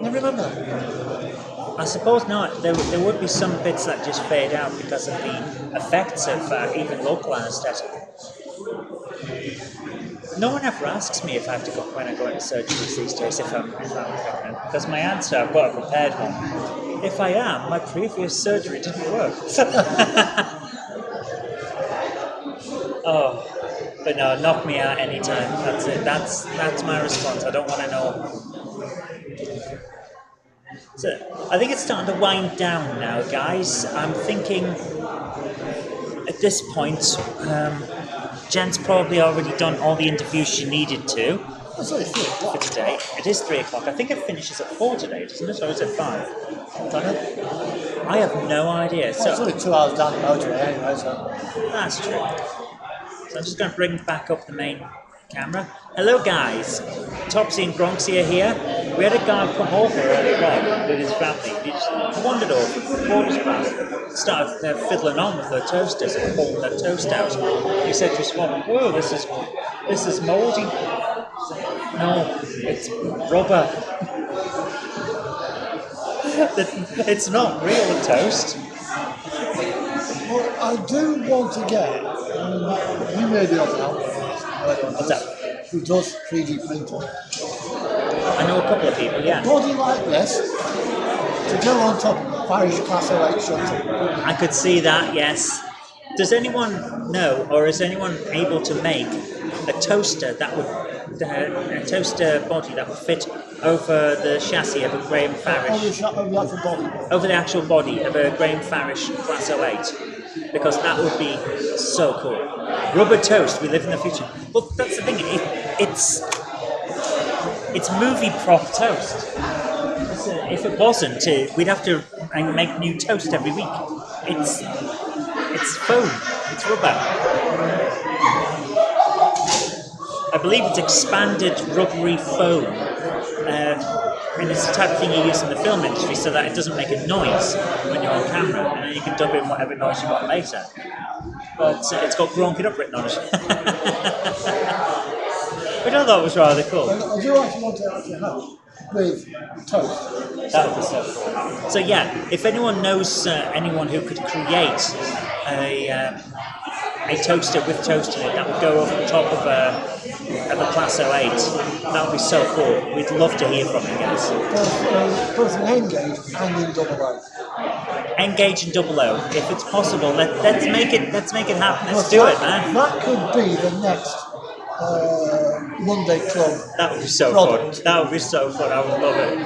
Speaker 8: Never remember that.
Speaker 1: I suppose not. There would be some bits that just fade out because of the effects of even local anaesthetic. No one ever asks me if I have to go when I go into surgeries these days if I'm pregnant, because my answer, I've got a prepared one. If I am, my previous surgery didn't work. Oh, but no, knock me out anytime. That's it. That's my response. I don't want to know. So I think it's starting to wind down now, guys. I'm thinking at this point, Jen's probably already done all the interviews she needed to
Speaker 8: That's only 3
Speaker 1: for
Speaker 8: o'clock.
Speaker 1: today. It is 3 o'clock. I think it finishes at 4 today, doesn't it? Or is it 5?
Speaker 8: Don't it?
Speaker 1: I have no idea.
Speaker 8: Well, it's
Speaker 1: So
Speaker 8: only 2 hours down the motorway anyway, so.
Speaker 1: that's true. So I'm just going to bring back up the main camera. Hello, guys. Topsy and Gronksy are here. We had a guy come over earlier on with his family. He just wandered over, bought his bath, started fiddling on with their toasters and pulling their toast out. He said to his mum, "Whoa, this is mouldy." No, it's rubber. It's not real toast.
Speaker 8: Well, I do want to get, you may be able to help me.
Speaker 1: What's that?
Speaker 8: Who does 3D printing.
Speaker 1: I know a couple of people, yeah.
Speaker 8: Body like this, to go on top of a Parish Class 08 shuttle.
Speaker 1: I could see that, yes. Does anyone know, or is anyone able to make a toaster that would, a toaster body that would fit over the chassis of a Graham Farish,
Speaker 8: Over the actual body.
Speaker 1: over the actual body of a Graham Farish Class 08? Because that would be so cool. Rubber toast, we live in the future. Well, that's the thing, it's movie prop toast. If it wasn't, we'd have to make new toast every week. It's foam, it's rubber. I believe it's expanded rubbery foam. And it's the type of thing you use in the film industry so that it doesn't make a noise when you're on camera, and then you can dub in whatever noise you want later. But it's got Gronk It Up written on it. Which I thought was rather cool.
Speaker 8: I do actually want to actually help with toast.
Speaker 1: That would be so cool. So yeah, if anyone knows anyone who could create a toaster with toast in it that would go over the top of a Class 08, that would be so cool. We'd love to hear from you guys.
Speaker 8: Both in Engage and in Double O.
Speaker 1: Engage in 00, if it's possible. Let's make it happen. Let's do it, man.
Speaker 8: That could be the next Monday Club.
Speaker 1: That would be so
Speaker 8: product.
Speaker 1: fun. That would be so fun. I would love it.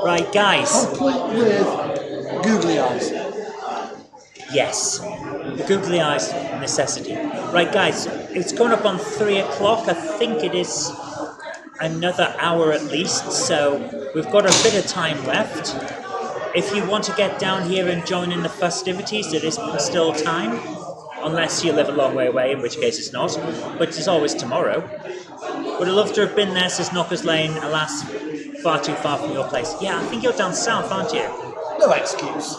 Speaker 1: Right, guys.
Speaker 8: Complete with googly eyes.
Speaker 1: Yes, the googly eyes necessity. Right, guys, it's coming up on 3 o'clock. I think it is another hour at least, so we've got a bit of time left. If you want to get down here and join in the festivities, there is still time, unless you live a long way away, in which case it's not, but it's always tomorrow. Would have loved to have been there, says Knockers Lane, alas, far too far from your place. Yeah, I think you're down south, aren't you?
Speaker 8: No excuse.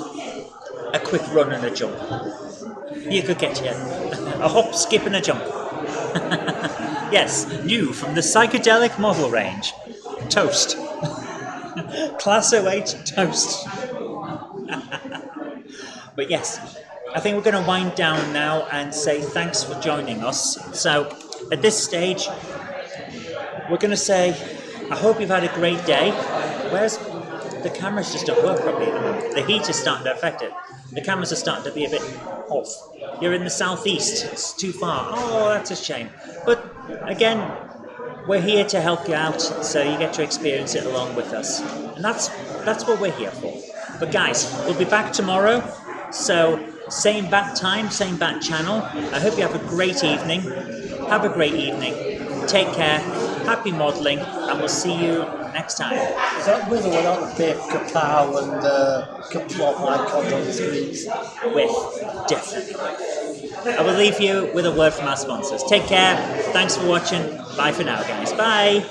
Speaker 1: A quick run and a jump. You could get here. A hop, skip and a jump. Yes, new from the psychedelic model range. Toast. Class 08 toast. But yes, I think we're going to wind down now and say thanks for joining us. So at this stage, we're going to say, I hope you've had a great day. Where's the camera's just at work probably at the moment. The heat is starting to affect it. The cameras are starting to be a bit off. You're in the southeast, it's too far. Oh, that's a shame. But again, we're here to help you out, so you get to experience it along with us. And that's what we're here for. But guys, we'll be back tomorrow. So same bat time, same bat channel. I hope you have a great evening. Have a great evening. Take care. Happy modelling, and we'll see you next time.
Speaker 8: Is that with or without the fake kapow and kaplop icons on the screens?
Speaker 1: With, definitely.
Speaker 9: I will leave you with a word from our sponsors. Take care. Thanks for watching. Bye for now, guys. Bye.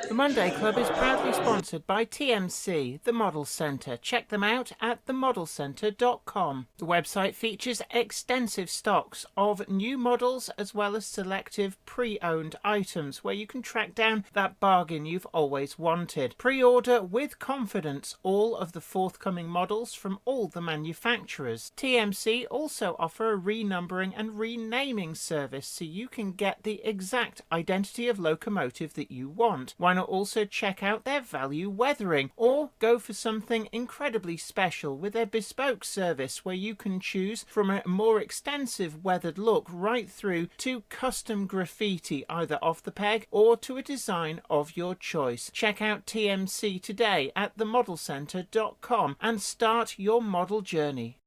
Speaker 2: The Monday Club is proudly sponsored by TMC, the Model Centre. Check them out at themodelcentre.com. The website features extensive stocks of new models as well as selective pre-owned items where you can track down that bargain you've always wanted. Pre-order with confidence all of the forthcoming models from all the manufacturers. TMC also offer a renumbering and renaming service so you can get the exact identity of locomotive that you want. Why not also check out their value weathering, or go for something incredibly special with their bespoke service where you can choose from a more extensive weathered look right through to custom graffiti either off the peg or to a design of your choice. Check out TMC today at themodelcentre.com and start your model journey.